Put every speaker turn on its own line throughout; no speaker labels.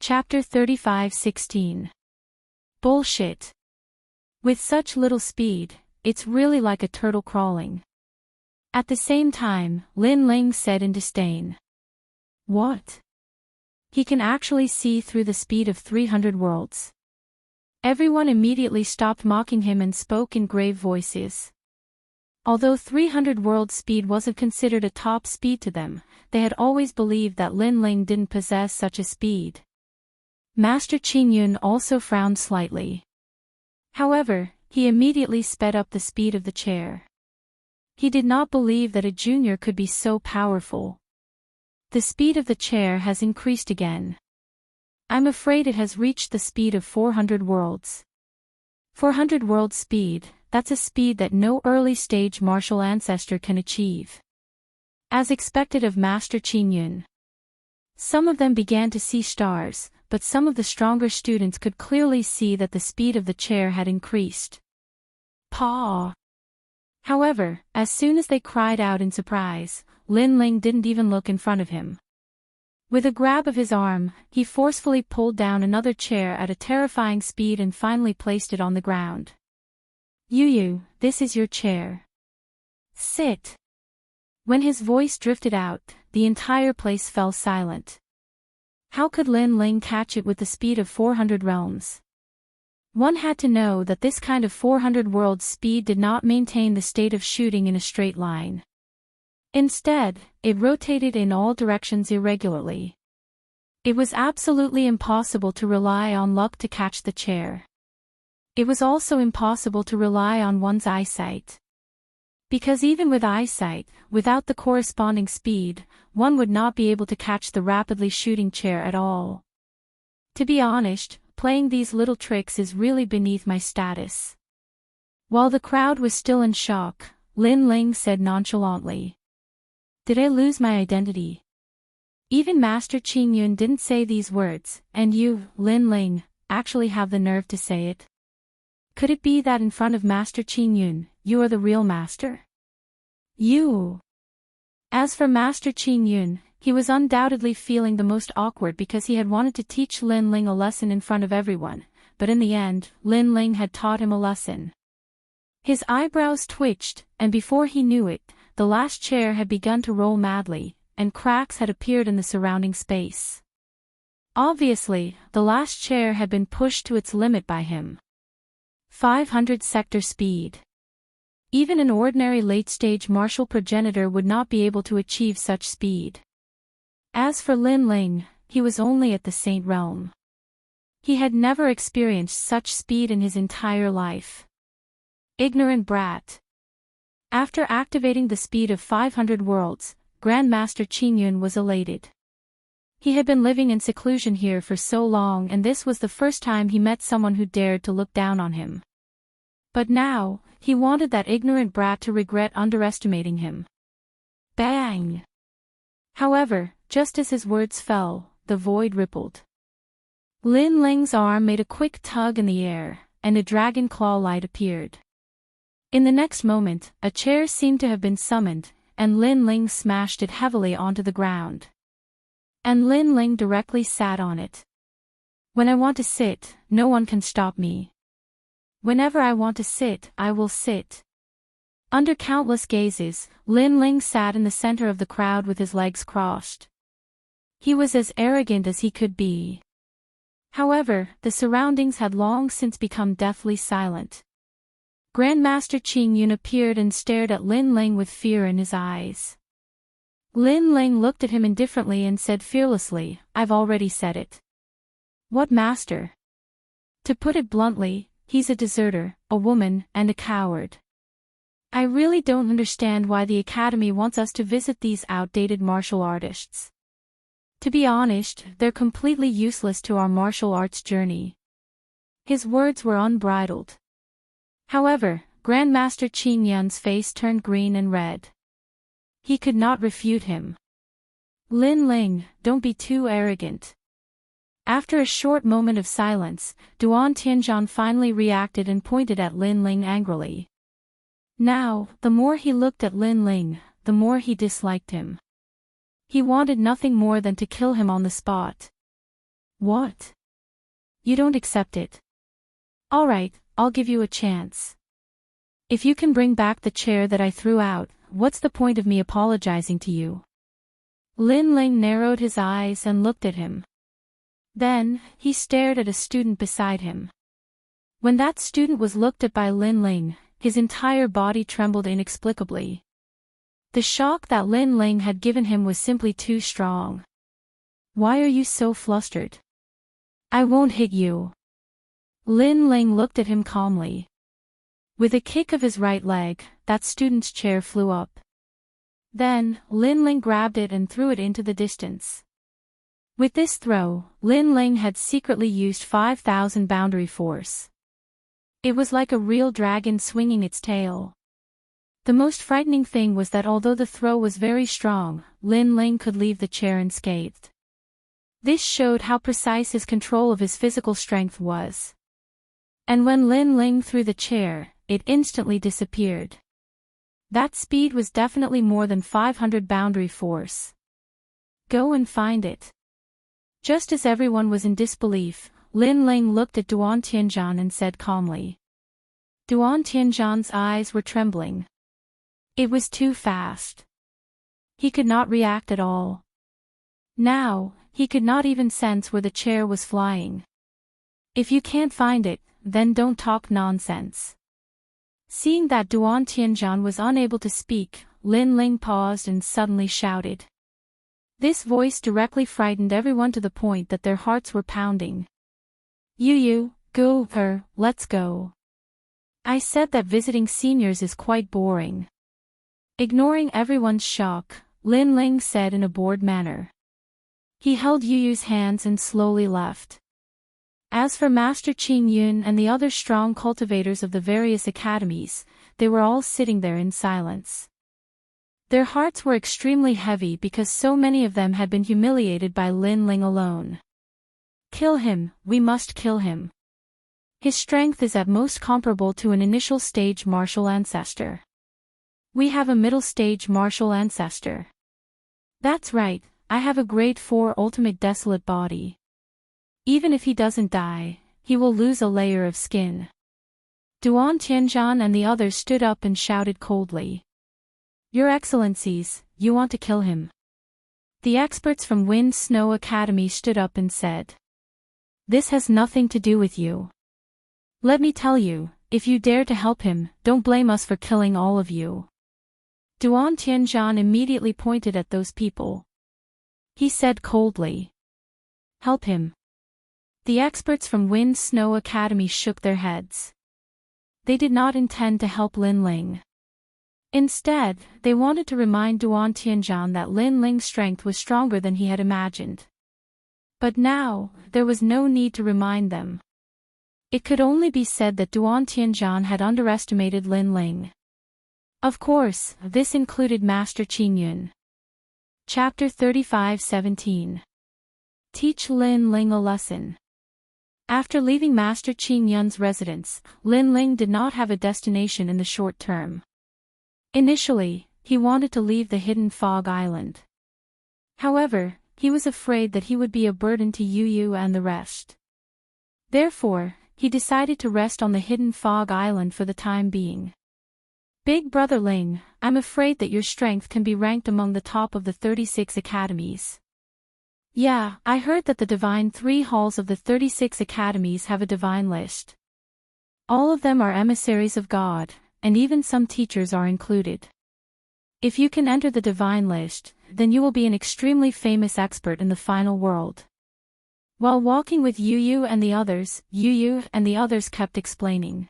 Chapter 35:16. Bullshit. With such little speed, it's really like a turtle crawling. At the same time, Lin Ling said in disdain. What? He can actually see through the speed of 300 worlds. Everyone immediately stopped mocking him and spoke in grave voices. Although 300 worlds speed wasn't considered a top speed to them, they had always believed that Lin Ling didn't possess such a speed. Master Qingyun also frowned slightly. However, he immediately sped up the speed of the chair. He did not believe that a junior could be so powerful. The speed of the chair has increased again. I'm afraid it has reached the speed of 400 worlds. 400 world speed, that's a speed that no early-stage martial ancestor can achieve. As expected of Master Qingyun. Some of them began to see stars, but some of the stronger students could clearly see that the speed of the chair had increased. Paw! However, as soon as they cried out in surprise, Lin Ling didn't even look in front of him. With a grab of his arm, he forcefully pulled down another chair at a terrifying speed and finally placed it on the ground. Yu, this is your chair. Sit. When his voice drifted out, the entire place fell silent. How could Lin Ling catch it with the speed of 400 realms? One had to know that this kind of 400 worlds speed did not maintain the state of shooting in a straight line. Instead, it rotated in all directions irregularly. It was absolutely impossible to rely on luck to catch the chair. It was also impossible to rely on one's eyesight. Because even with eyesight, without the corresponding speed, one would not be able to catch the rapidly shooting chair at all. To be honest, playing these little tricks is really beneath my status. While the crowd was still in shock, Lin Ling said nonchalantly. Did I lose my identity? Even Master Qingyun didn't say these words, and you, Lin Ling, actually have the nerve to say it? Could it be that in front of Master Qingyun, you are the real master? You. As for Master Qingyun, he was undoubtedly feeling the most awkward because he had wanted to teach Lin Ling a lesson in front of everyone, but in the end, Lin Ling had taught him a lesson. His eyebrows twitched, and before he knew it, the last chair had begun to roll madly, and cracks had appeared in the surrounding space. Obviously, the last chair had been pushed to its limit by him. 500 sector speed. Even an ordinary late-stage martial progenitor would not be able to achieve such speed. As for Lin Ling, he was only at the Saint Realm. He had never experienced such speed in his entire life. Ignorant brat. After activating the speed of 500 worlds, Grandmaster Qingyun was elated. He had been living in seclusion here for so long, and this was the first time he met someone who dared to look down on him. But now, he wanted that ignorant brat to regret underestimating him. Bang! However, just as his words fell, the void rippled. Lin Ling's arm made a quick tug in the air, and a dragon claw light appeared. In the next moment, a chair seemed to have been summoned, and Lin Ling smashed it heavily onto the ground. And Lin Ling directly sat on it. When I want to sit, no one can stop me. Whenever I want to sit, I will sit. Under countless gazes, Lin Ling sat in the center of the crowd with his legs crossed. He was as arrogant as he could be. However, the surroundings had long since become deathly silent. Grandmaster Qingyun appeared and stared at Lin Ling with fear in his eyes. Lin Ling looked at him indifferently and said fearlessly, I've already said it. What master? To put it bluntly, he's a deserter, a woman, and a coward. I really don't understand why the Academy wants us to visit these outdated martial artists. To be honest, they're completely useless to our martial arts journey. His words were unbridled. However, Grandmaster Qingyun's face turned green and red. He could not refute him. Lin Ling, don't be too arrogant. After a short moment of silence, Duan Tianzhan finally reacted and pointed at Lin Ling angrily. Now, the more he looked at Lin Ling, the more he disliked him. He wanted nothing more than to kill him on the spot. What? You don't accept it? Alright, I'll give you a chance. If you can bring back the chair that I threw out, what's the point of me apologizing to you? Lin Ling narrowed his eyes and looked at him. Then, he stared at a student beside him. When that student was looked at by Lin Ling, his entire body trembled inexplicably. The shock that Lin Ling had given him was simply too strong. Why are you so flustered? I won't hit you. Lin Ling looked at him calmly. With a kick of his right leg, that student's chair flew up. Then, Lin Ling grabbed it and threw it into the distance. With this throw, Lin Ling had secretly used 5,000 boundary force. It was like a real dragon swinging its tail. The most frightening thing was that although the throw was very strong, Lin Ling could leave the chair unscathed. This showed how precise his control of his physical strength was. And when Lin Ling threw the chair, it instantly disappeared. That speed was definitely more than 500 boundary force. Go and find it. Just as everyone was in disbelief, Lin Ling looked at Duan Tianzhan and said calmly. Duan Tianzhan's eyes were trembling. It was too fast. He could not react at all. Now, he could not even sense where the chair was flying. If you can't find it, then don't talk nonsense. Seeing that Duan Tianzhan was unable to speak, Lin Ling paused and suddenly shouted. This voice directly frightened everyone to the point that their hearts were pounding. Yu, go, let's go. I said that visiting seniors is quite boring. Ignoring everyone's shock, Lin Ling said in a bored manner. He held Yu's hands and slowly left. As for Master Qing Yun and the other strong cultivators of the various academies, they were all sitting there in silence. Their hearts were extremely heavy because so many of them had been humiliated by Lin Ling alone. Kill him, we must kill him. His strength is at most comparable to an initial stage martial ancestor. We have a middle stage martial ancestor. That's right, I have a grade 4 ultimate desolate body. Even if he doesn't die, he will lose a layer of skin. Duan Tianzhan and the others stood up and shouted coldly. Your Excellencies, you want to kill him. The experts from Wind Snow Academy stood up and said. This has nothing to do with you. Let me tell you, if you dare to help him, don't blame us for killing all of you. Duan Tianzhan immediately pointed at those people. He said coldly. Help him. The experts from Wind Snow Academy shook their heads. They did not intend to help Lin Ling. Instead, they wanted to remind Duan Tianzhan that Lin Ling's strength was stronger than he had imagined. But now, there was no need to remind them. It could only be said that Duan Tianzhan had underestimated Lin Ling. Of course, this included Master Qing Yun. Chapter 35:17. Teach Lin Ling a lesson. After leaving Master Qing Yun's residence, Lin Ling did not have a destination in the short term. Initially, he wanted to leave the hidden fog island. However, he was afraid that he would be a burden to Yu and the rest. Therefore, he decided to rest on the hidden fog island for the time being. Big Brother Ling, I'm afraid that your strength can be ranked among the top of the 36 academies. Yeah, I heard that the Divine 3 halls of the 36 academies have a divine list. All of them are emissaries of God, and even some teachers are included. If you can enter the divine list, then you will be an extremely famous expert in the final world. While walking with Yu and the others, Yu and the others kept explaining.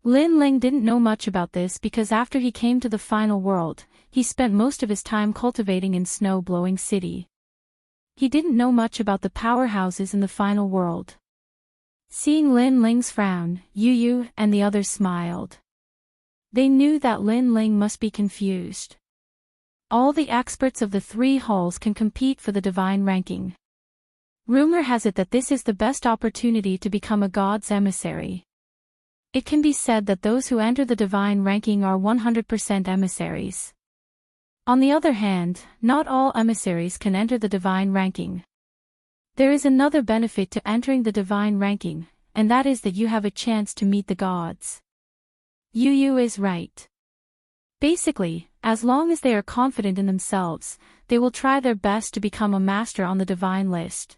Lin Ling didn't know much about this because after he came to the final world, he spent most of his time cultivating in Snow-Blowing City. He didn't know much about the powerhouses in the final world. Seeing Lin Ling's frown, Yu and the others smiled. They knew that Lin Ling must be confused. All the experts of the 3 halls can compete for the divine ranking. Rumor has it that this is the best opportunity to become a god's emissary. It can be said that those who enter the divine ranking are 100% emissaries. On the other hand, not all emissaries can enter the divine ranking. There is another benefit to entering the divine ranking, and that is that you have a chance to meet the gods. Yu is right. Basically, as long as they are confident in themselves, they will try their best to become a master on the divine list.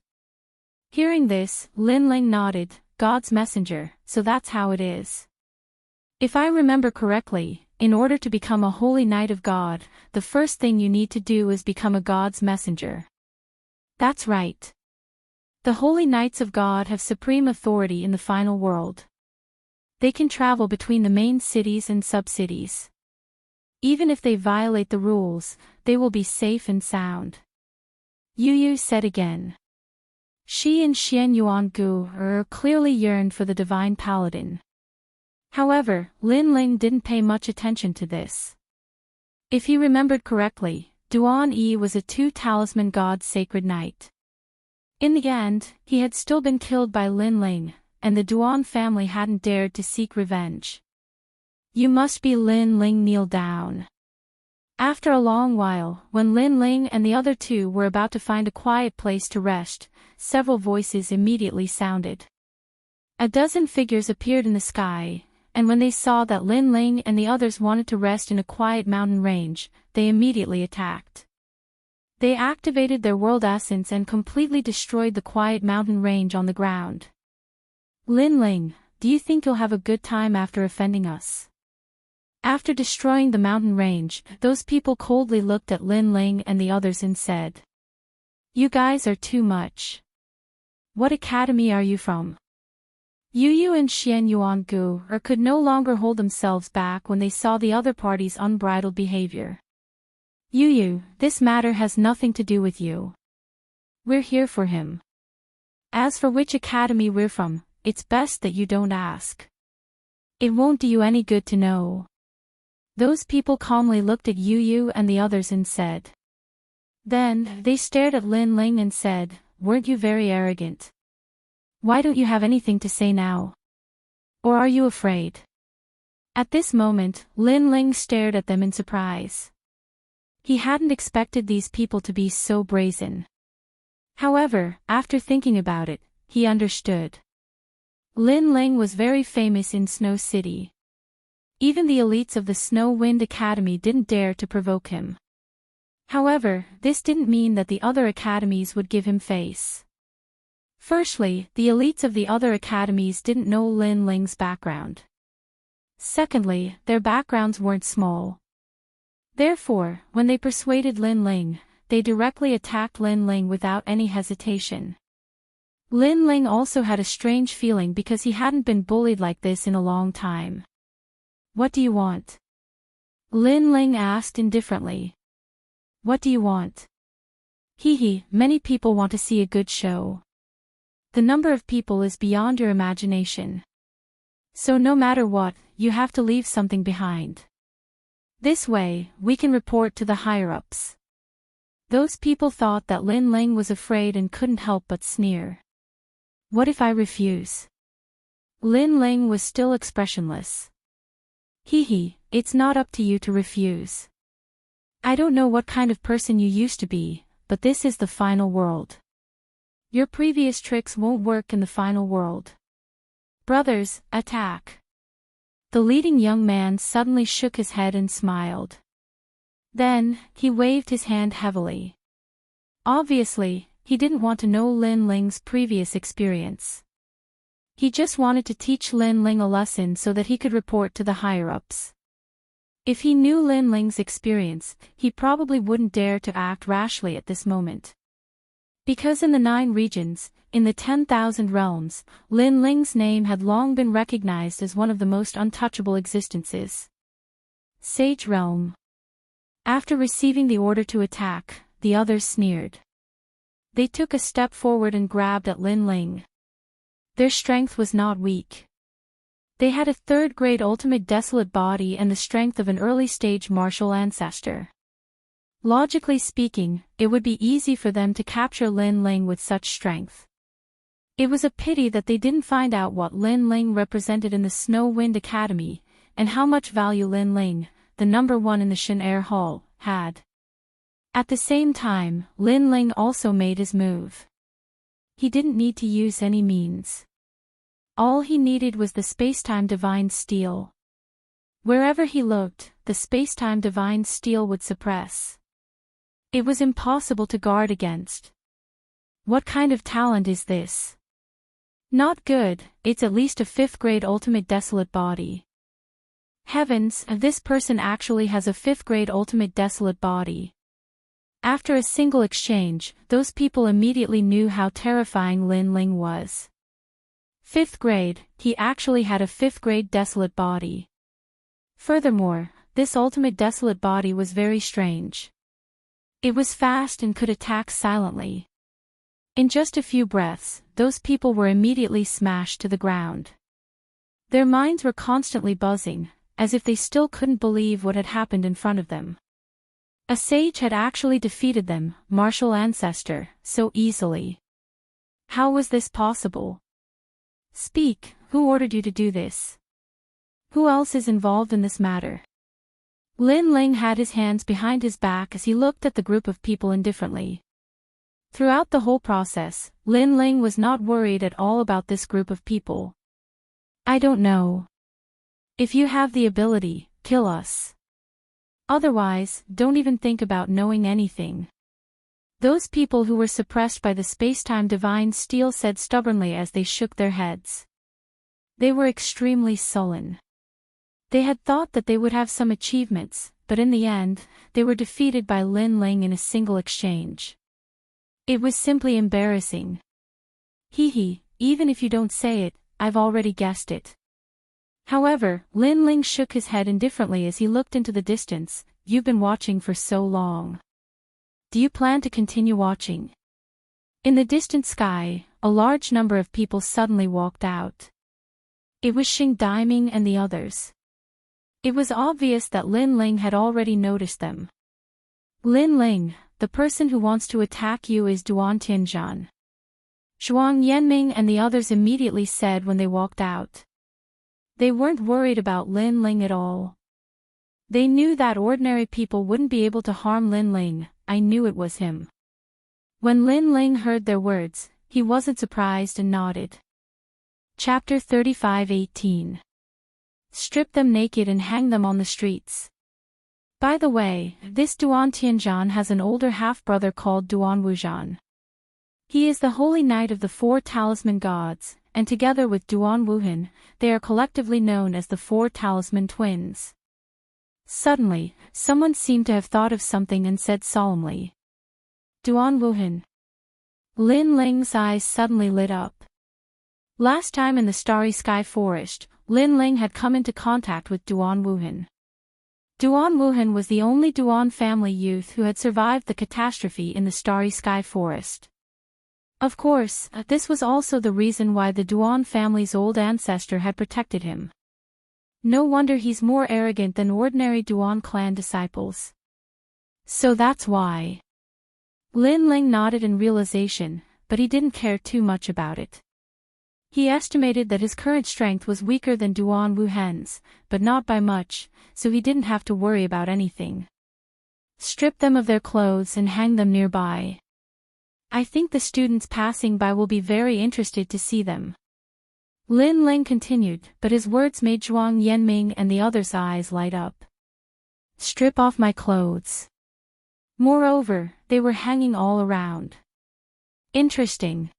Hearing this, Lin Ling nodded, God's messenger, so that's how it is. If I remember correctly, in order to become a holy knight of God, the first thing you need to do is become a God's messenger. That's right. The holy knights of God have supreme authority in the final world. They can travel between the main cities and sub-cities. Even if they violate the rules, they will be safe and sound. Yu said again. Shi and Xian Yuangu clearly yearned for the divine paladin. However, Lin Ling didn't pay much attention to this. If he remembered correctly, Duan Yi was a two-talisman god sacred knight. In the end, he had still been killed by Lin Ling, and the Duan family hadn't dared to seek revenge. You must be Lin Ling, kneel down. After a long while, when Lin Ling and the other two were about to find a quiet place to rest, several voices immediately sounded. A dozen figures appeared in the sky, and when they saw that Lin Ling and the others wanted to rest in a quiet mountain range, they immediately attacked. They activated their world essence and completely destroyed the quiet mountain range on the ground. Lin Ling, do you think you'll have a good time after offending us? After destroying the mountain range, those people coldly looked at Lin Ling and the others and said, You guys are too much. What academy are you from? Yu and Xian Yuangu could no longer hold themselves back when they saw the other party's unbridled behavior. Yu, this matter has nothing to do with you. We're here for him. As for which academy we're from, it's best that you don't ask. It won't do you any good to know. Those people calmly looked at Yu and the others and said. Then, they stared at Lin Ling and said, Weren't you very arrogant? Why don't you have anything to say now? Or are you afraid? At this moment, Lin Ling stared at them in surprise. He hadn't expected these people to be so brazen. However, after thinking about it, he understood. Lin Ling was very famous in Snow City. Even the elites of the Snow Wind Academy didn't dare to provoke him. However, this didn't mean that the other academies would give him face. Firstly, the elites of the other academies didn't know Lin Ling's background. Secondly, their backgrounds weren't small. Therefore, when they persuaded Lin Ling, they directly attacked Lin Ling without any hesitation. Lin Ling also had a strange feeling because he hadn't been bullied like this in a long time. What do you want? Lin Ling asked indifferently. What do you want? Many people want to see a good show. The number of people is beyond your imagination. So no matter what, you have to leave something behind. This way, we can report to the higher-ups. Those people thought that Lin Ling was afraid and couldn't help but sneer. What if I refuse? Lin Ling was still expressionless. It's not up to you to refuse. I don't know what kind of person you used to be, but this is the final world. Your previous tricks won't work in the final world. Brothers, attack. The leading young man suddenly shook his head and smiled. Then, he waved his hand heavily. Obviously, he didn't want to know Lin Ling's previous experience. He just wanted to teach Lin Ling a lesson so that he could report to the higher-ups. If he knew Lin Ling's experience, he probably wouldn't dare to act rashly at this moment. Because in the 9 regions, in the 10,000 realms, Lin Ling's name had long been recognized as one of the most untouchable existences. Sage Realm. After receiving the order to attack, the others sneered. They took a step forward and grabbed at Lin Ling. Their strength was not weak. They had a 3rd-grade ultimate desolate body and the strength of an early-stage martial ancestor. Logically speaking, it would be easy for them to capture Lin Ling with such strength. It was a pity that they didn't find out what Lin Ling represented in the Snow Wind Academy, and how much value Lin Ling, the number 1 in the Shin Air Hall, had. At the same time, Lin Ling also made his move. He didn't need to use any means. All he needed was the spacetime divine steel. Wherever he looked, the spacetime divine steel would suppress. It was impossible to guard against. What kind of talent is this? Not good, it's at least a 5th grade ultimate desolate body. Heavens, this person actually has a 5th grade ultimate desolate body. After a single exchange, those people immediately knew how terrifying Lin Ling was. 5th grade, he actually had a 5th grade desolate body. Furthermore, this ultimate desolate body was very strange. It was fast and could attack silently. In just a few breaths, those people were immediately smashed to the ground. Their minds were constantly buzzing, as if they still couldn't believe what had happened in front of them. A sage had actually defeated them, martial ancestor, so easily. How was this possible? Speak, who ordered you to do this? Who else is involved in this matter? Lin Ling had his hands behind his back as he looked at the group of people indifferently. Throughout the whole process, Lin Ling was not worried at all about this group of people. I don't know. If you have the ability, kill us. Otherwise, don't even think about knowing anything. Those people who were suppressed by the spacetime divine steel said stubbornly as they shook their heads. They were extremely sullen. They had thought that they would have some achievements, but in the end, they were defeated by Lin Ling in a single exchange. It was simply embarrassing. Hee, even if you don't say it, I've already guessed it. However, Lin Ling shook his head indifferently as he looked into the distance. You've been watching for so long. Do you plan to continue watching? In the distant sky, a large number of people suddenly walked out. It was Xing Daiming and the others. It was obvious that Lin Ling had already noticed them. Lin Ling, the person who wants to attack you is Duan Tianzhan. Zhuang Yanming and the others immediately said when they walked out. They weren't worried about Lin Ling at all. They knew that ordinary people wouldn't be able to harm Lin Ling. I knew it was him. When Lin Ling heard their words, he wasn't surprised and nodded. Chapter 35:18. Strip them naked and hang them on the streets. By the way, this Duan Tianzhan has an older half-brother called Duan Wuzhan. He is the holy knight of the 4 talisman gods, and together with Duan Wuhan, they are collectively known as the 4 talisman twins. Suddenly, someone seemed to have thought of something and said solemnly, Duan Wuhan. Lin Ling's eyes suddenly lit up. Last time in the Starry Sky Forest, Lin Ling had come into contact with Duan Wuhan. Duan Wuhan was the only Duan family youth who had survived the catastrophe in the Starry Sky Forest. Of course, this was also the reason why the Duan family's old ancestor had protected him. No wonder he's more arrogant than ordinary Duan clan disciples. So that's why. Lin Ling nodded in realization, but he didn't care too much about it. He estimated that his current strength was weaker than Duan Wuhan's, but not by much, so he didn't have to worry about anything. Strip them of their clothes and hang them nearby. I think the students passing by will be very interested to see them. Lin Ling continued, but his words made Zhuang Yanming and the others' eyes light up. Strip off my clothes. Moreover, they were hanging all around. Interesting.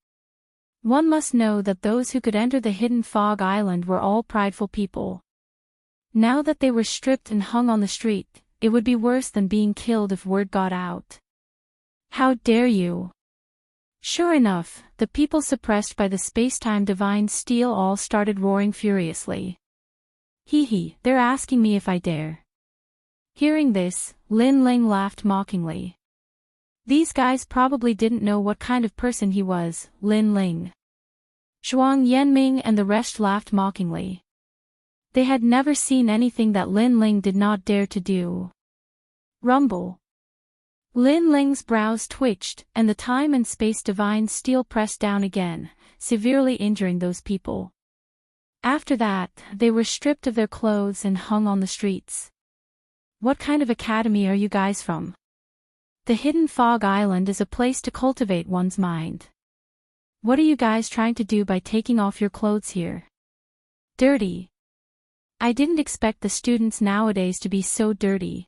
One must know that those who could enter the hidden fog island were all prideful people. Now that they were stripped and hung on the street, it would be worse than being killed if word got out. How dare you! Sure enough, the people suppressed by the spacetime divine steel all started roaring furiously. They're asking me if I dare. Hearing this, Lin Ling laughed mockingly. These guys probably didn't know what kind of person he was, Lin Ling. Zhuang Yanming and the rest laughed mockingly. They had never seen anything that Lin Ling did not dare to do. Rumble. Lin Ling's brows twitched, and the time and space divine steel pressed down again, severely injuring those people. After that, they were stripped of their clothes and hung on the streets. What kind of academy are you guys from? The Hidden Fog Island is a place to cultivate one's mind. What are you guys trying to do by taking off your clothes here? Dirty. I didn't expect the students nowadays to be so dirty.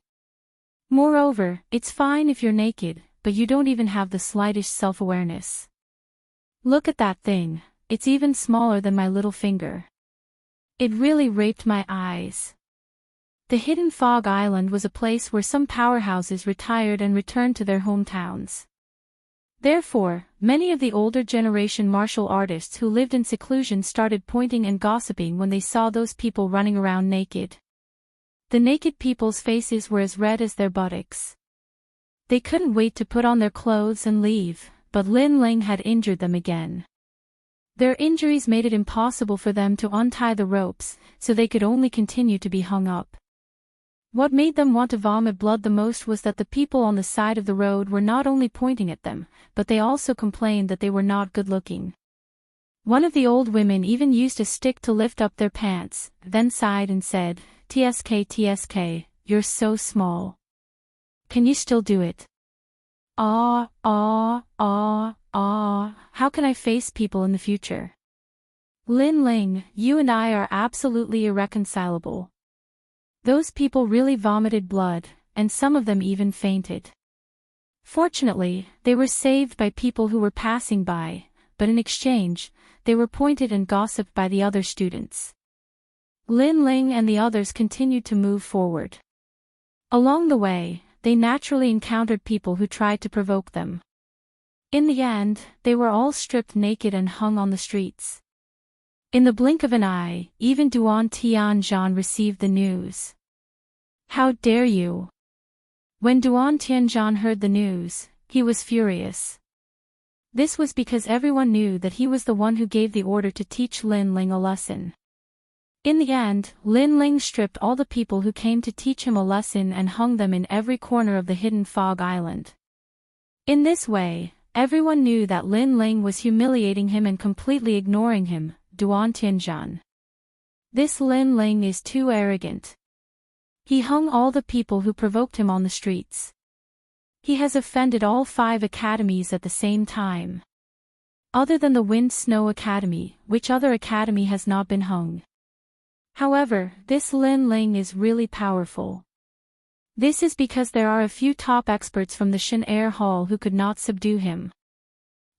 Moreover, it's fine if you're naked, but you don't even have the slightest self-awareness. Look at that thing, it's even smaller than my little finger. It really raped my eyes. The Hidden Fog Island was a place where some powerhouses retired and returned to their hometowns. Therefore, many of the older generation martial artists who lived in seclusion started pointing and gossiping when they saw those people running around naked. The naked people's faces were as red as their buttocks. They couldn't wait to put on their clothes and leave, but Lin Ling had injured them again. Their injuries made it impossible for them to untie the ropes, so they could only continue to be hung up. What made them want to vomit blood the most was that the people on the side of the road were not only pointing at them, but they also complained that they were not good-looking. One of the old women even used a stick to lift up their pants, then sighed and said, "TSK TSK, you're so small. Can you still do it? How can I face people in the future? Lin Ling, you and I are absolutely irreconcilable." Those people really vomited blood, and some of them even fainted. Fortunately, they were saved by people who were passing by, but in exchange, they were pointed and gossiped by the other students. Lin Ling and the others continued to move forward. Along the way, they naturally encountered people who tried to provoke them. In the end, they were all stripped naked and hung on the streets. In the blink of an eye, even Duan Tianzhan received the news. "How dare you!" When Duan Tianzhan heard the news, he was furious. This was because everyone knew that he was the one who gave the order to teach Lin Ling a lesson. In the end, Lin Ling stripped all the people who came to teach him a lesson and hung them in every corner of the Hidden Fog Island. In this way, everyone knew that Lin Ling was humiliating him and completely ignoring him, Duan Tianzhan. This Lin Ling is too arrogant. He hung all the people who provoked him on the streets. He has offended all 5 academies at the same time. Other than the Wind Snow Academy, which other academy has not been hung? However, this Lin Ling is really powerful. This is because there are a few top experts from the Shin Air Hall who could not subdue him.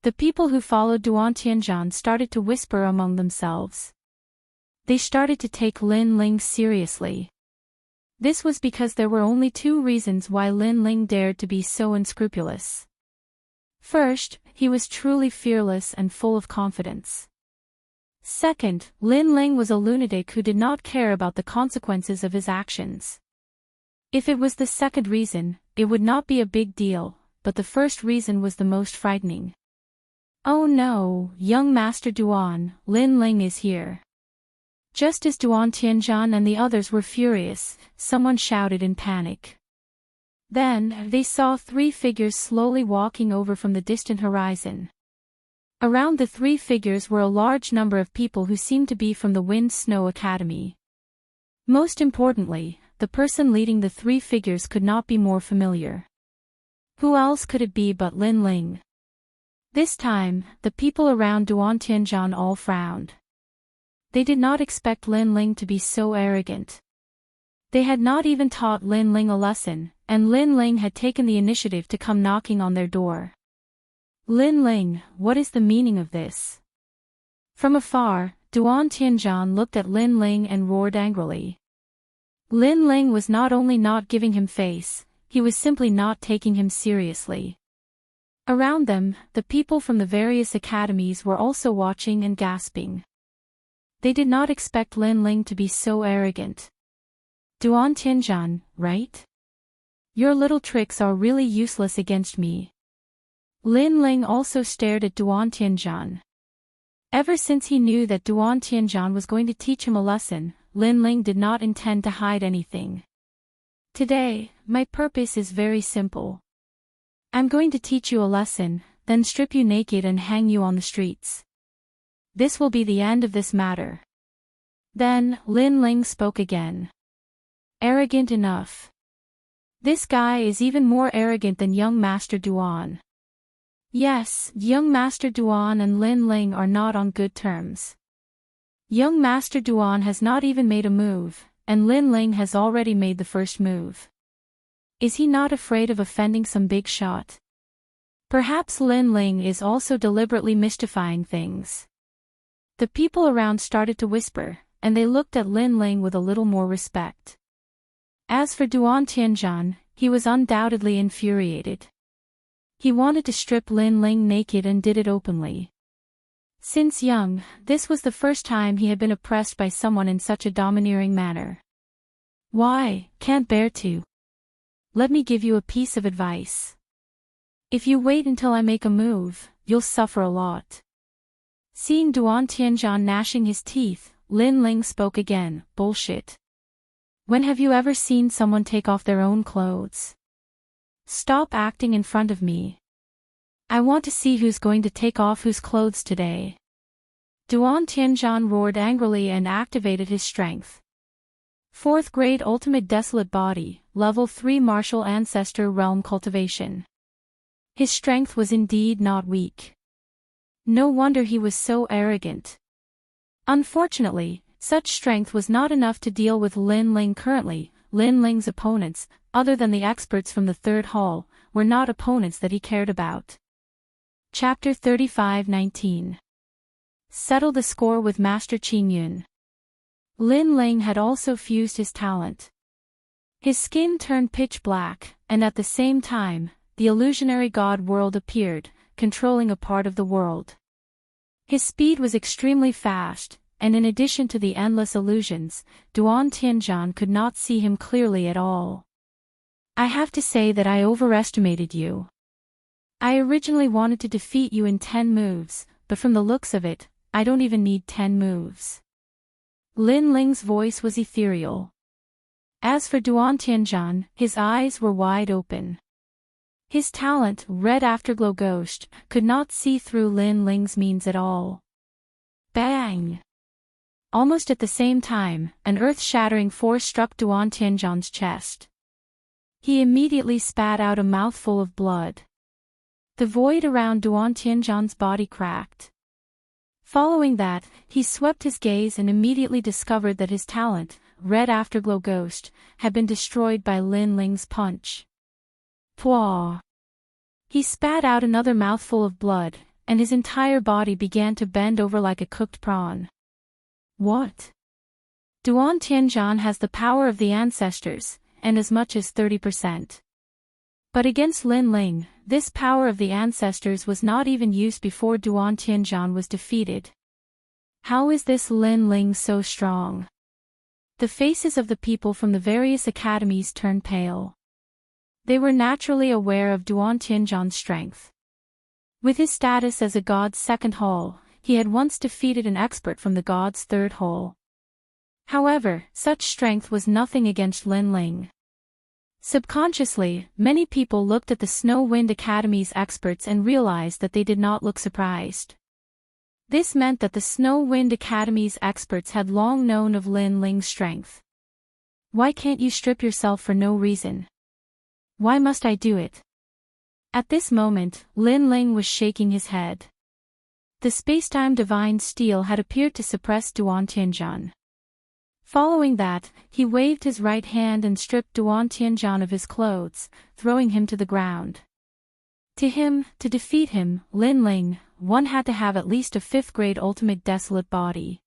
The people who followed Duan Tianzhan started to whisper among themselves. They started to take Lin Ling seriously. This was because there were only 2 reasons why Lin Ling dared to be so unscrupulous. First, he was truly fearless and full of confidence. Second, Lin Ling was a lunatic who did not care about the consequences of his actions. If it was the second reason, it would not be a big deal, but the first reason was the most frightening. "Oh no, young Master Duan, Lin Ling is here." Just as Duan Tianzhan and the others were furious, someone shouted in panic. Then, they saw 3 figures slowly walking over from the distant horizon. Around the 3 figures were a large number of people who seemed to be from the Wind Snow Academy. Most importantly, the person leading the 3 figures could not be more familiar. Who else could it be but Lin Ling? This time, the people around Duan Tianzhan all frowned. They did not expect Lin Ling to be so arrogant. They had not even taught Lin Ling a lesson, and Lin Ling had taken the initiative to come knocking on their door. "Lin Ling, what is the meaning of this?" From afar, Duan Tianzhan looked at Lin Ling and roared angrily. Lin Ling was not only not giving him face, he was simply not taking him seriously. Around them, the people from the various academies were also watching and gasping. They did not expect Lin Ling to be so arrogant. "Duan Tianzhan, right? Your little tricks are really useless against me." Lin Ling also stared at Duan Tianzhan. Ever since he knew that Duan Tianzhan was going to teach him a lesson, Lin Ling did not intend to hide anything. "Today, my purpose is very simple. I'm going to teach you a lesson, then strip you naked and hang you on the streets. This will be the end of this matter." Then, Lin Ling spoke again. "Arrogant enough. This guy is even more arrogant than young Master Duan. Yes, young Master Duan and Lin Ling are not on good terms. Young Master Duan has not even made a move, and Lin Ling has already made the first move. Is he not afraid of offending some big shot? Perhaps Lin Ling is also deliberately mystifying things. The people around started to whisper, and they looked at Lin Ling with a little more respect. As for Duan Tianzhan, he was undoubtedly infuriated. He wanted to strip Lin Ling naked and did it openly. Since young, this was the first time he had been oppressed by someone in such a domineering manner. Why, can't bear to. Let me give you a piece of advice. If you wait until I make a move, you'll suffer a lot. Seeing Duan Tianzhan gnashing his teeth, Lin Ling spoke again, bullshit. When have you ever seen someone take off their own clothes? Stop acting in front of me. I want to see who's going to take off whose clothes today. Duan Tianzhan roared angrily and activated his strength. 4th grade Ultimate Desolate Body, Level 3 Martial Ancestor Realm Cultivation. His strength was indeed not weak. No wonder he was so arrogant. Unfortunately, such strength was not enough to deal with Lin Ling currently. Lin Ling's opponents, other than the experts from the 3rd hall, were not opponents that he cared about. Chapter 35-19. Settle the score with Master Qingyun. Lin Ling had also fused his talent. His skin turned pitch black, and at the same time, the illusionary god world appeared, controlling a part of the world. His speed was extremely fast, and in addition to the endless illusions, Duan Tianzhan could not see him clearly at all. I have to say that I overestimated you. I originally wanted to defeat you in 10 moves, but from the looks of it, I don't even need 10 moves. Lin Ling's voice was ethereal. As for Duan Tianzhan, his eyes were wide open. His talent, Red Afterglow Ghost, could not see through Lin Ling's means at all. Bang! Almost at the same time, an earth-shattering force struck Duan Tianzhan's chest. He immediately spat out a mouthful of blood. The void around Duan Tianzhan's body cracked. Following that, he swept his gaze and immediately discovered that his talent, Red Afterglow Ghost, had been destroyed by Lin Ling's punch. Pwah! He spat out another mouthful of blood, and his entire body began to bend over like a cooked prawn. What? Duan Tianzhan has the power of the ancestors, and as much as 30%. But against Lin Ling, this power of the ancestors was not even used before Duan Tianzhan was defeated. How is this Lin Ling so strong? The faces of the people from the various academies turned pale. They were naturally aware of Duan Tianzhan's strength. With his status as a god's 2nd hall, he had once defeated an expert from the god's 3rd hall. However, such strength was nothing against Lin Ling. Subconsciously, many people looked at the Snow Wind Academy's experts and realized that they did not look surprised. This meant that the Snow Wind Academy's experts had long known of Lin Ling's strength. Why can't you strip yourself for no reason? Why must I do it? At this moment, Lin Ling was shaking his head. The spacetime divine steel had appeared to suppress Duan Tianzhan. Following that, he waved his right hand and stripped Duan Tianzhan of his clothes, throwing him to the ground. To him, to defeat him, Lin Ling, one had to have at least a 5th grade Ultimate Desolate Body.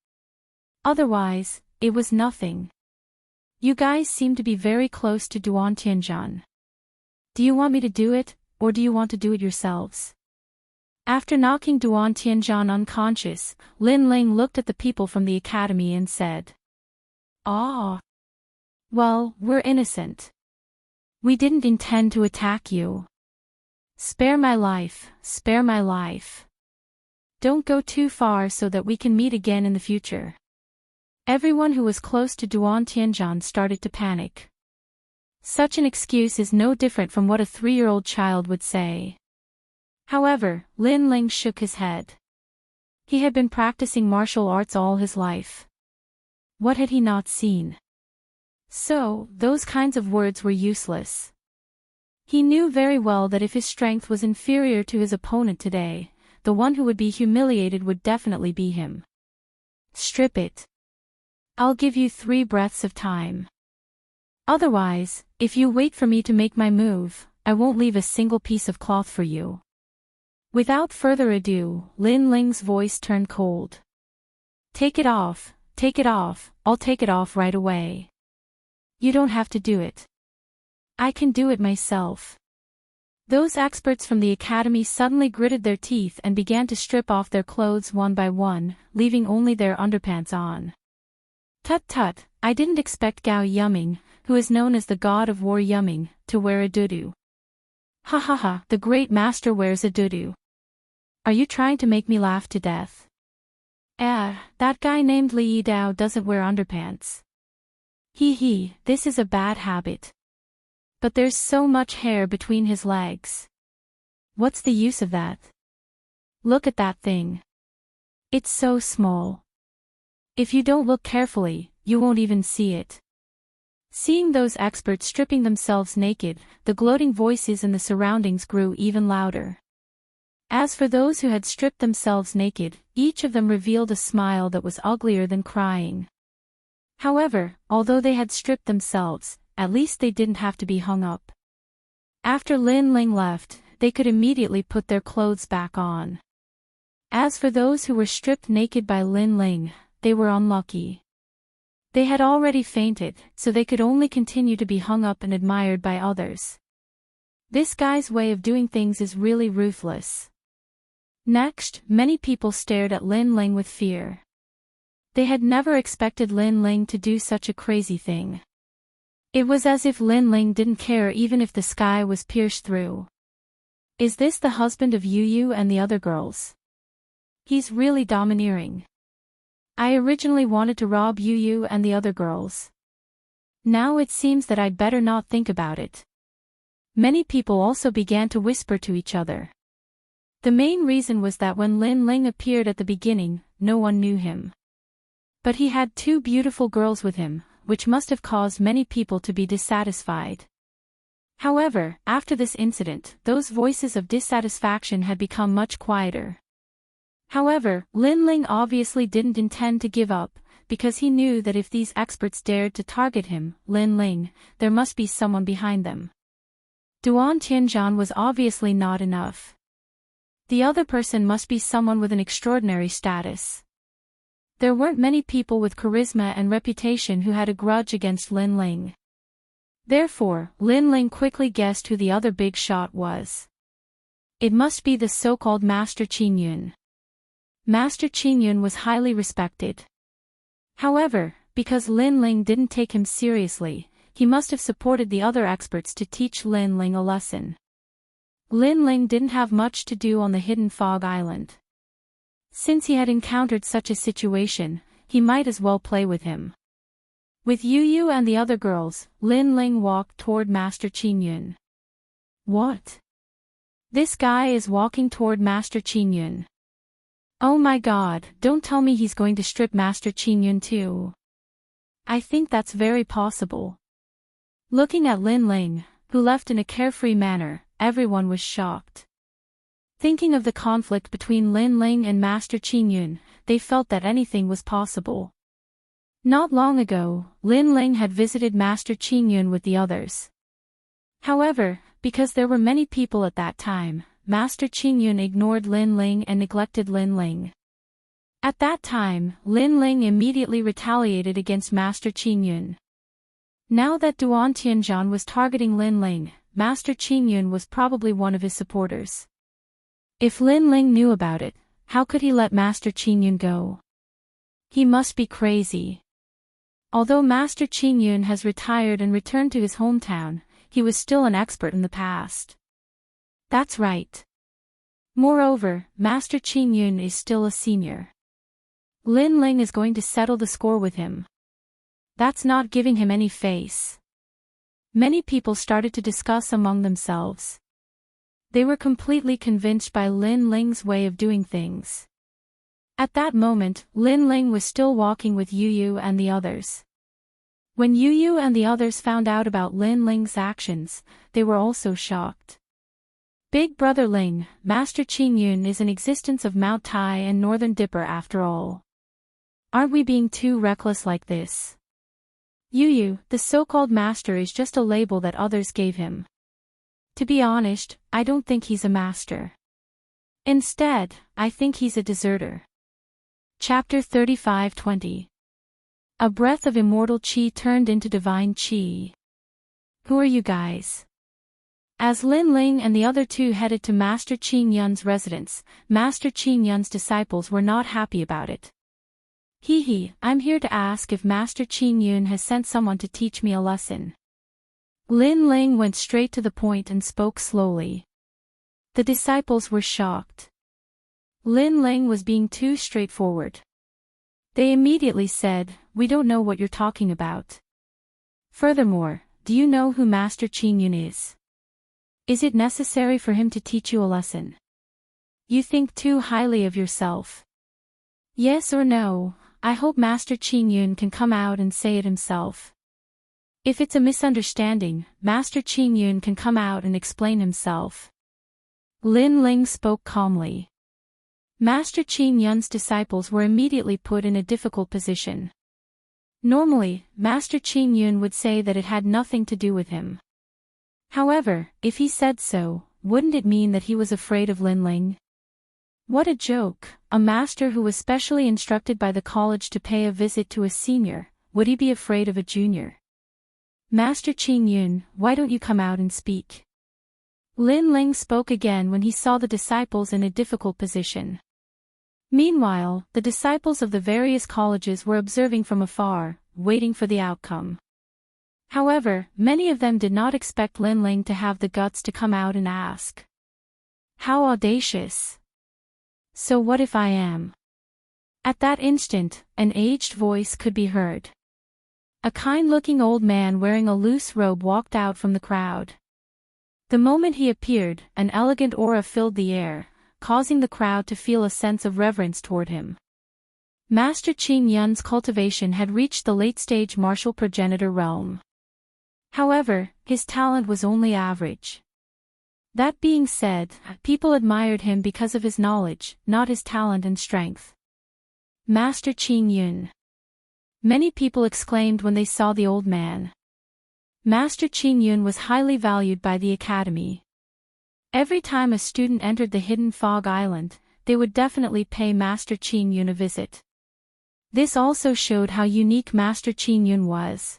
Otherwise, it was nothing. You guys seem to be very close to Duan Tianzhan. Do you want me to do it, or do you want to do it yourselves? After knocking Duan Tianzhan unconscious, Lin Ling looked at the people from the academy and said, "Ah. Well, we're innocent. We didn't intend to attack you. Spare my life, spare my life. Don't go too far so that we can meet again in the future." Everyone who was close to Duan Tianzhan started to panic. Such an excuse is no different from what a 3-year-old child would say. However, Lin Ling shook his head. He had been practicing martial arts all his life. What had he not seen? So, those kinds of words were useless. He knew very well that if his strength was inferior to his opponent today, the one who would be humiliated would definitely be him. Strip it. I'll give you 3 breaths of time. Otherwise, if you wait for me to make my move, I won't leave a single piece of cloth for you. Without further ado, Lin Ling's voice turned cold. Take it off, I'll take it off right away. You don't have to do it. I can do it myself. Those experts from the academy suddenly gritted their teeth and began to strip off their clothes one by one, leaving only their underpants on. Tut tut, I didn't expect Gao Yuming, who is known as the god of war Yuming, to wear a dudu. Ha ha ha, the great master wears a dudu. Are you trying to make me laugh to death? That guy named Li Yidao doesn't wear underpants. Hee, this is a bad habit. But there's so much hair between his legs. What's the use of that? Look at that thing. It's so small. If you don't look carefully, you won't even see it. Seeing those experts stripping themselves naked, the gloating voices in the surroundings grew even louder. As for those who had stripped themselves naked, each of them revealed a smile that was uglier than crying. However, although they had stripped themselves, at least they didn't have to be hung up. After Lin Ling left, they could immediately put their clothes back on. As for those who were stripped naked by Lin Ling, they were unlucky. They had already fainted, so they could only continue to be hung up and admired by others. This guy's way of doing things is really ruthless. Next, many people stared at Lin Ling with fear. They had never expected Lin Ling to do such a crazy thing. It was as if Lin Ling didn't care even if the sky was pierced through. Is this the husband of Yu Yu and the other girls? He's really domineering. I originally wanted to rob Yu Yu and the other girls. Now it seems that I'd better not think about it. Many people also began to whisper to each other. The main reason was that when Lin Ling appeared at the beginning, no one knew him. But he had 2 beautiful girls with him, which must have caused many people to be dissatisfied. However, after this incident, those voices of dissatisfaction had become much quieter. However, Lin Ling obviously didn't intend to give up, because he knew that if these experts dared to target him, Lin Ling, there must be someone behind them. Duan Tianzhan was obviously not enough. The other person must be someone with an extraordinary status. There weren't many people with charisma and reputation who had a grudge against Lin Ling. Therefore, Lin Ling quickly guessed who the other big shot was. It must be the so-called Master Qin Yun. Master Qin Yun was highly respected. However, because Lin Ling didn't take him seriously, he must have supported the other experts to teach Lin Ling a lesson. Lin Ling didn't have much to do on the hidden fog island. Since he had encountered such a situation, he might as well play with him. With Yu Yu and the other girls, Lin Ling walked toward Master Qin Yun. What? This guy is walking toward Master Qin Yun. Oh my god, don't tell me he's going to strip Master Qin Yun too. I think that's very possible. Looking at Lin Ling, who left in a carefree manner, everyone was shocked. Thinking of the conflict between Lin Ling and Master Qin Yun, they felt that anything was possible. Not long ago, Lin Ling had visited Master Qin Yun with the others. However, because there were many people at that time, Master Qin Yun ignored Lin Ling and neglected Lin Ling. At that time, Lin Ling immediately retaliated against Master Qin Yun. Now that Duan Tianzhan was targeting Lin Ling, Master Qin Yun was probably one of his supporters. If Lin Ling knew about it, how could he let Master Qin Yun go? He must be crazy. Although Master Qin Yun has retired and returned to his hometown, he was still an expert in the past. That's right. Moreover, Master Qin Yun is still a senior. Lin Ling is going to settle the score with him. That's not giving him any face. Many people started to discuss among themselves. They were completely convinced by Lin Ling's way of doing things. At that moment, Lin Ling was still walking with Yu Yu and the others. When Yu and the others found out about Lin Ling's actions, they were also shocked. Big Brother Ling, Master Qing Yun is an existence of Mount Tai and Northern Dipper after all. Aren't we being too reckless like this? Yu, the so-called master, is just a label that others gave him. To be honest, I don't think he's a master. Instead, I think he's a deserter. Chapter 35:20. A breath of immortal qi turned into divine qi. Who are you guys? As Lin Ling and the other two headed to Master Qing Yun's residence, Master Qing Yun's disciples were not happy about it. I'm here to ask if Master Qing Yun has sent someone to teach me a lesson. Lin Ling went straight to the point and spoke slowly. The disciples were shocked. Lin Ling was being too straightforward. They immediately said, "We don't know what you're talking about. Furthermore, do you know who Master Qing Yun is? Is it necessary for him to teach you a lesson? You think too highly of yourself. Yes or no? I hope Master Qing Yun can come out and say it himself. If it's a misunderstanding, Master Qing Yun can come out and explain himself." Lin Ling spoke calmly. Master Qing Yun's disciples were immediately put in a difficult position. Normally, Master Qing Yun would say that it had nothing to do with him. However, if he said so, wouldn't it mean that he was afraid of Lin Ling? What a joke! A master who was specially instructed by the college to pay a visit to a senior, would he be afraid of a junior? Master Qing Yun, why don't you come out and speak? Lin Ling spoke again when he saw the disciples in a difficult position. Meanwhile, the disciples of the various colleges were observing from afar, waiting for the outcome. However, many of them did not expect Lin Ling to have the guts to come out and ask. How audacious! So what if I am? At that instant, an aged voice could be heard. A kind-looking old man wearing a loose robe walked out from the crowd. The moment he appeared, an elegant aura filled the air, causing the crowd to feel a sense of reverence toward him. Master Qing Yun's cultivation had reached the late-stage martial progenitor realm. However, his talent was only average. That being said, people admired him because of his knowledge, not his talent and strength. Master Qing Yun. Many people exclaimed when they saw the old man. Master Qing Yun was highly valued by the academy. Every time a student entered the hidden fog island, they would definitely pay Master Qing Yun a visit. This also showed how unique Master Qing Yun was.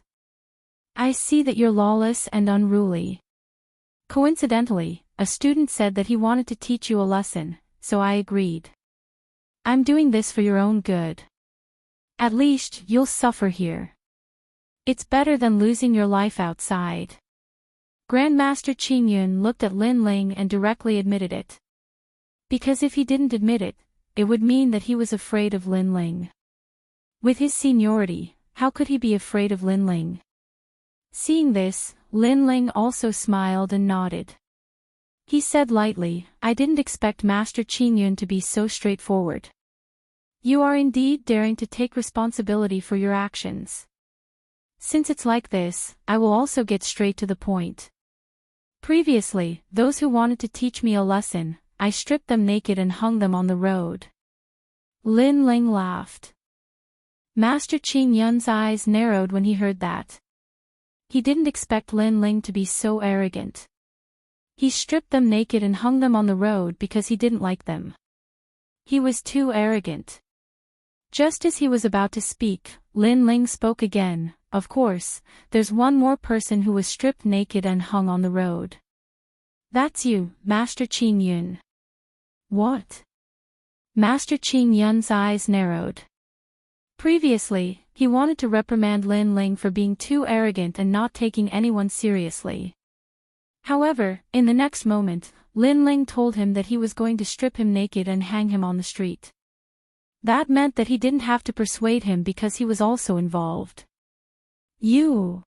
I see that you're lawless and unruly. Coincidentally, a student said that he wanted to teach you a lesson, so I agreed. I'm doing this for your own good. At least, you'll suffer here. It's better than losing your life outside. Grandmaster Qing Yun looked at Lin Ling and directly admitted it. Because if he didn't admit it, it would mean that he was afraid of Lin Ling. With his seniority, how could he be afraid of Lin Ling? Seeing this, Lin Ling also smiled and nodded. He said lightly, I didn't expect Master Qing Yun to be so straightforward. You are indeed daring to take responsibility for your actions. Since it's like this, I will also get straight to the point. Previously, those who wanted to teach me a lesson, I stripped them naked and hung them on the road. Lin Ling laughed. Master Qing Yun's eyes narrowed when he heard that. He didn't expect Lin Ling to be so arrogant. He stripped them naked and hung them on the road because he didn't like them. He was too arrogant. Just as he was about to speak, Lin Ling spoke again. Of course, there's one more person who was stripped naked and hung on the road. That's you, Master Qing Yun. What? Master Qing Yun's eyes narrowed. Previously, he wanted to reprimand Lin Ling for being too arrogant and not taking anyone seriously. However, in the next moment, Lin Ling told him that he was going to strip him naked and hang him on the street. That meant that he didn't have to persuade him because he was also involved. You!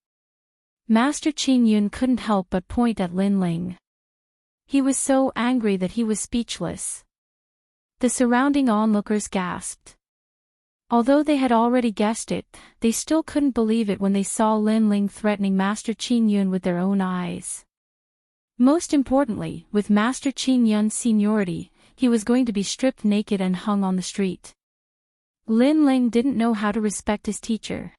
Master Qing Yun couldn't help but point at Lin Ling. He was so angry that he was speechless. The surrounding onlookers gasped. Although they had already guessed it, they still couldn't believe it when they saw Lin Ling threatening Master Qin Yun with their own eyes. Most importantly, with Master Qin Yun's seniority, he was going to be stripped naked and hung on the street. Lin Ling didn't know how to respect his teacher.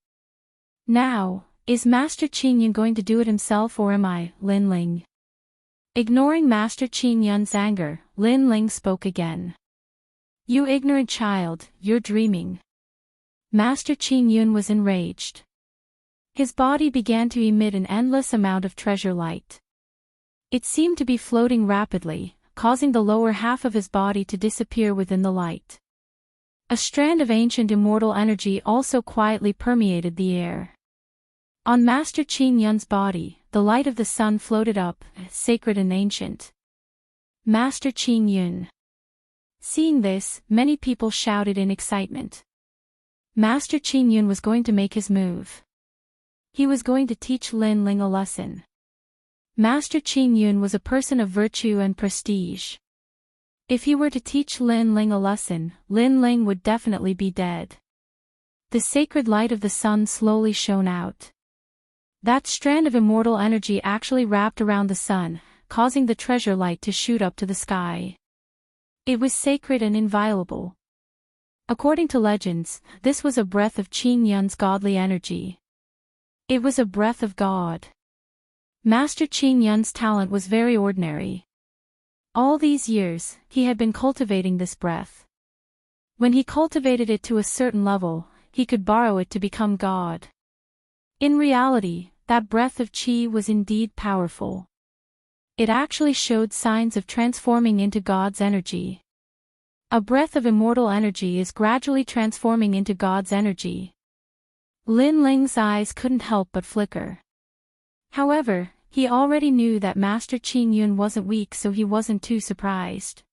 Now, is Master Qin Yun going to do it himself or am I, Lin Ling? Ignoring Master Qin Yun's anger, Lin Ling spoke again. You ignorant child, you're dreaming. Master Qin Yun was enraged. His body began to emit an endless amount of treasure light. It seemed to be floating rapidly, causing the lower half of his body to disappear within the light. A strand of ancient immortal energy also quietly permeated the air. On Master Qin Yun's body, the light of the sun floated up, sacred and ancient. Master Qin Yun. Seeing this, many people shouted in excitement. Master Qin Yun was going to make his move. He was going to teach Lin Ling a lesson. Master Qin Yun was a person of virtue and prestige. If he were to teach Lin Ling a lesson, Lin Ling would definitely be dead. The sacred light of the sun slowly shone out. That strand of immortal energy actually wrapped around the sun, causing the treasure light to shoot up to the sky. It was sacred and inviolable. According to legends, this was a breath of Qin Yun's godly energy. It was a breath of God. Master Qin Yun's talent was very ordinary. All these years, he had been cultivating this breath. When he cultivated it to a certain level, he could borrow it to become God. In reality, that breath of qi was indeed powerful. It actually showed signs of transforming into God's energy. A breath of immortal energy is gradually transforming into God's energy. Lin Ling's eyes couldn't help but flicker. However, he already knew that Master Qin Yun wasn't weak, so he wasn't too surprised.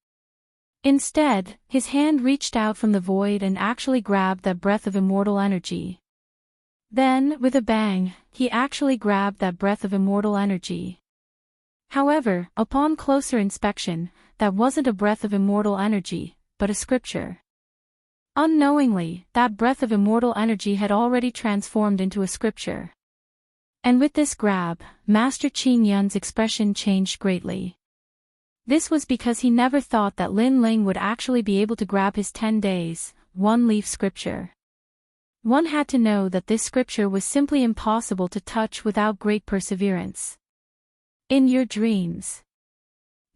Instead, his hand reached out from the void and actually grabbed that breath of immortal energy. Then, with a bang, he actually grabbed that breath of immortal energy. However, upon closer inspection, that wasn't a breath of immortal energy, but a scripture. Unknowingly, that breath of immortal energy had already transformed into a scripture. And with this grab, Master Qin Yun's expression changed greatly. This was because he never thought that Lin Ling would actually be able to grab his 10 days, 1-leaf scripture. One had to know that this scripture was simply impossible to touch without great perseverance. In your dreams.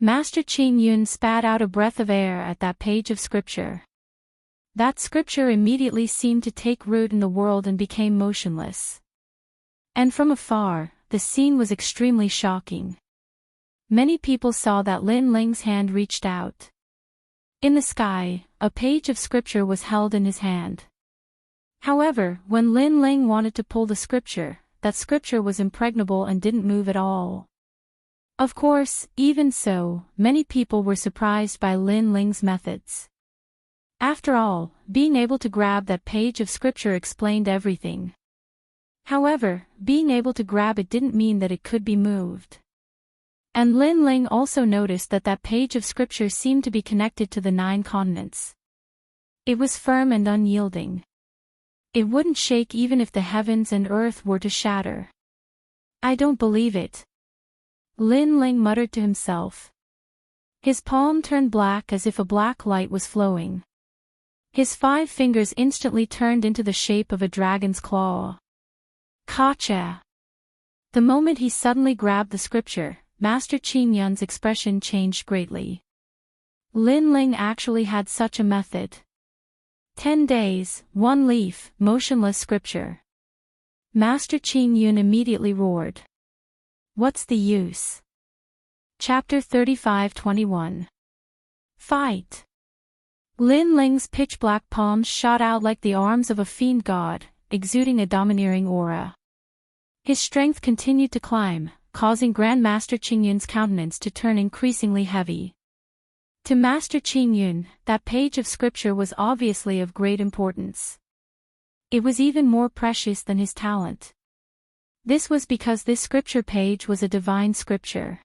Master Qin Yun spat out a breath of air at that page of scripture. That scripture immediately seemed to take root in the world and became motionless. And from afar, the scene was extremely shocking. Many people saw that Lin Ling's hand reached out. In the sky, a page of scripture was held in his hand. However, when Lin Ling wanted to pull the scripture, that scripture was impregnable and didn't move at all. Of course, even so, many people were surprised by Lin Ling's methods. After all, being able to grab that page of scripture explained everything. However, being able to grab it didn't mean that it could be moved. And Lin Ling also noticed that that page of scripture seemed to be connected to the 9 continents. It was firm and unyielding. It wouldn't shake even if the heavens and earth were to shatter. I don't believe it. Lin Ling muttered to himself. His palm turned black as if a black light was flowing. His 5 fingers instantly turned into the shape of a dragon's claw. Gotcha! The moment he suddenly grabbed the scripture, Master Qin Yun's expression changed greatly. Lin Ling actually had such a method. 10 days, 1 leaf, motionless scripture. Master Qin Yun immediately roared. What's the use? Chapter 35-21. Fight! Lin Ling's pitch-black palms shot out like the arms of a fiend god, exuding a domineering aura. His strength continued to climb, causing Grandmaster Qin Yun's countenance to turn increasingly heavy. To Master Qin Yun, that page of scripture was obviously of great importance. It was even more precious than his talent. This was because this scripture page was a divine scripture.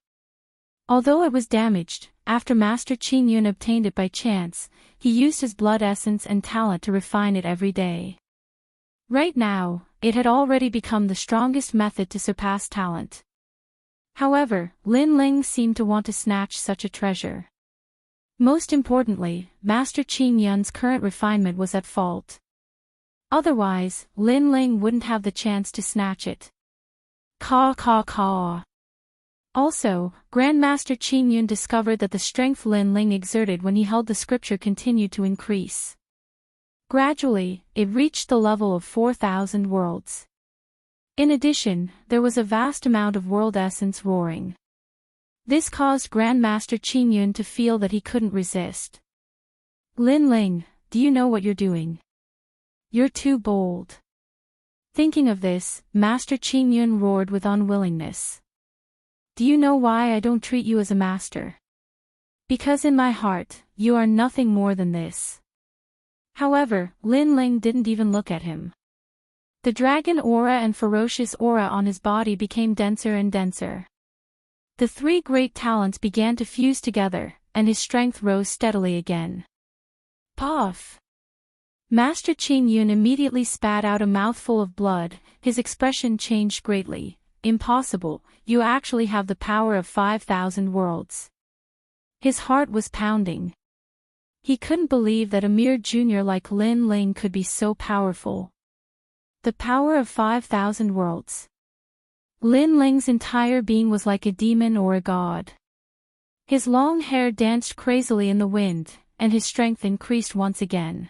Although it was damaged, after Master Qin Yun obtained it by chance, he used his blood essence and talent to refine it every day. Right now, it had already become the strongest method to surpass talent. However, Lin Ling seemed to want to snatch such a treasure. Most importantly, Master Qin Yun's current refinement was at fault. Otherwise, Lin Ling wouldn't have the chance to snatch it. Caw caw caw. Also, Grandmaster Qin Yun discovered that the strength Lin Ling exerted when he held the scripture continued to increase. Gradually, it reached the level of 4,000 worlds. In addition, there was a vast amount of world essence roaring. This caused Grandmaster Qin Yun to feel that he couldn't resist. Lin Ling, do you know what you're doing? You're too bold. Thinking of this, Master Qin Yun roared with unwillingness. Do you know why I don't treat you as a master? Because in my heart, you are nothing more than this. However, Lin Ling didn't even look at him. The dragon aura and ferocious aura on his body became denser and denser. The three great talents began to fuse together, and his strength rose steadily again. Puff! Master Qin Yun immediately spat out a mouthful of blood. His expression changed greatly. Impossible, you actually have the power of 5,000 worlds. His heart was pounding. He couldn't believe that a mere junior like Lin Ling could be so powerful. The power of 5,000 worlds. Lin Ling's entire being was like a demon or a god. His long hair danced crazily in the wind, and his strength increased once again.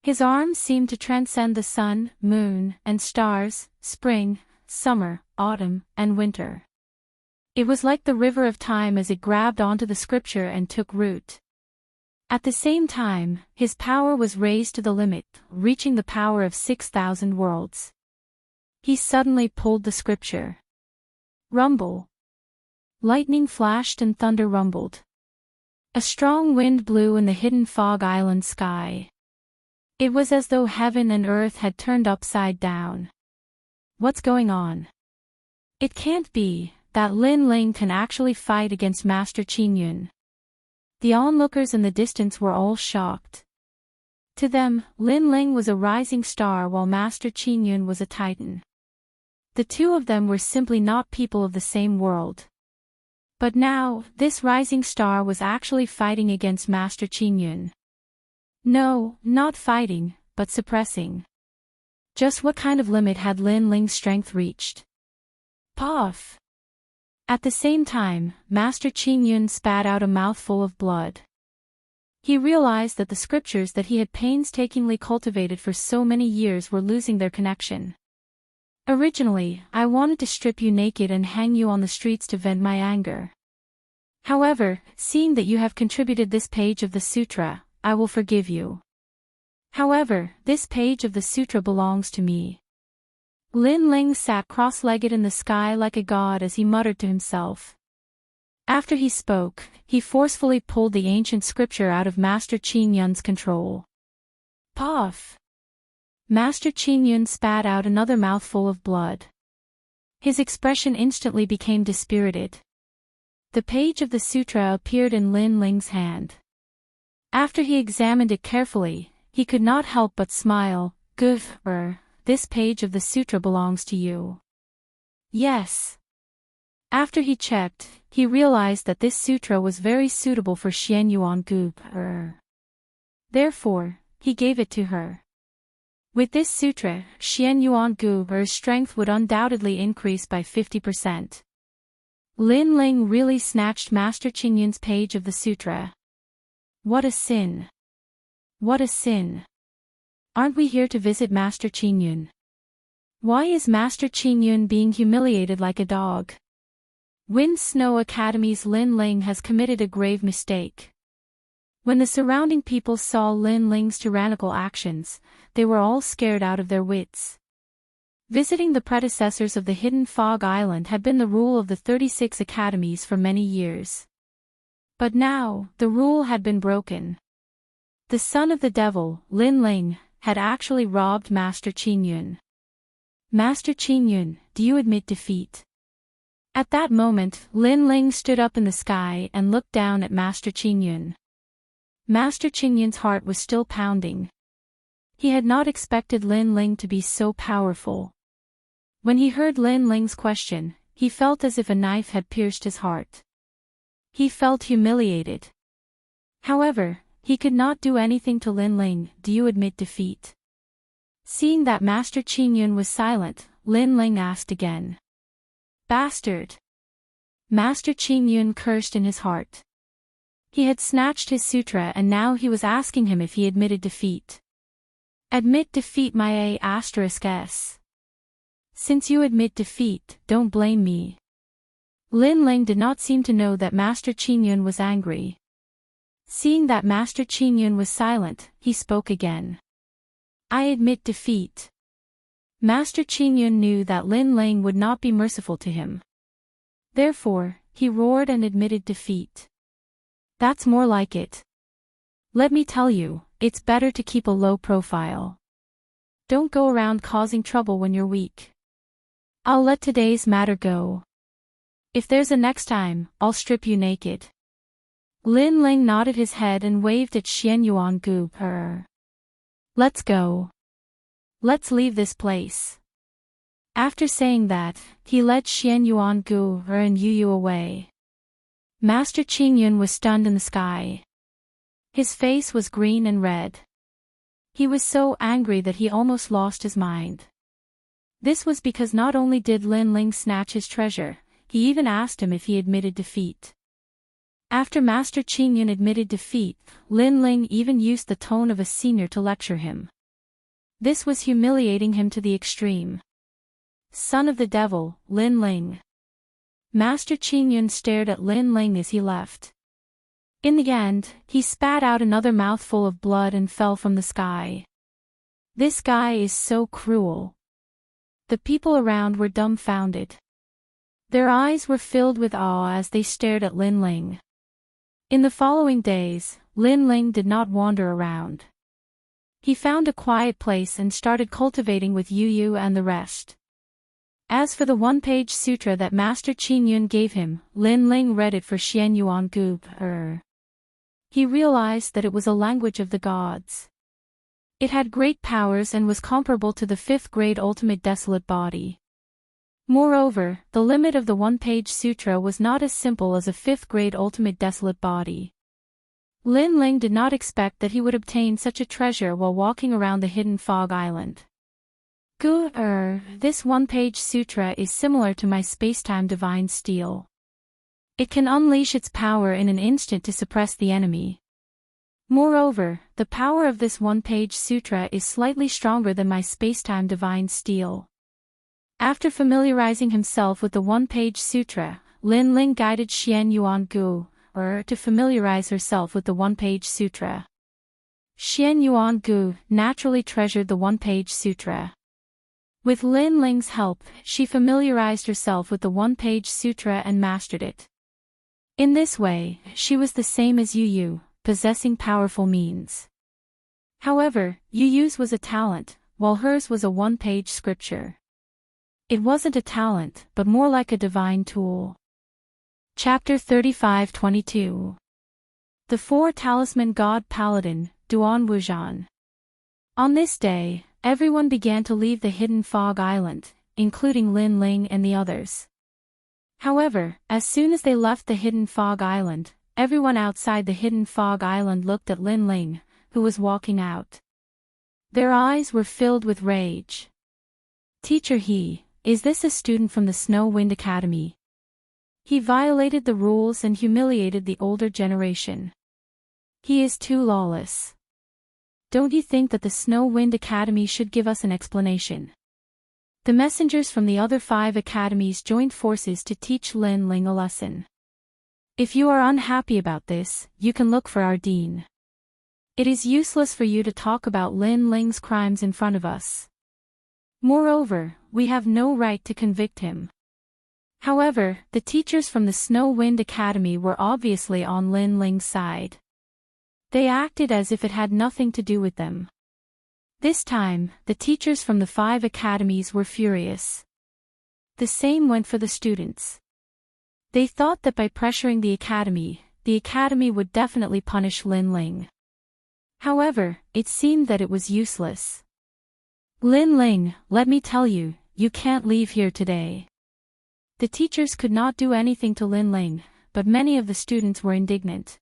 His arms seemed to transcend the sun, moon, and stars, spring, summer, autumn, and winter. It was like the river of time as it grabbed onto the scripture and took root. At the same time, his power was raised to the limit, reaching the power of 6,000 worlds. He suddenly pulled the scripture. Rumble. Lightning flashed and thunder rumbled. A strong wind blew in the hidden fog island sky. It was as though heaven and earth had turned upside down. What's going on? It can't be that Lin Ling can actually fight against Master Qin Yun. The onlookers in the distance were all shocked. To them, Lin Ling was a rising star while Master Qin Yun was a titan. The two of them were simply not people of the same world. But now, this rising star was actually fighting against Master Qin Yun. No, not fighting, but suppressing. Just what kind of limit had Lin Ling's strength reached? Puff! At the same time, Master Qin Yun spat out a mouthful of blood. He realized that the scriptures that he had painstakingly cultivated for so many years were losing their connection. Originally, I wanted to strip you naked and hang you on the streets to vent my anger. However, seeing that you have contributed this page of the sutra, I will forgive you. However, this page of the sutra belongs to me. Lin Ling sat cross-legged in the sky like a god as he muttered to himself. After he spoke, he forcefully pulled the ancient scripture out of Master Qin Yun's control. Puff! Master Qin Yun spat out another mouthful of blood. His expression instantly became dispirited. The page of the sutra appeared in Lin Ling's hand. After he examined it carefully, he could not help but smile. Good, this page of the sutra belongs to you. Yes. After he checked, he realized that this sutra was very suitable for Xian Yuan Gu. Therefore, he gave it to her. With this sutra, Xian Yuan Gu's strength would undoubtedly increase by 50%. Lin Ling really snatched Master Qin Yun's page of the sutra. What a sin! What a sin! Aren't we here to visit Master Qin Yun? Why is Master Qin Yun being humiliated like a dog? Wind Snow Academy's Lin Ling has committed a grave mistake. When the surrounding people saw Lin Ling's tyrannical actions, they were all scared out of their wits. Visiting the predecessors of the Hidden Fog Island had been the rule of the 36 academies for many years. But now, the rule had been broken. The son of the devil, Lin Ling, had actually robbed Master Qin Yun. Master Qin Yun, do you admit defeat? At that moment, Lin Ling stood up in the sky and looked down at Master Qingyun. Master Qingyun's heart was still pounding. He had not expected Lin Ling to be so powerful. When he heard Lin Ling's question, he felt as if a knife had pierced his heart. He felt humiliated. However, he could not do anything to Lin Ling. Do you admit defeat? Seeing that Master Qingyun was silent, Lin Ling asked again. Bastard! Master Qingyun cursed in his heart. He had snatched his sutra and now he was asking him if he admitted defeat. Admit defeat my *s. Since you admit defeat, don't blame me. Lin Ling did not seem to know that Master Qingyun was angry. Seeing that Master Qingyun was silent, he spoke again. I admit defeat. Master Qingyun knew that Lin Ling would not be merciful to him. Therefore, he roared and admitted defeat. That's more like it. Let me tell you, it's better to keep a low profile. Don't go around causing trouble when you're weak. I'll let today's matter go. If there's a next time, I'll strip you naked. Lin Ling nodded his head and waved at Xian Yuangu. Let's go. Let's leave this place. After saying that, he led Xian Yuangu and Yu away. Master Qingyun was stunned in the sky. His face was green and red. He was so angry that he almost lost his mind. This was because not only did Lin Ling snatch his treasure, he even asked him if he admitted defeat. After Master Qingyun admitted defeat, Lin Ling even used the tone of a senior to lecture him. This was humiliating him to the extreme. Son of the devil, Lin Ling. Master Qingyun stared at Lin Ling as he left. In the end, he spat out another mouthful of blood and fell from the sky. This guy is so cruel. The people around were dumbfounded. Their eyes were filled with awe as they stared at Lin Ling. In the following days, Lin Ling did not wander around. He found a quiet place and started cultivating with Yu and the rest. As for the one-page sutra that Master Qingyun gave him, Lin Ling read it for Xian Yuangu. He realized that it was a language of the gods. It had great powers and was comparable to the fifth-grade ultimate desolate body. Moreover, the limit of the one-page sutra was not as simple as a fifth-grade ultimate desolate body. Lin Ling did not expect that he would obtain such a treasure while walking around the hidden fog island. This one-page sutra is similar to my spacetime divine steel. It can unleash its power in an instant to suppress the enemy. Moreover, the power of this one-page sutra is slightly stronger than my spacetime divine steel. After familiarizing himself with the one-page sutra, Lin Ling guided Xian Yuangu, to familiarize herself with the one-page sutra. Xian Yuangu naturally treasured the one-page sutra. With Lin Ling's help, she familiarized herself with the one-page sutra and mastered it. In this way, she was the same as Yu, possessing powerful means. However, Yu's was a talent, while hers was a one-page scripture. It wasn't a talent, but more like a divine tool. Chapter 35-22. The Four Talisman God Paladin, Duan Wuxian. On this day, everyone began to leave the hidden fog island, including Lin Ling and the others. However, as soon as they left the hidden fog island, everyone outside the hidden fog island looked at Lin Ling, who was walking out. Their eyes were filled with rage. Teacher is this a student from the Snow Wind Academy? He violated the rules and humiliated the older generation. He is too lawless. Don't you think that the Snow Wind Academy should give us an explanation? The messengers from the other 5 academies joined forces to teach Lin Ling a lesson. If you are unhappy about this, you can look for our dean. It is useless for you to talk about Lin Ling's crimes in front of us. Moreover, we have no right to convict him. However, the teachers from the Snow Wind Academy were obviously on Lin Ling's side. They acted as if it had nothing to do with them. This time, the teachers from the 5 academies were furious. The same went for the students. They thought that by pressuring the academy would definitely punish Lin Ling. However, it seemed that it was useless. Lin Ling, let me tell you, you can't leave here today. The teachers could not do anything to Lin Ling, but many of the students were indignant.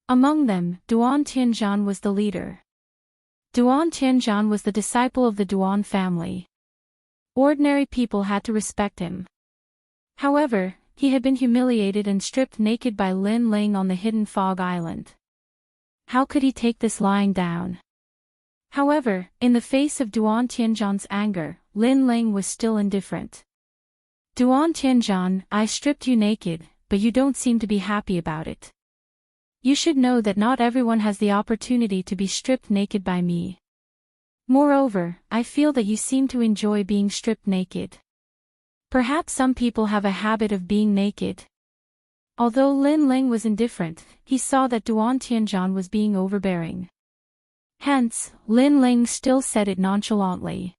Among them, Duan Tianzhan was the leader. Duan Tianzhan was the disciple of the Duan family. Ordinary people had to respect him. However, he had been humiliated and stripped naked by Lin Ling on the hidden fog island. How could he take this lying down? However, in the face of Duan Tianzhan's anger, Lin Ling was still indifferent. Duan Tianzhan, I stripped you naked, but you don't seem to be happy about it. You should know that not everyone has the opportunity to be stripped naked by me. Moreover, I feel that you seem to enjoy being stripped naked. Perhaps some people have a habit of being naked. Although Lin Ling was indifferent, he saw that Duan Tianzhan was being overbearing. Hence, Lin Ling still said it nonchalantly.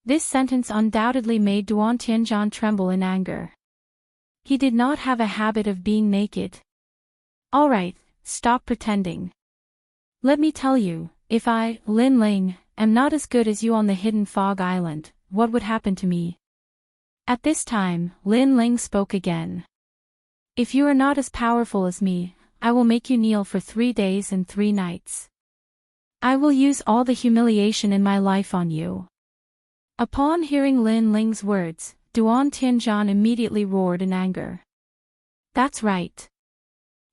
This sentence undoubtedly made Duan Tianzhan tremble in anger. He did not have a habit of being naked. Alright, stop pretending. Let me tell you, if I, Lin Ling, am not as good as you on the hidden fog island, what would happen to me? At this time, Lin Ling spoke again. If you are not as powerful as me, I will make you kneel for 3 days and 3 nights. I will use all the humiliation in my life on you. Upon hearing Lin Ling's words, Duan Tianzhan immediately roared in anger. That's right.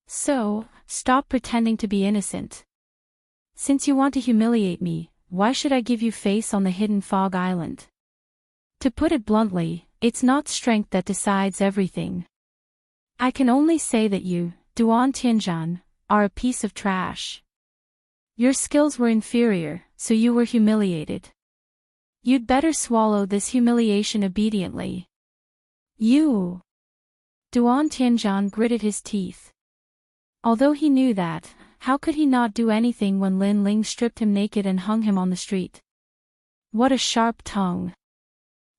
So, stop pretending to be innocent. Since you want to humiliate me, why should I give you face on the hidden fog island? To put it bluntly, it's not strength that decides everything. I can only say that you, Duan Tianzhan, are a piece of trash. Your skills were inferior, so you were humiliated. You'd better swallow this humiliation obediently. You! Duan Tianzhan gritted his teeth. Although he knew that, how could he not do anything when Lin Ling stripped him naked and hung him on the street? What a sharp tongue.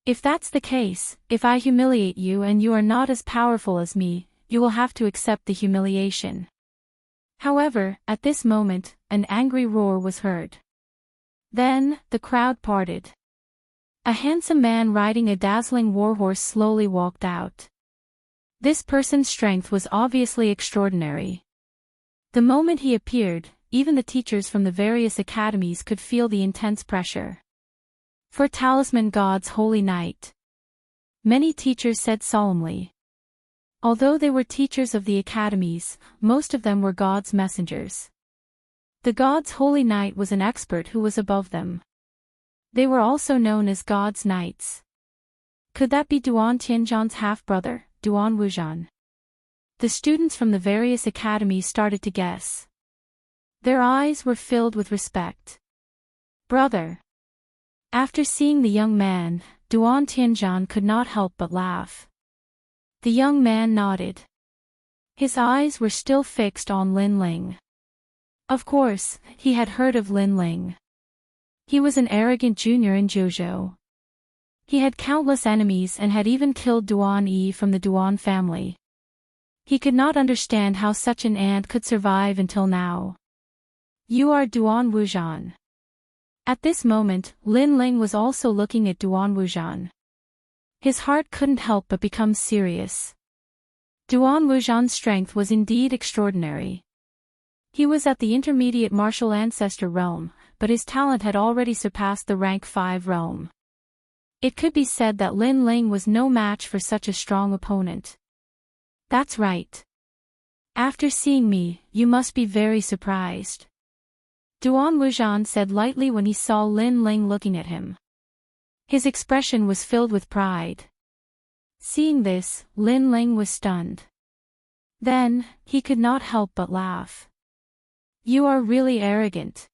If that's the case, if I humiliate you and you are not as powerful as me, you will have to accept the humiliation. However, at this moment, an angry roar was heard. Then, the crowd parted. A handsome man riding a dazzling warhorse slowly walked out. This person's strength was obviously extraordinary. The moment he appeared, even the teachers from the various academies could feel the intense pressure. For Talisman God's holy night. Many teachers said solemnly. Although they were teachers of the academies, most of them were God's messengers. The God's holy knight was an expert who was above them. They were also known as God's knights. Could that be Duan Tianzhan's half-brother, Duan Wuzhan? The students from the various academies started to guess. Their eyes were filled with respect. Brother. After seeing the young man, Duan Tianzhan could not help but laugh. The young man nodded. His eyes were still fixed on Lin Ling. Of course, he had heard of Lin Ling. He was an arrogant junior in Zhuzhou. He had countless enemies and had even killed Duan Yi from the Duan family. He could not understand how such an ant could survive until now. You are Duan Wuzhan. At this moment, Lin Ling was also looking at Duan Wuzhan. His heart couldn't help but become serious. Duan Wuzhan's strength was indeed extraordinary. He was at the intermediate martial ancestor realm, but his talent had already surpassed the rank 5 realm. It could be said that Lin Ling was no match for such a strong opponent. That's right. After seeing me, you must be very surprised. Duan Wuzhan said lightly when he saw Lin Ling looking at him. His expression was filled with pride. Seeing this, Lin Ling was stunned. Then, he could not help but laugh. You are really arrogant.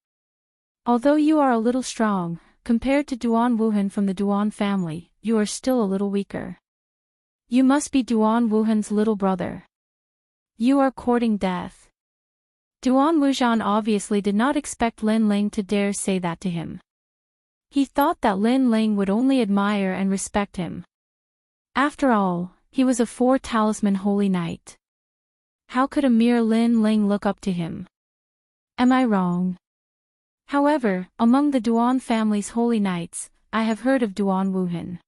Although you are a little strong, compared to Duan Wuhan from the Duan family, you are still a little weaker. You must be Duan Wuhan's little brother. You are courting death. Duan Wuzhan obviously did not expect Lin Ling to dare say that to him. He thought that Lin Ling would only admire and respect him. After all, he was a 4-talisman holy knight. How could a mere Lin Ling look up to him? Am I wrong? However, among the Duan family's holy knights, I have heard of Duan Wuhan.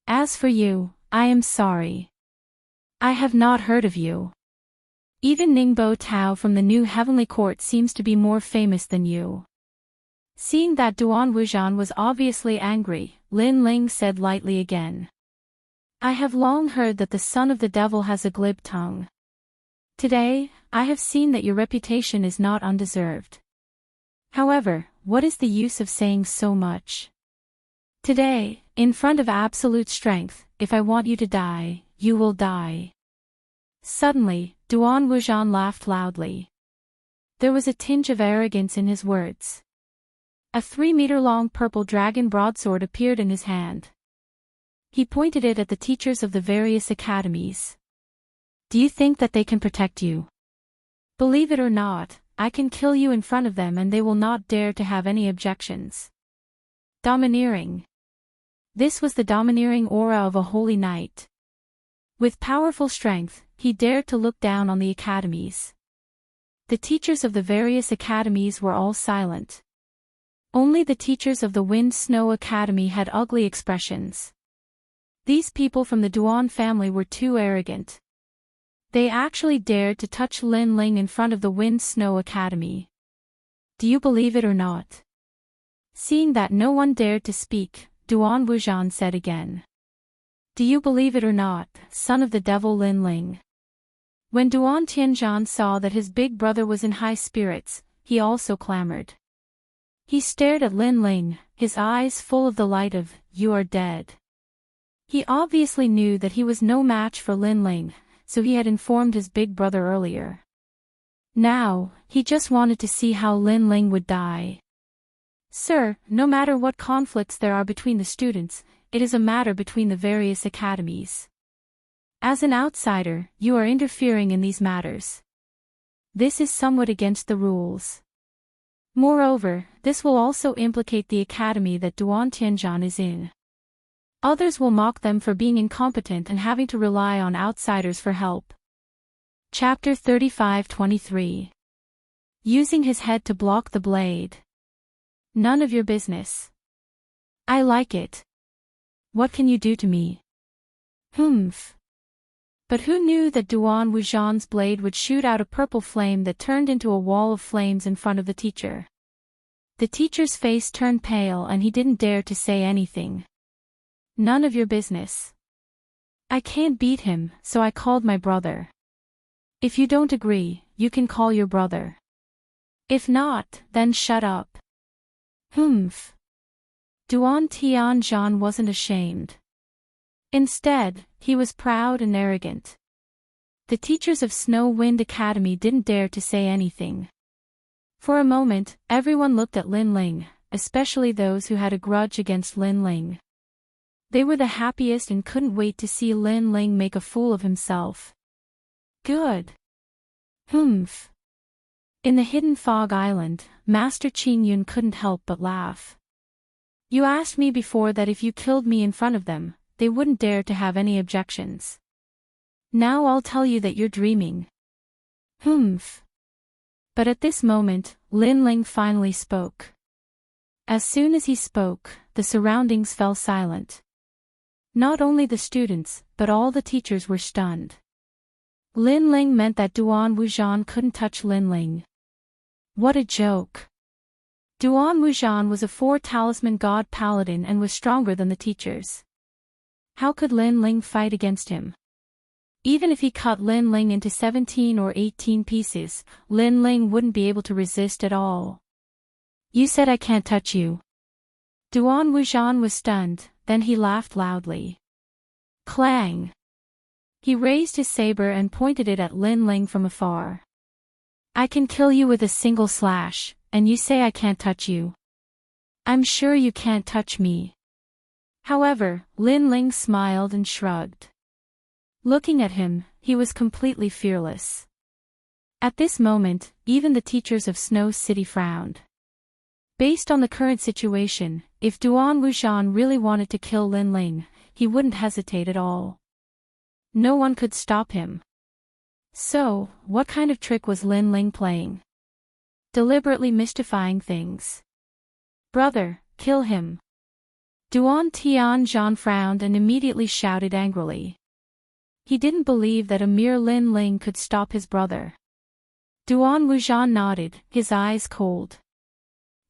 As for you, I am sorry. I have not heard of you. Even Ningbo Tao from the New Heavenly Court seems to be more famous than you. Seeing that Duan Wujan was obviously angry, Lin Ling said lightly again. I have long heard that the son of the devil has a glib tongue. Today, I have seen that your reputation is not undeserved. However, what is the use of saying so much? Today, in front of absolute strength, if I want you to die, you will die. Suddenly, Duan Wujan laughed loudly. There was a tinge of arrogance in his words. A 3-meter-long purple dragon broadsword appeared in his hand. He pointed it at the teachers of the various academies. Do you think that they can protect you? Believe it or not, I can kill you in front of them and they will not dare to have any objections. Domineering. This was the domineering aura of a holy knight. With powerful strength, he dared to look down on the academies. The teachers of the various academies were all silent. Only the teachers of the Wind Snow Academy had ugly expressions. These people from the Duan family were too arrogant. They actually dared to touch Lin Ling in front of the Wind Snow Academy. Do you believe it or not? Seeing that no one dared to speak, Duan Wujan said again. Do you believe it or not, son of the devil Lin Ling? When Duan Tianzhan saw that his big brother was in high spirits, he also clamored. He stared at Lin Ling, his eyes full of the light of, "You are dead." He obviously knew that he was no match for Lin Ling, so he had informed his big brother earlier. Now, he just wanted to see how Lin Ling would die. Sir, no matter what conflicts there are between the students, it is a matter between the various academies. As an outsider, you are interfering in these matters. This is somewhat against the rules. Moreover, this will also implicate the academy that Duan Tianzhan is in. Others will mock them for being incompetent and having to rely on outsiders for help. Chapter 35-23. Using his head to block the blade. None of your business. I like it. What can you do to me? Humph. But who knew that Duan Wujan's blade would shoot out a purple flame that turned into a wall of flames in front of the teacher? The teacher's face turned pale and he didn't dare to say anything. None of your business. I can't beat him, so I called my brother. If you don't agree, you can call your brother. If not, then shut up. Humph. Duan Tianzhan wasn't ashamed. Instead, he was proud and arrogant. The teachers of Snow Wind Academy didn't dare to say anything. For a moment, everyone looked at Lin Ling, especially those who had a grudge against Lin Ling. They were the happiest and couldn't wait to see Lin Ling make a fool of himself. Good. Humph. In the Hidden Fog Island, Master Qin Yun couldn't help but laugh. You asked me before that if you killed me in front of them, they wouldn't dare to have any objections. Now I'll tell you that you're dreaming. Humph. But at this moment, Lin Ling finally spoke. As soon as he spoke, the surroundings fell silent. Not only the students, but all the teachers were stunned. Lin Ling meant that Duan Wujan couldn't touch Lin Ling. What a joke. Duan Wujan was a 4-talisman god paladin and was stronger than the teachers. How could Lin Ling fight against him? Even if he cut Lin Ling into 17 or 18 pieces, Lin Ling wouldn't be able to resist at all. You said I can't touch you. Duan Wujan was stunned, then he laughed loudly. Clang! He raised his saber and pointed it at Lin Ling from afar. I can kill you with a single slash, and you say I can't touch you. I'm sure you can't touch me. However, Lin Ling smiled and shrugged. Looking at him, he was completely fearless. At this moment, even the teachers of Snow City frowned. Based on the current situation, if Duan Wujan really wanted to kill Lin Ling, he wouldn't hesitate at all. No one could stop him. So, what kind of trick was Lin Ling playing? Deliberately mystifying things. Brother, kill him. Duan Tianzhan frowned and immediately shouted angrily. He didn't believe that a mere Lin Ling could stop his brother. Duan Wuxian nodded, his eyes cold.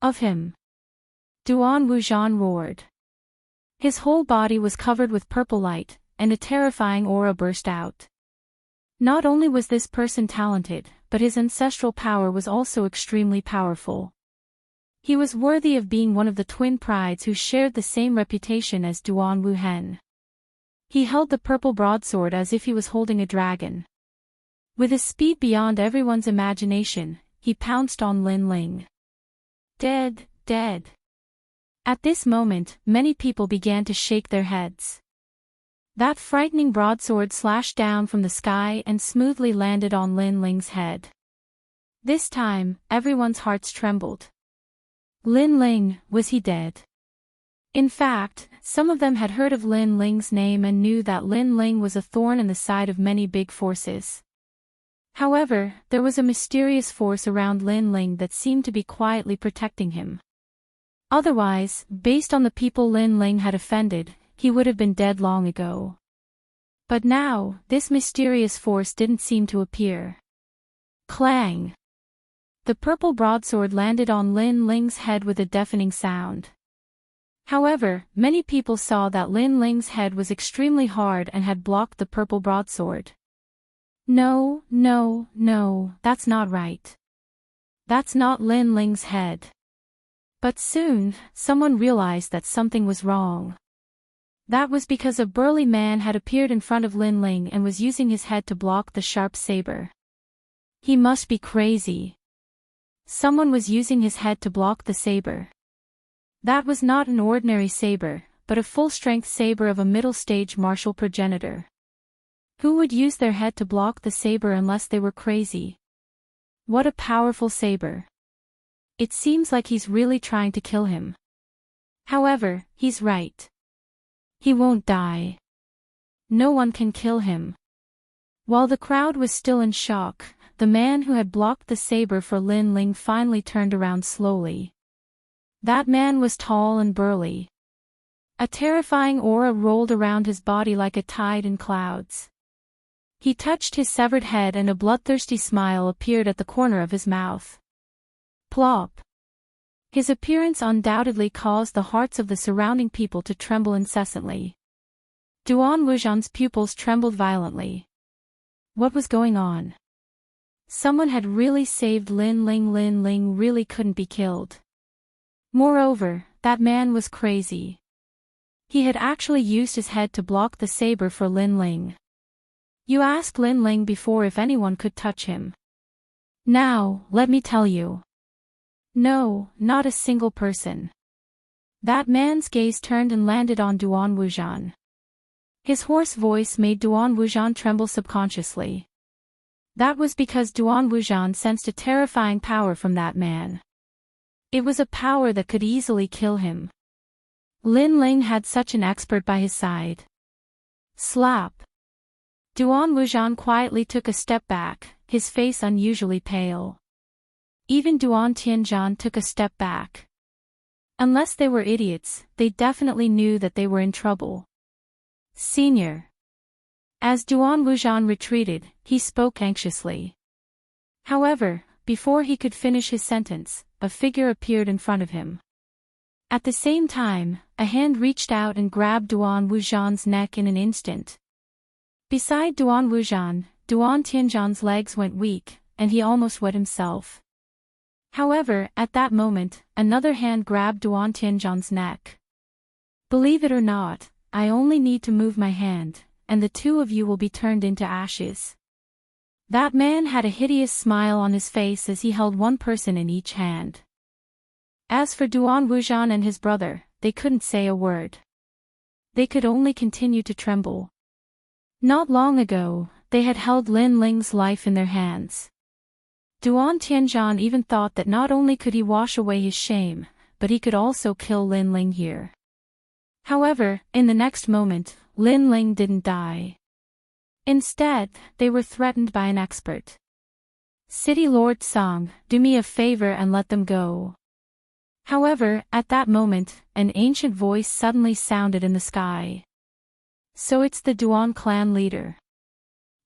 Of him. Duan Wuxian roared. His whole body was covered with purple light, and a terrifying aura burst out. Not only was this person talented, but his ancestral power was also extremely powerful. He was worthy of being one of the twin prides who shared the same reputation as Duan Wuhen. He held the purple broadsword as if he was holding a dragon. With a speed beyond everyone's imagination, he pounced on Lin Ling. Dead, dead. At this moment, many people began to shake their heads. That frightening broadsword slashed down from the sky and smoothly landed on Lin Ling's head. This time, everyone's hearts trembled. Lin Ling, was he dead? In fact, some of them had heard of Lin Ling's name and knew that Lin Ling was a thorn in the side of many big forces. However, there was a mysterious force around Lin Ling that seemed to be quietly protecting him. Otherwise, based on the people Lin Ling had offended, he would have been dead long ago. But now, this mysterious force didn't seem to appear. Clang! The purple broadsword landed on Lin Ling's head with a deafening sound. However, many people saw that Lin Ling's head was extremely hard and had blocked the purple broadsword. No, no, no, that's not right. That's not Lin Ling's head. But soon, someone realized that something was wrong. That was because a burly man had appeared in front of Lin Ling and was using his head to block the sharp saber. He must be crazy. Someone was using his head to block the saber. That was not an ordinary saber, but a full-strength saber of a middle-stage martial progenitor. Who would use their head to block the saber unless they were crazy? What a powerful saber. It seems like he's really trying to kill him. However, he's right. He won't die. No one can kill him. While the crowd was still in shock, the man who had blocked the saber for Lin Ling finally turned around slowly. That man was tall and burly. A terrifying aura rolled around his body like a tide in clouds. He touched his severed head and a bloodthirsty smile appeared at the corner of his mouth. Plop! His appearance undoubtedly caused the hearts of the surrounding people to tremble incessantly. Duan Wuxian's pupils trembled violently. What was going on? Someone had really saved Lin Ling. Lin Ling really couldn't be killed. Moreover, that man was crazy. He had actually used his head to block the saber for Lin Ling. You asked Lin Ling before if anyone could touch him. Now, let me tell you. No, not a single person. That man's gaze turned and landed on Duan Wuxian. His hoarse voice made Duan Wuxian tremble subconsciously. That was because Duan Wuxian sensed a terrifying power from that man. It was a power that could easily kill him. Lin Ling had such an expert by his side. Slap! Duan Wuxian quietly took a step back, his face unusually pale. Even Duan Tianzhan took a step back. Unless they were idiots, they definitely knew that they were in trouble. Senior. As Duan Wuxian retreated, he spoke anxiously. However, before he could finish his sentence, a figure appeared in front of him. At the same time, a hand reached out and grabbed Duan Wuxian's neck in an instant. Beside Duan Wuxian, Duan Tianzhan's legs went weak, and he almost wet himself. However, at that moment, another hand grabbed Duan Tianzhan's neck. Believe it or not, I only need to move my hand, and the two of you will be turned into ashes. That man had a hideous smile on his face as he held one person in each hand. As for Duan Wuxian and his brother, they couldn't say a word. They could only continue to tremble. Not long ago, they had held Lin Ling's life in their hands. Duan Tianzhan even thought that not only could he wash away his shame, but he could also kill Lin Ling here. However, in the next moment, Lin Ling didn't die. Instead, they were threatened by an expert. City Lord Song, do me a favor and let them go. However, at that moment, an ancient voice suddenly sounded in the sky. So it's the Duan clan leader.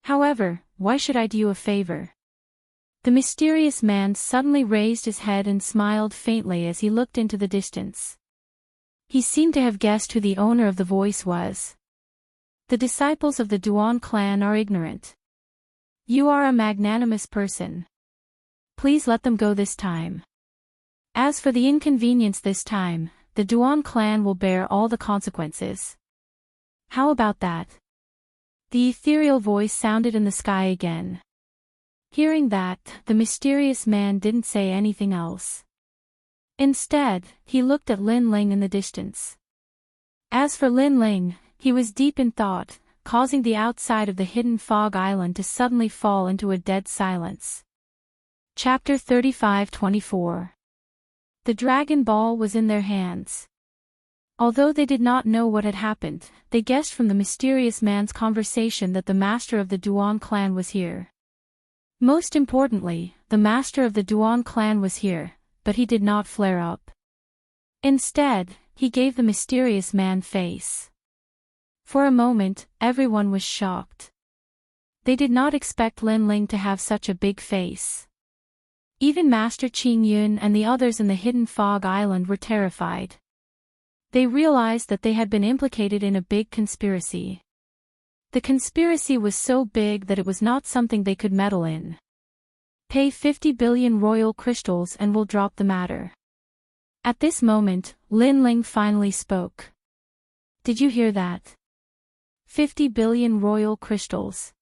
However, why should I do you a favor? The mysterious man suddenly raised his head and smiled faintly as he looked into the distance. He seemed to have guessed who the owner of the voice was. The disciples of the Duan clan are ignorant. You are a magnanimous person. Please let them go this time. As for the inconvenience this time, the Duan clan will bear all the consequences. How about that? The ethereal voice sounded in the sky again. Hearing that, the mysterious man didn't say anything else. Instead, he looked at Lin Ling in the distance. As for Lin Ling, he was deep in thought, causing the outside of the hidden fog island to suddenly fall into a dead silence. Chapter 35-24. The Dragon Ball was in their hands. Although they did not know what had happened, they guessed from the mysterious man's conversation that the master of the Duan clan was here. Most importantly, the master of the Duan clan was here, but he did not flare up. Instead, he gave the mysterious man face. For a moment, everyone was shocked. They did not expect Lin Ling to have such a big face. Even Master Qing Yun and the others in the hidden fog island were terrified. They realized that they had been implicated in a big conspiracy. The conspiracy was so big that it was not something they could meddle in. Pay 50 billion royal crystals and we'll drop the matter. At this moment, Lin Ling finally spoke. Did you hear that? 50 billion royal crystals.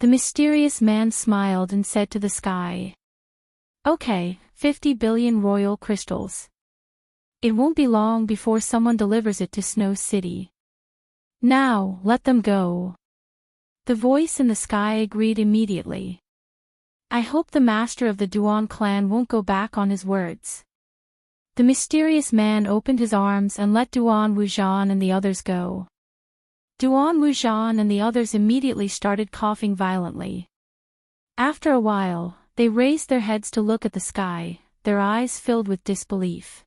The mysterious man smiled and said to the sky. Okay, 50 billion royal crystals. It won't be long before someone delivers it to Snow City. Now, let them go. The voice in the sky agreed immediately. I hope the master of the Duan clan won't go back on his words. The mysterious man opened his arms and let Duan Wuxian and the others go. Duan Wuxian and the others immediately started coughing violently. After a while, they raised their heads to look at the sky, their eyes filled with disbelief.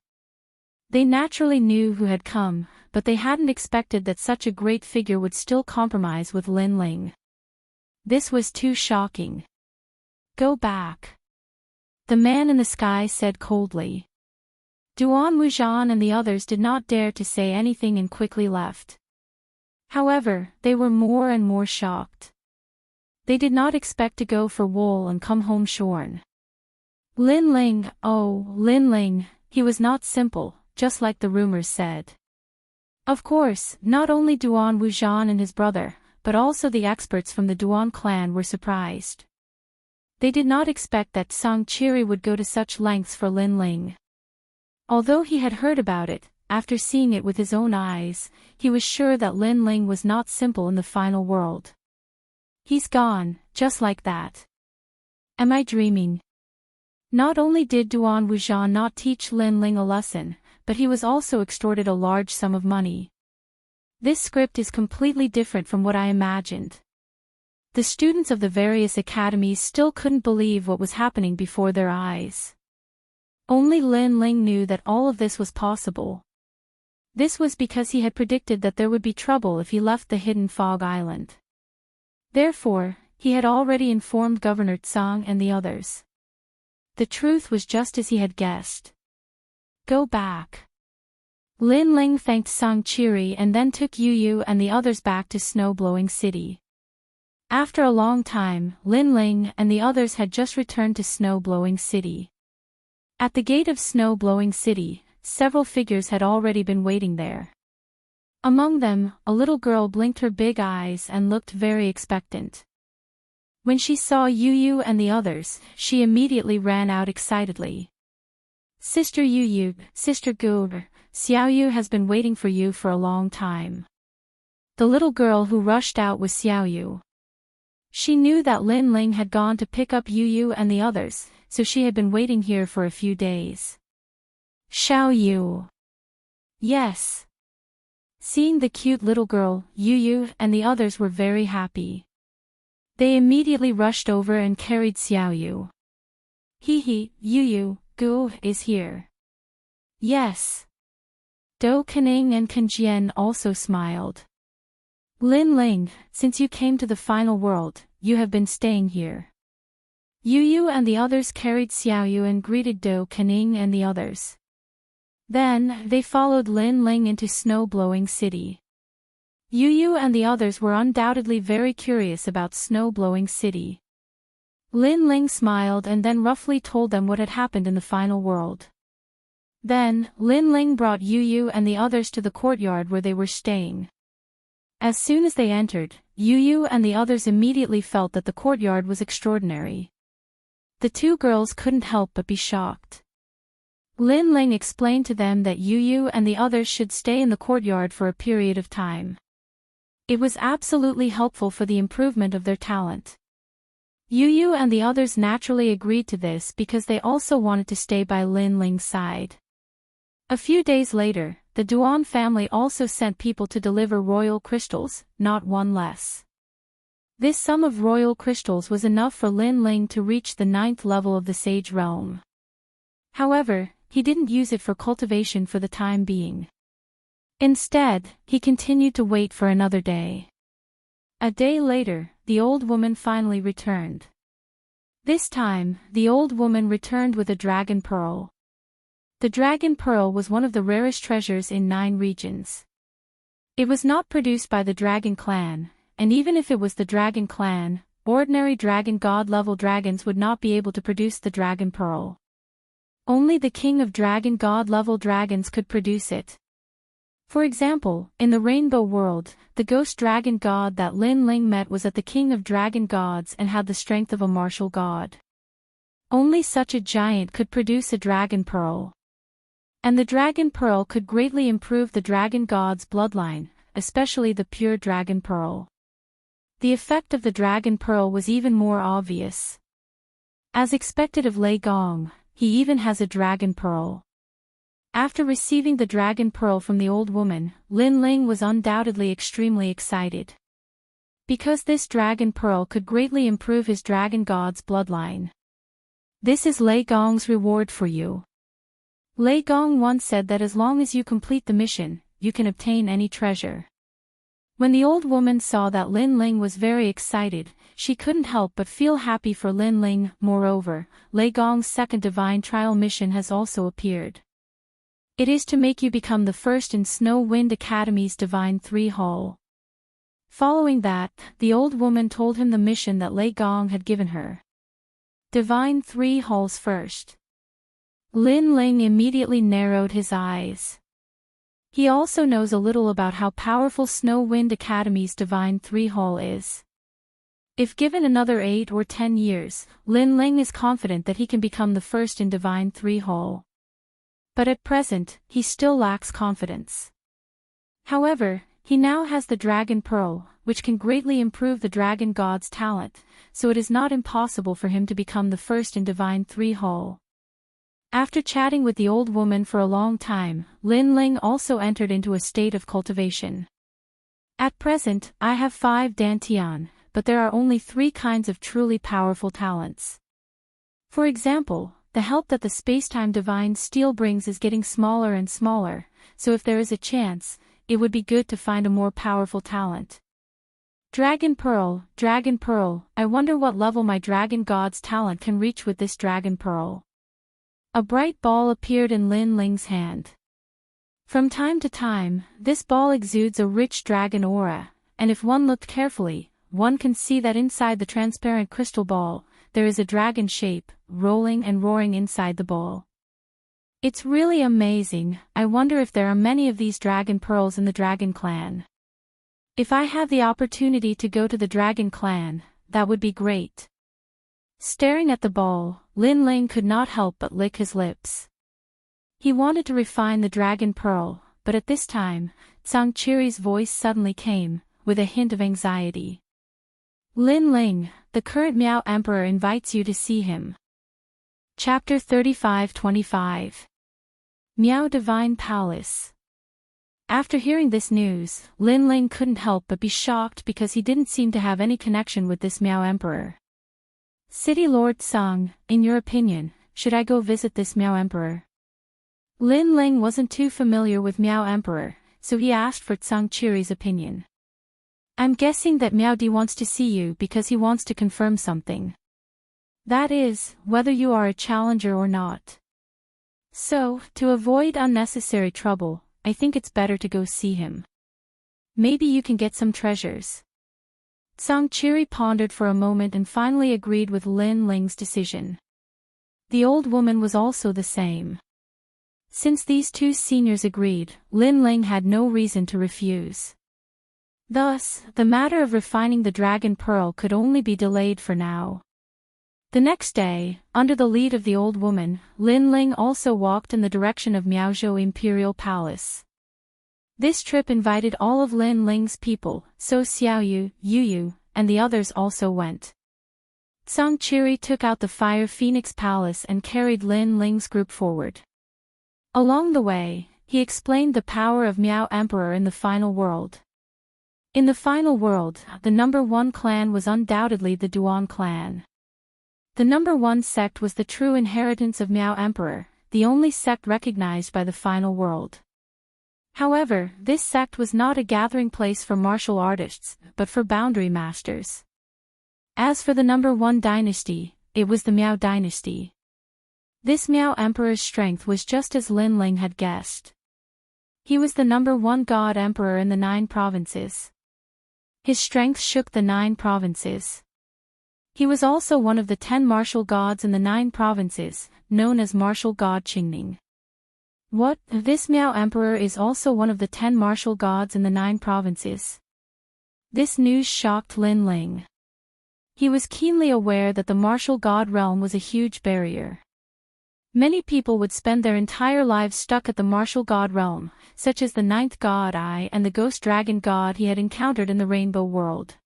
They naturally knew who had come, but they hadn't expected that such a great figure would still compromise with Lin Ling. This was too shocking. Go back. The man in the sky said coldly. Duan Wuxian and the others did not dare to say anything and quickly left. However, they were more and more shocked. They did not expect to go for wool and come home shorn. Lin Ling, oh, Lin Ling, he was not simple, just like the rumors said. Of course, not only Duan Wuxian and his brother, but also the experts from the Duan clan were surprised. They did not expect that Song Qiri would go to such lengths for Lin Ling. Although he had heard about it, after seeing it with his own eyes, he was sure that Lin Ling was not simple in the final world. He's gone, just like that. Am I dreaming? Not only did Duan Wuxian not teach Lin Ling a lesson, but he was also extorted a large sum of money. This script is completely different from what I imagined. The students of the various academies still couldn't believe what was happening before their eyes. Only Lin Ling knew that all of this was possible. This was because he had predicted that there would be trouble if he left the hidden fog island. Therefore, he had already informed Governor Tsang and the others. The truth was just as he had guessed. Go back. Lin Ling thanked Song Qiri and then took Yu Yu and the others back to Snow-Blowing City. After a long time, Lin Ling and the others had just returned to Snow-Blowing City. At the gate of Snow-Blowing City, several figures had already been waiting there. Among them, a little girl blinked her big eyes and looked very expectant. When she saw Yu Yu and the others, she immediately ran out excitedly. Sister Yu Yu, Sister Gu, Xiao Yu has been waiting for you for a long time. The little girl who rushed out was Xiao Yu. She knew that Lin Ling had gone to pick up Yu Yu and the others, so she had been waiting here for a few days. Xiao Yu. Yes. Seeing the cute little girl, Yu Yu and the others were very happy. They immediately rushed over and carried Xiaoyu. He, Yu, Gu is here. Yes. Dou Kening and Kenjian also smiled. Lin Ling, since you came to the final world, you have been staying here. Yu and the others carried Xiaoyu and greeted Dou Kening and the others. Then, they followed Lin Ling into Snow-Blowing City. Yu and the others were undoubtedly very curious about Snow-Blowing City. Lin Ling smiled and then roughly told them what had happened in the final world. Then, Lin Ling brought Yu and the others to the courtyard where they were staying. As soon as they entered, Yu and the others immediately felt that the courtyard was extraordinary. The two girls couldn't help but be shocked. Lin Ling explained to them that Yu and the others should stay in the courtyard for a period of time. It was absolutely helpful for the improvement of their talent. Yu and the others naturally agreed to this because they also wanted to stay by Lin Ling's side. A few days later, the Duan family also sent people to deliver royal crystals, not one less. This sum of royal crystals was enough for Lin Ling to reach the 9th level of the Sage Realm. However, he didn't use it for cultivation for the time being. Instead, he continued to wait for another day. A day later, the old woman finally returned. This time, the old woman returned with a dragon pearl. The dragon pearl was one of the rarest treasures in 9 regions. It was not produced by the dragon clan, and even if it was the dragon clan, ordinary dragon god level dragons would not be able to produce the dragon pearl. Only the king of dragon god level dragons could produce it. For example, in the Rainbow World, the ghost dragon god that Lin Ling met was at the king of dragon gods and had the strength of a martial god. Only such a giant could produce a dragon pearl. And the dragon pearl could greatly improve the dragon god's bloodline, especially the pure dragon pearl. The effect of the dragon pearl was even more obvious. As expected of Lei Gong, he even has a dragon pearl. After receiving the dragon pearl from the old woman, Lin Ling was undoubtedly extremely excited. Because this dragon pearl could greatly improve his dragon god's bloodline. This is Lei Gong's reward for you. Lei Gong once said that as long as you complete the mission, you can obtain any treasure. When the old woman saw that Lin Ling was very excited, she couldn't help but feel happy for Lin Ling. Moreover, Lei Gong's second divine trial mission has also appeared. It is to make you become the first in Snow Wind Academy's Divine 3 Hall. Following that, the old woman told him the mission that Lei Gong had given her. Divine 3 Halls first. Lin Ling immediately narrowed his eyes. He also knows a little about how powerful Snow Wind Academy's Divine 3 Hall is. If given another 8 or 10 years, Lin Ling is confident that he can become the first in Divine 3 Hall. But at present, he still lacks confidence. However, he now has the Dragon Pearl, which can greatly improve the Dragon God's talent, so it is not impossible for him to become the first in Divine 3 Hall. After chatting with the old woman for a long time, Lin Ling also entered into a state of cultivation. At present, I have 5 Dantian, but there are only 3 kinds of truly powerful talents. For example, the help that the spacetime divine steel brings is getting smaller and smaller, so if there is a chance, it would be good to find a more powerful talent. Dragon Pearl, I wonder what level my Dragon God's talent can reach with this Dragon Pearl. A bright ball appeared in Lin Ling's hand. From time to time, this ball exudes a rich dragon aura, and if one looked carefully, one can see that inside the transparent crystal ball, there is a dragon shape, rolling and roaring inside the ball. It's really amazing. I wonder if there are many of these dragon pearls in the Dragon Clan. If I have the opportunity to go to the Dragon Clan, that would be great. Staring at the ball, Lin Ling could not help but lick his lips. He wanted to refine the Dragon Pearl, but at this time, Zhang Qiri's voice suddenly came, with a hint of anxiety. Lin Ling, the current Miao Emperor invites you to see him. Chapter 35-25. Miao Divine Palace. After hearing this news, Lin Ling couldn't help but be shocked because he didn't seem to have any connection with this Miao Emperor. City Lord Sung, in your opinion, should I go visit this Miao Emperor? Lin Ling wasn't too familiar with Miao Emperor, so he asked for Tsang Chiri's opinion. I'm guessing that Miao Di wants to see you because he wants to confirm something. That is, whether you are a challenger or not. So, to avoid unnecessary trouble, I think it's better to go see him. Maybe you can get some treasures. Tsang Chiri pondered for a moment and finally agreed with Lin Ling's decision. The old woman was also the same. Since these two seniors agreed, Lin Ling had no reason to refuse. Thus, the matter of refining the dragon pearl could only be delayed for now. The next day, under the lead of the old woman, Lin Ling also walked in the direction of Miaozhou Imperial Palace. This trip invited all of Lin Ling's people, so Xiaoyu, Yuyu, and the others also went. Tsang Chiri took out the Fire Phoenix Palace and carried Lin Ling's group forward. Along the way, he explained the power of Miao Emperor in the final world. In the final world, the number one clan was undoubtedly the Duan clan. The number one sect was the true inheritance of Miao Emperor, the only sect recognized by the final world. However, this sect was not a gathering place for martial artists, but for boundary masters. As for the number one dynasty, it was the Miao dynasty. This Miao Emperor's strength was just as Lin Ling had guessed. He was the number one god emperor in the 9 provinces. His strength shook the 9 provinces. He was also one of the 10 martial gods in the 9 provinces, known as martial god Qingning. What? This Miao Emperor is also one of the 10 martial gods in the 9 provinces. This news shocked Lin Ling. He was keenly aware that the martial god realm was a huge barrier. Many people would spend their entire lives stuck at the martial god realm, such as the 9th god Ai and the ghost dragon god he had encountered in the Rainbow World.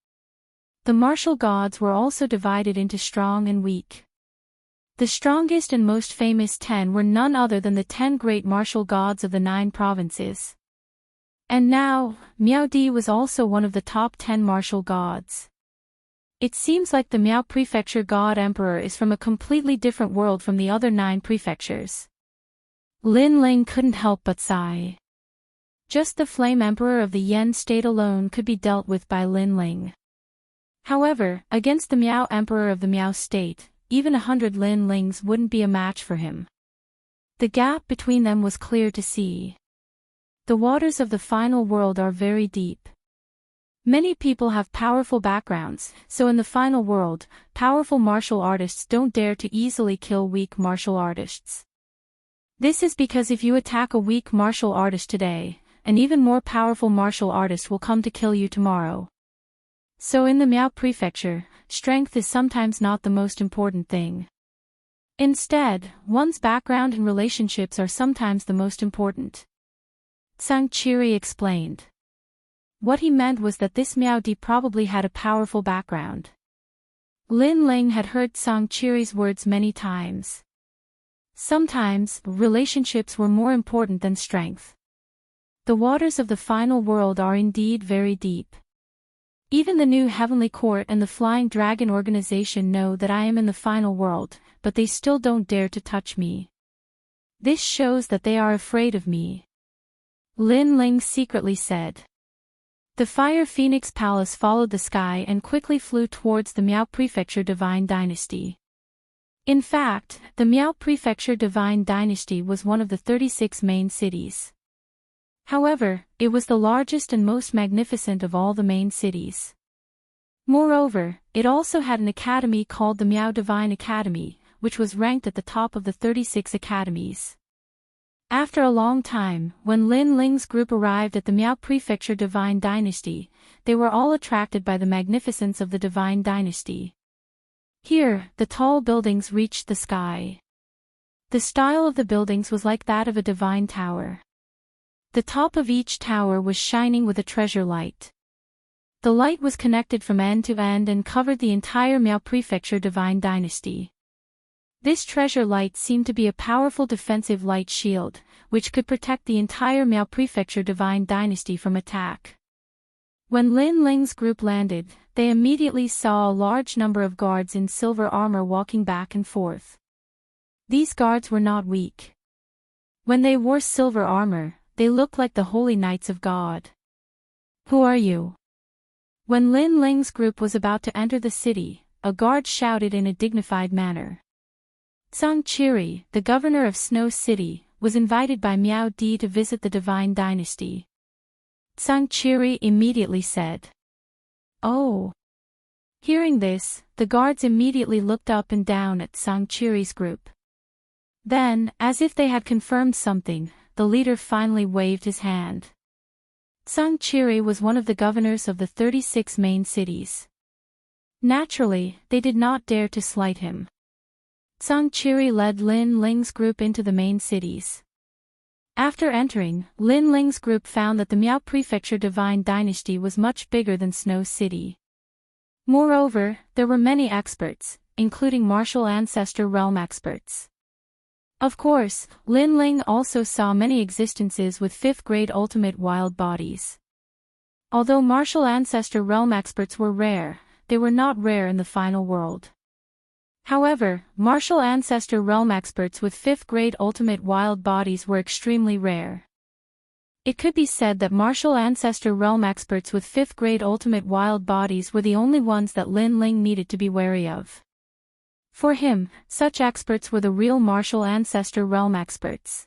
The martial gods were also divided into strong and weak. The strongest and most famous 10 were none other than the 10 great martial gods of the 9 provinces. And now, Miao Di was also one of the top 10 martial gods. It seems like the Miao Prefecture God Emperor is from a completely different world from the other 9 prefectures. Lin Ling couldn't help but sigh. Just the Flame Emperor of the Yen state alone could be dealt with by Lin Ling. However, against the Miao Emperor of the Miao state, even 100 Lin Lings wouldn't be a match for him. The gap between them was clear to see. The waters of the final world are very deep. Many people have powerful backgrounds, so in the final world, powerful martial artists don't dare to easily kill weak martial artists. This is because if you attack a weak martial artist today, an even more powerful martial artist will come to kill you tomorrow. So in the Miao Prefecture, strength is sometimes not the most important thing. Instead, one's background and relationships are sometimes the most important. Tsang Chiri explained. What he meant was that this Miao Di probably had a powerful background. Lin Ling had heard Tsang Chiri's words many times. Sometimes, relationships were more important than strength. The waters of the final world are indeed very deep. Even the new Heavenly Court and the Flying Dragon Organization know that I am in the final world, but they still don't dare to touch me. This shows that they are afraid of me. Lin Ling secretly said. The Fire Phoenix Palace followed the sky and quickly flew towards the Miao Prefecture Divine Dynasty. In fact, the Miao Prefecture Divine Dynasty was one of the 36 main cities. However, it was the largest and most magnificent of all the main cities. Moreover, it also had an academy called the Miao Divine Academy, which was ranked at the top of the 36 academies. After a long time, when Lin Ling's group arrived at the Miao Prefecture Divine Dynasty, they were all attracted by the magnificence of the Divine Dynasty. Here, the tall buildings reached the sky. The style of the buildings was like that of a divine tower. The top of each tower was shining with a treasure light. The light was connected from end to end and covered the entire Miao Prefecture Divine Dynasty. This treasure light seemed to be a powerful defensive light shield, which could protect the entire Miao Prefecture Divine Dynasty from attack. When Lin Ling's group landed, they immediately saw a large number of guards in silver armor walking back and forth. These guards were not weak. When they wore silver armor, they looked like the holy knights of God. "Who are you?" When Lin Ling's group was about to enter the city, a guard shouted in a dignified manner. Zhang Qiri, the governor of Snow City, was invited by Miao Di to visit the Divine Dynasty. Zhang Qiri immediately said, "Oh." Hearing this, the guards immediately looked up and down at Zhang Qiri's group. Then, as if they had confirmed something, the leader finally waved his hand. Zhang Qiri was one of the governors of the 36 main cities. Naturally, they did not dare to slight him. Zhang Qiri led Lin Ling's group into the main cities. After entering, Lin Ling's group found that the Miao Prefecture Divine Dynasty was much bigger than Snow City. Moreover, there were many experts, including martial ancestor realm experts. Of course, Lin Ling also saw many existences with 5th grade ultimate wild bodies. Although martial ancestor realm experts were rare, they were not rare in the final world. However, martial ancestor realm experts with 5th grade ultimate wild bodies were extremely rare. It could be said that martial ancestor realm experts with 5th grade ultimate wild bodies were the only ones that Lin Ling needed to be wary of. For him, such experts were the real martial ancestor realm experts.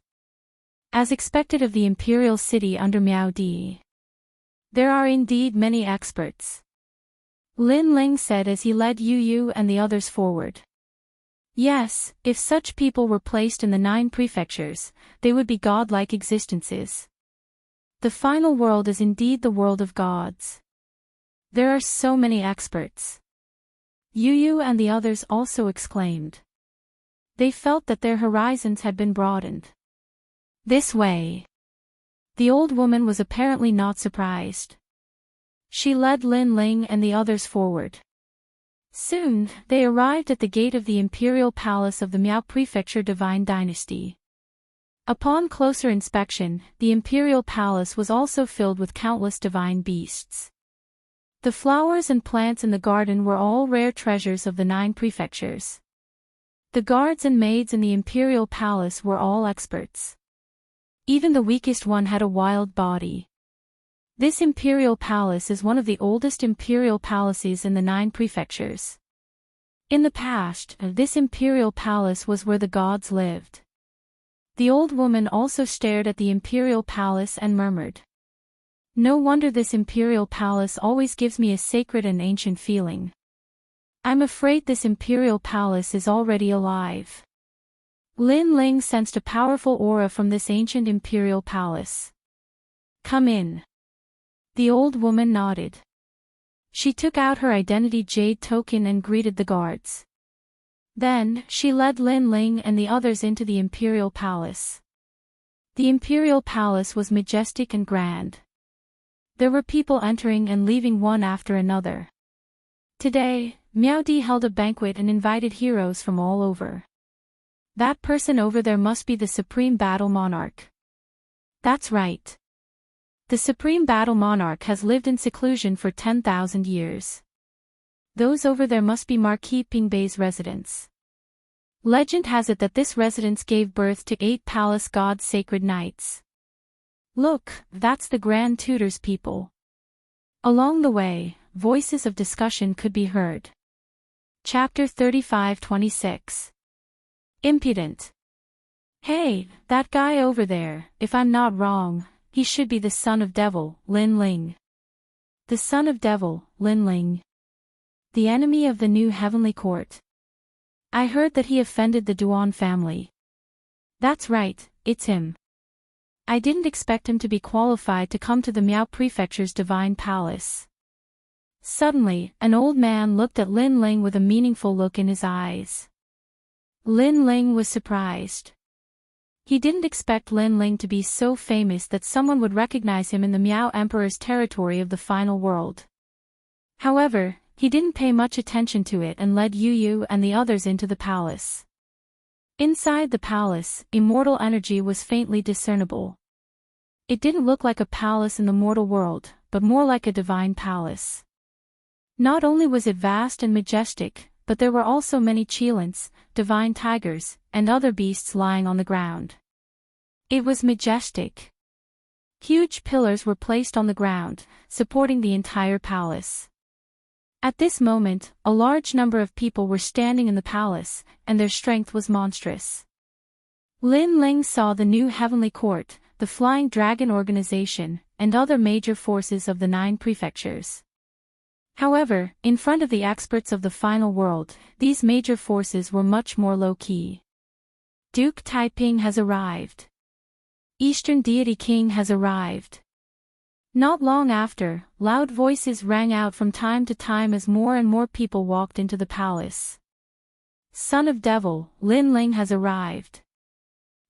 As expected of the imperial city under Miao Di, there are indeed many experts. Lin Ling said as he led Yu Yu and the others forward. Yes, if such people were placed in the 9 prefectures, they would be godlike existences. The final world is indeed the world of gods. There are so many experts. Yu Yu and the others also exclaimed. They felt that their horizons had been broadened. This way. The old woman was apparently not surprised. She led Lin Ling and the others forward. Soon, they arrived at the gate of the imperial palace of the Miao Prefecture Divine Dynasty. Upon closer inspection, the imperial palace was also filled with countless divine beasts. The flowers and plants in the garden were all rare treasures of the 9 prefectures. The guards and maids in the imperial palace were all experts. Even the weakest one had a wild body. This imperial palace is one of the oldest imperial palaces in the 9 prefectures. In the past, this imperial palace was where the gods lived. The old woman also stared at the imperial palace and murmured. No wonder this imperial palace always gives me a sacred and ancient feeling. I'm afraid this imperial palace is already alive. Lin Ling sensed a powerful aura from this ancient imperial palace. Come in. The old woman nodded. She took out her identity jade token and greeted the guards. Then, she led Lin Ling and the others into the imperial palace. The imperial palace was majestic and grand. There were people entering and leaving one after another. Today, Miao Di held a banquet and invited heroes from all over. That person over there must be the Supreme Battle Monarch. That's right. The Supreme Battle Monarch has lived in seclusion for 10,000 years. Those over there must be Marquis Pingbei's residence. Legend has it that this residence gave birth to 8 palace gods' sacred knights. Look, that's the Grand Tutor's people. Along the way, voices of discussion could be heard. Chapter 35-26. Impudent. Hey, that guy over there, if I'm not wrong, he should be the son of Devil, Lin Ling. The son of Devil, Lin Ling. The enemy of the new heavenly court. I heard that he offended the Duan family. That's right, it's him. I didn't expect him to be qualified to come to the Miao Prefecture's divine palace. Suddenly, an old man looked at Lin Ling with a meaningful look in his eyes. Lin Ling was surprised. He didn't expect Lin Ling to be so famous that someone would recognize him in the Miao Emperor's territory of the final world. However, he didn't pay much attention to it and led Yu Yu and the others into the palace. Inside the palace, immortal energy was faintly discernible. It didn't look like a palace in the mortal world, but more like a divine palace. Not only was it vast and majestic, but there were also many cheilants, divine tigers, and other beasts lying on the ground. It was majestic. Huge pillars were placed on the ground, supporting the entire palace. At this moment, a large number of people were standing in the palace, and their strength was monstrous. Lin Ling saw the new heavenly court, the Flying Dragon organization, and other major forces of the 9 prefectures. However, in front of the experts of the final world, these major forces were much more low-key. Duke Taiping has arrived. Eastern Deity King has arrived. Not long after, loud voices rang out from time to time as more and more people walked into the palace. Son of Devil, Lin Ling has arrived.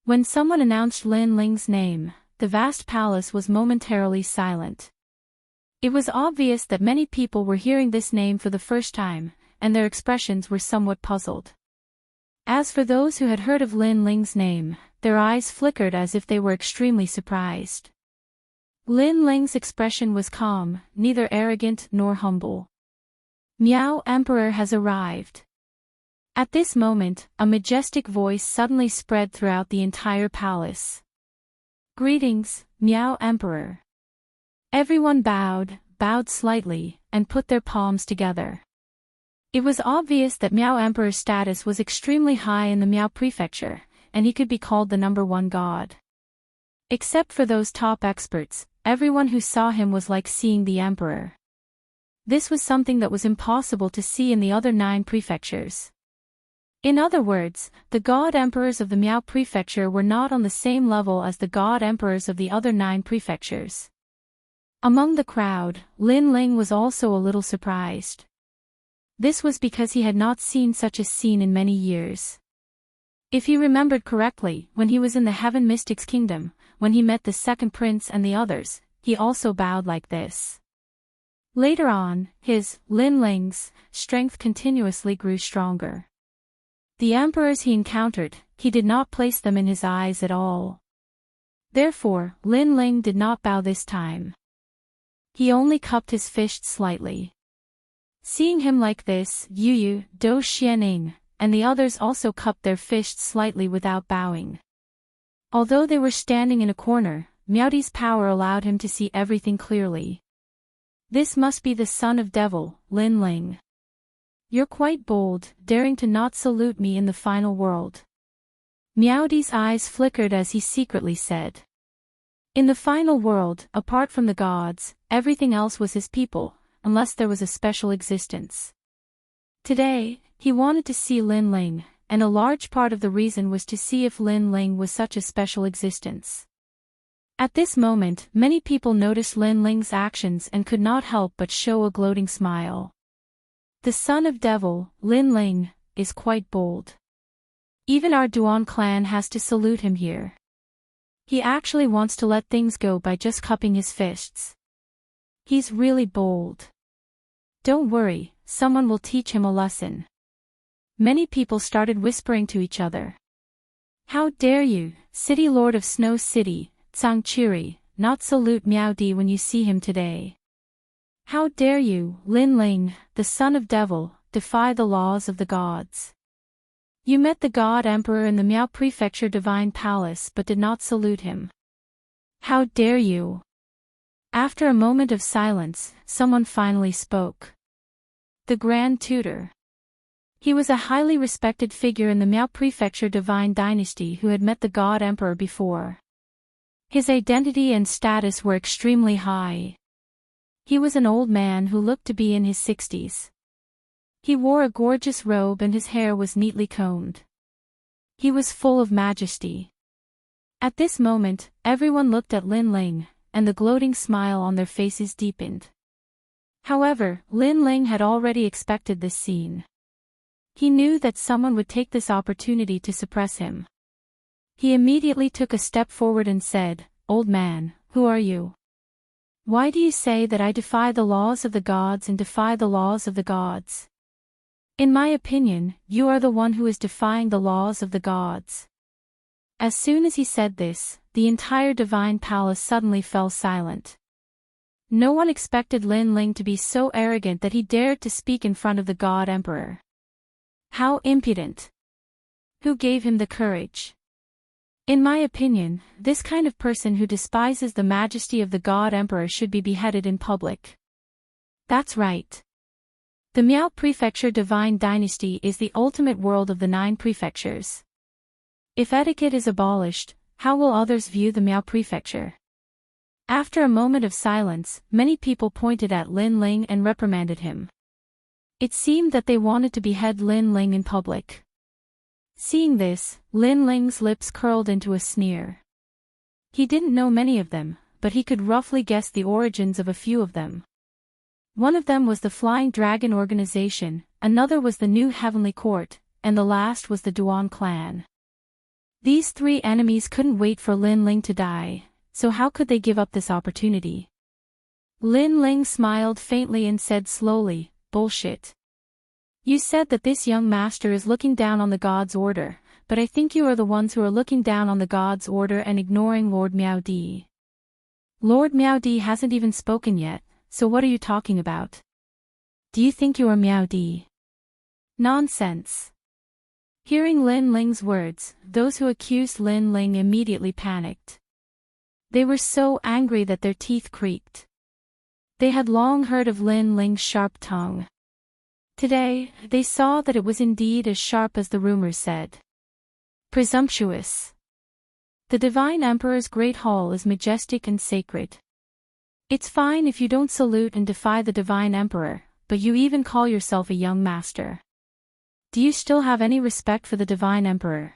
When someone announced Lin Ling's name, the vast palace was momentarily silent. It was obvious that many people were hearing this name for the first time, and their expressions were somewhat puzzled. As for those who had heard of Lin Ling's name, their eyes flickered as if they were extremely surprised. Lin Ling's expression was calm, neither arrogant nor humble. Miao Emperor has arrived. At this moment, a majestic voice suddenly spread throughout the entire palace. Greetings, Miao Emperor. Everyone bowed slightly, and put their palms together. It was obvious that Miao Emperor's status was extremely high in the Miao prefecture, and he could be called the #1 god. Except for those top experts, everyone who saw him was like seeing the emperor. This was something that was impossible to see in the other 9 prefectures. In other words, the god emperors of the Miao prefecture were not on the same level as the god emperors of the other 9 prefectures. Among the crowd, Lin Ling was also a little surprised. This was because he had not seen such a scene in many years. If he remembered correctly, when he was in the Heaven Mystics Kingdom, when he met the second prince and the others, he also bowed like this. Later on, Lin Ling's, strength continuously grew stronger. The emperors he encountered, he did not place them in his eyes at all. Therefore, Lin Ling did not bow this time. He only cupped his fist slightly. Seeing him like this, Yu, Do Xianing, and the others also cupped their fists slightly without bowing. Although they were standing in a corner, Miaoti's power allowed him to see everything clearly. This must be the son of devil, Lin Ling. You're quite bold, daring to not salute me in the final world. Miaoti's eyes flickered as he secretly said. In the final world, apart from the gods, everything else was his people, unless there was a special existence. Today, he wanted to see Lin Ling, and a large part of the reason was to see if Lin Ling was such a special existence. At this moment, many people noticed Lin Ling's actions and could not help but show a gloating smile. The son of devil, Lin Ling, is quite bold. Even our Duan clan has to salute him here. He actually wants to let things go by just cupping his fists. He's really bold. Don't worry, someone will teach him a lesson. Many people started whispering to each other. How dare you, City Lord of Snow City, Zhangqiri, not salute Miao Di when you see him today. How dare you, Lin Ling, the son of devil, defy the laws of the gods. You met the god emperor in the Miao Prefecture Divine Palace but did not salute him. How dare you? After a moment of silence, someone finally spoke. The Grand Tutor. He was a highly respected figure in the Miao Prefecture Divine Dynasty who had met the god emperor before. His identity and status were extremely high. He was an old man who looked to be in his 60s. He wore a gorgeous robe and his hair was neatly combed. He was full of majesty. At this moment, everyone looked at Lin Ling, and the gloating smile on their faces deepened. However, Lin Ling had already expected this scene. He knew that someone would take this opportunity to suppress him. He immediately took a step forward and said, "Old man, who are you? Why do you say that I defy the laws of the gods and defy the laws of the gods?" In my opinion, you are the one who is defying the laws of the gods. As soon as he said this, the entire divine palace suddenly fell silent. No one expected Lin Ling to be so arrogant that he dared to speak in front of the God Emperor. How impudent! Who gave him the courage? In my opinion, this kind of person who despises the majesty of the God Emperor should be beheaded in public. That's right. The Miao Prefecture Divine Dynasty is the ultimate world of the 9 prefectures. If etiquette is abolished, how will others view the Miao Prefecture? After a moment of silence, many people pointed at Lin Ling and reprimanded him. It seemed that they wanted to behead Lin Ling in public. Seeing this, Lin Ling's lips curled into a sneer. He didn't know many of them, but he could roughly guess the origins of a few of them. One of them was the Flying Dragon Organization, another was the New Heavenly Court, and the last was the Duan clan. These 3 enemies couldn't wait for Lin Ling to die, so how could they give up this opportunity? Lin Ling smiled faintly and said slowly, "Bullshit. You said that this young master is looking down on the God's order, but I think you are the ones who are looking down on the God's order and ignoring Lord Miao Di. Lord Miao Di hasn't even spoken yet, so what are you talking about? Do you think you are Miao Di?" Nonsense. Hearing Lin Ling's words, those who accused Lin Ling immediately panicked. They were so angry that their teeth creaked. They had long heard of Lin Ling's sharp tongue. Today, they saw that it was indeed as sharp as the rumors said. Presumptuous. The Divine Emperor's Great Hall is majestic and sacred. It's fine if you don't salute and defy the Divine Emperor, but you even call yourself a young master. Do you still have any respect for the Divine Emperor?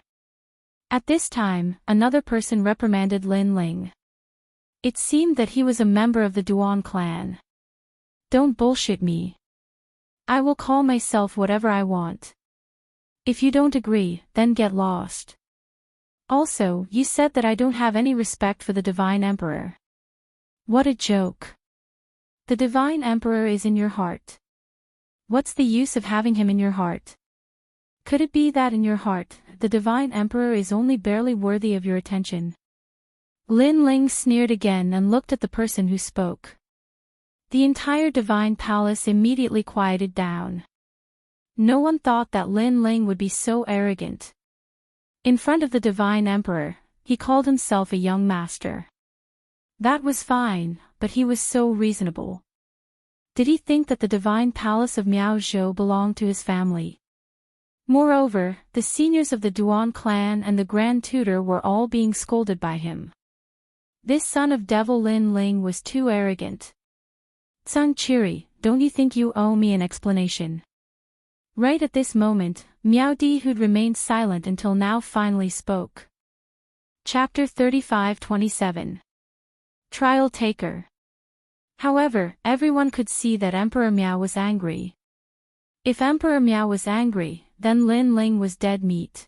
At this time, another person reprimanded Lin Ling. It seemed that he was a member of the Duan clan. Don't bullshit me. I will call myself whatever I want. If you don't agree, then get lost. Also, you said that I don't have any respect for the Divine Emperor. What a joke. The Divine Emperor is in your heart. What's the use of having him in your heart? Could it be that in your heart, the Divine Emperor is only barely worthy of your attention? Lin Ling sneered again and looked at the person who spoke. The entire Divine Palace immediately quieted down. No one thought that Lin Ling would be so arrogant. In front of the Divine Emperor, he called himself a young master. That was fine, but he was so reasonable. Did he think that the Divine Palace of Miao Zhou belonged to his family? Moreover, the seniors of the Duan clan and the Grand Tutor were all being scolded by him. This son of Devil Lin Ling was too arrogant. Tsang Chiri, don't you think you owe me an explanation? Right at this moment, Miao Di, who'd remained silent until now, finally spoke. Chapter 35-27. Trial Taker. However, everyone could see that Emperor Miao was angry. If Emperor Miao was angry, then Lin Ling was dead meat.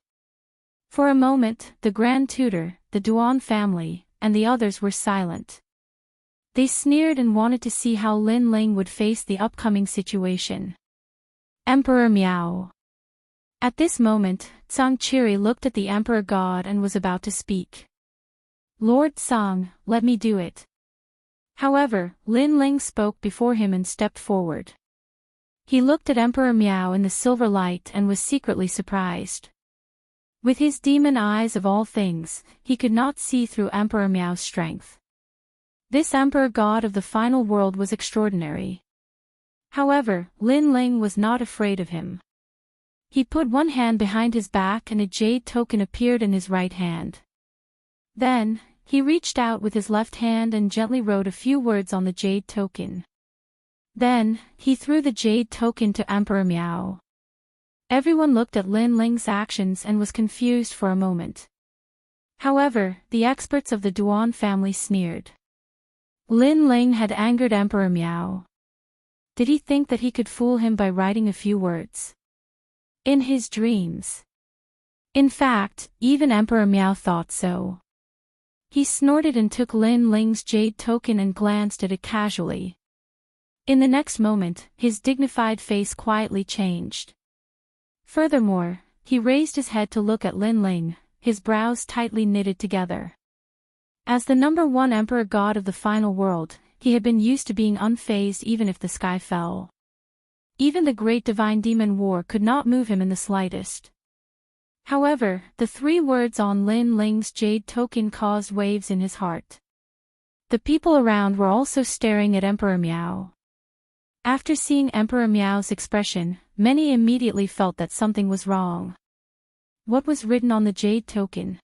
For a moment, the Grand Tutor, the Duan family, and the others were silent. They sneered and wanted to see how Lin Ling would face the upcoming situation. Emperor Miao. At this moment, Tsang Chiri looked at the Emperor God and was about to speak. Lord Tsang, let me do it. However, Lin Ling spoke before him and stepped forward. He looked at Emperor Miao in the silver light and was secretly surprised. With his demon eyes of all things, he could not see through Emperor Miao's strength. This Emperor God of the final world was extraordinary. However, Lin Ling was not afraid of him. He put one hand behind his back and a jade token appeared in his right hand. Then, he reached out with his left hand and gently wrote a few words on the jade token. Then, he threw the jade token to Emperor Miao. Everyone looked at Lin Ling's actions and was confused for a moment. However, the experts of the Duan family sneered. Lin Ling had angered Emperor Miao. Did he think that he could fool him by writing a few words? In his dreams. In fact, even Emperor Miao thought so. He snorted and took Lin Ling's jade token and glanced at it casually. In the next moment, his dignified face quietly changed. Furthermore, he raised his head to look at Lin Ling, his brows tightly knitted together. As the #1 emperor god of the final world, he had been used to being unfazed even if the sky fell. Even the great divine demon war could not move him in the slightest. However, the 3 words on Lin Ling's jade token caused waves in his heart. The people around were also staring at Emperor Miao. After seeing Emperor Miao's expression, many immediately felt that something was wrong. What was written on the jade token?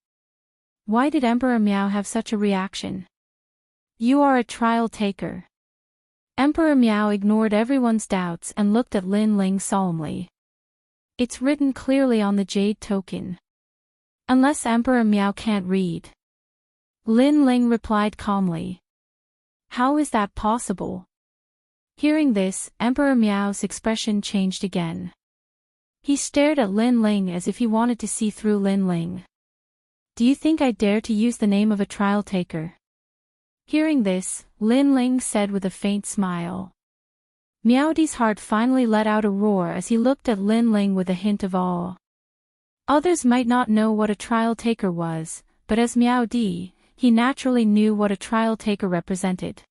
Why did Emperor Miao have such a reaction? You are a trial taker. Emperor Miao ignored everyone's doubts and looked at Lin Ling solemnly. It's written clearly on the jade token. Unless Emperor Miao can't read. Lin Ling replied calmly. How is that possible? Hearing this, Emperor Miao's expression changed again. He stared at Lin Ling as if he wanted to see through Lin Ling. Do you think I dare to use the name of a trial taker? Hearing this, Lin Ling said with a faint smile. Miao Di's heart finally let out a roar as he looked at Lin Ling with a hint of awe. Others might not know what a trial taker was, but as Miao Di, he naturally knew what a trial taker represented.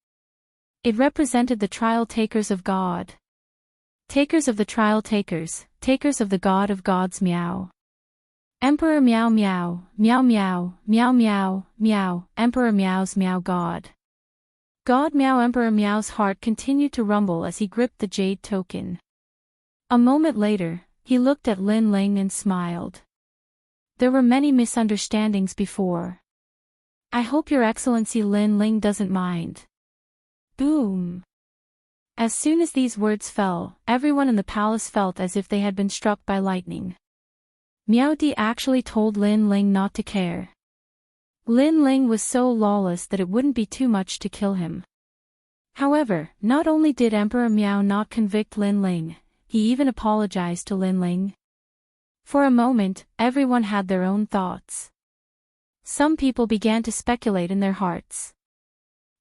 It represented the trial takers of God. Takers of the trial takers, takers of the God of gods Miao. Emperor Miao Miao, Miao Miao, Miao Miao, Miao, Emperor Miao's Miao God. God Miao. Emperor Miao's heart continued to rumble as he gripped the jade token. A moment later, he looked at Lin Ling and smiled. There were many misunderstandings before. I hope Your Excellency Lin Ling doesn't mind. Boom. As soon as these words fell, everyone in the palace felt as if they had been struck by lightning. Miao Di actually told Lin Ling not to care. Lin Ling was so lawless that it wouldn't be too much to kill him. However, not only did Emperor Miao not convict Lin Ling, he even apologized to Lin Ling. For a moment, everyone had their own thoughts. Some people began to speculate in their hearts.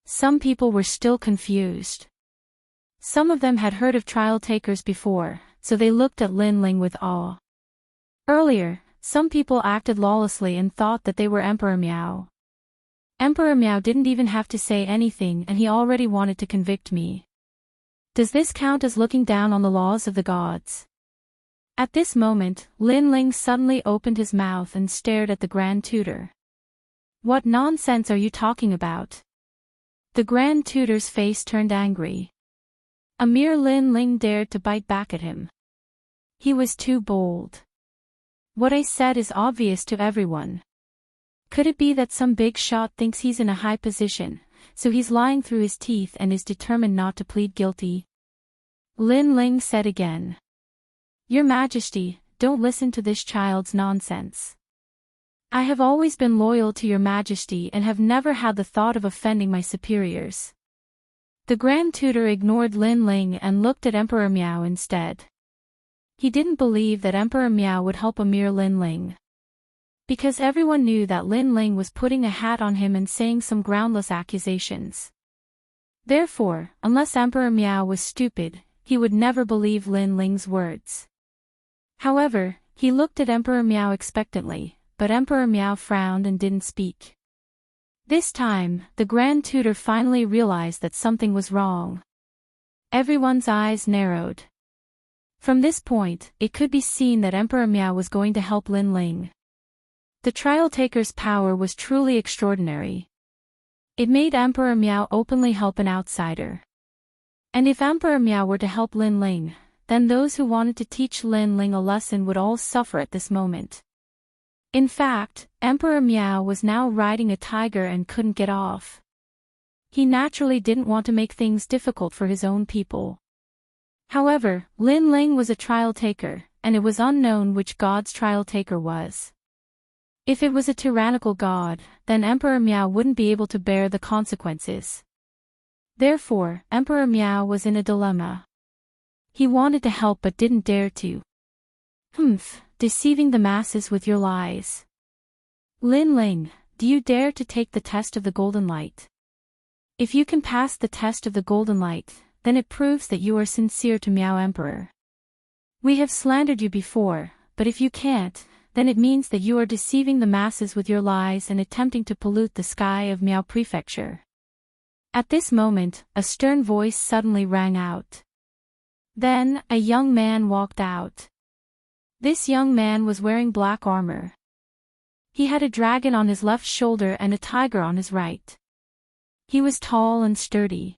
Some people were still confused. Some of them had heard of trial takers before, so they looked at Lin Ling with awe. Earlier, some people acted lawlessly and thought that they were Emperor Miao. Emperor Miao didn't even have to say anything and he already wanted to convict me. Does this count as looking down on the laws of the gods? At this moment, Lin Ling suddenly opened his mouth and stared at the Grand Tutor. What nonsense are you talking about? The Grand Tutor's face turned angry. A mere Lin Ling dared to bite back at him. He was too bold. What I said is obvious to everyone. Could it be that some big shot thinks he's in a high position, so he's lying through his teeth and is determined not to plead guilty? Lin Ling said again. Your Majesty, don't listen to this child's nonsense. I have always been loyal to Your Majesty and have never had the thought of offending my superiors. The Grand Tutor ignored Lin Ling and looked at Emperor Miao instead. He didn't believe that Emperor Miao would help a mere Lin Ling. Because everyone knew that Lin Ling was putting a hat on him and saying some groundless accusations. Therefore, unless Emperor Miao was stupid, he would never believe Lin Ling's words. However, he looked at Emperor Miao expectantly, but Emperor Miao frowned and didn't speak. This time, the Grand Tutor finally realized that something was wrong. Everyone's eyes narrowed. From this point, it could be seen that Emperor Miao was going to help Lin Ling. The trial taker's power was truly extraordinary. It made Emperor Miao openly help an outsider. And if Emperor Miao were to help Lin Ling, then those who wanted to teach Lin Ling a lesson would all suffer at this moment. In fact, Emperor Miao was now riding a tiger and couldn't get off. He naturally didn't want to make things difficult for his own people. However, Lin Ling was a trial taker, and it was unknown which god's trial taker was. If it was a tyrannical god, then Emperor Miao wouldn't be able to bear the consequences. Therefore, Emperor Miao was in a dilemma. He wanted to help but didn't dare to. Deceiving the masses with your lies. Lin Ling, do you dare to take the test of the Golden Light? If you can pass the test of the Golden Light, then it proves that you are sincere to Miao Emperor. We have slandered you before, but if you can't, then it means that you are deceiving the masses with your lies and attempting to pollute the sky of Miao Prefecture. At this moment, a stern voice suddenly rang out. Then, a young man walked out. This young man was wearing black armor. He had a dragon on his left shoulder and a tiger on his right. He was tall and sturdy.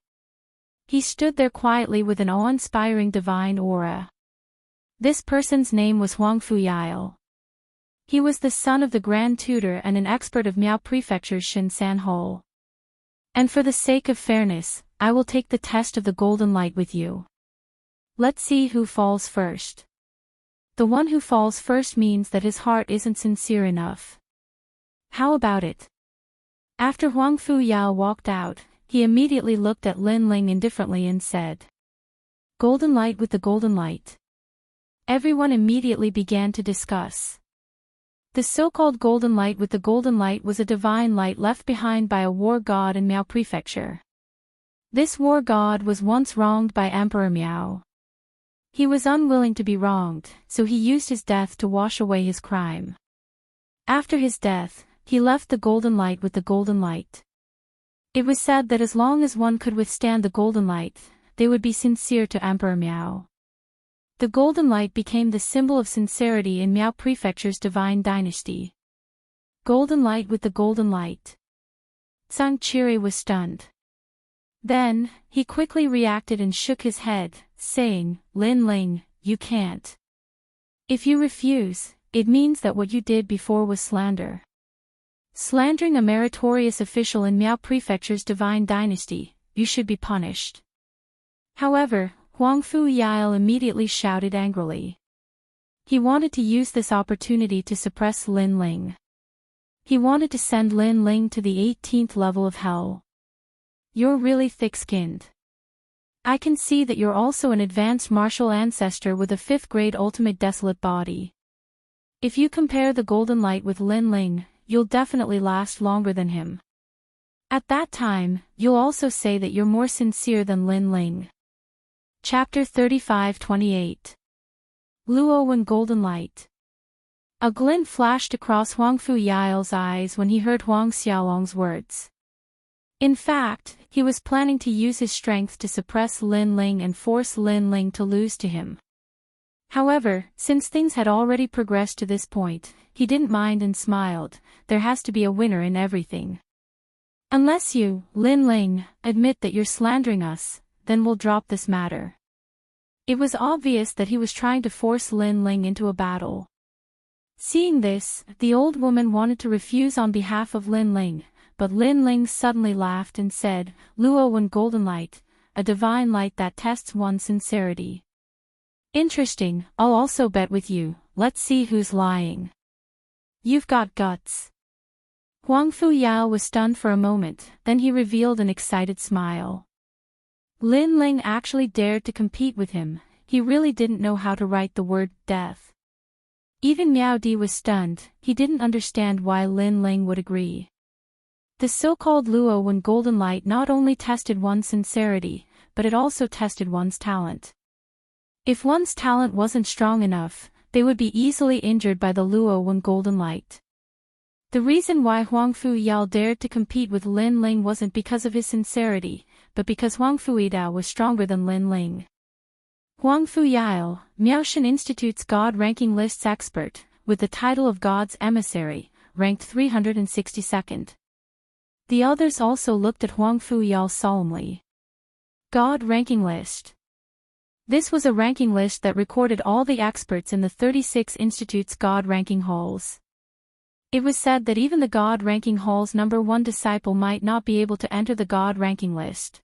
He stood there quietly with an awe-inspiring divine aura. This person's name was Huang Fuyao. He was the son of the Grand Tutor and an expert of Miao Prefecture's Shinsan Hall. And for the sake of fairness, I will take the test of the golden light with you. Let's see who falls first. The one who falls first means that his heart isn't sincere enough. How about it? After Huang Fuyao walked out, he immediately looked at Lin Ling indifferently and said, "Golden light with the golden light." Everyone immediately began to discuss. The so-called golden light with the golden light was a divine light left behind by a war god in Miao Prefecture. This war god was once wronged by Emperor Miao. He was unwilling to be wronged, so he used his death to wash away his crime. After his death, he left the golden light with the golden light. It was said that as long as one could withstand the golden light, they would be sincere to Emperor Miao. The golden light became the symbol of sincerity in Miao Prefecture's divine dynasty. Golden light with the golden light. Zhang Qiri was stunned. Then, he quickly reacted and shook his head, saying, "Lin Ling, you can't. If you refuse, it means that what you did before was slander. Slandering a meritorious official in Miao Prefecture's divine dynasty, you should be punished." However, Huang Fuyao immediately shouted angrily. He wanted to use this opportunity to suppress Lin Ling. He wanted to send Lin Ling to the 18th level of hell. "You're really thick-skinned. I can see that you're also an advanced martial ancestor with a 5th grade ultimate desolate body. If you compare the golden light with Lin Ling, you'll definitely last longer than him. At that time, you'll also say that you're more sincere than Lin Ling." Chapter 35-28. Luowen Golden Light. A glint flashed across Huang Fuyao's eyes when he heard Huang Xiaolong's words. In fact, he was planning to use his strength to suppress Lin Ling and force Lin Ling to lose to him. However, since things had already progressed to this point, he didn't mind and smiled. There has to be a winner in everything. "Unless you, Lin Ling, admit that you're slandering us, then we'll drop this matter." It was obvious that he was trying to force Lin Ling into a battle. Seeing this, the old woman wanted to refuse on behalf of Lin Ling, but Lin Ling suddenly laughed and said, "Luowen Golden Light, a divine light that tests one's sincerity. Interesting, I'll also bet with you, let's see who's lying. You've got guts." Huang Fuyao was stunned for a moment, then he revealed an excited smile. Lin Ling actually dared to compete with him. He really didn't know how to write the word death. Even Miao Di was stunned. He didn't understand why Lin Ling would agree. The so-called Luowen Golden Light not only tested one's sincerity, but it also tested one's talent. If one's talent wasn't strong enough, they would be easily injured by the Luowen Golden Light. The reason why Huang Fuyao dared to compete with Lin Ling wasn't because of his sincerity, but because Huang Fuyao was stronger than Lin Ling. Huang Fuyao, Miaoshan Institute's God ranking lists expert, with the title of God's emissary, ranked 362nd. The others also looked at Huang Fuyao solemnly. God ranking list. This was a ranking list that recorded all the experts in the 36 institute's God ranking halls. It was said that even the God ranking hall's #1 disciple might not be able to enter the God ranking list.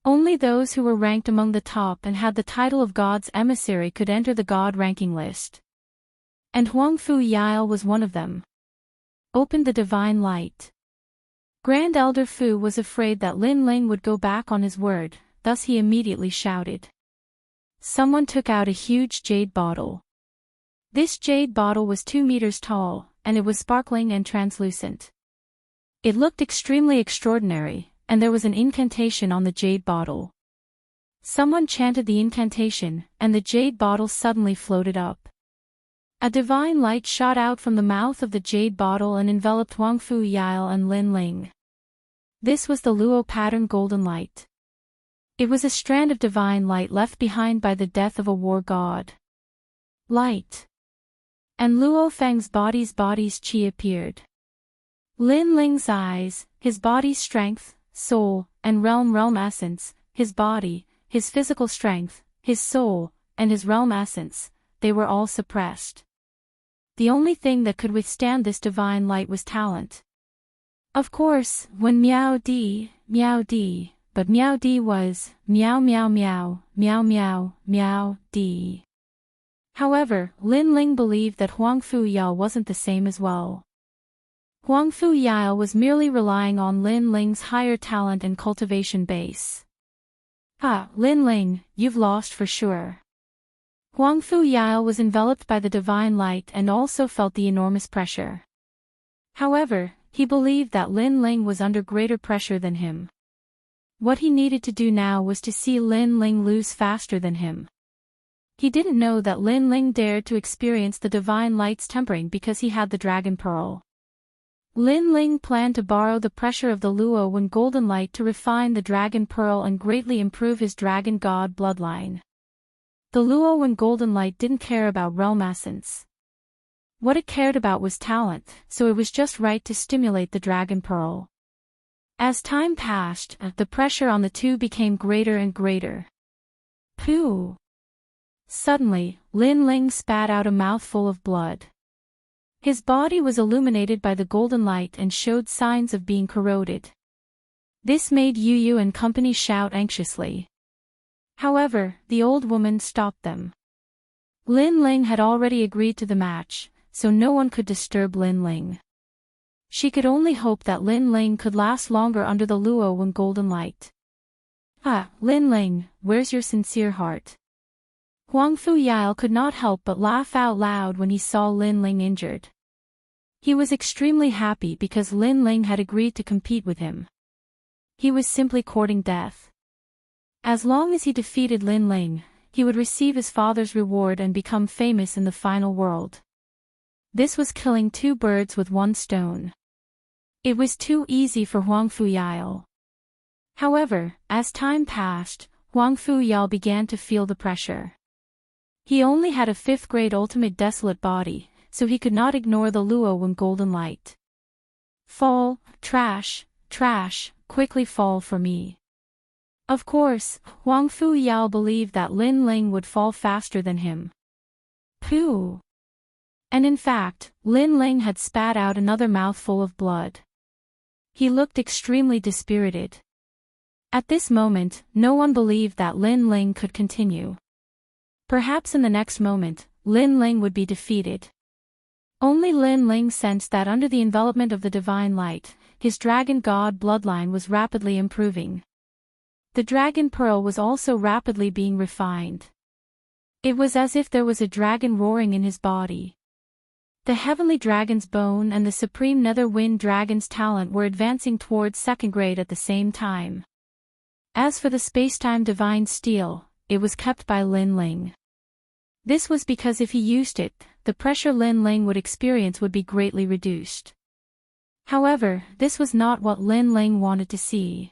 Only those who were ranked among the top and had the title of God's emissary could enter the God ranking list. And Huang Fuyao was one of them. Opened the divine light. Grand Elder Fu was afraid that Lin Ling would go back on his word, thus he immediately shouted. Someone took out a huge jade bottle. This jade bottle was 2 meters tall, and it was sparkling and translucent. It looked extremely extraordinary, and there was an incantation on the jade bottle. Someone chanted the incantation, and the jade bottle suddenly floated up. A divine light shot out from the mouth of the jade bottle and enveloped Huangfu Yile and Lin Ling. This was the Luo pattern golden light. It was a strand of divine light left behind by the death of a war god. Light. And Luo Feng's body's chi appeared. Lin Ling's eyes, his body's strength, soul, and realm essence, his body, his physical strength, his soul, and his realm essence, they were all suppressed. The only thing that could withstand this divine light was talent. Of course, when Miao Di, but Miao Di was Miao Di. However, Lin Ling believed that Huangfu Yile wasn't the same as well. Huangfu Yile was merely relying on Lin Ling's higher talent and cultivation base. Lin Ling, you've lost for sure. Huangfu Yile was enveloped by the divine light and also felt the enormous pressure. However, he believed that Lin Ling was under greater pressure than him. What he needed to do now was to see Lin Ling lose faster than him. He didn't know that Lin Ling dared to experience the divine light's tempering because he had the dragon pearl. Lin Ling planned to borrow the pressure of the Luo Wen golden light to refine the dragon pearl and greatly improve his dragon god bloodline. The Luo Wen golden light didn't care about realm essence. What it cared about was talent, so it was just right to stimulate the dragon pearl. As time passed, the pressure on the two became greater and greater. Pooh! Suddenly, Lin Ling spat out a mouthful of blood. His body was illuminated by the golden light and showed signs of being corroded. This made Yu and company shout anxiously. However, the old woman stopped them. Lin Ling had already agreed to the match, so no one could disturb Lin Ling. She could only hope that Lin Ling could last longer under the Luo Wen golden light. Lin Ling, where's your sincere heart? Huangfu Yile could not help but laugh out loud when he saw Lin Ling injured. He was extremely happy because Lin Ling had agreed to compete with him. He was simply courting death. As long as he defeated Lin Ling, he would receive his father's reward and become famous in the final world. This was killing two birds with one stone. It was too easy for Huangfu Yile. However, as time passed, Huangfu Yile began to feel the pressure. He only had a 5th grade ultimate desolate body, so he could not ignore the Luo Wen golden light. Fall, trash, quickly fall for me. Of course, Huangfu Yile believed that Lin Ling would fall faster than him. Pooh! And in fact, Lin Ling had spat out another mouthful of blood. He looked extremely dispirited. At this moment, no one believed that Lin Ling could continue. Perhaps in the next moment, Lin Ling would be defeated. Only Lin Ling sensed that under the envelopment of the divine light, his dragon god bloodline was rapidly improving. The dragon pearl was also rapidly being refined. It was as if there was a dragon roaring in his body. The heavenly dragon's bone and the supreme nether wind dragon's talent were advancing towards 2nd grade at the same time. As for the spacetime divine steel, it was kept by Lin Ling. This was because if he used it, the pressure Lin Ling would experience would be greatly reduced. However, this was not what Lin Ling wanted to see.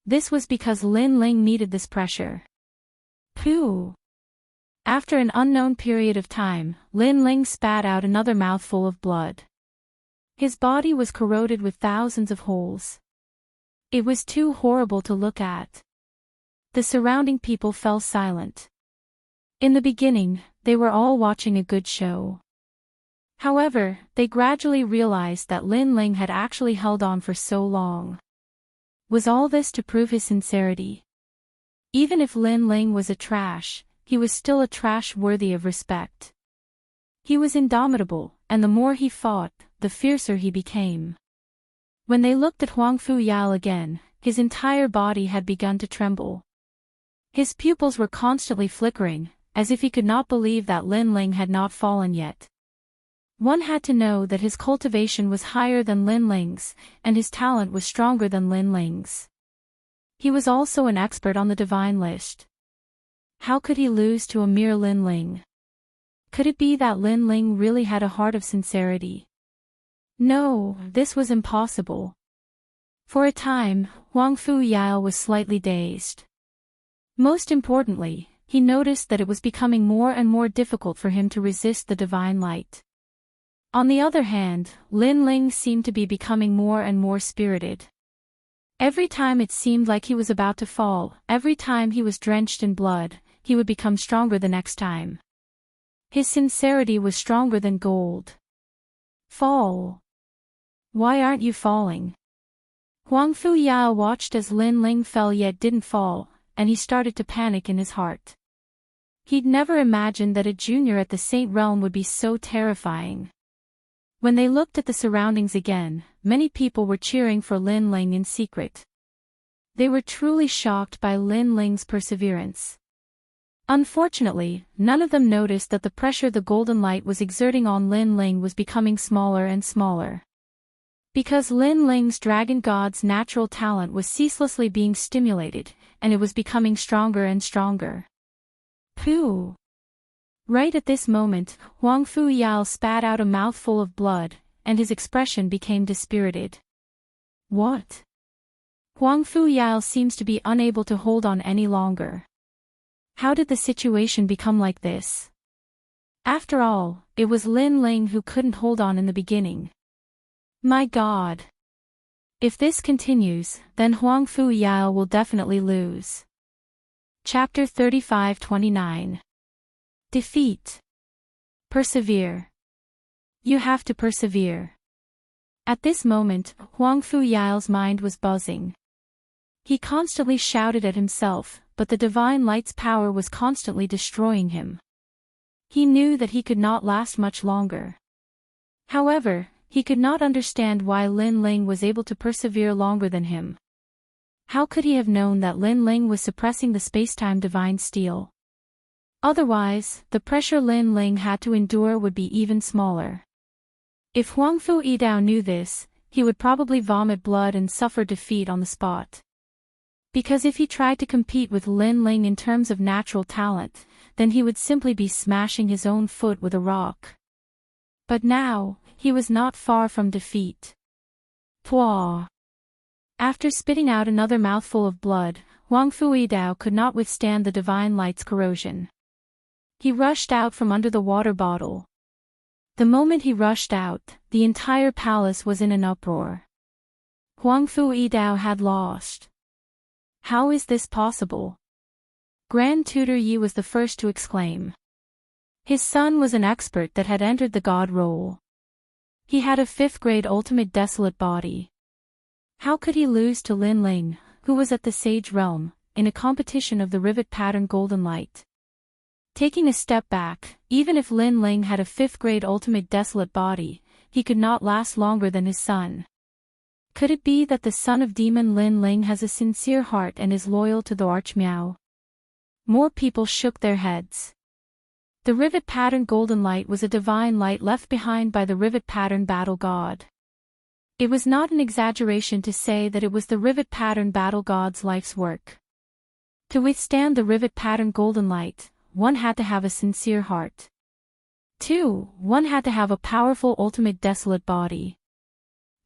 This was because Lin Ling needed this pressure. Pooh! After an unknown period of time, Lin Ling spat out another mouthful of blood. His body was corroded with thousands of holes. It was too horrible to look at. The surrounding people fell silent. In the beginning, they were all watching a good show. However, they gradually realized that Lin Ling had actually held on for so long. Was all this to prove his sincerity? Even if Lin Ling was a trash, he was still a trash worthy of respect. He was indomitable, and the more he fought, the fiercer he became. When they looked at Huangfu Yile again, his entire body had begun to tremble. His pupils were constantly flickering, as if he could not believe that Lin Ling had not fallen yet. One had to know that his cultivation was higher than Lin Ling's, and his talent was stronger than Lin Ling's. He was also an expert on the divine list. How could he lose to a mere Lin Ling? Could it be that Lin Ling really had a heart of sincerity? No, this was impossible. For a time, Huang Fu Yao was slightly dazed. Most importantly, he noticed that it was becoming more and more difficult for him to resist the divine light. On the other hand, Lin Ling seemed to be becoming more and more spirited. Every time it seemed like he was about to fall, every time he was drenched in blood, he would become stronger the next time. His sincerity was stronger than gold. Fall. Why aren't you falling? Huang Fu Yao watched as Lin Ling fell yet didn't fall, and he started to panic in his heart. He'd never imagined that a junior at the Saint Realm would be so terrifying. When they looked at the surroundings again, many people were cheering for Lin Ling in secret. They were truly shocked by Lin Ling's perseverance. Unfortunately, none of them noticed that the pressure the golden light was exerting on Lin Ling was becoming smaller and smaller. Because Lin Ling's dragon god's natural talent was ceaselessly being stimulated, and it was becoming stronger and stronger. Pooh! Right at this moment, Huang Fu Yao spat out a mouthful of blood, and his expression became dispirited. What? Huang Fu Yao seems to be unable to hold on any longer. How did the situation become like this? After all, it was Lin Ling who couldn't hold on in the beginning. My God! If this continues, then Huang Fu Yao will definitely lose. Chapter 35-29. Defeat. Persevere. You have to persevere. At this moment, Huang Fu Yao's mind was buzzing. He constantly shouted at himself, but the divine light's power was constantly destroying him. He knew that he could not last much longer. However, he could not understand why Lin Ling was able to persevere longer than him. How could he have known that Lin Ling was suppressing the spacetime divine steel? Otherwise, the pressure Lin Ling had to endure would be even smaller. If Huang Fu Yidao knew this, he would probably vomit blood and suffer defeat on the spot. Because if he tried to compete with Lin Ling in terms of natural talent, then he would simply be smashing his own foot with a rock. But now, he was not far from defeat. Pwah! After spitting out another mouthful of blood, Huang Fu Yidao could not withstand the divine light's corrosion. He rushed out from under the water bottle. The moment he rushed out, the entire palace was in an uproar. Huang Fu Yidao had lost. How is this possible? Grand Tutor Yi was the first to exclaim. His son was an expert that had entered the god role. He had a 5th grade ultimate desolate body. How could he lose to Lin Ling, who was at the Sage Realm, in a competition of the rivet pattern golden light? Taking a step back, even if Lin Ling had a 5th grade ultimate desolate body, he could not last longer than his son. Could it be that the son of demon Lin Ling has a sincere heart and is loyal to the Archmiao? More people shook their heads. The rivet pattern golden light was a divine light left behind by the rivet pattern battle god. It was not an exaggeration to say that it was the rivet pattern battle god's life's work. To withstand the rivet pattern golden light, one had to have a sincere heart. 2. One had to have a powerful ultimate desolate body.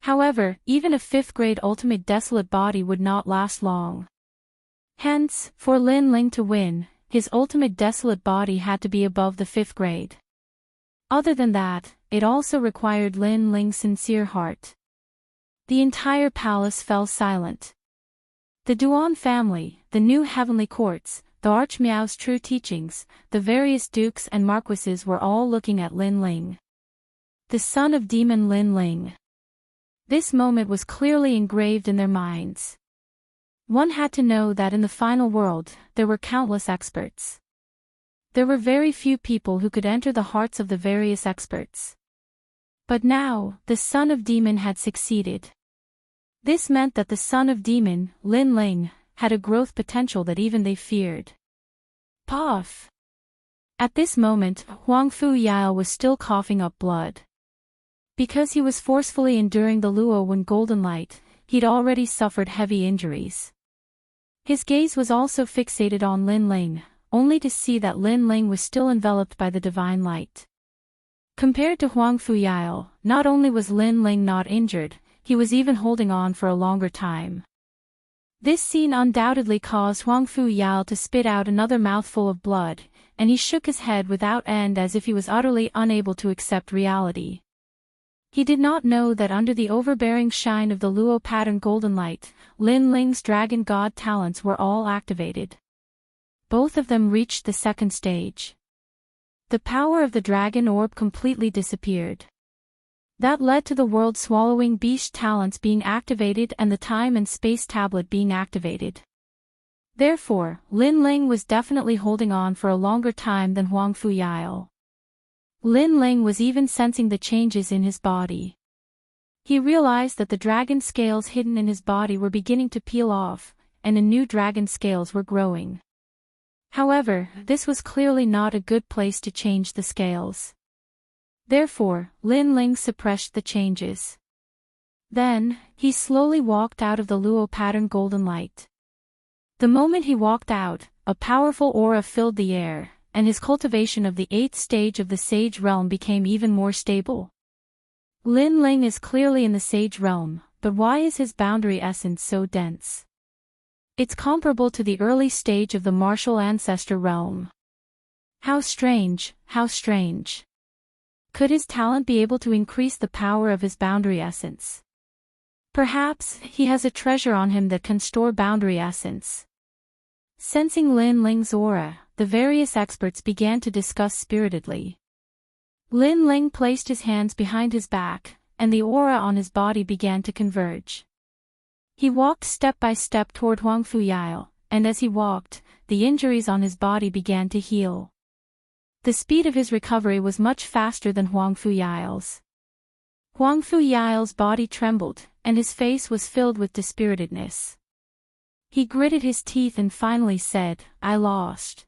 However, even a 5th grade ultimate desolate body would not last long. Hence, for Lin Ling to win, his ultimate desolate body had to be above the 5th grade. Other than that, it also required Lin Ling's sincere heart. The entire palace fell silent. The Duan family, the new heavenly courts, the Archmiao's true teachings, the various dukes and marquises were all looking at Lin Ling. The son of demon Lin Ling. This moment was clearly engraved in their minds. One had to know that in the final world, there were countless experts. There were very few people who could enter the hearts of the various experts. But now, the son of demon had succeeded. This meant that the son of demon, Lin Ling, had a growth potential that even they feared. Puff! At this moment, Huang Fu Yao was still coughing up blood. Because he was forcefully enduring the Luo Wen golden light, he'd already suffered heavy injuries. His gaze was also fixated on Lin Ling, only to see that Lin Ling was still enveloped by the divine light. Compared to Huang Fuyao, not only was Lin Ling not injured, he was even holding on for a longer time. This scene undoubtedly caused Huang Fuyao to spit out another mouthful of blood, and he shook his head without end as if he was utterly unable to accept reality. He did not know that under the overbearing shine of the Luo pattern golden light, Lin Ling's dragon god talents were all activated. Both of them reached the second stage. The power of the dragon orb completely disappeared. That led to the world-swallowing beast talents being activated and the time and space tablet being activated. Therefore, Lin Ling was definitely holding on for a longer time than Huang Fuyao. Lin Ling was even sensing the changes in his body. He realized that the dragon scales hidden in his body were beginning to peel off, and new dragon scales were growing. However, this was clearly not a good place to change the scales. Therefore, Lin Ling suppressed the changes. Then, he slowly walked out of the Luo pattern golden light. The moment he walked out, a powerful aura filled the air, and his cultivation of the 8th stage of the Sage Realm became even more stable. Lin Ling is clearly in the Sage Realm, but why is his boundary essence so dense? It's comparable to the early stage of the Martial Ancestor Realm. How strange, how strange. Could his talent be able to increase the power of his boundary essence? Perhaps he has a treasure on him that can store boundary essence. Sensing Lin Ling's aura, the various experts began to discuss spiritedly. Lin Ling placed his hands behind his back, and the aura on his body began to converge. He walked step by step toward Huang Fuyao, and as he walked, the injuries on his body began to heal. The speed of his recovery was much faster than Huang Fuyao's. Huang Fuyao's body trembled, and his face was filled with dispiritedness. He gritted his teeth and finally said, "I lost."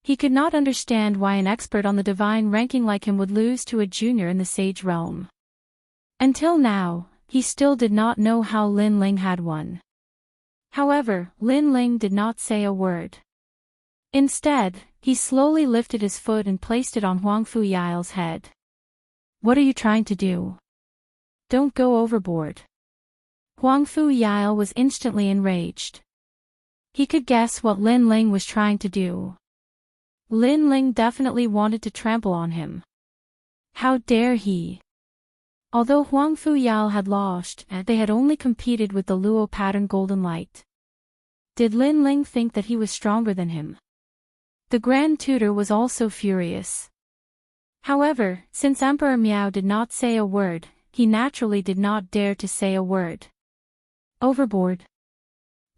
He could not understand why an expert on the divine ranking like him would lose to a junior in the Sage Realm. Until now, he still did not know how Lin Ling had won. However, Lin Ling did not say a word. Instead, he slowly lifted his foot and placed it on Huang Fuyao's head. "What are you trying to do? Don't go overboard." Huang Fuyao was instantly enraged. He could guess what Lin Ling was trying to do. Lin Ling definitely wanted to trample on him. How dare he? Although Huang Fuyao had lost, they had only competed with the Luo pattern golden light. Did Lin Ling think that he was stronger than him? The Grand Tutor was also furious. However, since Emperor Miao did not say a word, he naturally did not dare to say a word. Overboard.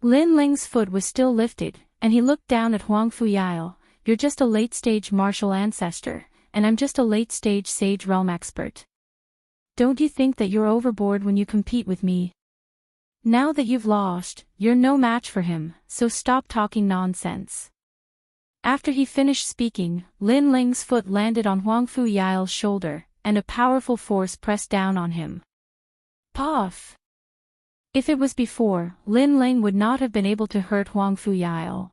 Lin Ling's foot was still lifted, and he looked down at Huang Fuyao. "You're just a late-stage martial ancestor, and I'm just a late-stage Sage Realm expert. Don't you think that you're overboard when you compete with me? Now that you've lost, you're no match for him, so stop talking nonsense." After he finished speaking, Lin Ling's foot landed on Huang Fuyao's shoulder, and a powerful force pressed down on him. Puff! If it was before, Lin Ling would not have been able to hurt Huang Fuyao.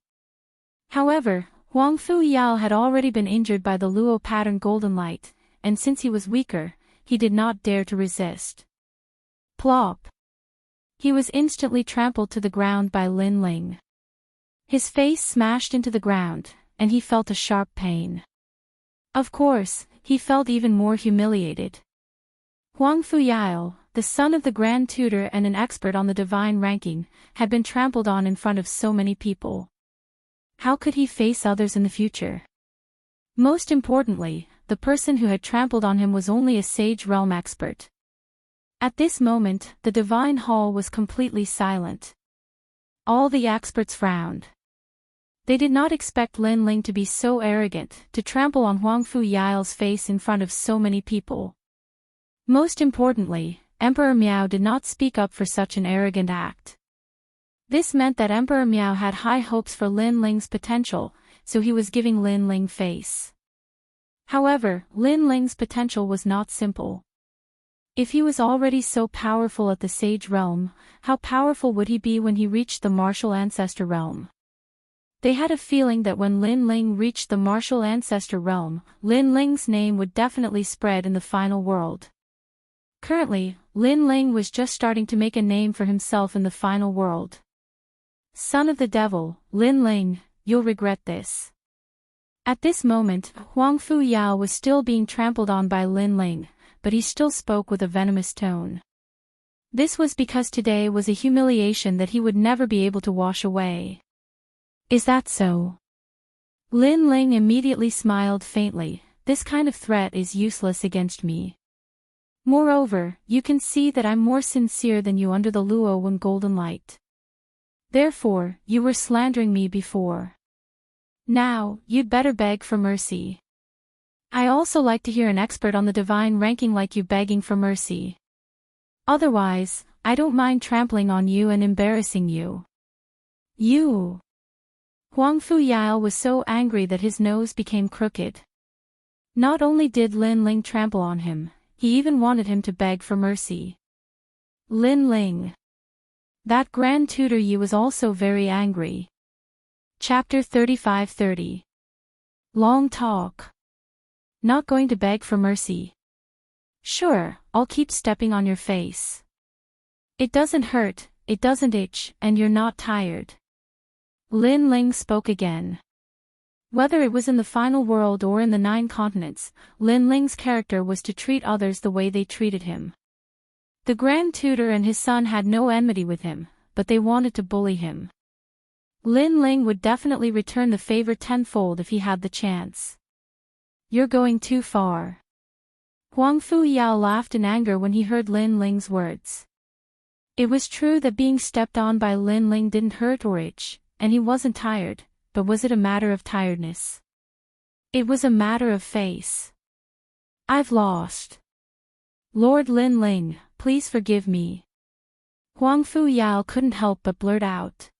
However, Huang Fuyao had already been injured by the Luo pattern golden light, and since he was weaker, he did not dare to resist. Plop! He was instantly trampled to the ground by Lin Ling. His face smashed into the ground, and he felt a sharp pain. Of course, he felt even more humiliated. Huang Fuyao, the son of the Grand Tutor and an expert on the divine ranking, had been trampled on in front of so many people. How could he face others in the future? Most importantly, the person who had trampled on him was only a Sage Realm expert. At this moment, the divine hall was completely silent. All the experts frowned. They did not expect Lin Ling to be so arrogant, to trample on Huang Fuyao's face in front of so many people. Most importantly, Emperor Miao did not speak up for such an arrogant act. This meant that Emperor Miao had high hopes for Lin Ling's potential, so he was giving Lin Ling face. However, Lin Ling's potential was not simple. If he was already so powerful at the Sage Realm, how powerful would he be when he reached the Martial Ancestor Realm? They had a feeling that when Lin Ling reached the martial ancestor realm, Lin Ling's name would definitely spread in the final world. Currently, Lin Ling was just starting to make a name for himself in the final world. Son of the devil, Lin Ling, you'll regret this. At this moment, Huang Fu Yao was still being trampled on by Lin Ling, but he still spoke with a venomous tone. This was because today was a humiliation that he would never be able to wash away. Is that so? Lin Ling immediately smiled faintly. This kind of threat is useless against me. Moreover, you can see that I'm more sincere than you under the Luo Wen golden light. Therefore, you were slandering me before. Now, you'd better beg for mercy. I also like to hear an expert on the divine ranking like you begging for mercy. Otherwise, I don't mind trampling on you and embarrassing you. You! Huang Fu Yao was so angry that his nose became crooked. Not only did Lin Ling trample on him, he even wanted him to beg for mercy. Lin Ling. That grand tutor Yi was also very angry. Chapter 35-30. Long talk. Not going to beg for mercy. Sure, I'll keep stepping on your face. It doesn't hurt, it doesn't itch, and you're not tired. Lin Ling spoke again. Whether it was in the final world or in the 9 continents, Lin Ling's character was to treat others the way they treated him. The Grand Tutor and his son had no enmity with him, but they wanted to bully him. Lin Ling would definitely return the favor tenfold if he had the chance. You're going too far. Huang Fu Yao laughed in anger when he heard Lin Ling's words. It was true that being stepped on by Lin Ling didn't hurt or itch, and he wasn't tired, but was it a matter of tiredness? It was a matter of face. I've lost. Lord Lin Ling, please forgive me. Huang Fu Yao couldn't help but blurt out.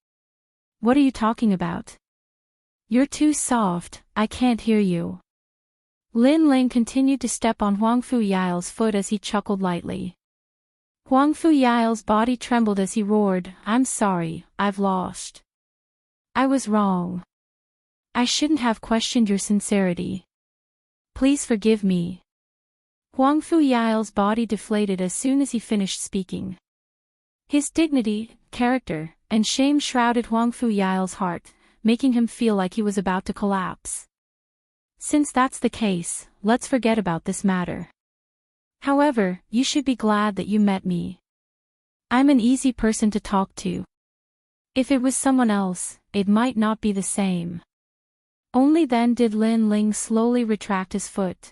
What are you talking about? You're too soft, I can't hear you. Lin Ling continued to step on Huang Fu Yao's foot as he chuckled lightly. Huang Fu Yao's body trembled as he roared, I'm sorry, I've lost. I was wrong. I shouldn't have questioned your sincerity. Please forgive me. Huang Fu Yao's body deflated as soon as he finished speaking. His dignity, character, and shame shrouded Huang Fu Yao's heart, making him feel like he was about to collapse. Since that's the case, let's forget about this matter. However, you should be glad that you met me. I'm an easy person to talk to. If it was someone else, it might not be the same. Only then did Lin Ling slowly retract his foot.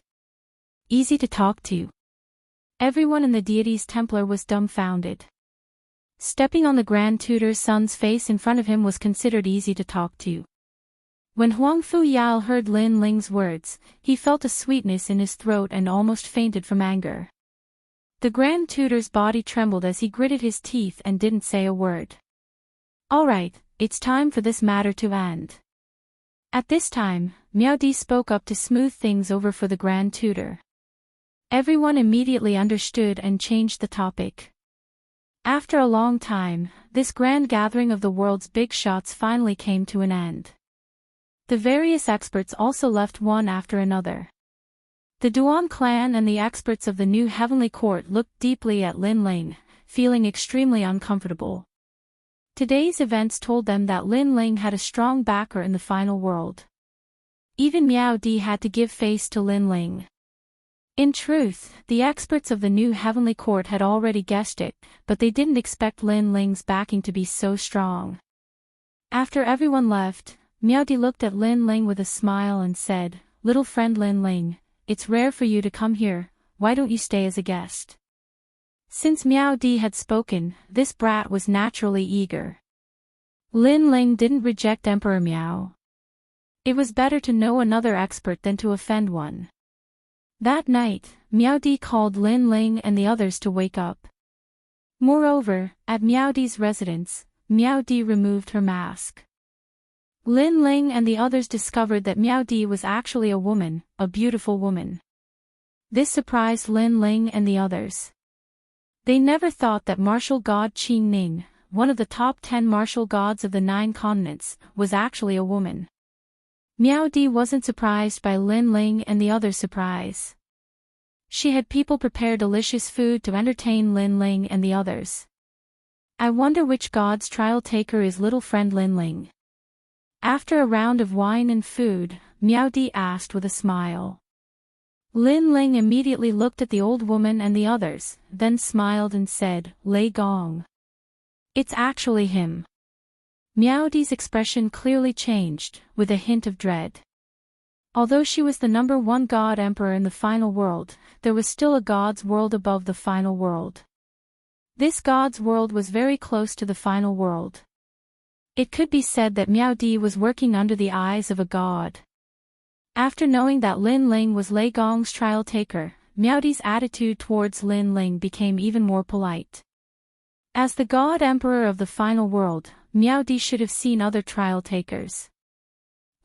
Easy to talk to. Everyone in the deity's Templar was dumbfounded. Stepping on the Grand Tutor's son's face in front of him was considered easy to talk to. When Huang Fu Yao heard Lin Ling's words, he felt a sweetness in his throat and almost fainted from anger. The Grand Tutor's body trembled as he gritted his teeth and didn't say a word. Alright, it's time for this matter to end. At this time, Miao Di spoke up to smooth things over for the Grand Tutor. Everyone immediately understood and changed the topic. After a long time, this grand gathering of the world's big shots finally came to an end. The various experts also left one after another. The Duan clan and the experts of the new heavenly court looked deeply at Lin Ling, feeling extremely uncomfortable. Today's events told them that Lin Ling had a strong backer in the final world. Even Miao Di had to give face to Lin Ling. In truth, the experts of the new heavenly court had already guessed it, but they didn't expect Lin Ling's backing to be so strong. After everyone left, Miao Di looked at Lin Ling with a smile and said, Little friend Lin Ling, it's rare for you to come here, why don't you stay as a guest? Since Miao Di had spoken, this brat was naturally eager. Lin Ling didn't reject Emperor Miao. It was better to know another expert than to offend one. That night, Miao Di called Lin Ling and the others to wake up. Moreover, at Miao Di's residence, Miao Di removed her mask. Lin Ling and the others discovered that Miao Di was actually a woman, a beautiful woman. This surprised Lin Ling and the others. They never thought that martial god Qing Ning, one of the top 10 martial gods of the 9 continents, was actually a woman. Miao Di wasn't surprised by Lin Ling and the others' surprise. She had people prepare delicious food to entertain Lin Ling and the others. I wonder which god's trial taker is little friend Lin Ling. After a round of wine and food, Miao Di asked with a smile. Lin Ling immediately looked at the old woman and the others, then smiled and said, Lei Gong. It's actually him. Miao Di's expression clearly changed, with a hint of dread. Although she was the number 1 god emperor in the final world, there was still a god's world above the final world. This god's world was very close to the final world. It could be said that Miao Di was working under the eyes of a god. After knowing that Lin Ling was Lei Gong's trial taker, Miao Di's attitude towards Lin Ling became even more polite. As the god emperor of the final world, Miao Di should have seen other trial takers.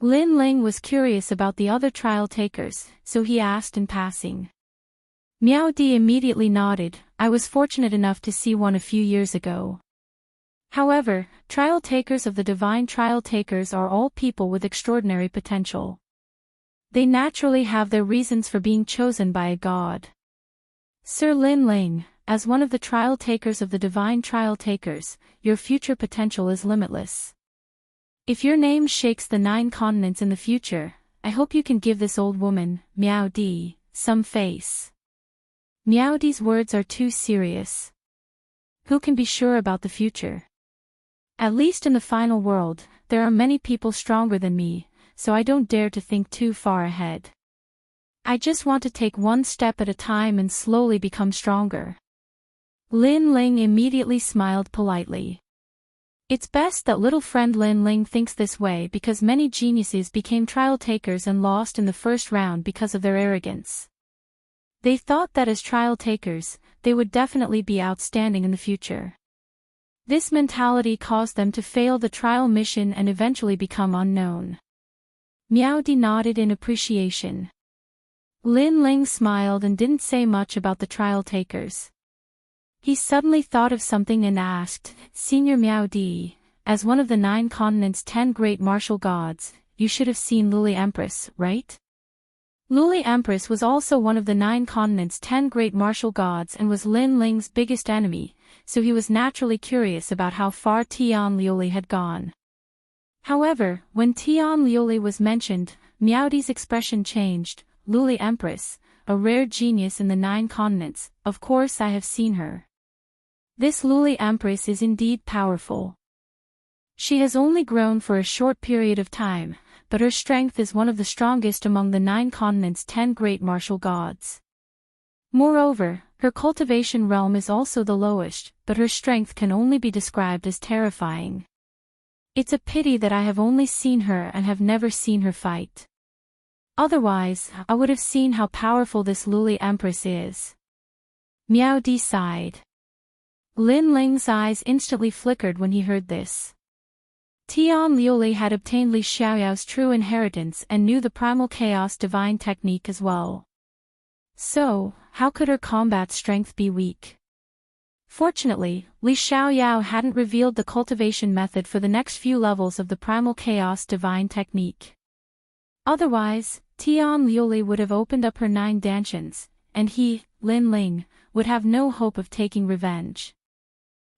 Lin Ling was curious about the other trial takers, so he asked in passing. Miao Di immediately nodded. I was fortunate enough to see one a few years ago. However, trial takers of the divine trial takers are all people with extraordinary potential. They naturally have their reasons for being chosen by a god. Sir Lin Ling, as one of the trial takers of the divine trial takers, your future potential is limitless. If your name shakes the 9 continents in the future, I hope you can give this old woman, Miao Di, some face. Miao Di's words are too serious. Who can be sure about the future? At least in the final world, there are many people stronger than me, so I don't dare to think too far ahead. I just want to take one step at a time and slowly become stronger. Lin Ling immediately smiled politely. It's best that little friend Lin Ling thinks this way because many geniuses became trial takers and lost in the first round because of their arrogance. They thought that as trial takers, they would definitely be outstanding in the future. This mentality caused them to fail the trial mission and eventually become unknown. Miao Di nodded in appreciation. Lin Ling smiled and didn't say much about the trial takers. He suddenly thought of something and asked, Senior Miao Di, as one of the 9 continents' 10 great martial gods, you should have seen Luli Empress, right? Luli Empress was also one of the 9 continents' 10 great martial gods and was Lin Ling's biggest enemy, so he was naturally curious about how far Tian Liuli had gone. However, when Tian Liuli was mentioned, Miao Di's expression changed. Luli Empress, a rare genius in the 9 continents, of course I have seen her. This Luli Empress is indeed powerful. She has only grown for a short period of time, but her strength is one of the strongest among the 9 continents' 10 great martial gods. Moreover, her cultivation realm is also the lowest, but her strength can only be described as terrifying. It's a pity that I have only seen her and have never seen her fight. Otherwise, I would have seen how powerful this Luli Empress is. Miao Di sighed. Lin Ling's eyes instantly flickered when he heard this. Tian Liuli had obtained Li Xiaoyao's true inheritance and knew the primal chaos divine technique as well. So, how could her combat strength be weak? Fortunately, Li Xiaoyao hadn't revealed the cultivation method for the next few levels of the primal chaos divine technique. Otherwise, Tian Liuli would have opened up her 9 dantians, and he, Lin Ling, would have no hope of taking revenge.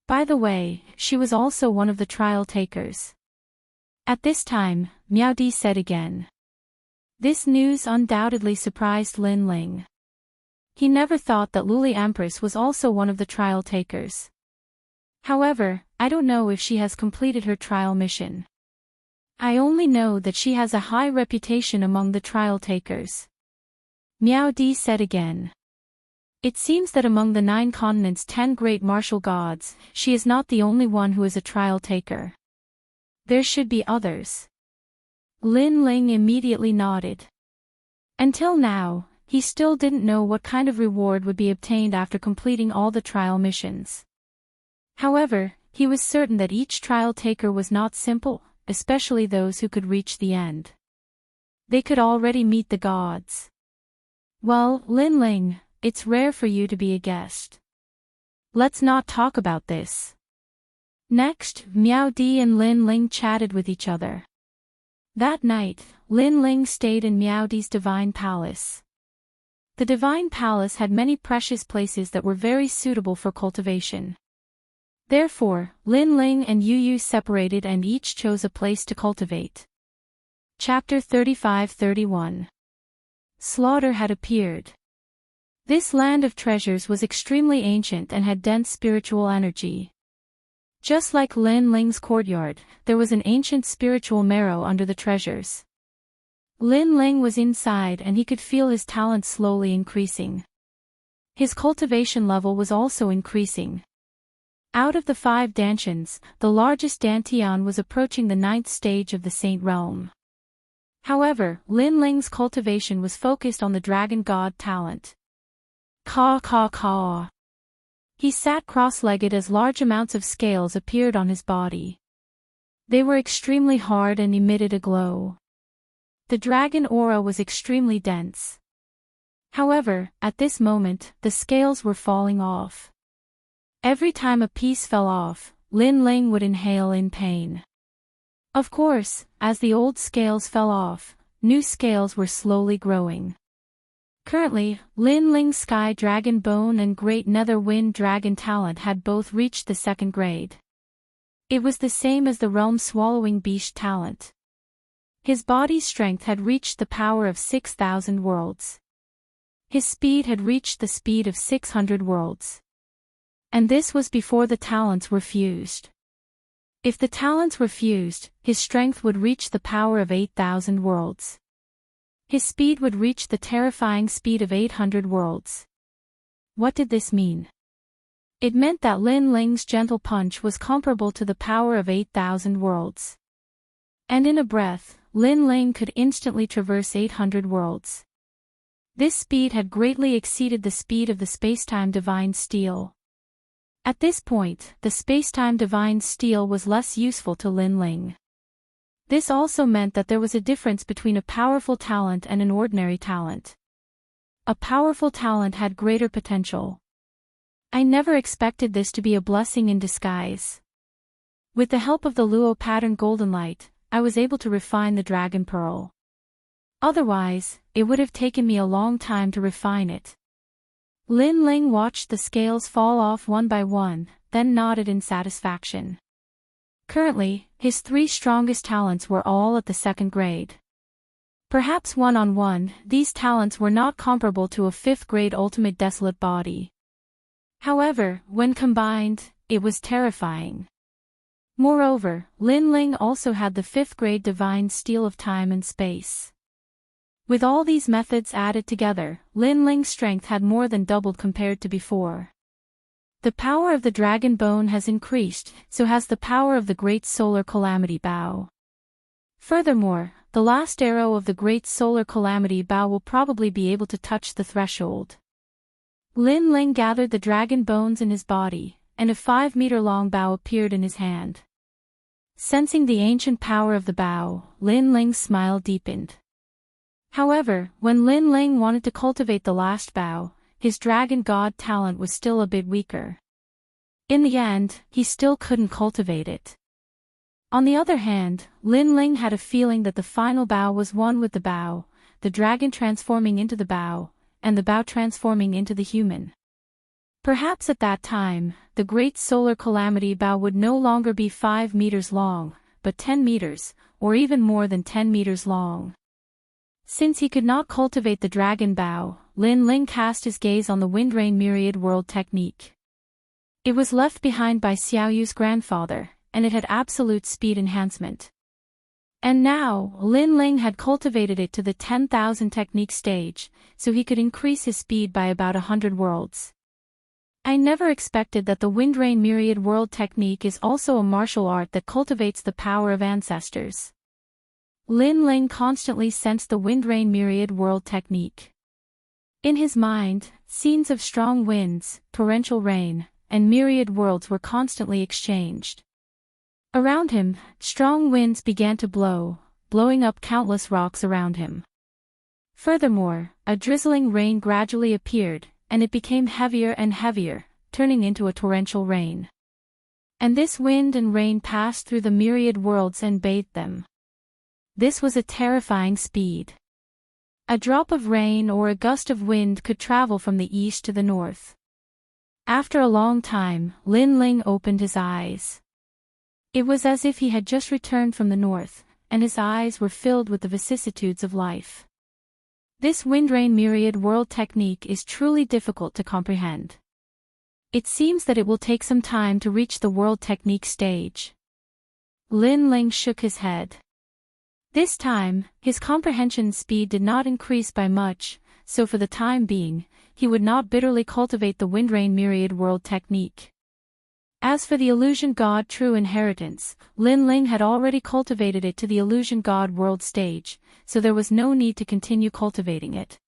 By the way, she was also one of the trial takers. At this time, Miao Di said again. This news undoubtedly surprised Lin Ling. He never thought that Luli Empress was also one of the trial takers. However, I don't know if she has completed her trial mission. I only know that she has a high reputation among the trial takers. Miao Di said again. It seems that among the 9 continents' 10 great martial gods, she is not the only one who is a trial taker. There should be others. Lin Ling immediately nodded. Until now, he still didn't know what kind of reward would be obtained after completing all the trial missions. However, he was certain that each trial taker was not simple, especially those who could reach the end. They could already meet the gods. Well, Lin Ling, it's rare for you to be a guest. Let's not talk about this. Next, Miao Di and Lin Ling chatted with each other. That night, Lin Ling stayed in Miao Di's divine palace. The divine palace had many precious places that were very suitable for cultivation. Therefore, Lin Ling and Yu Yu separated and each chose a place to cultivate. Chapter 35-31. Slaughter had appeared. This land of treasures was extremely ancient and had dense spiritual energy. Just like Lin Ling's courtyard, there was an ancient spiritual marrow under the treasures. Lin Ling was inside and he could feel his talent slowly increasing. His cultivation level was also increasing. Out of the 5 dantians, the largest dantian was approaching the 9th stage of the Saint Realm. However, Lin Ling's cultivation was focused on the Dragon God talent. Caw caw caw. He sat cross-legged as large amounts of scales appeared on his body. They were extremely hard and emitted a glow. The dragon aura was extremely dense. However, at this moment, the scales were falling off. Every time a piece fell off, Lin Ling would inhale in pain. Of course, as the old scales fell off, new scales were slowly growing. Currently, Lin Ling's Sky Dragon Bone and Great Nether Wind Dragon talent had both reached the 2nd grade. It was the same as the Realm Swallowing Beast talent. His body's strength had reached the power of 6,000 worlds. His speed had reached the speed of 600 worlds. And this was before the talents were fused. If the talents were fused, his strength would reach the power of 8,000 worlds. His speed would reach the terrifying speed of 800 worlds. What did this mean? It meant that Lin Ling's gentle punch was comparable to the power of 8,000 worlds. And in a breath, Lin Ling could instantly traverse 800 worlds. This speed had greatly exceeded the speed of the spacetime divine steel. At this point, the spacetime divine steel was less useful to Lin Ling. This also meant that there was a difference between a powerful talent and an ordinary talent. A powerful talent had greater potential. I never expected this to be a blessing in disguise. With the help of the Luo pattern golden light, I was able to refine the dragon pearl. Otherwise, it would have taken me a long time to refine it. Lin Ling watched the scales fall off one by one, then nodded in satisfaction. Currently, his 3 strongest talents were all at the 2nd grade. Perhaps one-on-one, these talents were not comparable to a 5th grade ultimate desolate body. However, when combined, it was terrifying. Moreover, Lin Ling also had the 5th grade divine steel of time and space. With all these methods added together, Lin Ling's strength had more than doubled compared to before. The power of the dragon bone has increased, so has the power of the great solar calamity bow. Furthermore, the last arrow of the great solar calamity bow will probably be able to touch the threshold. Lin Ling gathered the dragon bones in his body, and a 5-meter-long bow appeared in his hand. Sensing the ancient power of the bow, Lin Ling's smile deepened. However, when Lin Ling wanted to cultivate the last bow, his dragon god talent was still a bit weaker. In the end, he still couldn't cultivate it. On the other hand, Lin Ling had a feeling that the final bow was one with the bow, the dragon transforming into the bow, and the bow transforming into the human. Perhaps at that time, the great solar calamity bow would no longer be 5 meters long, but 10 meters, or even more than 10 meters long. Since he could not cultivate the dragon bow, Lin Ling cast his gaze on the Windrain Myriad World technique. It was left behind by Xiaoyu's grandfather, and it had absolute speed enhancement. And now, Lin Ling had cultivated it to the 10,000 technique stage, so he could increase his speed by about 100 worlds. I never expected that the Windrain Myriad World technique is also a martial art that cultivates the power of ancestors. Lin Ling constantly sensed the Windrain Myriad World technique. In his mind, scenes of strong winds, torrential rain, and myriad worlds were constantly exchanged. Around him, strong winds began to blow, blowing up countless rocks around him. Furthermore, a drizzling rain gradually appeared, and it became heavier and heavier, turning into a torrential rain. And this wind and rain passed through the myriad worlds and bathed them. This was a terrifying speed. A drop of rain or a gust of wind could travel from the east to the north. After a long time, Lin Ling opened his eyes. It was as if he had just returned from the north, and his eyes were filled with the vicissitudes of life. This wind-rain myriad world technique is truly difficult to comprehend. It seems that it will take some time to reach the world technique stage. Lin Ling shook his head. This time, his comprehension speed did not increase by much, so for the time being, he would not bitterly cultivate the wind-rain myriad world technique. As for the illusion god true inheritance, Lin Ling had already cultivated it to the illusion god world stage, so there was no need to continue cultivating it.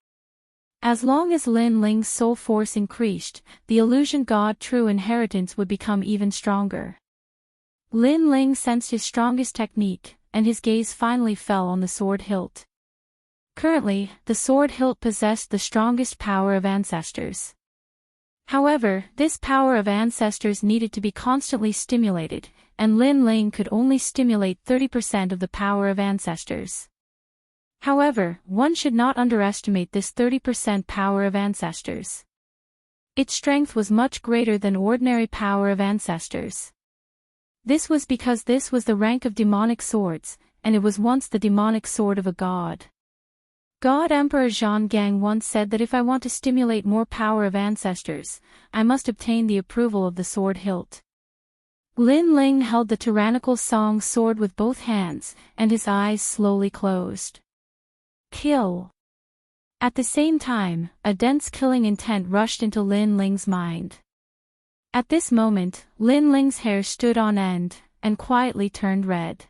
As long as Lin Ling's soul force increased, the illusion god true inheritance would become even stronger. Lin Ling sensed his strongest technique, and his gaze finally fell on the sword hilt. Currently, the sword hilt possessed the strongest power of ancestors. However, this power of ancestors needed to be constantly stimulated, and Lin Ling could only stimulate 30% of the power of ancestors. However, one should not underestimate this 30% power of ancestors. Its strength was much greater than ordinary power of ancestors. This was because this was the rank of demonic swords, and it was once the demonic sword of a god. God Emperor Zhonggang once said that if I want to stimulate more power of ancestors, I must obtain the approval of the sword hilt. Lin Ling held the tyrannical Song sword with both hands, and his eyes slowly closed. Kill. At the same time, a dense killing intent rushed into Lin Ling's mind. At this moment, Lin Ling's hair stood on end, and quietly turned red.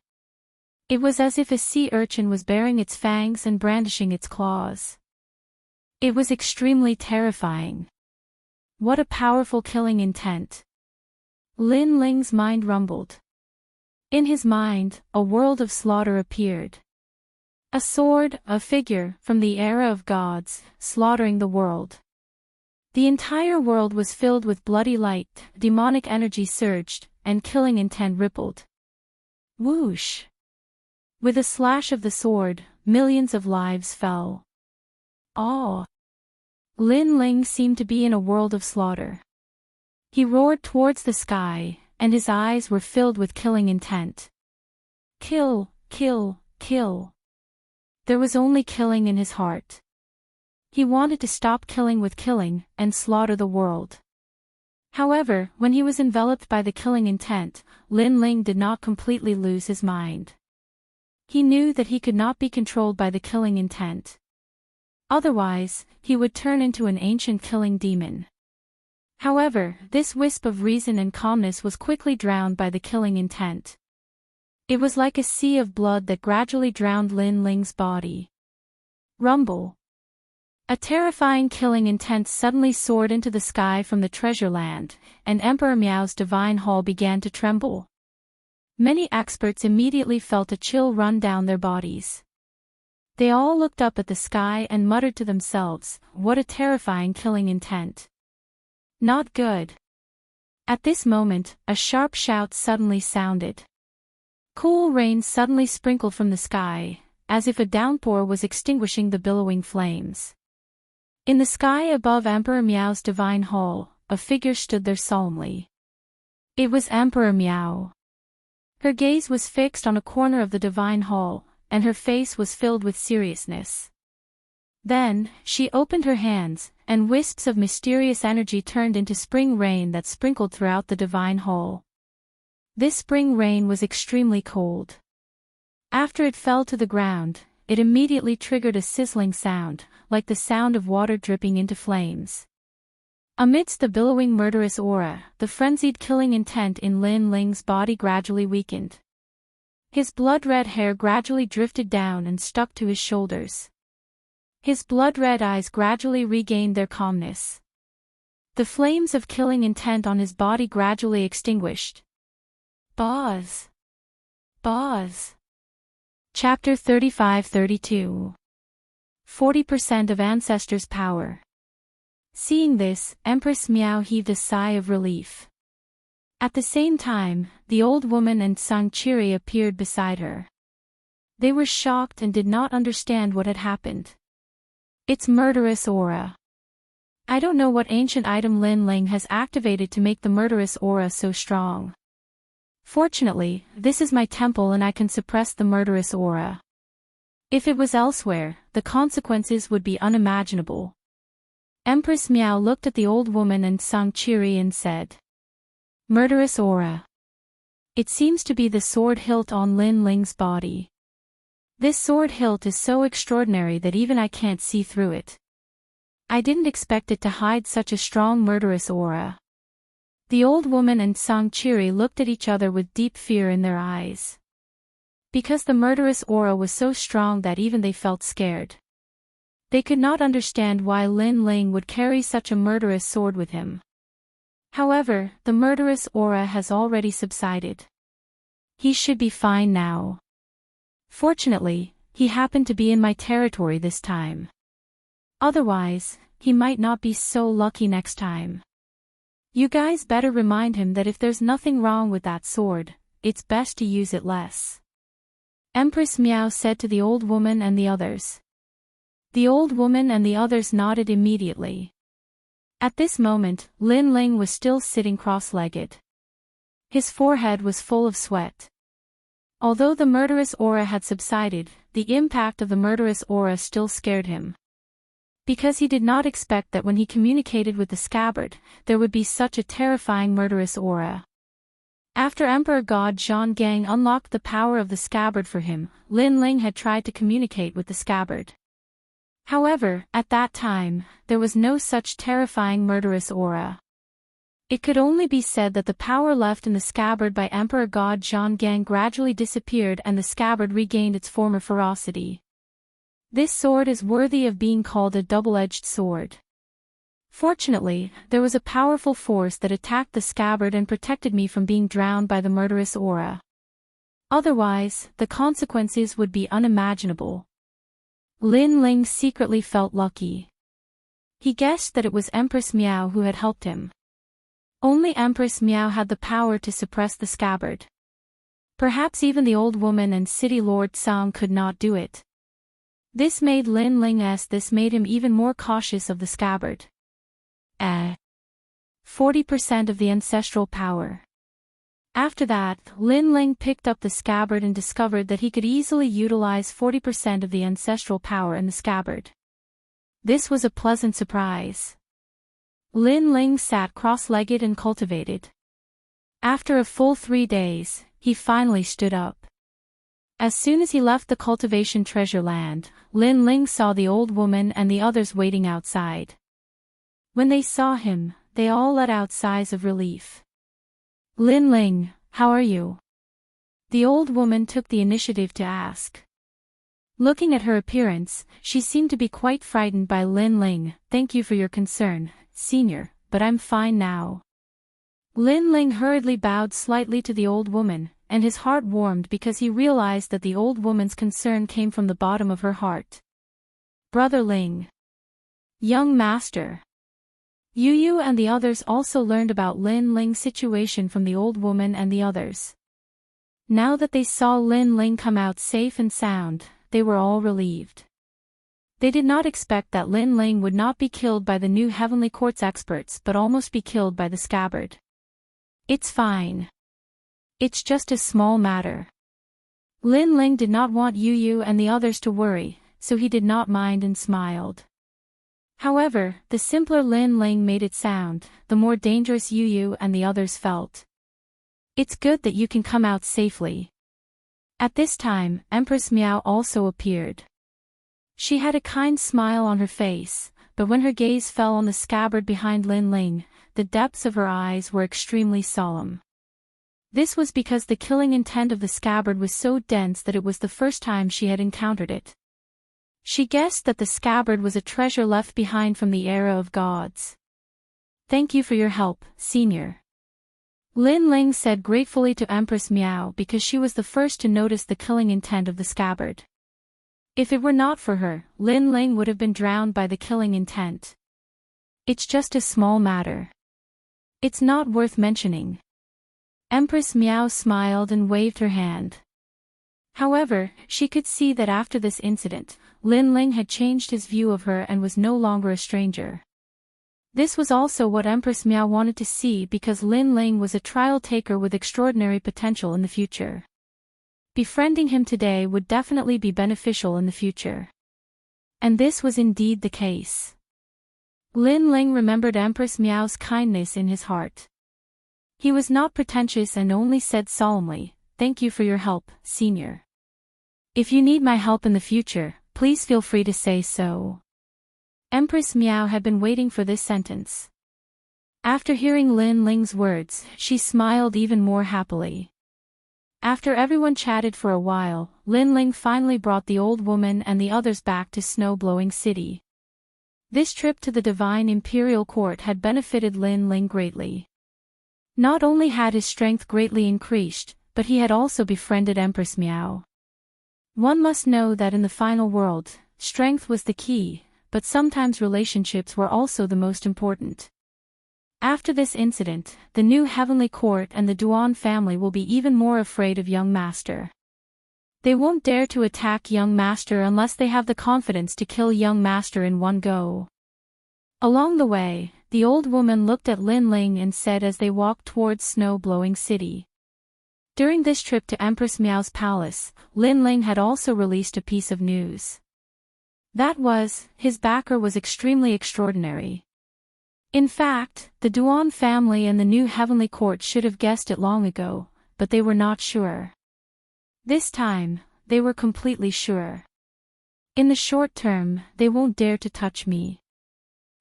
It was as if a sea urchin was baring its fangs and brandishing its claws. It was extremely terrifying. What a powerful killing intent. Lin Ling's mind rumbled. In his mind, a world of slaughter appeared. A sword, a figure, from the era of gods, slaughtering the world. The entire world was filled with bloody light, demonic energy surged, and killing intent rippled. Whoosh! With a slash of the sword, millions of lives fell. Awe! Lin Ling seemed to be in a world of slaughter. He roared towards the sky, and his eyes were filled with killing intent. Kill, kill, kill. There was only killing in his heart. He wanted to stop killing with killing, and slaughter the world. However, when he was enveloped by the killing intent, Lin Ling did not completely lose his mind. He knew that he could not be controlled by the killing intent. Otherwise, he would turn into an ancient killing demon. However, this wisp of reason and calmness was quickly drowned by the killing intent. It was like a sea of blood that gradually drowned Lin Ling's body. Rumble. A terrifying killing intent suddenly soared into the sky from the treasure land, and Emperor Miao's divine hall began to tremble. Many experts immediately felt a chill run down their bodies. They all looked up at the sky and muttered to themselves, "What a terrifying killing intent. Not good." At this moment, a sharp shout suddenly sounded. Cool rain suddenly sprinkled from the sky, as if a downpour was extinguishing the billowing flames. In the sky above Emperor Miao's divine hall, a figure stood there solemnly. It was Emperor Miao. Her gaze was fixed on a corner of the divine hall, and her face was filled with seriousness. Then, she opened her hands, and wisps of mysterious energy turned into spring rain that sprinkled throughout the divine hall. This spring rain was extremely cold. After it fell to the ground, it immediately triggered a sizzling sound, like the sound of water dripping into flames. Amidst the billowing murderous aura, the frenzied killing intent in Lin Ling's body gradually weakened. His blood-red hair gradually drifted down and stuck to his shoulders. His blood-red eyes gradually regained their calmness. The flames of killing intent on his body gradually extinguished. Buzz. Buzz. Chapter 35-32. 40% of Ancestors' Power. Seeing this, Empress Miao heaved a sigh of relief. At the same time, the old woman and Sang Chiri appeared beside her. They were shocked and did not understand what had happened. It's murderous aura. I don't know what ancient item Lin Ling has activated to make the murderous aura so strong. Fortunately, this is my temple and I can suppress the murderous aura. If it was elsewhere, the consequences would be unimaginable. Empress Miao looked at the old woman and Sang Chiri and said, "Murderous aura. It seems to be the sword hilt on Lin Ling's body. This sword hilt is so extraordinary that even I can't see through it. I didn't expect it to hide such a strong murderous aura." The old woman and Sang Chiri looked at each other with deep fear in their eyes. Because the murderous aura was so strong that even they felt scared. They could not understand why Lin Ling would carry such a murderous sword with him. However, the murderous aura has already subsided. He should be fine now. Fortunately, he happened to be in my territory this time. Otherwise, he might not be so lucky next time. You guys better remind him that if there's nothing wrong with that sword, it's best to use it less. Empress Miao said to the old woman and the others. The old woman and the others nodded immediately. At this moment, Lin Ling was still sitting cross-legged. His forehead was full of sweat. Although the murderous aura had subsided, the impact of the murderous aura still scared him. Because he did not expect that when he communicated with the scabbard, there would be such a terrifying murderous aura. After Emperor God Zhang Gang unlocked the power of the scabbard for him, Lin Ling had tried to communicate with the scabbard. However, at that time, there was no such terrifying murderous aura. It could only be said that the power left in the scabbard by Emperor God Zhang Gang gradually disappeared and the scabbard regained its former ferocity. This sword is worthy of being called a double-edged sword. Fortunately, there was a powerful force that attacked the scabbard and protected me from being drowned by the murderous aura. Otherwise, the consequences would be unimaginable. Lin Ling secretly felt lucky. He guessed that it was Empress Miao who had helped him. Only Empress Miao had the power to suppress the scabbard. Perhaps even the old woman and city lord Sang could not do it. This made him even more cautious of the scabbard. 40% of the ancestral power. After that, Lin Ling picked up the scabbard and discovered that he could easily utilize 40% of the ancestral power in the scabbard. This was a pleasant surprise. Lin Ling sat cross-legged and cultivated. After a full 3 days, he finally stood up. As soon as he left the cultivation treasure land, Lin Ling saw the old woman and the others waiting outside. When they saw him, they all let out sighs of relief. "Lin Ling, how are you?" The old woman took the initiative to ask. Looking at her appearance, she seemed to be quite frightened by Lin Ling. "Thank you for your concern, Senior, but I'm fine now." Lin Ling hurriedly bowed slightly to the old woman, and his heart warmed because he realized that the old woman's concern came from the bottom of her heart. "Brother Ling." "Young master." Yu Yu and the others also learned about Lin Ling's situation from the old woman and the others. Now that they saw Lin Ling come out safe and sound, they were all relieved. They did not expect that Lin Ling would not be killed by the new Heavenly Court's experts but almost be killed by the scabbard. "It's fine. It's just a small matter." Lin Ling did not want Yu Yu and the others to worry, so he did not mind and smiled. However, the simpler Lin Ling made it sound, the more dangerous Yu Yu and the others felt. "It's good that you can come out safely." At this time, Empress Miao also appeared. She had a kind smile on her face, but when her gaze fell on the scabbard behind Lin Ling, the depths of her eyes were extremely solemn. This was because the killing intent of the scabbard was so dense that it was the first time she had encountered it. She guessed that the scabbard was a treasure left behind from the era of gods. "Thank you for your help, Senior." Lin Ling said gratefully to Empress Miao because she was the first to notice the killing intent of the scabbard. If it were not for her, Lin Ling would have been drowned by the killing intent. "It's just a small matter. It's not worth mentioning." Empress Miao smiled and waved her hand. However, she could see that after this incident, Lin Ling had changed his view of her and was no longer a stranger. This was also what Empress Miao wanted to see because Lin Ling was a trial taker with extraordinary potential in the future. Befriending him today would definitely be beneficial in the future. And this was indeed the case. Lin Ling remembered Empress Miao's kindness in his heart. He was not pretentious and only said solemnly, "Thank you for your help, Senior. If you need my help in the future, please feel free to say so." Empress Miao had been waiting for this sentence. After hearing Lin Ling's words, she smiled even more happily. After everyone chatted for a while, Lin Ling finally brought the old woman and the others back to Snow-Blowing City. This trip to the Divine Imperial Court had benefited Lin Ling greatly. Not only had his strength greatly increased, but he had also befriended Empress Miao. One must know that in the final world, strength was the key, but sometimes relationships were also the most important. After this incident, the new Heavenly Court and the Duan family will be even more afraid of young Master. They won't dare to attack young Master unless they have the confidence to kill young Master in one go. Along the way, the old woman looked at Lin Ling and said as they walked towards Snow-Blowing City. During this trip to Empress Miao's palace, Lin Ling had also released a piece of news. That was, his backer was extremely extraordinary. In fact, the Duan family and the new Heavenly Court should have guessed it long ago, but they were not sure. This time, they were completely sure. In the short term, they won't dare to touch me.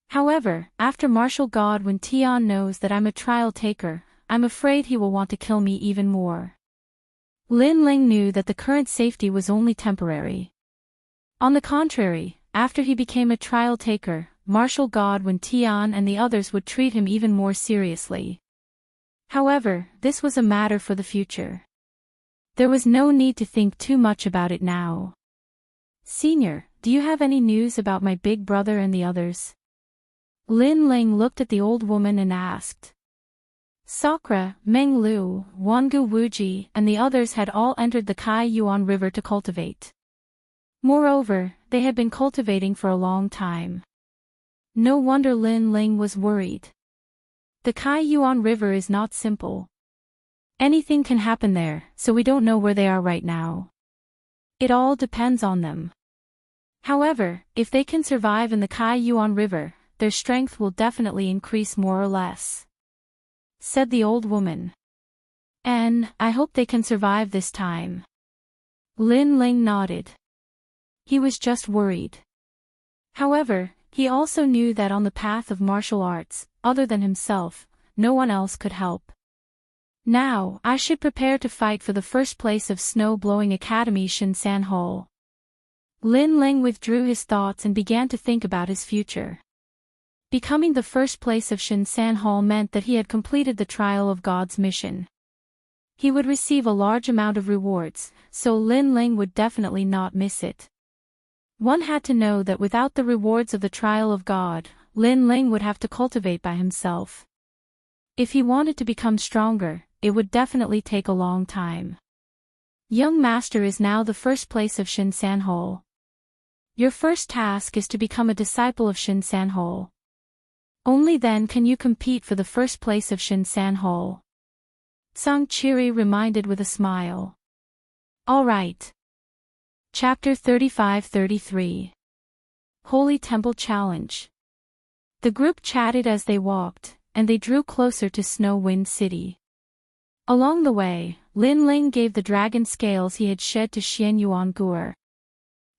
However, after Martial God when Tian knows that I'm a trial taker, I'm afraid he will want to kill me even more. Lin Ling knew that the current safety was only temporary. On the contrary, after he became a trial taker, Martial God when Tian and the others would treat him even more seriously. However, this was a matter for the future. There was no need to think too much about it now. "Senior, do you have any news about my big brother and the others?" Lin Ling looked at the old woman and asked. Sakura, Meng Lu, Wangu Wuji and the others had all entered the Kai Yuan River to cultivate. Moreover, they had been cultivating for a long time. No wonder Lin Ling was worried. The Kai Yuan River is not simple. Anything can happen there, so we don't know where they are right now. It all depends on them. However, if they can survive in the Kai Yuan River, their strength will definitely increase more or less," said the old woman. "And I hope they can survive this time." Lin Ling nodded. He was just worried. However, he also knew that on the path of martial arts, other than himself, no one else could help. Now, I should prepare to fight for the first place of Snow-Blowing Academy Shinsan Hall. Lin Ling withdrew his thoughts and began to think about his future. Becoming the first place of Shinsan Hall meant that he had completed the Trial of God's mission. He would receive a large amount of rewards, so Lin Ling would definitely not miss it. One had to know that without the rewards of the Trial of God, Lin Ling would have to cultivate by himself. If he wanted to become stronger, it would definitely take a long time. Young Master is now the first place of Shinsan Hall. Your first task is to become a disciple of Shinsan Hall. Only then can you compete for the first place of Shinsan Hall. Tsang Chiri reminded with a smile. All right. Chapter 35-33. Holy Temple Challenge. The group chatted as they walked, and they drew closer to Snow Wind City. Along the way, Lin Ling gave the dragon scales he had shed to Xian Yuan Guer.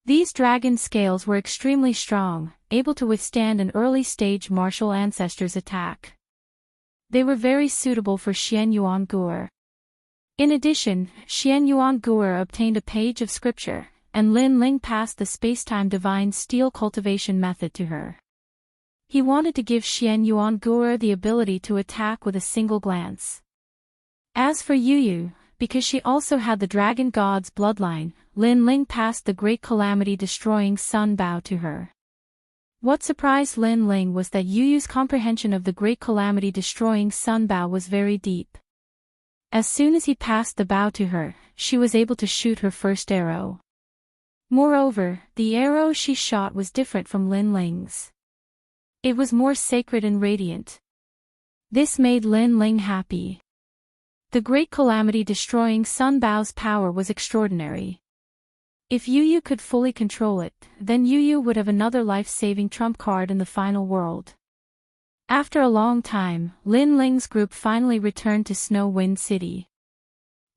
These dragon scales were extremely strong, able to withstand an early-stage martial ancestor's attack. They were very suitable for Xian Yuan Guer. In addition, Xian Yuan Guer obtained a page of scripture, and Lin Ling passed the spacetime divine steel cultivation method to her. He wanted to give Xian Yuan Guer the ability to attack with a single glance. As for Yu, because she also had the dragon god's bloodline, Lin Ling passed the great calamity-destroying sun bow to her. What surprised Lin Ling was that Yu's comprehension of the great calamity-destroying sun bow was very deep. As soon as he passed the bow to her, she was able to shoot her first arrow. Moreover, the arrow she shot was different from Lin Ling's. It was more sacred and radiant. This made Lin Ling happy. The great calamity destroying Sun Bao's power was extraordinary. If Yu Yu could fully control it, then Yu Yu would have another life-saving trump card in the final world. After a long time, Lin Ling's group finally returned to Snow Wind City.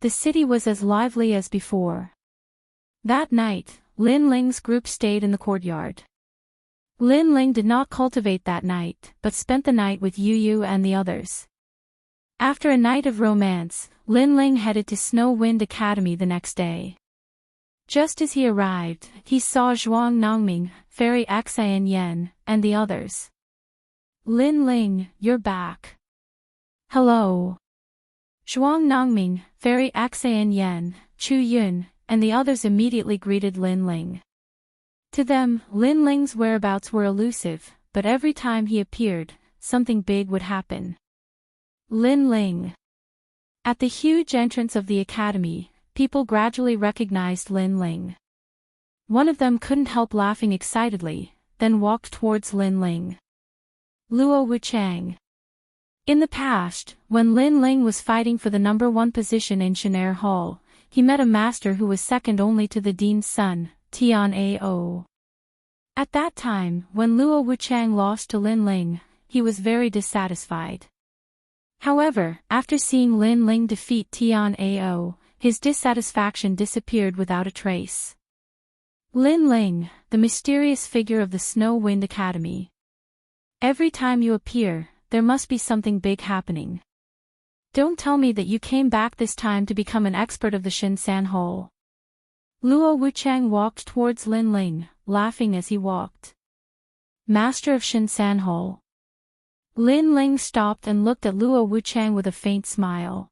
The city was as lively as before. That night, Lin Ling's group stayed in the courtyard. Lin Ling did not cultivate that night, but spent the night with Yu Yu and the others. After a night of romance, Lin Ling headed to Snow Wind Academy the next day. Just as he arrived, he saw Zhuang Nongming, Fairy Xian Yan, and the others. Lin Ling, you're back. Hello. Zhuang Nongming, Fairy Xian Yan, Chu Yun, and the others immediately greeted Lin Ling. To them, Lin Ling's whereabouts were elusive, but every time he appeared, something big would happen. Lin Ling. At the huge entrance of the academy, people gradually recognized Lin Ling. One of them couldn't help laughing excitedly, then walked towards Lin Ling. Luo Wuchang. In the past, when Lin Ling was fighting for the #1 position in Shenair Hall, he met a master who was second only to the dean's son, Tian Ao. At that time, when Luo Wuchang lost to Lin Ling, he was very dissatisfied. However, after seeing Lin Ling defeat Tian Ao, his dissatisfaction disappeared without a trace. Lin Ling, the mysterious figure of the Snow Wind Academy. Every time you appear, there must be something big happening. Don't tell me that you came back this time to become an expert of the Shinsan Hole. Luo Wuchang walked towards Lin Ling, laughing as he walked. Master of Shinsan Hole. Lin Ling stopped and looked at Luo Wuchang with a faint smile.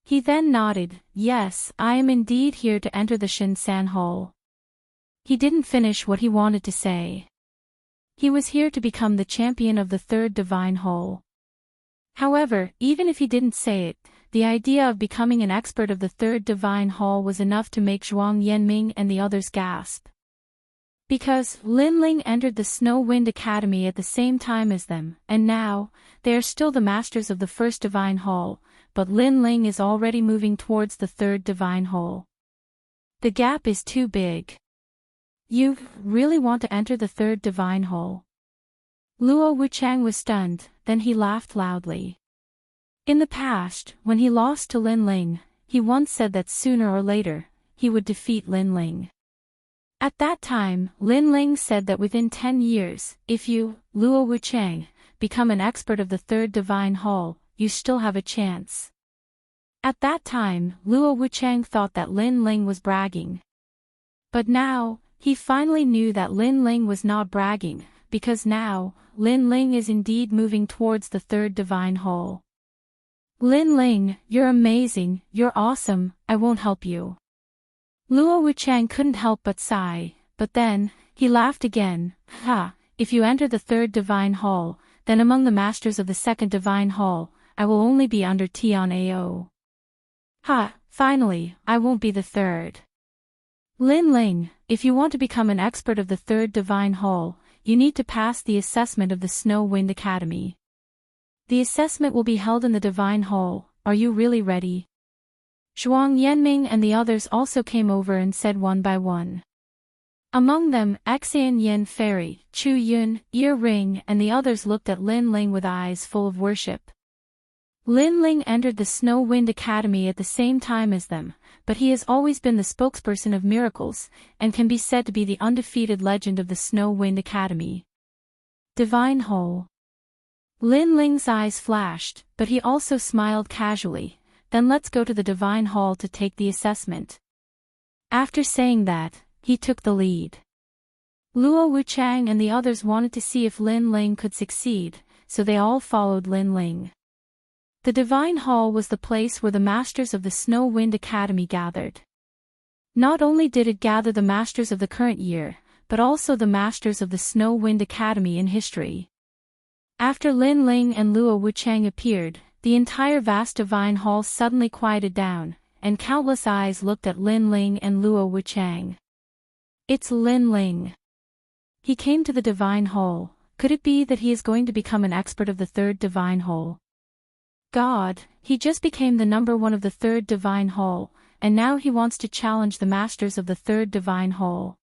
He then nodded, yes, I am indeed here to enter the Shinsan Hole. He didn't finish what he wanted to say. He was here to become the champion of the third divine hole. However, even if he didn't say it, the idea of becoming an expert of the third divine hall was enough to make Zhuang Yanming and the others gasp. Because Lin Ling entered the Snow Wind Academy at the same time as them, and now, they are still the masters of the first divine hall, but Lin Ling is already moving towards the third divine hall. The gap is too big. You really want to enter the third divine hole? Luo Wuchang was stunned, then he laughed loudly. In the past, when he lost to Lin Ling, he once said that sooner or later, he would defeat Lin Ling. At that time, Lin Ling said that within 10 years, if you, Luo Wuchang, become an expert of the third divine hall, you still have a chance. At that time, Luo Wuchang thought that Lin Ling was bragging. But now, he finally knew that Lin Ling was not bragging, because now, Lin Ling is indeed moving towards the third divine hole. Lin Ling, you're amazing, you're awesome, I won't help you. Luo Wuchang couldn't help but sigh, but then, he laughed again, ha, if you enter the third divine hall, then among the masters of the second divine hall, I will only be under Tian Ao. Ha, finally, I won't be the third. Lin Ling, if you want to become an expert of the third divine hall, you need to pass the assessment of the Snow Wind Academy. The assessment will be held in the divine hall, are you really ready? Zhuang Yanming and the others also came over and said one by one. Among them, Xian Yan Fairy, Chu Yun, Ear Ring and the others looked at Lin Ling with eyes full of worship. Lin Ling entered the Snow Wind Academy at the same time as them, but he has always been the spokesperson of miracles, and can be said to be the undefeated legend of the Snow Wind Academy. Divine Hole. Lin Ling's eyes flashed, but he also smiled casually, then let's go to the Divine Hall to take the assessment. After saying that, he took the lead. Luo Wuchang and the others wanted to see if Lin Ling could succeed, so they all followed Lin Ling. The Divine Hall was the place where the masters of the Snow Wind Academy gathered. Not only did it gather the masters of the current year, but also the masters of the Snow Wind Academy in history. After Lin Ling and Luo Wuchang appeared, the entire vast divine hall suddenly quieted down, and countless eyes looked at Lin Ling and Luo Wuchang. It's Lin Ling. He came to the divine hall. Could it be that he is going to become an expert of the third divine hall? God, he just became the number one of the third divine hall, and now he wants to challenge the masters of the third divine hall.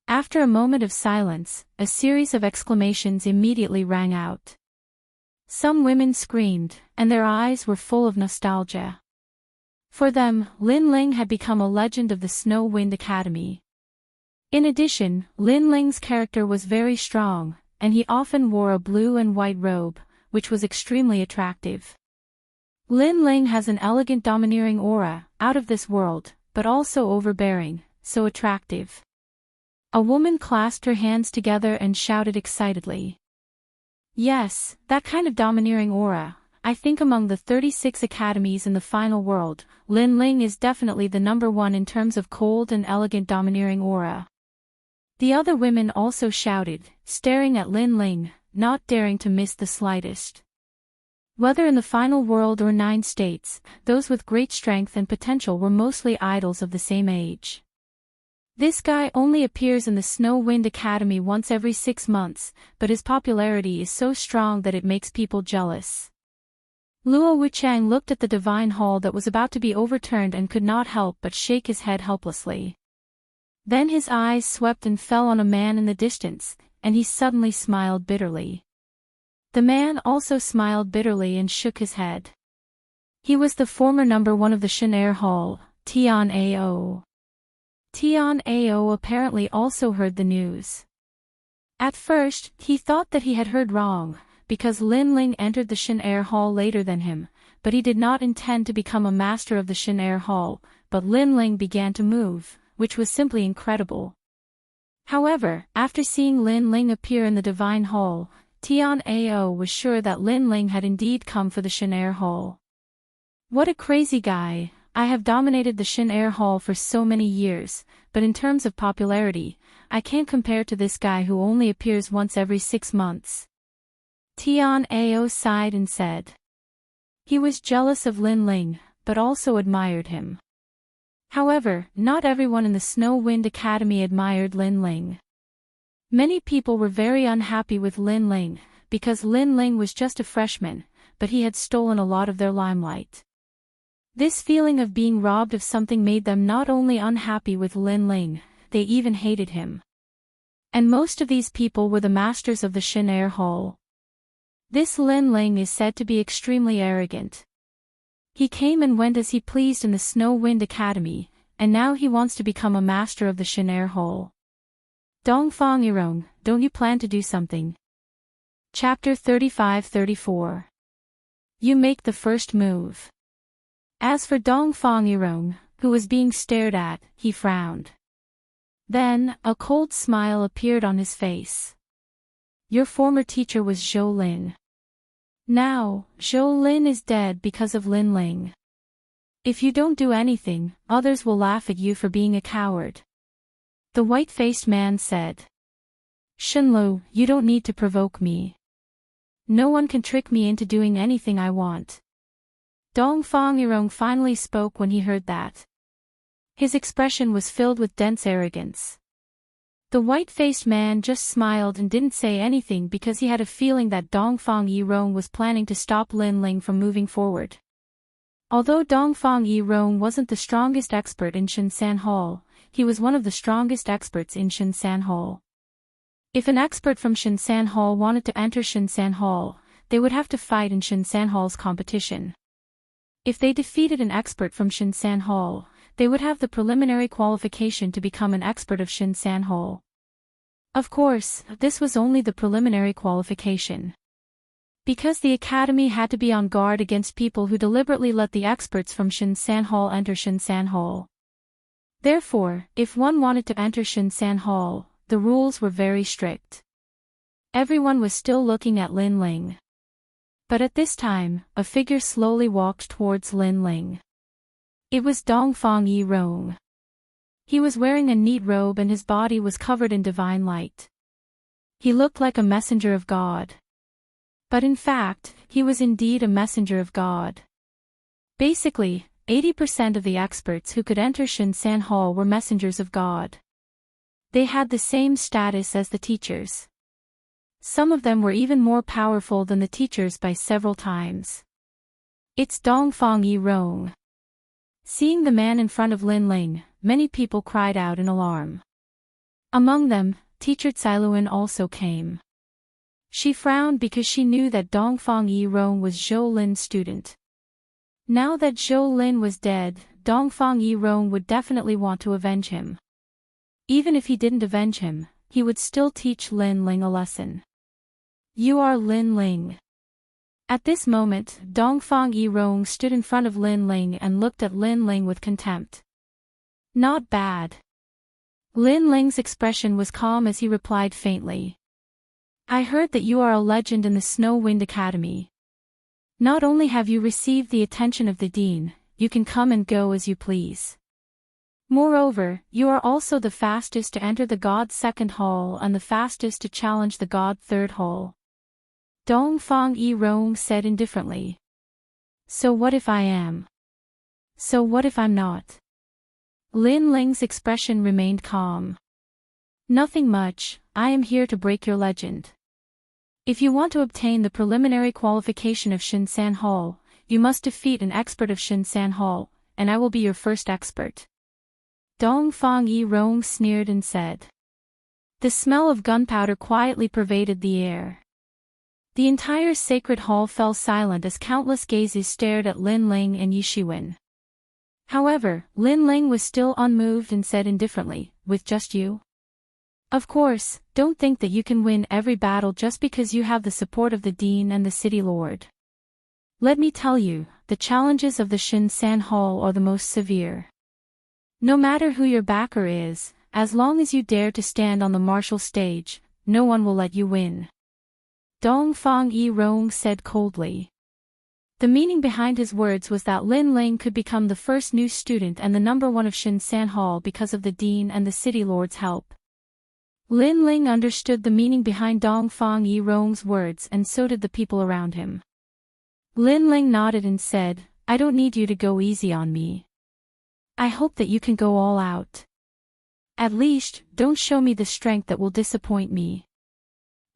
After a moment of silence, a series of exclamations immediately rang out. Some women screamed, and their eyes were full of nostalgia. For them, Lin Ling had become a legend of the Snow Wind Academy. In addition, Lin Ling's character was very strong, and he often wore a blue and white robe, which was extremely attractive. Lin Ling has an elegant domineering aura, out of this world, but also overbearing, so attractive. A woman clasped her hands together and shouted excitedly. Yes, that kind of domineering aura. I think among the 36 academies in the final world, Lin Ling is definitely the number one in terms of cold and elegant domineering aura. The other women also shouted, staring at Lin Ling, not daring to miss the slightest. Whether in the final world or 9 states, those with great strength and potential were mostly idols of the same age. This guy only appears in the Snow Wind Academy once every 6 months, but his popularity is so strong that it makes people jealous. Luo Wuchang looked at the divine hall that was about to be overturned and could not help but shake his head helplessly. Then his eyes swept and fell on a man in the distance, and he suddenly smiled bitterly. The man also smiled bitterly and shook his head. He was the former number one of the Shen Hall, Tian Ao. Tian Ao apparently also heard the news. At first, he thought that he had heard wrong, because Lin Ling entered the Shen Hall later than him, but he did not intend to become a master of the Shen Hall, but Lin Ling began to move, which was simply incredible. However, after seeing Lin Ling appear in the divine hall, Tian Ao was sure that Lin Ling had indeed come for the Shen Hall. What a crazy guy! I have dominated the Shen Hall for so many years, but in terms of popularity, I can't compare to this guy who only appears once every 6 months. Tian Ao sighed and said. He was jealous of Lin Ling, but also admired him. However, not everyone in the Snow Wind Academy admired Lin Ling. Many people were very unhappy with Lin Ling, because Lin Ling was just a freshman, but he had stolen a lot of their limelight. This feeling of being robbed of something made them not only unhappy with Lin Ling, they even hated him. And most of these people were the masters of the Shen Hall. This Lin Ling is said to be extremely arrogant. He came and went as he pleased in the Snow Wind Academy, and now he wants to become a master of the Shen Hall. Dongfang Yirong, don't you plan to do something? Chapter 35-34. You make the first move. As for Dongfang Yirong, who was being stared at, he frowned. Then, a cold smile appeared on his face. Your former teacher was Zhou Lin. Now, Zhou Lin is dead because of Lin Ling. If you don't do anything, others will laugh at you for being a coward. The white-faced man said. Shenlu, you don't need to provoke me. No one can trick me into doing anything I want. Dongfang Yirong finally spoke when he heard that. His expression was filled with dense arrogance. The white-faced man just smiled and didn't say anything because he had a feeling that Dongfang Yirong was planning to stop Lin Ling from moving forward. Although Dongfang Yirong wasn't the strongest expert in Shensan Hall, he was one of the strongest experts in Shensan Hall. If an expert from Shensan Hall wanted to enter Shensan Hall, they would have to fight in Shensan Hall's competition. If they defeated an expert from Shensan Hall, they would have the preliminary qualification to become an expert of Shensan Hall. Of course, this was only the preliminary qualification. Because the academy had to be on guard against people who deliberately let the experts from Shensan Hall enter Shensan Hall. Therefore, if one wanted to enter Shensan Hall, the rules were very strict. Everyone was still looking at Lin Ling. But at this time, a figure slowly walked towards Lin Ling. It was Dongfang Yirong. He was wearing a neat robe and his body was covered in divine light. He looked like a messenger of God. But in fact, he was indeed a messenger of God. Basically, 80% of the experts who could enter Shinsan Hall were messengers of God. They had the same status as the teachers. Some of them were even more powerful than the teachers by several times. It's Dongfang Yi Rong. Seeing the man in front of Lin Ling, many people cried out in alarm. Among them, teacher Cailuan also came. She frowned because she knew that Dongfang Yi Rong was Zhou Lin's student. Now that Zhou Lin was dead, Dongfang Yi Rong would definitely want to avenge him. Even if he didn't avenge him, he would still teach Lin Ling a lesson. You are Lin Ling. At this moment, Dongfang Yi Rong stood in front of Lin Ling and looked at Lin Ling with contempt. Not bad. Lin Ling's expression was calm as he replied faintly. I heard that you are a legend in the Snow Wind Academy. Not only have you received the attention of the dean, you can come and go as you please. Moreover, you are also the fastest to enter the God Second Hall and the fastest to challenge the God Third Hall. Dongfang Yi Rong said indifferently. So what if I am? So what if I'm not? Lin Ling's expression remained calm. Nothing much, I am here to break your legend. If you want to obtain the preliminary qualification of Shinsan Hall, you must defeat an expert of Shinsan Hall, and I will be your first expert. Dongfang Yi Rong sneered and said. The smell of gunpowder quietly pervaded the air. The entire sacred hall fell silent as countless gazes stared at Lin Ling and Yishiwen. However, Lin Ling was still unmoved and said indifferently, with just you? Of course, don't think that you can win every battle just because you have the support of the dean and the city lord. Let me tell you, the challenges of the Shinsan Hall are the most severe. No matter who your backer is, as long as you dare to stand on the martial stage, no one will let you win. Dongfang Yi Rong said coldly. The meaning behind his words was that Lin Ling could become the first new student and the number one of Shinsan Hall because of the dean and the city lord's help. Lin Ling understood the meaning behind Dongfang Yi Rong's words and so did the people around him. Lin Ling nodded and said, I don't need you to go easy on me. I hope that you can go all out. At least, don't show me the strength that will disappoint me.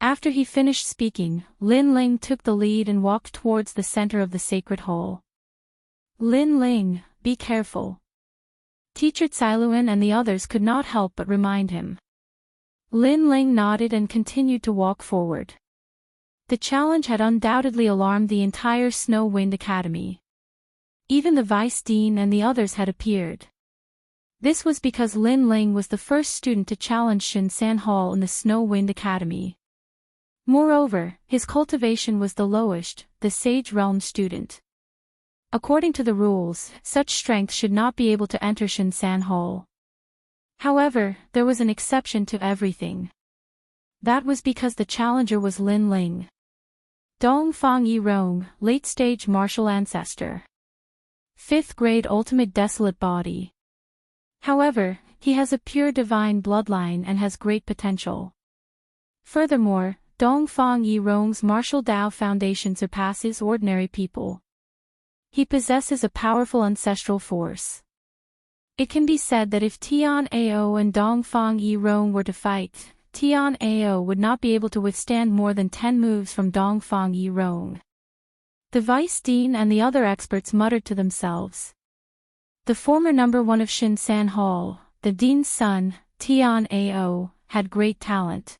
After he finished speaking, Lin Ling took the lead and walked towards the center of the sacred hall. Lin Ling, be careful. Teacher Cailuan and the others could not help but remind him. Lin Ling nodded and continued to walk forward. The challenge had undoubtedly alarmed the entire Snow Wind Academy. Even the vice dean and the others had appeared. This was because Lin Ling was the first student to challenge Shinsan Hall in the Snow Wind Academy. Moreover, his cultivation was the lowest, the Sage Realm student. According to the rules, such strength should not be able to enter Shinsan Hall. However, there was an exception to everything. That was because the challenger was Lin Ling. Dongfang Yi Rong, late-stage martial ancestor. 5th grade ultimate desolate body. However, he has a pure divine bloodline and has great potential. Furthermore, Dongfang Yi Rong's martial Dao foundation surpasses ordinary people. He possesses a powerful ancestral force. It can be said that if Tian Ao and Dongfang Yi Rong were to fight, Tian Ao would not be able to withstand more than 10 moves from Dongfang Yi Rong. The vice dean and the other experts muttered to themselves. The former number one of Shinsan Hall, the dean's son, Tian Ao, had great talent.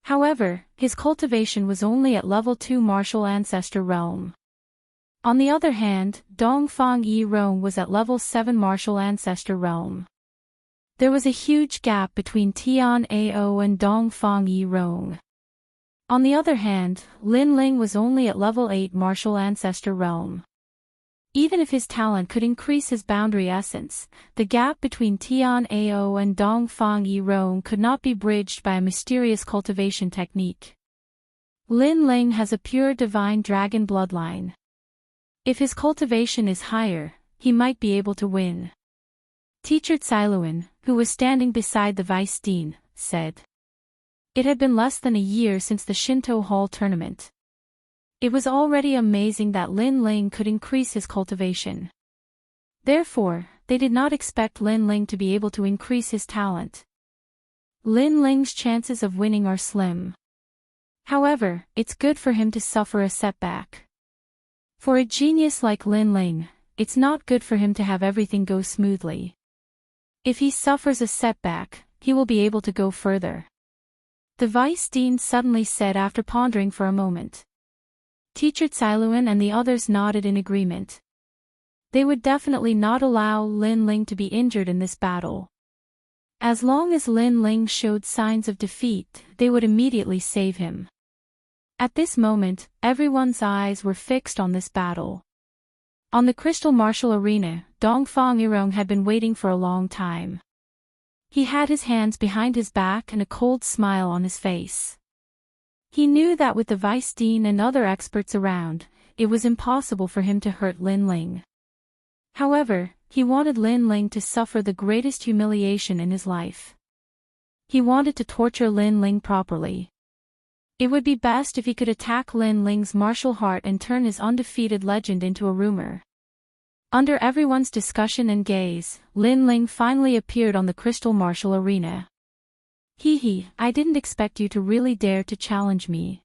However, his cultivation was only at level 2 martial ancestor realm. On the other hand, Dongfang Yi Rong was at level 7 martial ancestor realm. There was a huge gap between Tian Ao and Dongfang Yi Rong. On the other hand, Lin Ling was only at level 8 martial ancestor realm. Even if his talent could increase his boundary essence, the gap between Tian Ao and Dongfang Yi Rong could not be bridged by a mysterious cultivation technique. Lin Ling has a pure divine dragon bloodline. If his cultivation is higher, he might be able to win. Teacher Cailuan, who was standing beside the vice dean, said. It had been less than a year since the Shinto Hall tournament. It was already amazing that Lin Ling could increase his cultivation. Therefore, they did not expect Lin Ling to be able to increase his talent. Lin Ling's chances of winning are slim. However, it's good for him to suffer a setback. For a genius like Lin Ling, it's not good for him to have everything go smoothly. If he suffers a setback, he will be able to go further. The vice dean suddenly said after pondering for a moment. Teacher Cailuan and the others nodded in agreement. They would definitely not allow Lin Ling to be injured in this battle. As long as Lin Ling showed signs of defeat, they would immediately save him. At this moment, everyone's eyes were fixed on this battle. On the crystal martial arena, Dongfang Yirong had been waiting for a long time. He had his hands behind his back and a cold smile on his face. He knew that with the vice dean and other experts around, it was impossible for him to hurt Lin Ling. However, he wanted Lin Ling to suffer the greatest humiliation in his life. He wanted to torture Lin Ling properly. It would be best if he could attack Lin Ling's martial heart and turn his undefeated legend into a rumor. Under everyone's discussion and gaze, Lin Ling finally appeared on the crystal martial arena. I didn't expect you to really dare to challenge me.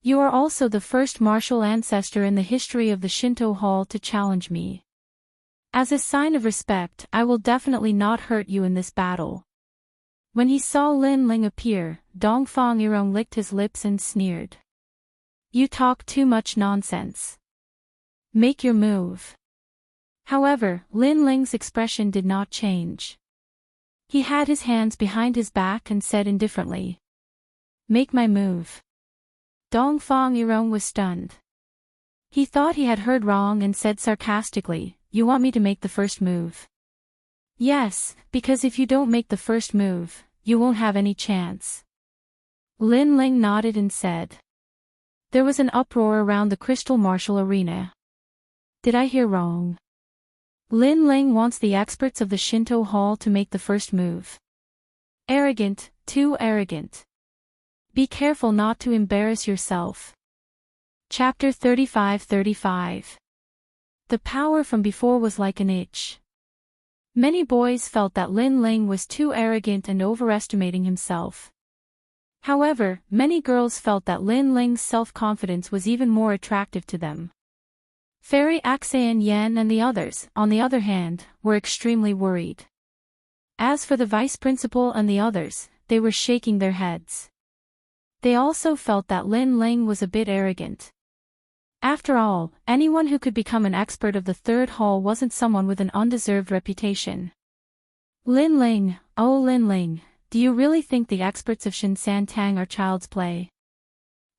You are also the first martial ancestor in the history of the Shinto Hall to challenge me. As a sign of respect, I will definitely not hurt you in this battle. When he saw Lin Ling appear, Dongfang Yirong licked his lips and sneered. You talk too much nonsense. Make your move. However, Lin Ling's expression did not change. He had his hands behind his back and said indifferently. Make my move. Dongfang Yirong was stunned. He thought he had heard wrong and said sarcastically, You want me to make the first move? Yes, because if you don't make the first move, you won't have any chance. Lin Ling nodded and said. There was an uproar around the crystal martial arena. Did I hear wrong? Lin Ling wants the experts of the Shinto Hall to make the first move. Arrogant, too arrogant. Be careful not to embarrass yourself. Chapter 35. The power from before was like an itch. Many boys felt that Lin Ling was too arrogant and overestimating himself. However, many girls felt that Lin Ling's self-confidence was even more attractive to them. Fairy Axayan Yen and the others, on the other hand, were extremely worried. As for the vice principal and the others, they were shaking their heads. They also felt that Lin Ling was a bit arrogant. After all, anyone who could become an expert of the third hall wasn't someone with an undeserved reputation. Lin Ling, oh Lin Ling, do you really think the experts of Shinsan Tang are child's play?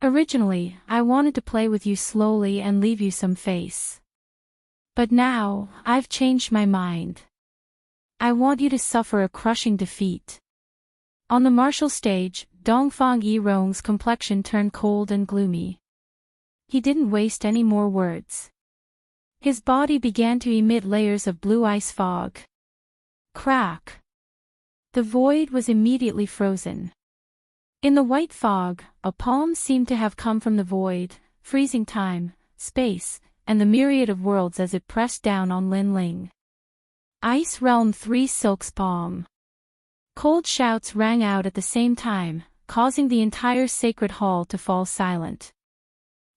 Originally, I wanted to play with you slowly and leave you some face. But now, I've changed my mind. I want you to suffer a crushing defeat. On the martial stage, Dongfang Yirong's complexion turned cold and gloomy. He didn't waste any more words. His body began to emit layers of blue ice fog. Crack! The void was immediately frozen. In the white fog, a poem seemed to have come from the void, freezing time, space, and the myriad of worlds as it pressed down on Lin Ling. Ice Realm 3 Silk's palm. Cold shouts rang out at the same time, causing the entire sacred hall to fall silent.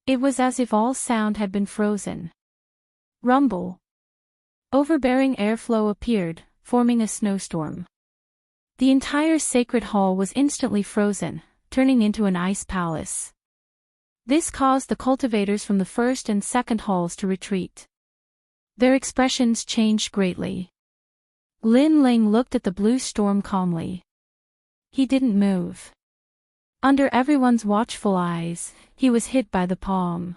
It was as if all sound had been frozen. Rumble. Overbearing airflow appeared, forming a snowstorm. The entire sacred hall was instantly frozen, turning into an ice palace. This caused the cultivators from the first and second halls to retreat. Their expressions changed greatly. Lin Ling looked at the blue storm calmly. He didn't move. Under everyone's watchful eyes, he was hit by the palm.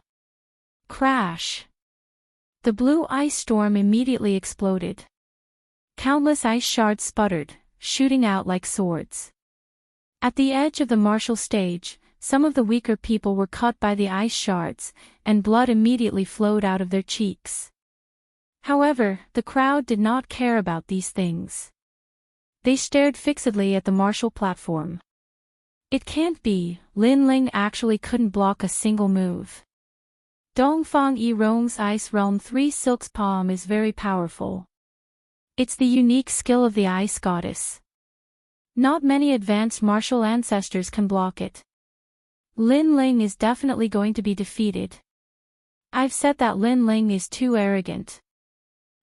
Crash! The blue ice storm immediately exploded. Countless ice shards sputtered, shooting out like swords. At the edge of the martial stage, some of the weaker people were cut by the ice shards, and blood immediately flowed out of their cheeks. However, the crowd did not care about these things. They stared fixedly at the martial platform. It can't be, Lin Ling actually couldn't block a single move. Dongfang Yirong's Ice Realm 3 Silk's palm is very powerful. It's the unique skill of the ice goddess. Not many advanced martial ancestors can block it. Lin Ling is definitely going to be defeated. I've said that Lin Ling is too arrogant.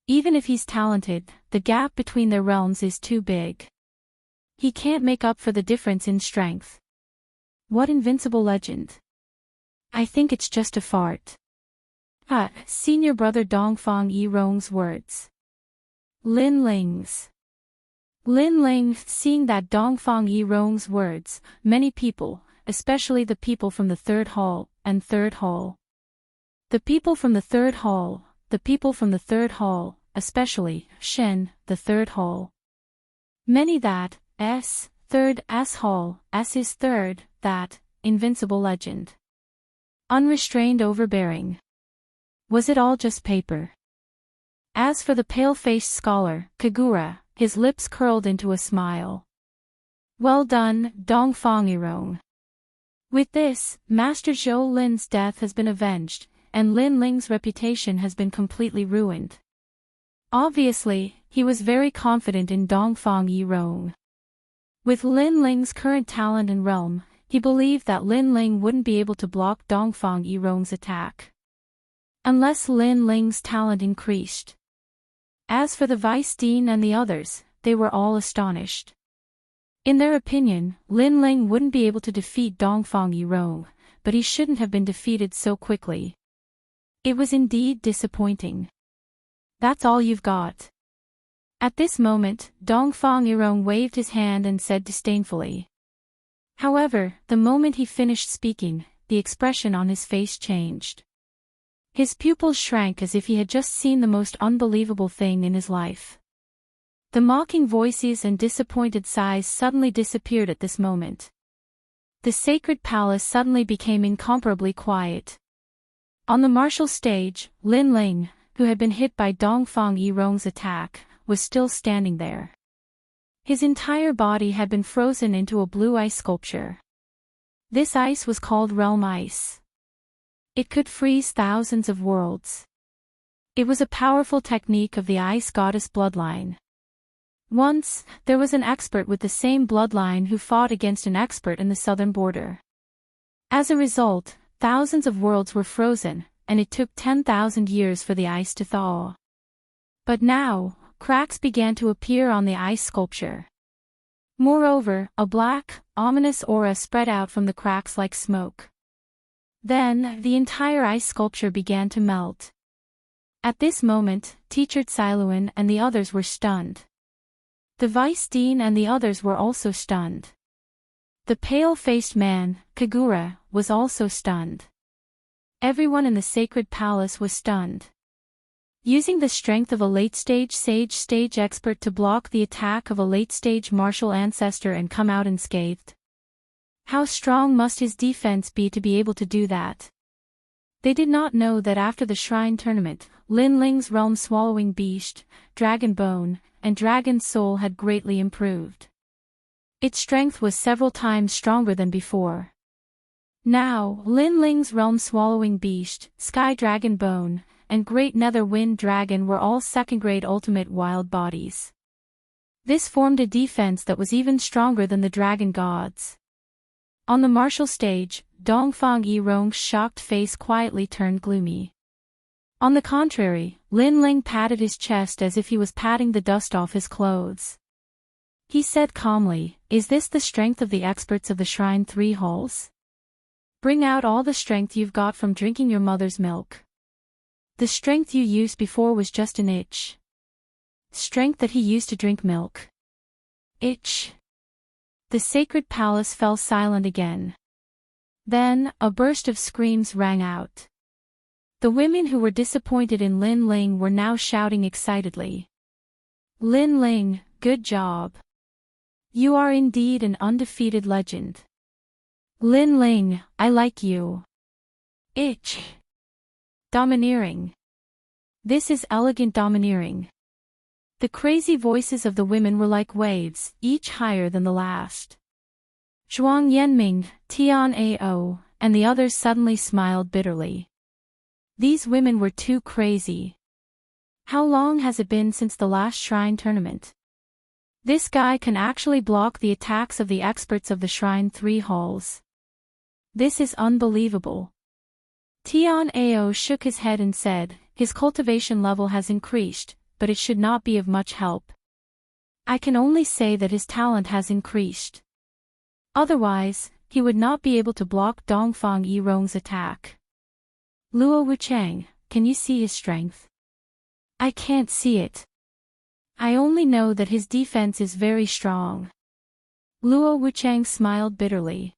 Even if he's talented, the gap between their realms is too big. He can't make up for the difference in strength. What invincible legend. I think it's just a fart. Senior brother Dongfang Yirong's words. Lin Ling's. Lin Ling, seeing that Dongfang Yirong's words, many people, especially the people from the third hall, and third hall. The people from the third hall, especially, Shen, the third hall. Many that, third S hall, S is third, that, invincible legend. Unrestrained overbearing. Was it all just paper? As for the pale-faced scholar, Kagura, his lips curled into a smile. Well done, Dongfang Yirong. With this, Master Zhou Lin's death has been avenged, and Lin Ling's reputation has been completely ruined. Obviously, he was very confident in Dongfang Yirong. With Lin Ling's current talent and realm, he believed that Lin Ling wouldn't be able to block Dongfang Yirong's attack. Unless Lin Ling's talent increased. As for the Vice Dean and the others, they were all astonished. In their opinion, Lin Ling wouldn't be able to defeat Dongfang Yirong, but he shouldn't have been defeated so quickly. It was indeed disappointing. That's all you've got. At this moment, Dongfang Yirong waved his hand and said disdainfully. However, the moment he finished speaking, the expression on his face changed. His pupils shrank as if he had just seen the most unbelievable thing in his life. The mocking voices and disappointed sighs suddenly disappeared at this moment. The sacred palace suddenly became incomparably quiet. On the martial stage, Lin Ling, who had been hit by Dongfang Yirong's attack, was still standing there. His entire body had been frozen into a blue ice sculpture. This ice was called Realm Ice. It could freeze thousands of worlds. It was a powerful technique of the ice goddess bloodline. Once, there was an expert with the same bloodline who fought against an expert in the southern border. As a result, thousands of worlds were frozen, and it took 10,000 years for the ice to thaw. But now, cracks began to appear on the ice sculpture. Moreover, a black, ominous aura spread out from the cracks like smoke. Then, the entire ice sculpture began to melt. At this moment, Teacher Tsailuan and the others were stunned. The Vice Dean and the others were also stunned. The pale-faced man, Kagura, was also stunned. Everyone in the sacred palace was stunned. Using the strength of a late-stage sage expert to block the attack of a late-stage martial ancestor and come out unscathed. How strong must his defense be to be able to do that? They did not know that after the shrine tournament, Lin Ling's realm-swallowing beast, Dragon Bone, and Dragon Soul had greatly improved. Its strength was several times stronger than before. Now, Lin Ling's realm-swallowing beast, Sky Dragon Bone, and Great Nether Wind Dragon were all second-grade ultimate wild bodies. This formed a defense that was even stronger than the dragon gods. On the martial stage, Dongfang Yirong's shocked face quietly turned gloomy. On the contrary, Lin Ling patted his chest as if he was patting the dust off his clothes. He said calmly, "Is this the strength of the experts of the Shrine 3 halls? Bring out all the strength you've got from drinking your mother's milk. The strength you used before was just an itch. Strength that he used to drink milk. Itch." The sacred palace fell silent again. Then, a burst of screams rang out. The women who were disappointed in Lin Ling were now shouting excitedly. "Lin Ling, good job. You are indeed an undefeated legend. Lin Ling, I like you. Itch. Domineering. This is elegant domineering." The crazy voices of the women were like waves, each higher than the last. Zhuang Yanming, Tian Ao, and the others suddenly smiled bitterly. These women were too crazy. How long has it been since the last shrine tournament? This guy can actually block the attacks of the experts of the Shrine 3 halls. This is unbelievable. Tian Ao shook his head and said, his cultivation level has increased, but it should not be of much help. I can only say that his talent has increased. Otherwise, he would not be able to block Dongfang Yirong's attack. Luo Wuchang, can you see his strength? I can't see it. I only know that his defense is very strong. Luo Wuchang smiled bitterly.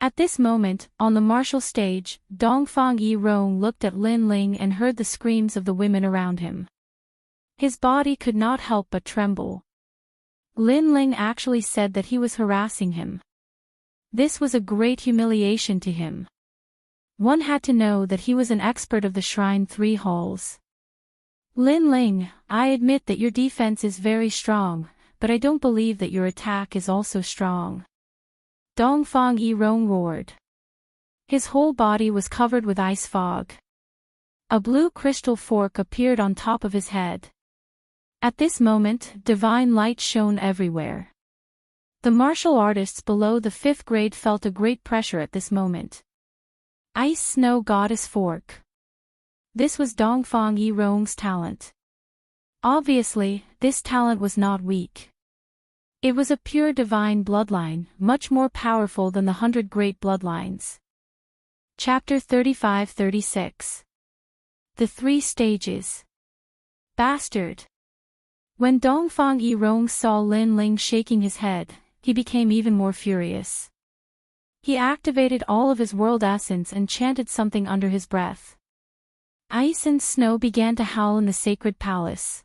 At this moment, on the martial stage, Dongfang Yirong looked at Lin Ling and heard the screams of the women around him. His body could not help but tremble. Lin Ling actually said that he was harassing him. This was a great humiliation to him. One had to know that he was an expert of the Shrine 3 halls. Lin Ling, I admit that your defense is very strong, but I don't believe that your attack is also strong. Dongfang Yirong roared. His whole body was covered with ice fog. A blue crystal fork appeared on top of his head. At this moment, divine light shone everywhere. The martial artists below the 5th grade felt a great pressure at this moment. Ice Snow Goddess Fork. This was Dongfang Yirong's talent. Obviously, this talent was not weak. It was a pure divine bloodline, much more powerful than the 100 great bloodlines. Chapter 35-36. The 3 stages. Bastard. When Dongfang Yirong saw Lin Ling shaking his head, he became even more furious. He activated all of his world essence and chanted something under his breath. Ice and snow began to howl in the sacred palace.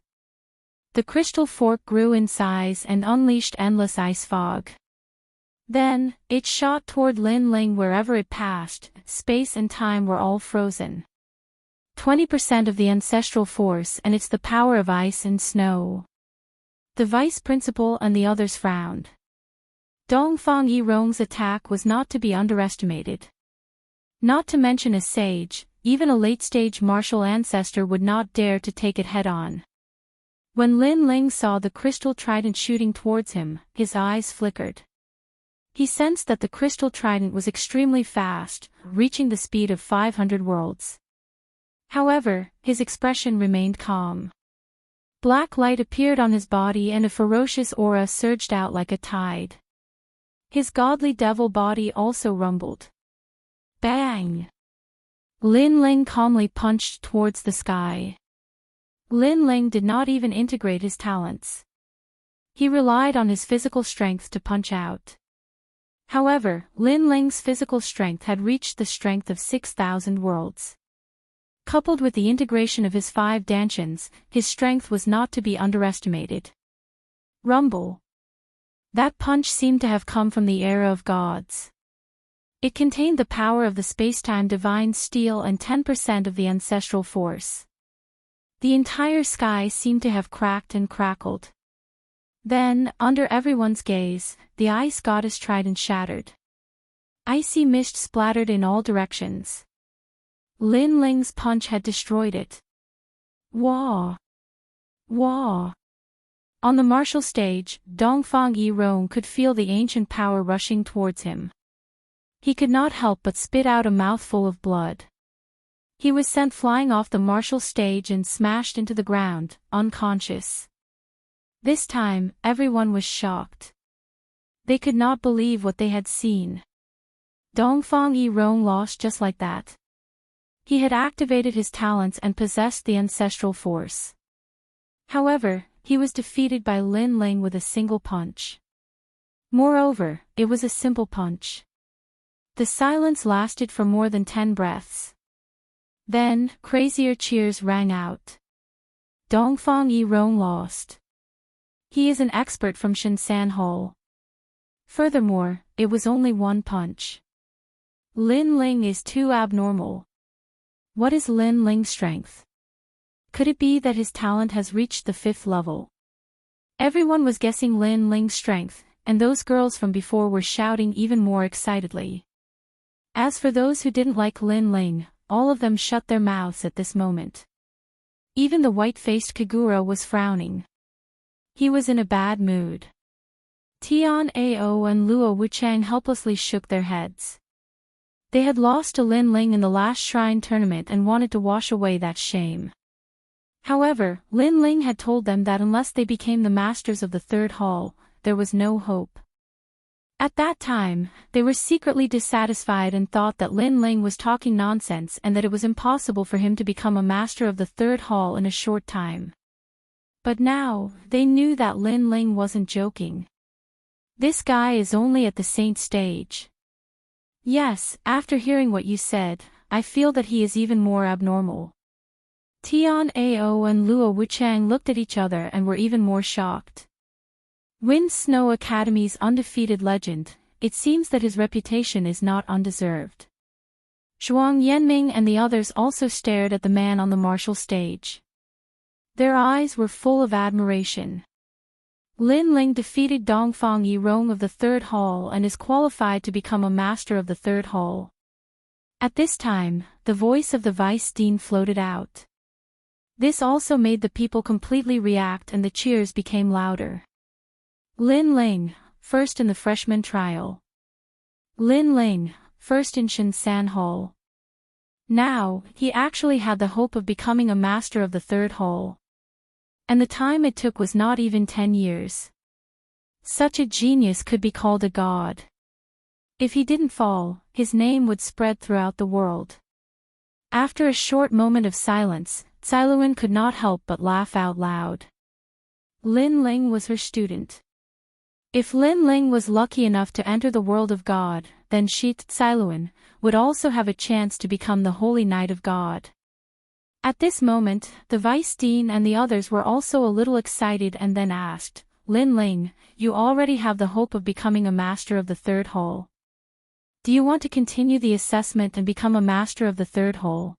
The crystal fork grew in size and unleashed endless ice fog. Then, it shot toward Lin Ling wherever it passed. Space and time were all frozen. 20% of the ancestral force, and it's the power of ice and snow. The vice principal and the others frowned. Dongfang Yirong's attack was not to be underestimated. Not to mention a sage, even a late-stage martial ancestor would not dare to take it head-on. When Lin Ling saw the crystal trident shooting towards him, his eyes flickered. He sensed that the crystal trident was extremely fast, reaching the speed of 500 worlds. However, his expression remained calm. Black light appeared on his body and a ferocious aura surged out like a tide. His godly devil body also rumbled. Bang! Lin Ling calmly punched towards the sky. Lin Ling did not even integrate his talents. He relied on his physical strength to punch out. However, Lin Ling's physical strength had reached the strength of 6,000 worlds. Coupled with the integration of his 5 dantians, his strength was not to be underestimated. Rumble. That punch seemed to have come from the era of gods. It contained the power of the spacetime divine steel and 10% of the ancestral force. The entire sky seemed to have cracked and crackled. Then, under everyone's gaze, the ice goddess trident shattered. Icy mist splattered in all directions. Lin Ling's punch had destroyed it. Wah! Wah! On the martial stage, Dongfang Yirong could feel the ancient power rushing towards him. He could not help but spit out a mouthful of blood. He was sent flying off the martial stage and smashed into the ground, unconscious. This time, everyone was shocked. They could not believe what they had seen. Dongfang Yirong lost just like that. He had activated his talents and possessed the ancestral force. However, he was defeated by Lin Ling with a single punch. Moreover, it was a simple punch. The silence lasted for more than 10 breaths. Then, crazier cheers rang out. Dongfang Yirong lost. He is an expert from Shinsan Hall. Furthermore, it was only one punch. Lin Ling is too abnormal. What is Lin Ling's strength? Could it be that his talent has reached the 5th level? Everyone was guessing Lin Ling's strength, and those girls from before were shouting even more excitedly. As for those who didn't like Lin Ling, all of them shut their mouths at this moment. Even the white-faced Kagura was frowning. He was in a bad mood. Tian Ao and Luo Wuchang helplessly shook their heads. They had lost to Lin Ling in the last shrine tournament and wanted to wash away that shame. However, Lin Ling had told them that unless they became the masters of the third hall, there was no hope. At that time, they were secretly dissatisfied and thought that Lin Ling was talking nonsense and that it was impossible for him to become a master of the third hall in a short time. But now, they knew that Lin Ling wasn't joking. This guy is only at the saint stage. Yes, after hearing what you said, I feel that he is even more abnormal. Tian Ao and Luo Wuchang looked at each other and were even more shocked. Wind Snow Academy's undefeated legend, it seems that his reputation is not undeserved. Zhuang Yanming and the others also stared at the man on the martial stage. Their eyes were full of admiration. Lin Ling defeated Dongfang Yirong of the third hall and is qualified to become a master of the third hall. At this time, the voice of the vice dean floated out. This also made the people completely react and the cheers became louder. Lin Ling, first in the freshman trial. Lin Ling, first in Shinsan Hall. Now, he actually had the hope of becoming a master of the third hall. And the time it took was not even 10 years. Such a genius could be called a god. If he didn't fall, his name would spread throughout the world. After a short moment of silence, Cailuan could not help but laugh out loud. Lin Ling was her student. If Lin Ling was lucky enough to enter the world of God, then she, Cailuan, would also have a chance to become the Holy Knight of God. At this moment, the vice dean and the others were also a little excited and then asked, Lin Ling, you already have the hope of becoming a master of the third hall. Do you want to continue the assessment and become a master of the third hall?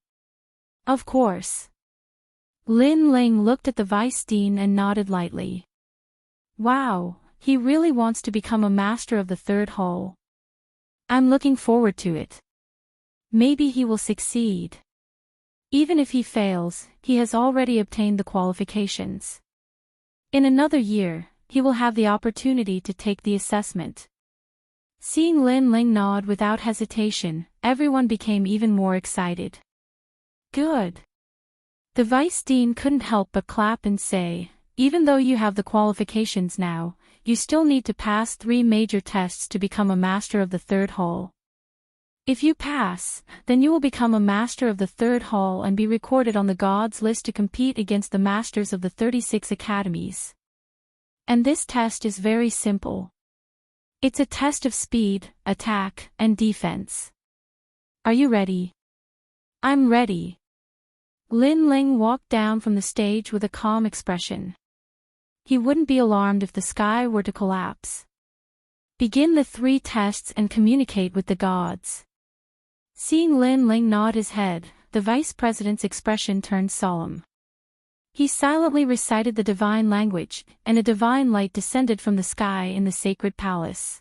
Of course. Lin Ling looked at the vice dean and nodded lightly. Wow, he really wants to become a master of the third hall. I'm looking forward to it. Maybe he will succeed. Even if he fails, he has already obtained the qualifications. In another year, he will have the opportunity to take the assessment. Seeing Lin Ling nod without hesitation, everyone became even more excited. Good. The vice dean couldn't help but clap and say, even though you have the qualifications now, you still need to pass 3 major tests to become a master of the third hall. If you pass, then you will become a master of the third hall and be recorded on the gods list to compete against the masters of the 36 academies. And this test is very simple. It's a test of speed, attack, and defense. Are you ready? I'm ready. Lin Ling walked down from the stage with a calm expression. He wouldn't be alarmed if the sky were to collapse. Begin the 3 tests and communicate with the gods. Seeing Lin Ling nod his head, the vice president's expression turned solemn. He silently recited the divine language, and a divine light descended from the sky in the sacred palace.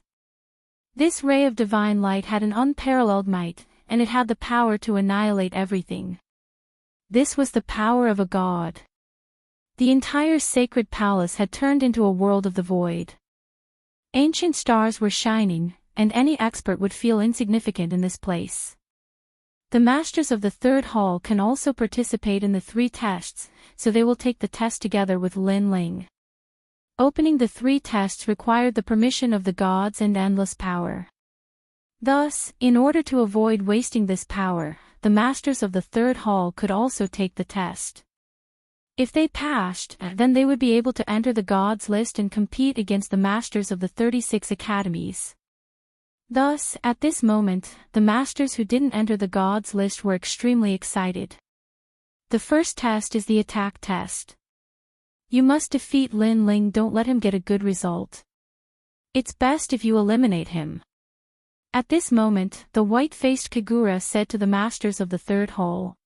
This ray of divine light had an unparalleled might, and it had the power to annihilate everything. This was the power of a god. The entire sacred palace had turned into a world of the void. Ancient stars were shining, and any expert would feel insignificant in this place. The masters of the third hall can also participate in the 3 tests, so they will take the test together with Lin Ling. Opening the 3 tests required the permission of the gods and endless power. Thus, in order to avoid wasting this power, the masters of the third hall could also take the test. If they passed, then they would be able to enter the gods list and compete against the masters of the 36 academies. Thus, at this moment, the masters who didn't enter the gods list were extremely excited. The first test is the attack test. You must defeat Lin Ling, don't let him get a good result. It's best if you eliminate him. At this moment, the white-faced Kagura said to the masters of the third hall.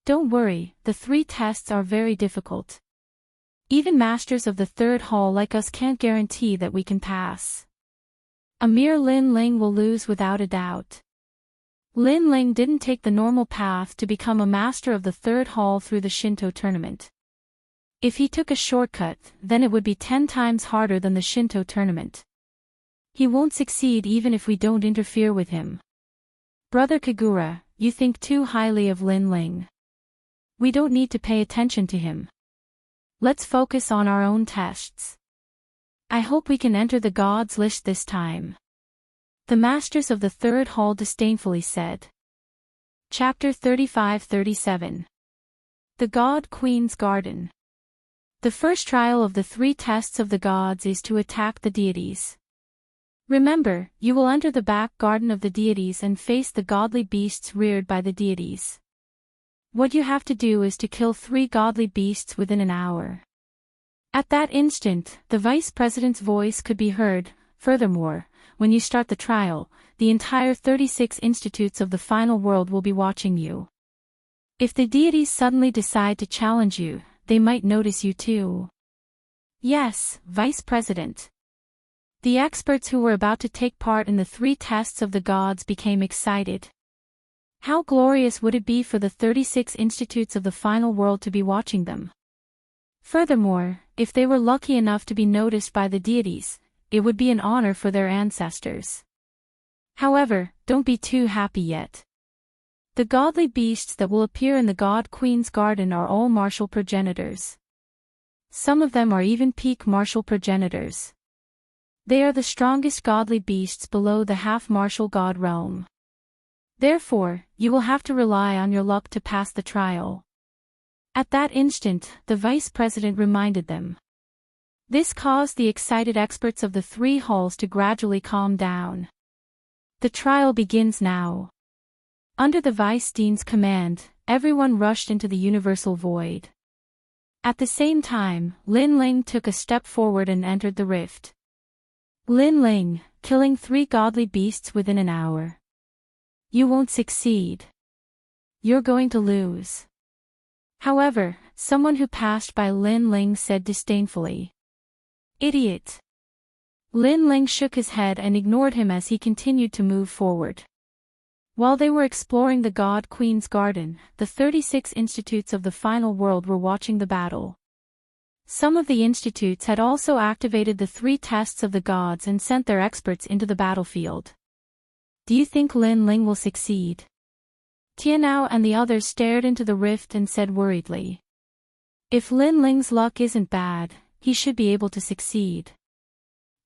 Don't worry, the 3 tests are very difficult. Even masters of the third hall like us can't guarantee that we can pass. A mere Lin Ling will lose without a doubt. Lin Ling didn't take the normal path to become a master of the third hall through the Shinto tournament. If he took a shortcut, then it would be 10 times harder than the Shinto tournament. He won't succeed even if we don't interfere with him. Brother Kagura, you think too highly of Lin Ling. We don't need to pay attention to him. Let's focus on our own tests. I hope we can enter the gods' list this time. The masters of the third hall disdainfully said. Chapter 35-37. The God Queen's Garden. The first trial of the 3 tests of the gods is to attack the deities. Remember, you will enter the back garden of the deities and face the godly beasts reared by the deities. What you have to do is to kill 3 godly beasts within an hour. At that instant, the vice president's voice could be heard. Furthermore, when you start the trial, the entire 36 institutes of the final world will be watching you. If the deities suddenly decide to challenge you, they might notice you too. Yes, Vice President. The experts who were about to take part in the 3 tests of the gods became excited. How glorious would it be for the 36 institutes of the final world to be watching them? Furthermore, if they were lucky enough to be noticed by the deities, it would be an honor for their ancestors. However, don't be too happy yet. The godly beasts that will appear in the God Queen's garden are all martial progenitors. Some of them are even peak martial progenitors. They are the strongest godly beasts below the half-martial god realm. Therefore, you will have to rely on your luck to pass the trial. At that instant, the vice president reminded them. This caused the excited experts of the 3 halls to gradually calm down. The trial begins now. Under the vice dean's command, everyone rushed into the universal void. At the same time, Lin Ling took a step forward and entered the rift. Lin Ling, killing 3 godly beasts within an hour. You won't succeed. You're going to lose. However, someone who passed by Lin Ling said disdainfully. Idiot. Lin Ling shook his head and ignored him as he continued to move forward. While they were exploring the God Queen's garden, the 36 institutes of the final world were watching the battle. Some of the institutes had also activated the 3 tests of the gods and sent their experts into the battlefield. Do you think Lin Ling will succeed? Tianao and the others stared into the rift and said worriedly. If Lin Ling's luck isn't bad, he should be able to succeed.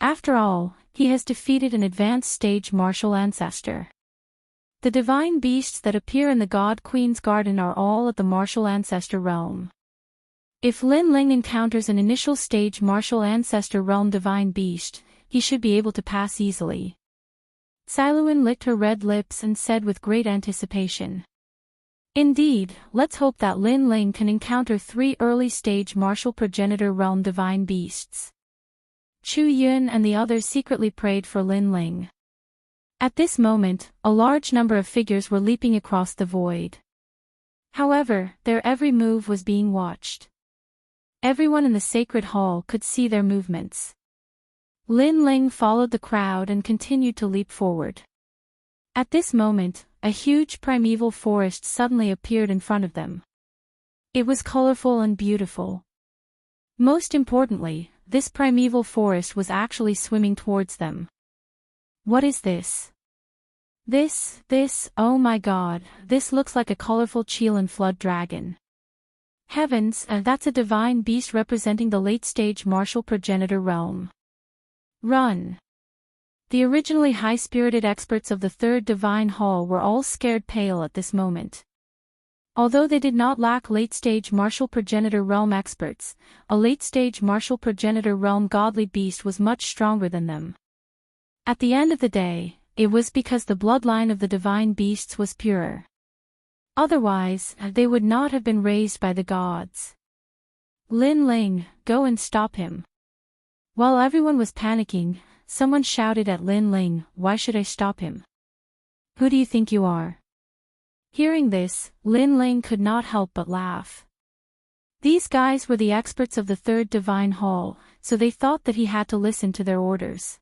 After all, he has defeated an advanced stage martial ancestor. The divine beasts that appear in the God Queen's garden are all at the martial ancestor realm. If Lin Ling encounters an initial stage martial ancestor realm divine beast, he should be able to pass easily. Siluan licked her red lips and said with great anticipation. Indeed, let's hope that Lin Ling can encounter 3 early-stage martial progenitor realm divine beasts. Chu Yun and the others secretly prayed for Lin Ling. At this moment, a large number of figures were leaping across the void. However, their every move was being watched. Everyone in the sacred hall could see their movements. Lin Ling followed the crowd and continued to leap forward. At this moment, a huge primeval forest suddenly appeared in front of them. It was colorful and beautiful. Most importantly, this primeval forest was actually swimming towards them. What is this? This, oh my god, this looks like a colorful Chilean flood dragon. Heavens, that's a divine beast representing the late-stage martial progenitor realm. Run! The originally high-spirited experts of the third divine hall were all scared pale at this moment. Although they did not lack late-stage martial progenitor realm experts, a late-stage martial progenitor realm godly beast was much stronger than them. At the end of the day, it was because the bloodline of the divine beasts was purer. Otherwise, they would not have been raised by the gods. Lin Ling, go and stop him. While everyone was panicking, someone shouted at Lin Ling, why should I stop him? Who do you think you are? Hearing this, Lin Ling could not help but laugh. These guys were the experts of the third divine hall, so they thought that he had to listen to their orders.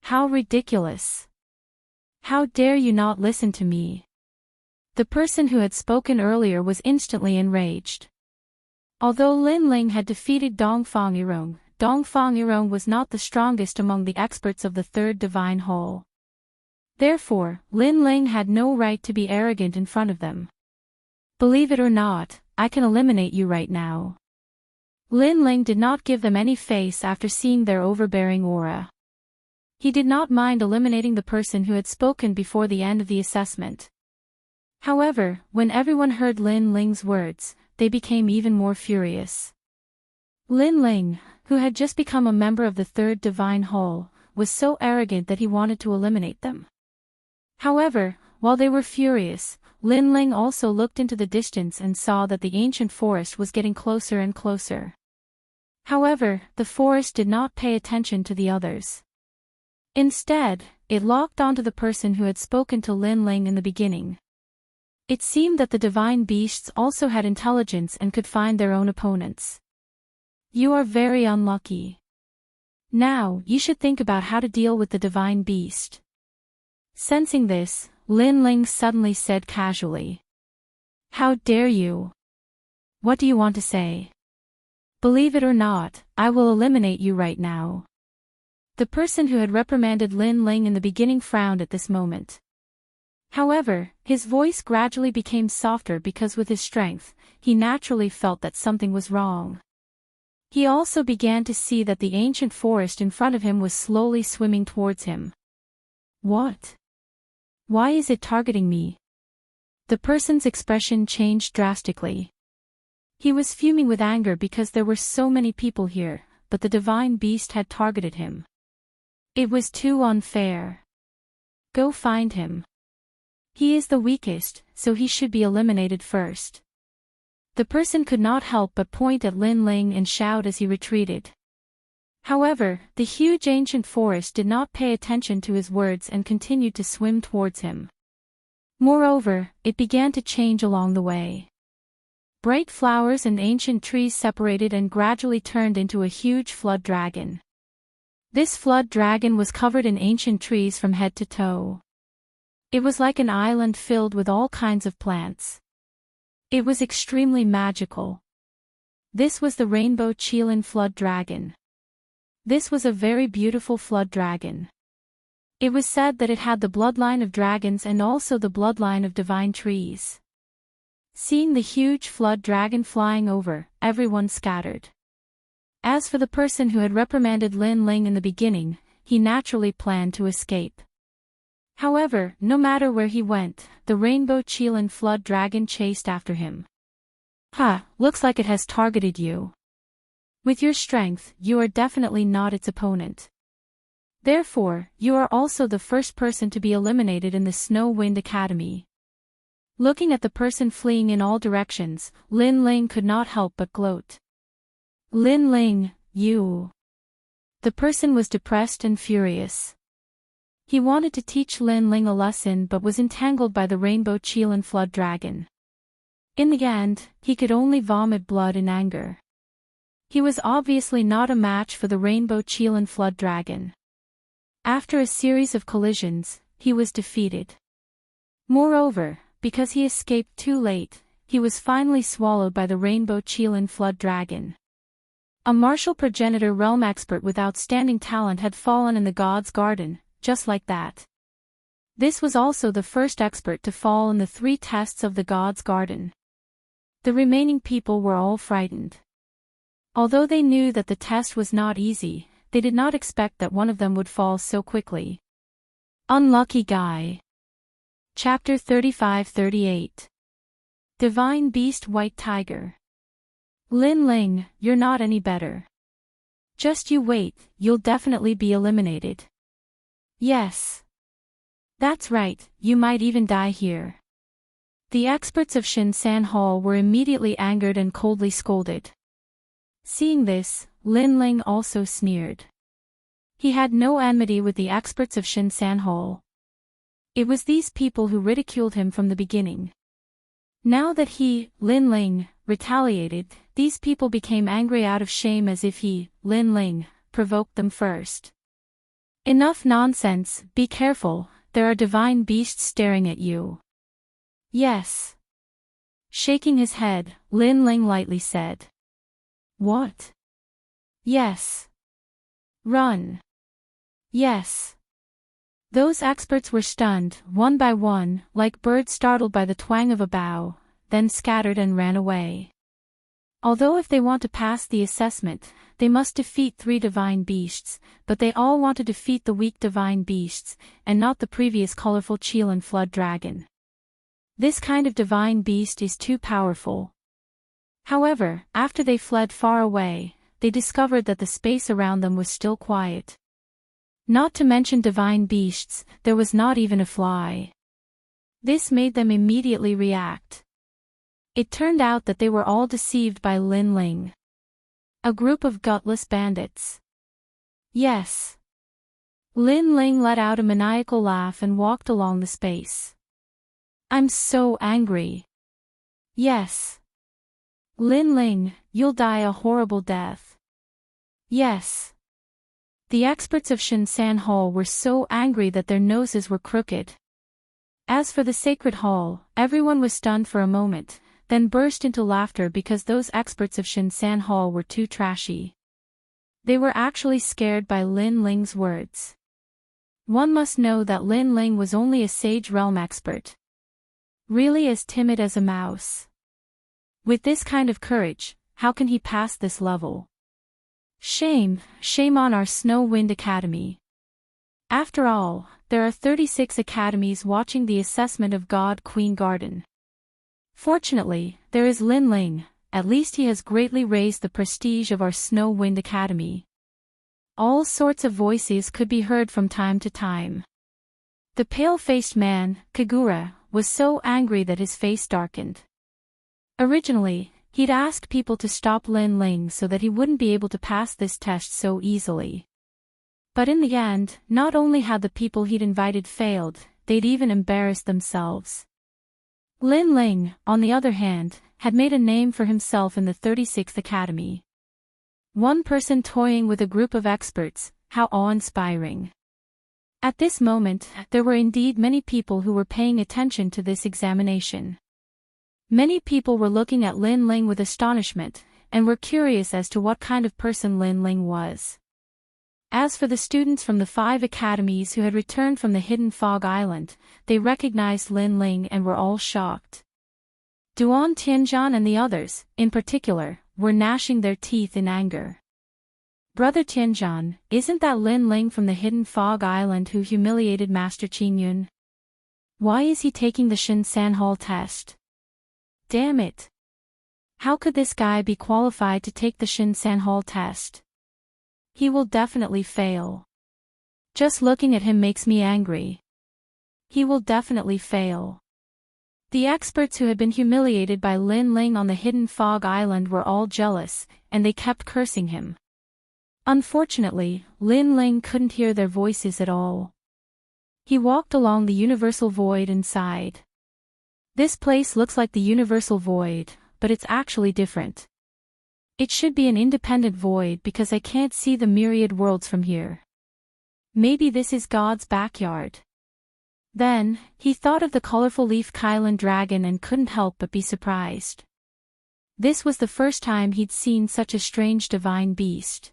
How ridiculous! How dare you not listen to me? The person who had spoken earlier was instantly enraged. Although Lin Ling had defeated Dongfang Yirong was not the strongest among the experts of the third divine hall. Therefore, Lin Ling had no right to be arrogant in front of them. Believe it or not, I can eliminate you right now. Lin Ling did not give them any face after seeing their overbearing aura. He did not mind eliminating the person who had spoken before the end of the assessment. However, when everyone heard Lin Ling's words, they became even more furious. Lin Ling, who had just become a member of the third divine hall, was so arrogant that he wanted to eliminate them. However, while they were furious, Lin Ling also looked into the distance and saw that the ancient forest was getting closer and closer. However, the forest did not pay attention to the others. Instead, it locked onto the person who had spoken to Lin Ling in the beginning. It seemed that the divine beasts also had intelligence and could find their own opponents. You are very unlucky. Now, you should think about how to deal with the divine beast. Sensing this, Lin Ling suddenly said casually. How dare you? What do you want to say? Believe it or not, I will eliminate you right now. The person who had reprimanded Lin Ling in the beginning frowned at this moment. However, his voice gradually became softer because with his strength, he naturally felt that something was wrong. He also began to see that the ancient forest in front of him was slowly swimming towards him. What? Why is it targeting me? The person's expression changed drastically. He was fuming with anger because there were so many people here, but the divine beast had targeted him. It was too unfair. Go find him. He is the weakest, so he should be eliminated first. The person could not help but point at Lin Ling and shout as he retreated. However, the huge ancient forest did not pay attention to his words and continued to swim towards him. Moreover, it began to change along the way. Bright flowers and ancient trees separated and gradually turned into a huge flood dragon. This flood dragon was covered in ancient trees from head to toe. It was like an island filled with all kinds of plants. It was extremely magical. This was the rainbow Qilin flood dragon. This was a very beautiful flood dragon. It was said that it had the bloodline of dragons and also the bloodline of divine trees. Seeing the huge flood dragon flying over, everyone scattered. As for the person who had reprimanded Lin Ling in the beginning, he naturally planned to escape. However, no matter where he went, the rainbow Qilin flood dragon chased after him. Looks like it has targeted you. With your strength, you are definitely not its opponent. Therefore, you are also the first person to be eliminated in the Snow Wind Academy. Looking at the person fleeing in all directions, Lin Ling could not help but gloat. Lin Ling, you. The person was depressed and furious. He wanted to teach Lin Ling a lesson but was entangled by the rainbow Qilin flood dragon. In the end, he could only vomit blood in anger. He was obviously not a match for the rainbow Qilin flood dragon. After a series of collisions, he was defeated. Moreover, because he escaped too late, he was finally swallowed by the rainbow Qilin flood dragon. A martial progenitor realm expert with outstanding talent had fallen in the God's Garden, just like that. This was also the first expert to fall in the 3 tests of the God's Garden. The remaining people were all frightened. Although they knew that the test was not easy, they did not expect that one of them would fall so quickly. Unlucky guy. Chapter 35-38. Divine Beast White Tiger. Lin Ling, you're not any better. Just you wait, you'll definitely be eliminated. Yes. That's right, you might even die here. The experts of Shinsan Hall were immediately angered and coldly scolded. Seeing this, Lin Ling also sneered. He had no enmity with the experts of Shinsan Hall. It was these people who ridiculed him from the beginning. Now that he, Lin Ling, retaliated, these people became angry out of shame as if he, Lin Ling, provoked them first. Enough nonsense, be careful, there are divine beasts staring at you. Yes. Shaking his head, Lin Ling lightly said. What? Yes. Run. Yes. Those experts were stunned, one by one, like birds startled by the twang of a bow, then scattered and ran away. Although if they want to pass the assessment, they must defeat 3 divine beasts, but they all want to defeat the weak divine beasts, and not the previous colorful Chilan flood dragon. This kind of divine beast is too powerful. However, after they fled far away, they discovered that the space around them was still quiet. Not to mention divine beasts, there was not even a fly. This made them immediately react. It turned out that they were all deceived by Lin Ling. A group of gutless bandits. Yes. Lin Ling let out a maniacal laugh and walked along the space. I'm so angry. Yes. Lin Ling, you'll die a horrible death. Yes. The experts of Shinsan Hall were so angry that their noses were crooked. As for the sacred hall, everyone was stunned for a moment, then burst into laughter because those experts of Shinsan Hall were too trashy. They were actually scared by Lin Ling's words. One must know that Lin Ling was only a Sage Realm expert. Really as timid as a mouse. With this kind of courage, how can he pass this level? Shame, shame on our Snow Wind Academy. After all, there are 36 academies watching the assessment of God Queen Garden. Fortunately, there is Lin Ling, at least he has greatly raised the prestige of our Snow Wind Academy. All sorts of voices could be heard from time to time. The pale-faced man, Kagura, was so angry that his face darkened. Originally, he'd asked people to stop Lin Ling so that he wouldn't be able to pass this test so easily. But in the end, not only had the people he'd invited failed, they'd even embarrassed themselves. Lin Ling, on the other hand, had made a name for himself in the 36th Academy. One person toying with a group of experts, how awe-inspiring. At this moment, there were indeed many people who were paying attention to this examination. Many people were looking at Lin Ling with astonishment, and were curious as to what kind of person Lin Ling was. As for the students from the 5 academies who had returned from the Hidden Fog Island, they recognized Lin Ling and were all shocked. Duan Tianzhan and the others, in particular, were gnashing their teeth in anger. Brother Tianzhan, isn't that Lin Ling from the Hidden Fog Island who humiliated Master Qingyun? Why is he taking the Shinsan Hall test? Damn it! How could this guy be qualified to take the Shinsan Hall test? He will definitely fail. Just looking at him makes me angry. He will definitely fail. The experts who had been humiliated by Lin Ling on the Hidden Fog Island were all jealous, and they kept cursing him. Unfortunately, Lin Ling couldn't hear their voices at all. He walked along the universal void and sighed. This place looks like the universal void, but it's actually different. It should be an independent void because I can't see the myriad worlds from here. Maybe this is God's backyard. Then, he thought of the colorful leaf Kylan dragon and couldn't help but be surprised. This was the first time he'd seen such a strange divine beast.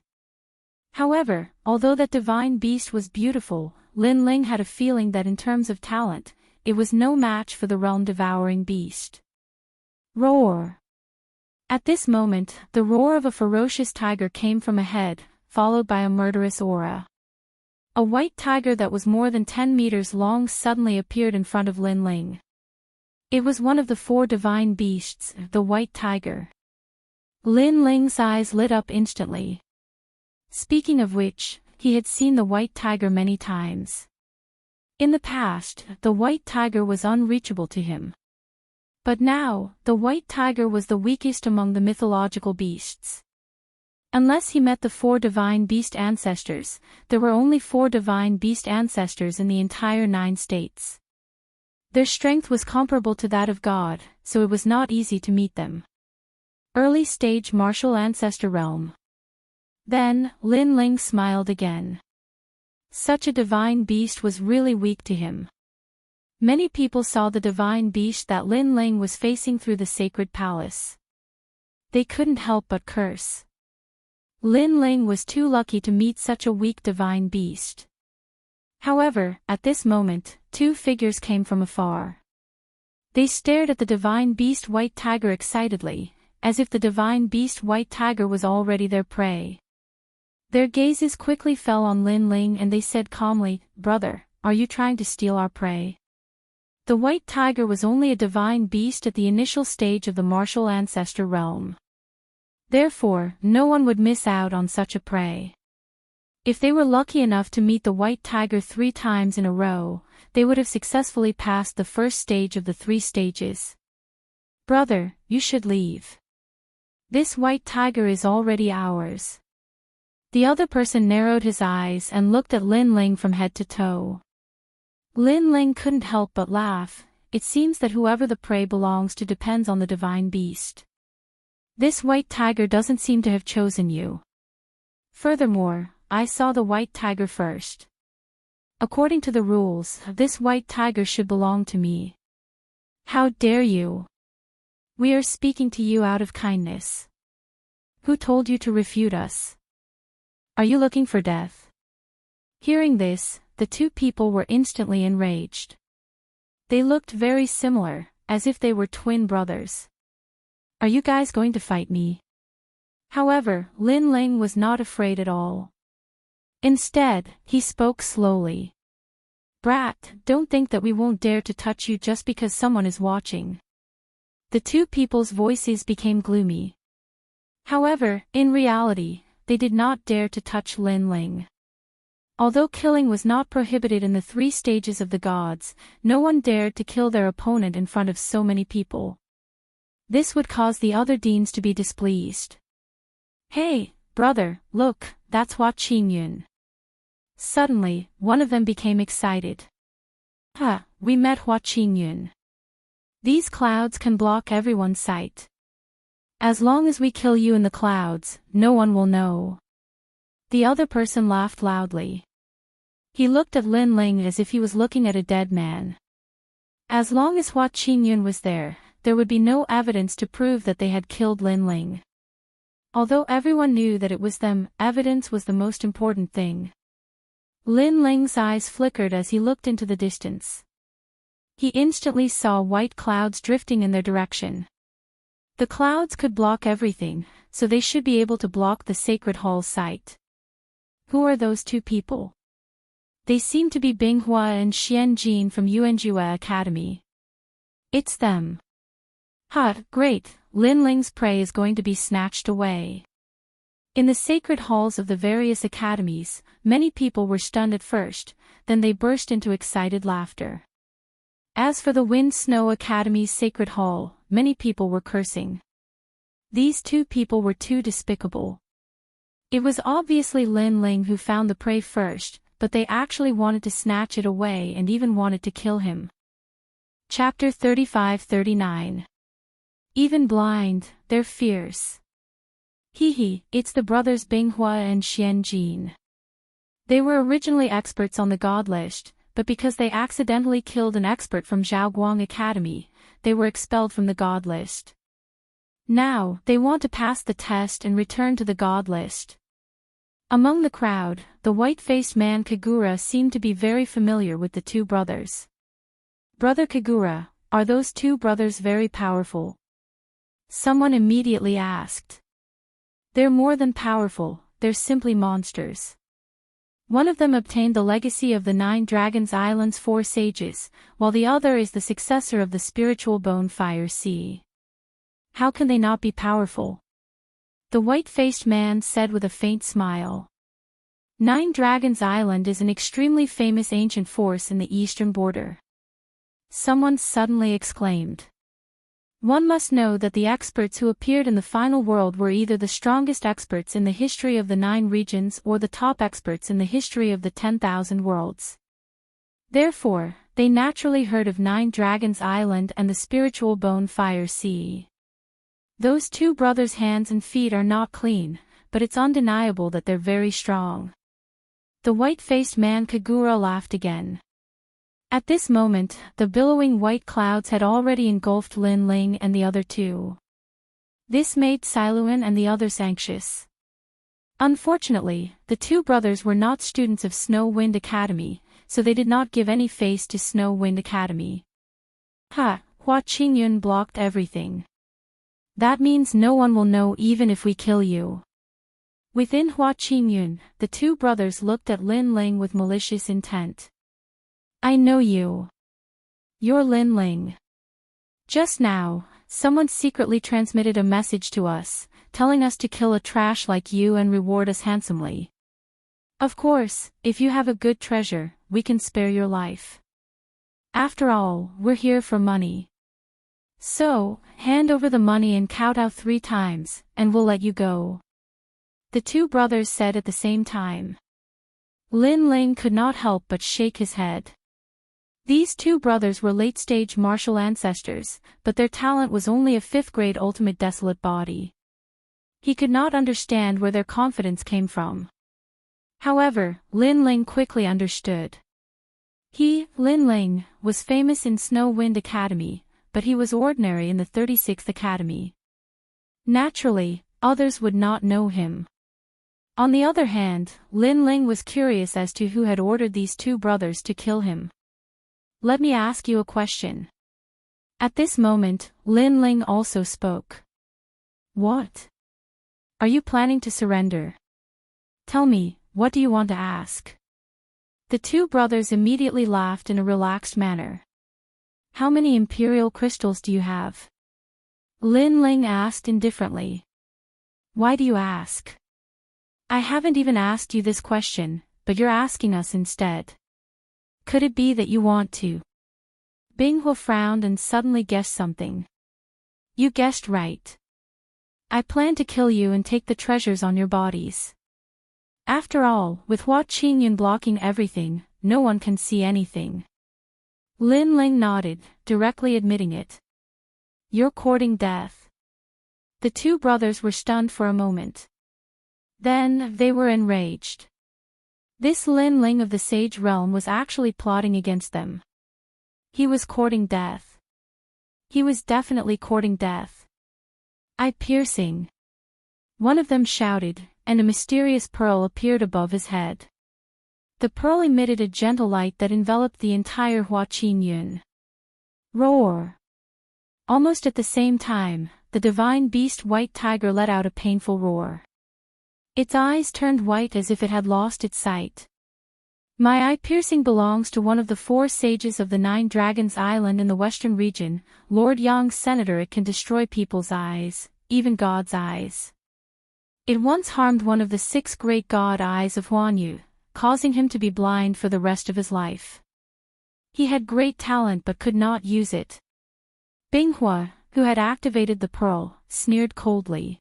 However, although that divine beast was beautiful, Lin Ling had a feeling that in terms of talent, it was no match for the realm-devouring beast. Roar! At this moment, the roar of a ferocious tiger came from ahead, followed by a murderous aura. A white tiger that was more than 10 meters long suddenly appeared in front of Lin Ling. It was one of the 4 divine beasts, the white tiger. Lin Ling's eyes lit up instantly. Speaking of which, he had seen the white tiger many times. In the past, the white tiger was unreachable to him. But now, the white tiger was the weakest among the mythological beasts. Unless he met the 4 divine beast ancestors, there were only 4 divine beast ancestors in the entire 9 states. Their strength was comparable to that of God, so it was not easy to meet them. Early stage martial ancestor realm. Then, Lin Ling smiled again. Such a divine beast was really weak to him. Many people saw the divine beast that Lin Ling was facing through the sacred palace. They couldn't help but curse. Lin Ling was too lucky to meet such a weak divine beast. However, at this moment, two figures came from afar. They stared at the divine beast white tiger excitedly, as if the divine beast white tiger was already their prey. Their gazes quickly fell on Lin Ling and they said calmly, "Brother, are you trying to steal our prey?" The white tiger was only a divine beast at the initial stage of the martial ancestor realm. Therefore, no one would miss out on such a prey. If they were lucky enough to meet the white tiger 3 times in a row, they would have successfully passed the first stage of the 3 stages. "Brother, you should leave. This white tiger is already ours." The other person narrowed his eyes and looked at Lin Ling from head to toe. Lin Ling couldn't help but laugh. It seems that whoever the prey belongs to depends on the divine beast. This white tiger doesn't seem to have chosen you. Furthermore, I saw the white tiger first. According to the rules, this white tiger should belong to me. How dare you? We are speaking to you out of kindness. Who told you to refute us? Are you looking for death? Hearing this, the two people were instantly enraged. They looked very similar, as if they were twin brothers. Are you guys going to fight me? However, Lin Ling was not afraid at all. Instead, he spoke slowly. "Brat, don't think that we won't dare to touch you just because someone is watching." The two people's voices became gloomy. However, in reality, they did not dare to touch Lin Ling. Although killing was not prohibited in the 3 stages of the gods, no one dared to kill their opponent in front of so many people. This would cause the other deans to be displeased. "Hey, brother, look, that's Hua Qingyun." Suddenly, one of them became excited. We met Hua Qingyun. These clouds can block everyone's sight. As long as we kill you in the clouds, no one will know." The other person laughed loudly. He looked at Lin Ling as if he was looking at a dead man. As long as Hua Qingyun was there, there would be no evidence to prove that they had killed Lin Ling. Although everyone knew that it was them, evidence was the most important thing. Lin Ling's eyes flickered as he looked into the distance. He instantly saw white clouds drifting in their direction. The clouds could block everything, so they should be able to block the sacred hall's sight. Who are those two people? They seem to be Binghua and Xian Jin from Yuanjue Academy. It's them. Great, Lin Ling's prey is going to be snatched away. In the sacred halls of the various academies, many people were stunned at first, then they burst into excited laughter. As for the Wind Snow Academy's sacred hall, many people were cursing. These two people were too despicable. It was obviously Lin Ling who found the prey first, but they actually wanted to snatch it away and even wanted to kill him. Chapter 35-39. Even blind, they're fierce. It's the brothers Binghua and Xian Jin. They were originally experts on the god list, but because they accidentally killed an expert from Zhaoguang Academy, they were expelled from the god list. Now, they want to pass the test and return to the god list. Among the crowd, the white-faced man Kagura seemed to be very familiar with the two brothers. "Brother Kagura, are those two brothers very powerful?" Someone immediately asked. "They're more than powerful, they're simply monsters." One of them obtained the legacy of the 9 Dragons Island's 4 sages, while the other is the successor of the spiritual bone fire sea. How can they not be powerful? The white-faced man said with a faint smile. 9 Dragons Island is an extremely famous ancient force in the eastern border. Someone suddenly exclaimed. One must know that the experts who appeared in the final world were either the strongest experts in the history of the 9 regions or the top experts in the history of the 10,000 worlds. Therefore, they naturally heard of 9 Dragons Island and the spiritual bone fire sea. Those two brothers' hands and feet are not clean, but it's undeniable that they're very strong. The white-faced man Kagura laughed again. At this moment, the billowing white clouds had already engulfed Lin Ling and the other two. This made Siluan and the others anxious. Unfortunately, the two brothers were not students of Snow Wind Academy, so they did not give any face to Snow Wind Academy. Ha, Hua Qingyun blocked everything. That means no one will know even if we kill you. Within Hua Qingyun, the two brothers looked at Lin Ling with malicious intent. I know you. You're Lin Ling. Just now, someone secretly transmitted a message to us, telling us to kill a trash like you and reward us handsomely. Of course, if you have a good treasure, we can spare your life. After all, we're here for money. So, hand over the money and kowtow 3 times, and we'll let you go. The two brothers said at the same time. Lin Ling could not help but shake his head. These two brothers were late-stage martial ancestors, but their talent was only a 5th-grade ultimate desolate body. He could not understand where their confidence came from. However, Lin Ling quickly understood. He, Lin Ling, was famous in Snow Wind Academy, but he was ordinary in the 36th Academy. Naturally, others would not know him. On the other hand, Lin Ling was curious as to who had ordered these two brothers to kill him. Let me ask you a question. At this moment, Lin Ling also spoke. What? Are you planning to surrender? Tell me, what do you want to ask? The two brothers immediately laughed in a relaxed manner. How many imperial crystals do you have? Lin Ling asked indifferently. Why do you ask? I haven't even asked you this question, but you're asking us instead. Could it be that you want to? Binghua frowned and suddenly guessed something. You guessed right. I plan to kill you and take the treasures on your bodies. After all, with Hua Qingyun blocking everything, no one can see anything. Lin Ling nodded, directly admitting it. You're courting death. The two brothers were stunned for a moment. Then, they were enraged. This Lin Ling of the Sage Realm was actually plotting against them. He was courting death. He was definitely courting death. Eye-piercing. One of them shouted, and a mysterious pearl appeared above his head. The pearl emitted a gentle light that enveloped the entire Hua Qingyun. Roar! Almost at the same time, the divine beast White Tiger let out a painful roar. Its eyes turned white as if it had lost its sight. My eye-piercing belongs to one of the 4 sages of the 9 Dragons Island in the western region, Lord Yang's senator. It can destroy people's eyes, even God's eyes. It once harmed one of the 6 great god eyes of Huanyu, causing him to be blind for the rest of his life. He had great talent but could not use it. Binghua, who had activated the pearl, sneered coldly.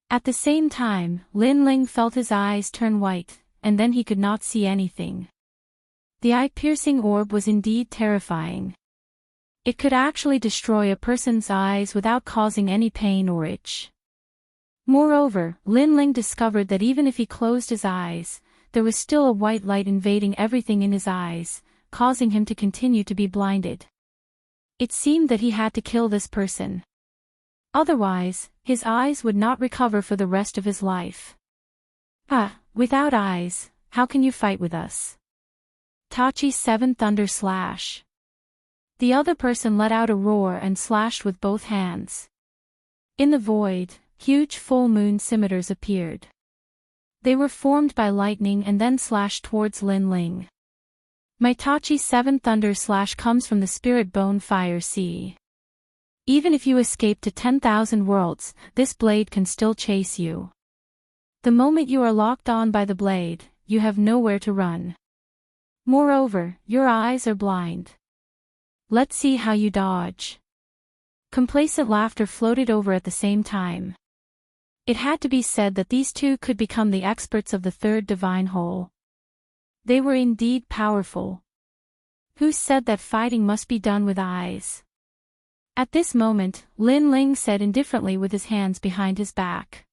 At the same time, Lin Ling felt his eyes turn white, and then he could not see anything. The eye-piercing orb was indeed terrifying. It could actually destroy a person's eyes without causing any pain or itch. Moreover, Lin Ling discovered that even if he closed his eyes, there was still a white light invading everything in his eyes, causing him to continue to be blinded. It seemed that he had to kill this person. Otherwise, his eyes would not recover for the rest of his life. Without eyes, how can you fight with us? Tachi 7 Thunder Slash. The other person let out a roar and slashed with both hands. In the void, huge full moon scimitars appeared. They were formed by lightning and then slashed towards Lin Ling. My Tachi 7 Thunder Slash comes from the Spirit Bone Fire Sea. Even if you escape to 10,000 worlds, this blade can still chase you. The moment you are locked on by the blade, you have nowhere to run. Moreover, your eyes are blind. Let's see how you dodge. Complacent laughter floated over at the same time. It had to be said that these two could become the experts of the 3rd divine hole. They were indeed powerful. Who said that fighting must be done with eyes? At this moment, Lin Ling said indifferently with his hands behind his back.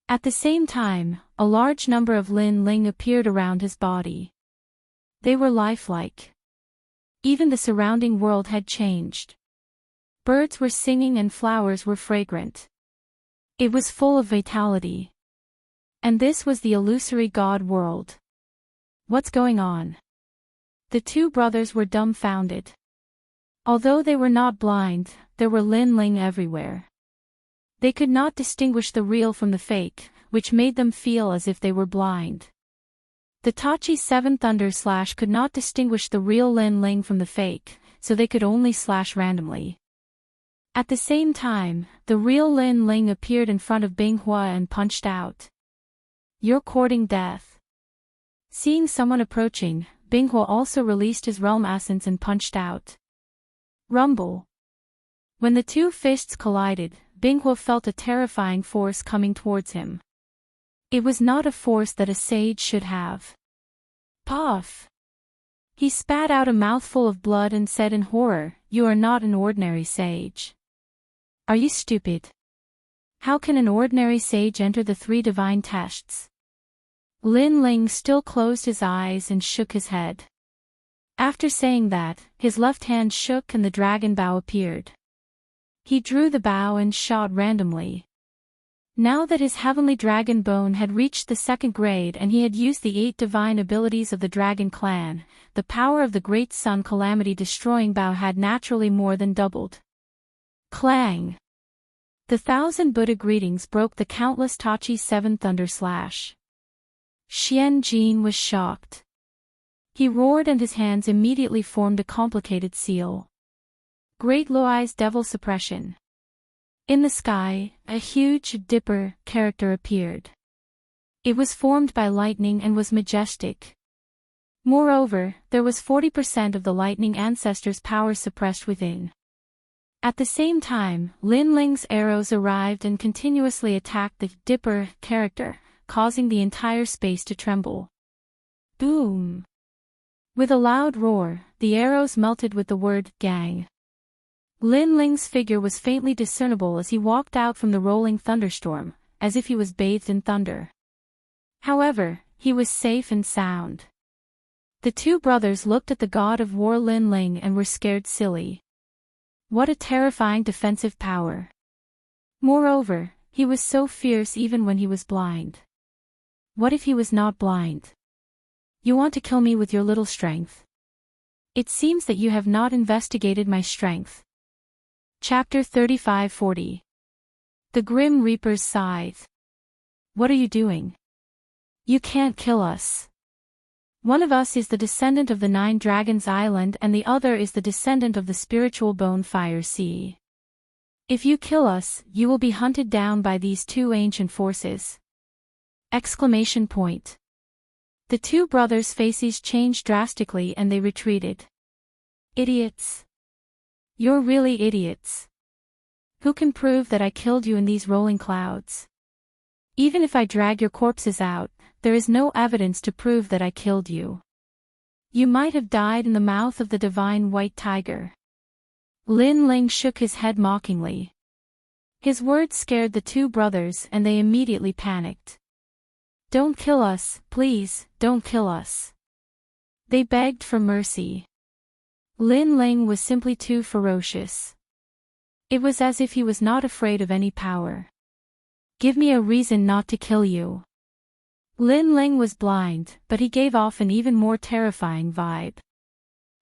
At the same time, a large number of Lin Ling appeared around his body. They were lifelike. Even the surrounding world had changed. Birds were singing and flowers were fragrant. It was full of vitality. And this was the illusory god world. What's going on? The two brothers were dumbfounded. Although they were not blind, there were Lin Ling everywhere. They could not distinguish the real from the fake, which made them feel as if they were blind. The Tachi 7 Thunder Slash could not distinguish the real Lin Ling from the fake, so they could only slash randomly. At the same time, the real Lin Ling appeared in front of Bing Hua and punched out. "You're courting death." Seeing someone approaching, Bing Hua also released his realm essence and punched out. Rumble. When the two fists collided, Bing Hua felt a terrifying force coming towards him. It was not a force that a sage should have. Puff! He spat out a mouthful of blood and said in horror, "You are not an ordinary sage. Are you stupid? How can an ordinary sage enter the three divine tests?" Lin Ling still closed his eyes and shook his head. After saying that, his left hand shook and the dragon bow appeared. He drew the bow and shot randomly. Now that his heavenly dragon bone had reached the 2nd grade and he had used the 8 divine abilities of the dragon clan, the power of the great sun calamity destroying bow had naturally more than doubled. Clang! The 1,000 Buddha greetings broke the countless Tachi 7 Thunder Slash. Xian Jin was shocked. He roared and his hands immediately formed a complicated seal. Great Luai's Devil Suppression. In the sky, a huge Dipper character appeared. It was formed by lightning and was majestic. Moreover, there was 40% of the lightning ancestor's power suppressed within. At the same time, Lin Ling's arrows arrived and continuously attacked the Dipper character, causing the entire space to tremble. Boom! With a loud roar, the arrows melted with the word "gang." Lin Ling's figure was faintly discernible as he walked out from the rolling thunderstorm, as if he was bathed in thunder. However, he was safe and sound. The two brothers looked at the god of war Lin Ling and were scared silly. What a terrifying defensive power. Moreover, he was so fierce even when he was blind. What if he was not blind? You want to kill me with your little strength? It seems that you have not investigated my strength. Chapter 35-40. The Grim Reaper's Scythe. What are you doing? You can't kill us. One of us is the descendant of the 9 Dragons Island and the other is the descendant of the spiritual bone fire sea. If you kill us, you will be hunted down by these 2 ancient forces. Exclamation point. The two brothers' faces changed drastically and they retreated. Idiots. You're really idiots. Who can prove that I killed you in these rolling clouds? Even if I drag your corpses out, there is no evidence to prove that I killed you. You might have died in the mouth of the divine white tiger. Lin Ling shook his head mockingly. His words scared the two brothers and they immediately panicked. Don't kill us, please, don't kill us. They begged for mercy. Lin Ling was simply too ferocious. It was as if he was not afraid of any power. Give me a reason not to kill you. Lin Ling was blind, but he gave off an even more terrifying vibe.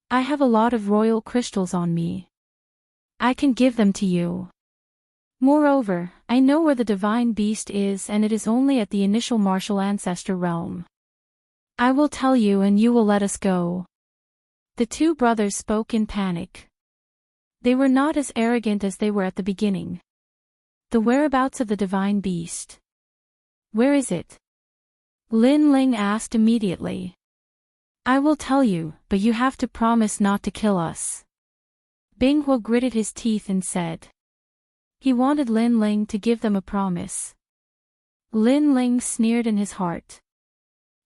I have a lot of royal crystals on me. I can give them to you. Moreover, I know where the divine beast is and it is only at the initial martial ancestor realm. I will tell you and you will let us go. The two brothers spoke in panic. They were not as arrogant as they were at the beginning. The whereabouts of the divine beast. Where is it? Lin Ling asked immediately. I will tell you, but you have to promise not to kill us. Bing Hua gritted his teeth and said. He wanted Lin Ling to give them a promise. Lin Ling sneered in his heart.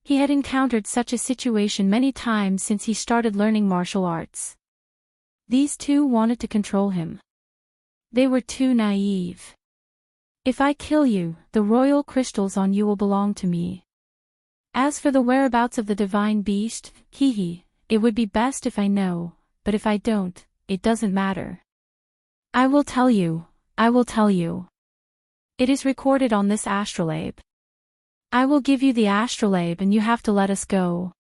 He had encountered such a situation many times since he started learning martial arts. These two wanted to control him. They were too naive. If I kill you, the royal crystals on you will belong to me. As for the whereabouts of the divine beast, it would be best if I know, but if I don't, it doesn't matter. I will tell you, I will tell you. It is recorded on this astrolabe. I will give you the astrolabe and you have to let us go.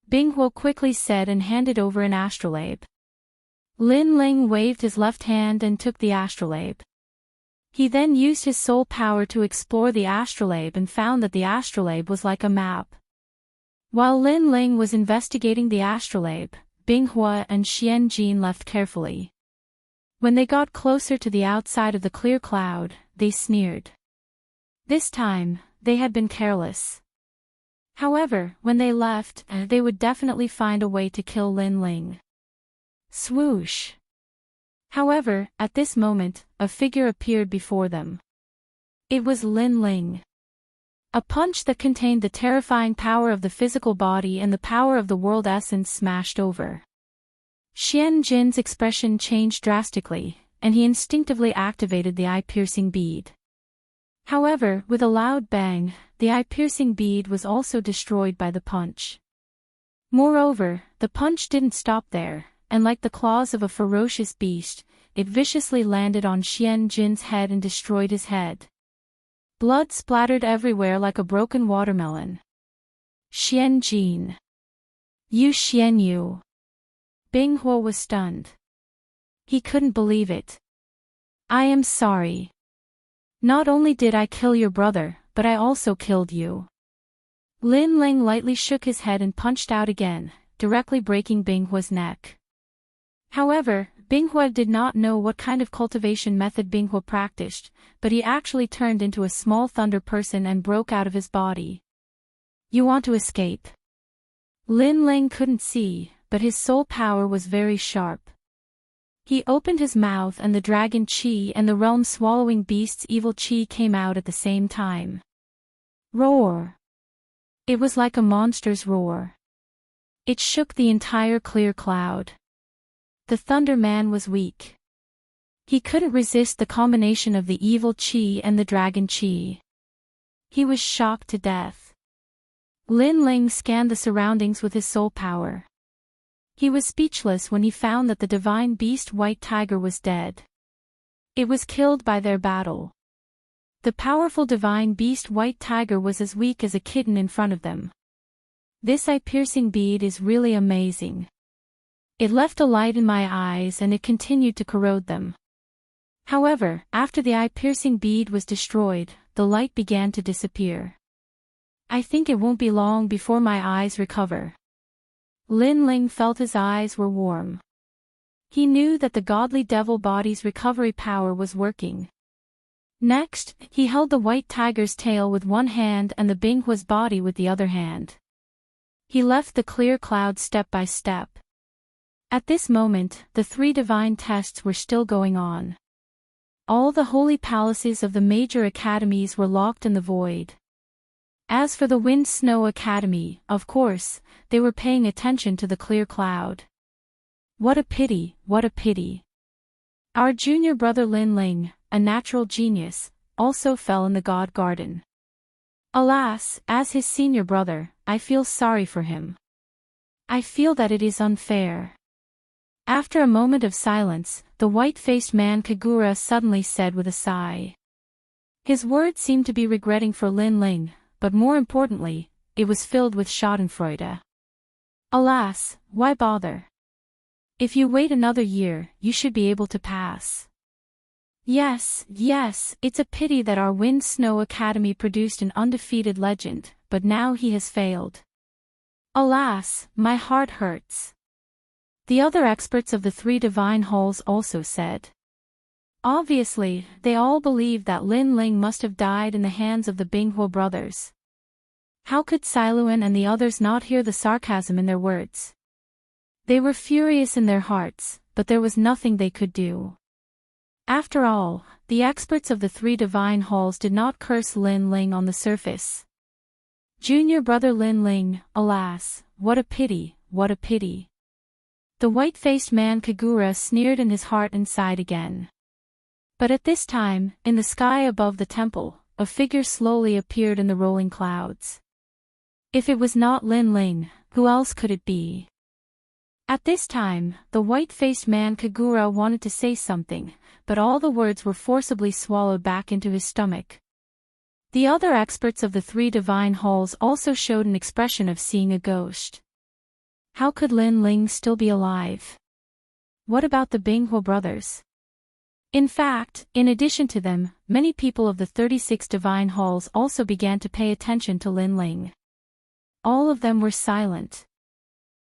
Binghuo quickly said and handed over an astrolabe. Lin Ling waved his left hand and took the astrolabe. He then used his soul power to explore the astrolabe and found that the astrolabe was like a map. While Lin Ling was investigating the astrolabe, Binghua and Xian Jin left carefully. When they got closer to the outside of the clear cloud, they sneered. This time, they had been careless. However, when they left, they would definitely find a way to kill Lin Ling. Swoosh! However, at this moment, a figure appeared before them. It was Lin Ling. A punch that contained the terrifying power of the physical body and the power of the world essence smashed over. Xian Jin's expression changed drastically, and he instinctively activated the eye-piercing bead. However, with a loud bang, the eye-piercing bead was also destroyed by the punch. Moreover, the punch didn't stop there, and like the claws of a ferocious beast, it viciously landed on Xian Jin's head and destroyed his head. Blood splattered everywhere like a broken watermelon. Xian Jin. You Xian Yu. Binghua was stunned. He couldn't believe it. I am sorry. Not only did I kill your brother, but I also killed you. Lin Ling lightly shook his head and punched out again, directly breaking Binghua's neck. However, Binghua did not know what kind of cultivation method Binghua practiced, but he actually turned into a small thunder person and broke out of his body. You want to escape? Lin Ling couldn't see, but his soul power was very sharp. He opened his mouth and the dragon chi and the realm-swallowing beast's evil chi came out at the same time. Roar! It was like a monster's roar. It shook the entire clear cloud. The Thunder Man was weak. He couldn't resist the combination of the evil chi and the dragon chi. He was shocked to death. Lin Ling scanned the surroundings with his soul power. He was speechless when he found that the divine beast White Tiger was dead. It was killed by their battle. The powerful divine beast White Tiger was as weak as a kitten in front of them. This eye-piercing bead is really amazing. It left a light in my eyes and it continued to corrode them. However, after the eye-piercing bead was destroyed, the light began to disappear. I think it won't be long before my eyes recover. Lin Ling felt his eyes were warm. He knew that the godly devil body's recovery power was working. Next, he held the white tiger's tail with one hand and the Binghua's body with the other hand. He left the clear cloud step by step. At this moment, the three divine tests were still going on. All the holy palaces of the major academies were locked in the void. As for the Wind Snow Academy, of course, they were paying attention to the clear cloud. What a pity, what a pity. Our junior brother Lin Ling, a natural genius, also fell in the God Garden. Alas, as his senior brother, I feel sorry for him. I feel that it is unfair. After a moment of silence, the white-faced man Kagura suddenly said with a sigh. His words seemed to be regretting for Lin Ling, but more importantly, it was filled with schadenfreude. Alas, why bother? If you wait another year, you should be able to pass. Yes, it's a pity that our Wind Snow Academy produced an undefeated legend, but now he has failed. Alas, my heart hurts. The other experts of the three divine halls also said. Obviously, they all believed that Lin Ling must have died in the hands of the Binghua brothers. How could Siluan and the others not hear the sarcasm in their words? They were furious in their hearts, but there was nothing they could do. After all, the experts of the three divine halls did not curse Lin Ling on the surface. Junior brother Lin Ling, alas, what a pity, what a pity. The white-faced man Kagura sneered in his heart and sighed again. But at this time, in the sky above the temple, a figure slowly appeared in the rolling clouds. If it was not Lin Ling, who else could it be? At this time, the white-faced man Kagura wanted to say something, but all the words were forcibly swallowed back into his stomach. The other experts of the three divine halls also showed an expression of seeing a ghost. How could Lin Ling still be alive? What about the Binghua brothers? In fact, in addition to them, many people of the 36 divine halls also began to pay attention to Lin Ling. All of them were silent.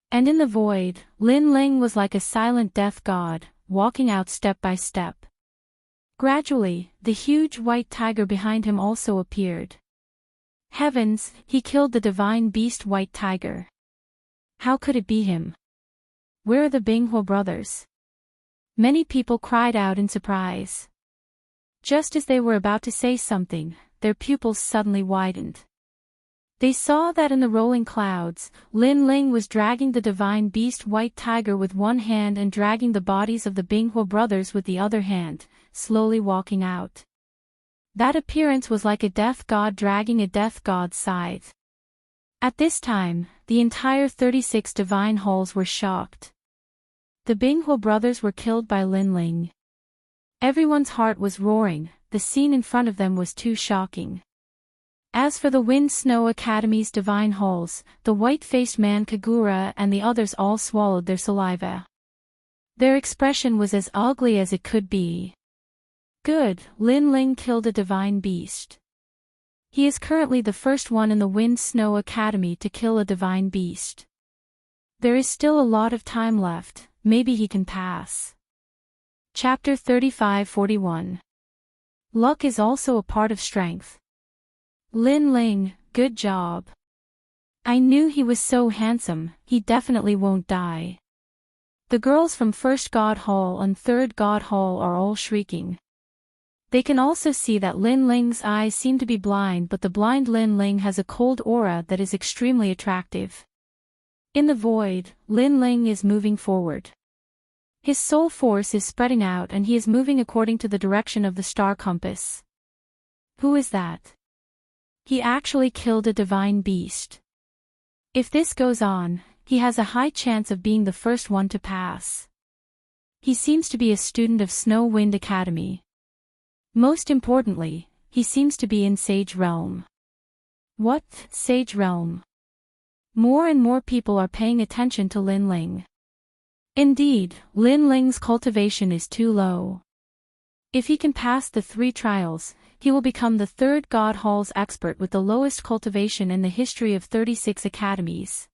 And in the void, Lin Ling was like a silent death god, walking out step by step. Gradually, the huge white tiger behind him also appeared. Heavens, he killed the divine beast white tiger. How could it be him? Where are the Binghua brothers? Many people cried out in surprise. Just as they were about to say something, their pupils suddenly widened. They saw that in the rolling clouds, Lin Ling was dragging the divine beast white tiger with one hand and dragging the bodies of the Binghua brothers with the other hand, slowly walking out. That appearance was like a death god dragging a death god's scythe. At this time, the entire 36 divine halls were shocked. The Binghua brothers were killed by Lin Ling. Everyone's heart was roaring, the scene in front of them was too shocking. As for the Wind Snow Academy's divine halls, the white-faced man Kagura and the others all swallowed their saliva. Their expression was as ugly as it could be. Good, Lin Ling killed a divine beast. He is currently the first one in the Wind Snow Academy to kill a divine beast. There is still a lot of time left, maybe he can pass. Chapter 35-41. Luck is also a part of strength. Lin Ling, good job. I knew he was so handsome, he definitely won't die. The girls from First God Hall and Third God Hall are all shrieking. They can also see that Lin Ling's eyes seem to be blind, but the blind Lin Ling has a cold aura that is extremely attractive. In the void, Lin Ling is moving forward. His soul force is spreading out and he is moving according to the direction of the star compass. Who is that? He actually killed a divine beast. If this goes on, he has a high chance of being the first one to pass. He seems to be a student of Snow Wind Academy. Most importantly, he seems to be in Sage Realm. What, Sage Realm? More and more people are paying attention to Lin Ling. Indeed, Lin Ling's cultivation is too low. If he can pass the 3 trials, he will become the 3rd God Hall's expert with the lowest cultivation in the history of 36 academies.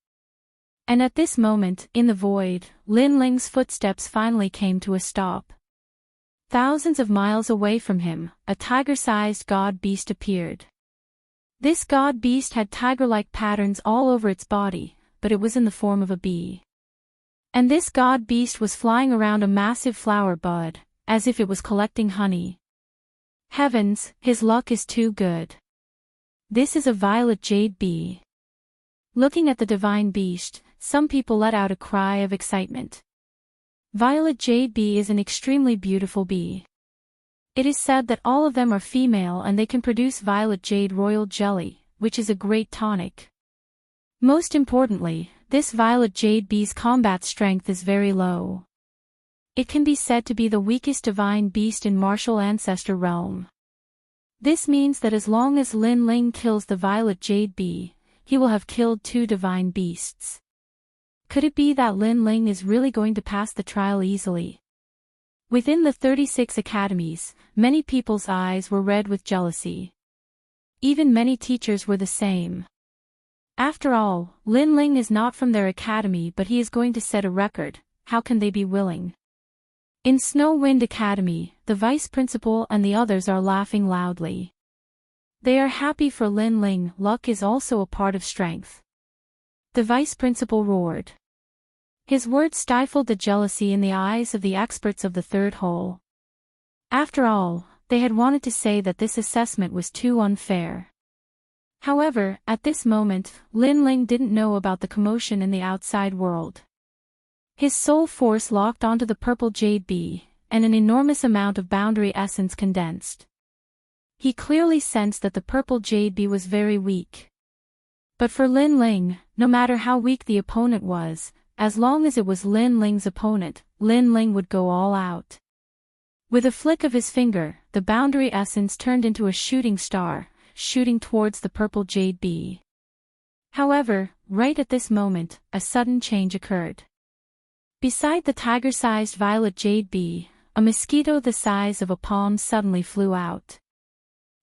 And at this moment, in the void, Lin Ling's footsteps finally came to a stop. Thousands of miles away from him, a tiger-sized god beast appeared. This god beast had tiger-like patterns all over its body, but it was in the form of a bee. And this god beast was flying around a massive flower bud, as if it was collecting honey. Heavens, his luck is too good. This is a violet jade bee. Looking at the divine beast, some people let out a cry of excitement. Violet jade bee is an extremely beautiful bee. It is said that all of them are female and they can produce violet jade royal jelly, which is a great tonic. Most importantly, this violet jade bee's combat strength is very low. It can be said to be the weakest divine beast in martial ancestor realm. This means that as long as Lin Ling kills the violet jade bee, he will have killed 2 divine beasts. Could it be that Lin Ling is really going to pass the trial easily? Within the 36 academies, many people's eyes were red with jealousy. Even many teachers were the same. After all, Lin Ling is not from their academy, but he is going to set a record. How can they be willing? In Snow Wind Academy, the vice principal and the others are laughing loudly. They are happy for Lin Ling. Luck is also a part of strength. The vice principal roared. His words stifled the jealousy in the eyes of the experts of the 3rd hall. After all, they had wanted to say that this assessment was too unfair. However, at this moment, Lin Ling didn't know about the commotion in the outside world. His soul force locked onto the purple jade bee, and an enormous amount of boundary essence condensed. He clearly sensed that the purple jade bee was very weak. But for Lin Ling, no matter how weak the opponent was, as long as it was Lin Ling's opponent, Lin Ling would go all out. With a flick of his finger, the boundary essence turned into a shooting star, shooting towards the purple jade bee. However, right at this moment, a sudden change occurred. Beside the tiger-sized violet jade bee, a mosquito the size of a palm suddenly flew out.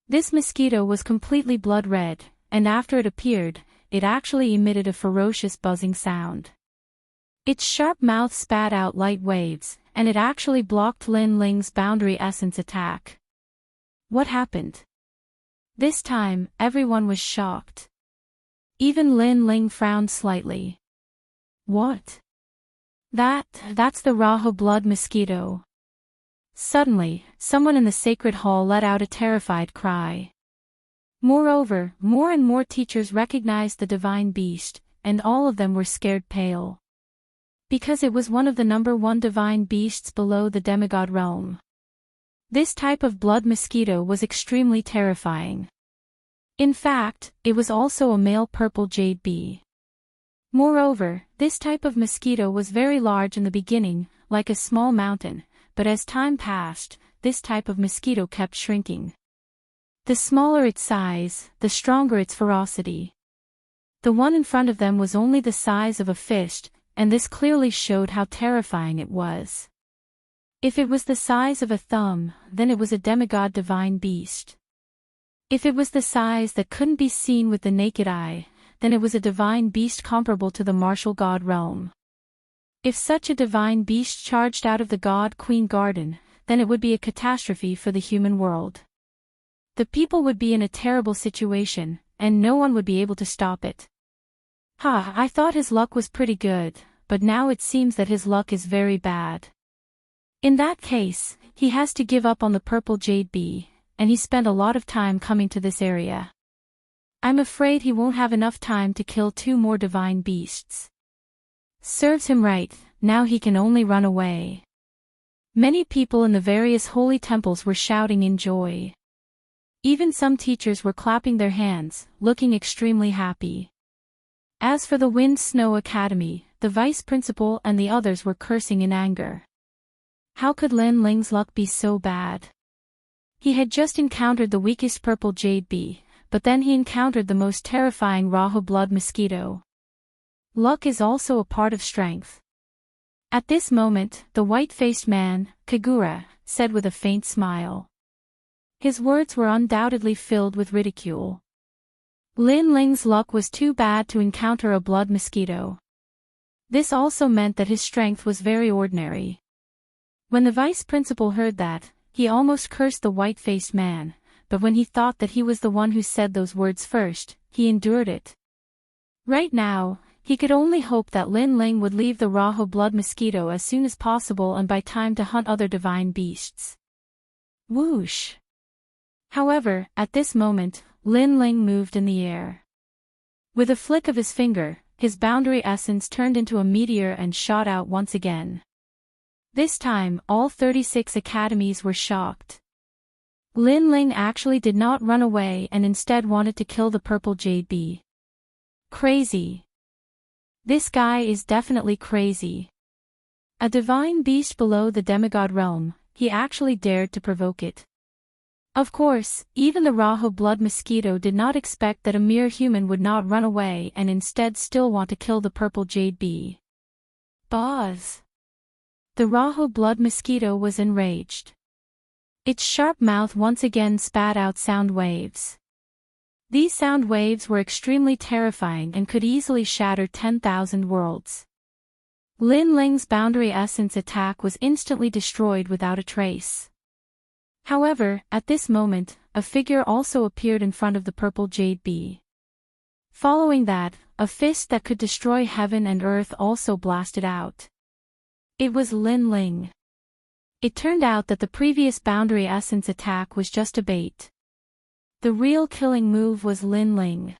This mosquito was completely blood red, and after it appeared, it actually emitted a ferocious buzzing sound. Its sharp mouth spat out light waves, and it actually blocked Lin Ling's boundary essence attack. What happened? This time, everyone was shocked. Even Lin Ling frowned slightly. What? That's the Raho blood mosquito. Suddenly, someone in the sacred hall let out a terrified cry. Moreover, more and more teachers recognized the divine beast, and all of them were scared pale. Because it was one of the number 1 divine beasts below the demigod realm. This type of blood mosquito was extremely terrifying. In fact, it was also a male purple jade bee. Moreover, this type of mosquito was very large in the beginning, like a small mountain, but as time passed, this type of mosquito kept shrinking. The smaller its size, the stronger its ferocity. The one in front of them was only the size of a fist, and this clearly showed how terrifying it was. If it was the size of a thumb, then it was a demigod divine beast. If it was the size that couldn't be seen with the naked eye, then it was a divine beast comparable to the martial god realm. If such a divine beast charged out of the god-queen garden, then it would be a catastrophe for the human world. The people would be in a terrible situation, and no one would be able to stop it. I thought his luck was pretty good, but now it seems that his luck is very bad. In that case, he has to give up on the purple jade bee, and he spent a lot of time coming to this area. I'm afraid he won't have enough time to kill 2 more divine beasts. Serves him right, now he can only run away. Many people in the various holy temples were shouting in joy. Even some teachers were clapping their hands, looking extremely happy. As for the Wind Snow Academy, the vice principal and the others were cursing in anger. How could Lin Ling's luck be so bad? He had just encountered the weakest purple jade bee, but then he encountered the most terrifying Raho blood mosquito. Luck is also a part of strength. At this moment, the white-faced man, Kagura, said with a faint smile. His words were undoubtedly filled with ridicule. Lin Ling's luck was too bad to encounter a blood mosquito. This also meant that his strength was very ordinary. When the vice principal heard that, he almost cursed the white-faced man, but when he thought that he was the one who said those words first, he endured it. Right now, he could only hope that Lin Ling would leave the Raho blood mosquito as soon as possible and by time to hunt other divine beasts. Whoosh! However, at this moment, Lin Ling moved in the air. With a flick of his finger, his boundary essence turned into a meteor and shot out once again. This time, all 36 academies were shocked. Lin Ling actually did not run away and instead wanted to kill the purple jade bee. Crazy. This guy is definitely crazy. A divine beast below the demigod realm, he actually dared to provoke it. Of course, even the Raho blood mosquito did not expect that a mere human would not run away and instead still want to kill the purple jade bee. Buzz. The Raho blood mosquito was enraged. Its sharp mouth once again spat out sound waves. These sound waves were extremely terrifying and could easily shatter 10,000 worlds. Lin Ling's boundary essence attack was instantly destroyed without a trace. However, at this moment, a figure also appeared in front of the purple jade bee. Following that, a fist that could destroy heaven and earth also blasted out. It was Lin Ling. It turned out that the previous boundary essence attack was just a bait. The real killing move was Lin Ling.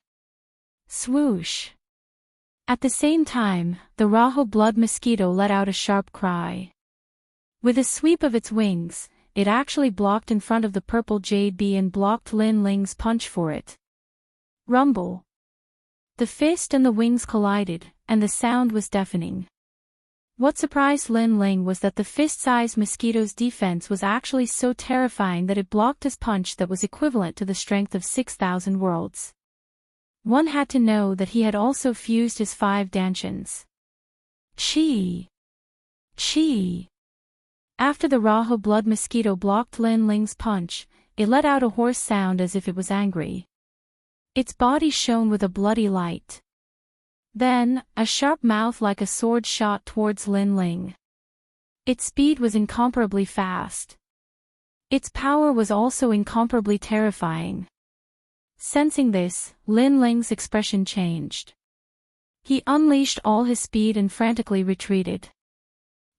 Swoosh! At the same time, the Raho blood mosquito let out a sharp cry. With a sweep of its wings, it actually blocked in front of the purple jade bee and blocked Lin Ling's punch for it. Rumble! The fist and the wings collided, and the sound was deafening. What surprised Lin Ling was that the fist-sized mosquito's defense was actually so terrifying that it blocked his punch that was equivalent to the strength of 6,000 worlds. One had to know that he had also fused his 5 dantians. Chi! Chi! After the Raho blood mosquito blocked Lin Ling's punch, it let out a hoarse sound as if it was angry. Its body shone with a bloody light. Then, a sharp mouth like a sword shot towards Lin Ling. Its speed was incomparably fast. Its power was also incomparably terrifying. Sensing this, Lin Ling's expression changed. He unleashed all his speed and frantically retreated.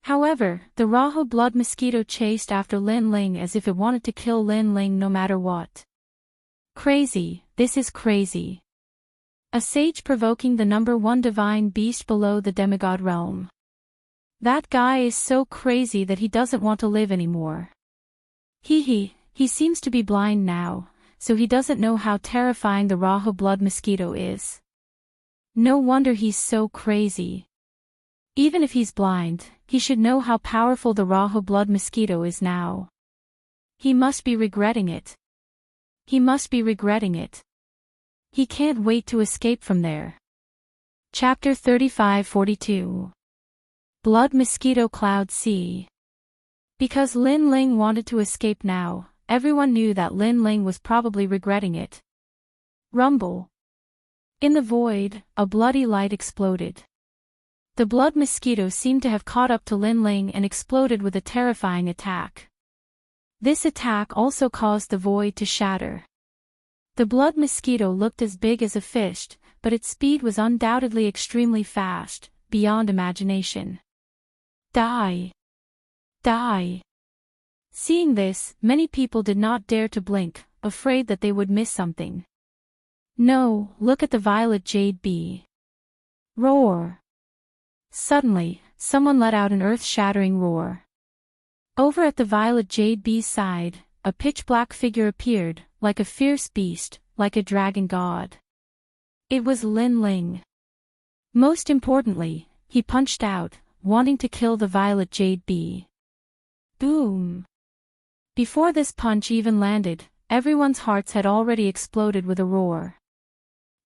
However, the Raho blood mosquito chased after Lin Ling as if it wanted to kill Lin Ling no matter what. Crazy, this is crazy. A sage provoking the #1 divine beast below the demigod realm. That guy is so crazy that he doesn't want to live anymore. He seems to be blind now, so he doesn't know how terrifying the Raho blood mosquito is. No wonder he's so crazy. Even if he's blind, he should know how powerful the Raho blood mosquito is now. He must be regretting it. He must be regretting it. He can't wait to escape from there. Chapter 35-42. Blood Mosquito Cloud Sea. Because Lin Ling wanted to escape now, everyone knew that Lin Ling was probably regretting it. Rumble. In the void, a bloody light exploded. The blood mosquito seemed to have caught up to Lin Ling and exploded with a terrifying attack. This attack also caused the void to shatter. The blood mosquito looked as big as a fish, but its speed was undoubtedly extremely fast, beyond imagination. Die! Die! Seeing this, many people did not dare to blink, afraid that they would miss something. No, look at the violet jade bee. Roar! Suddenly, someone let out an earth-shattering roar. Over at the violet jade bee's side, a pitch-black figure appeared, like a fierce beast, like a dragon god. It was Lin Ling. Most importantly, he punched out, wanting to kill the violet jade bee. Boom! Before this punch even landed, everyone's hearts had already exploded with a roar.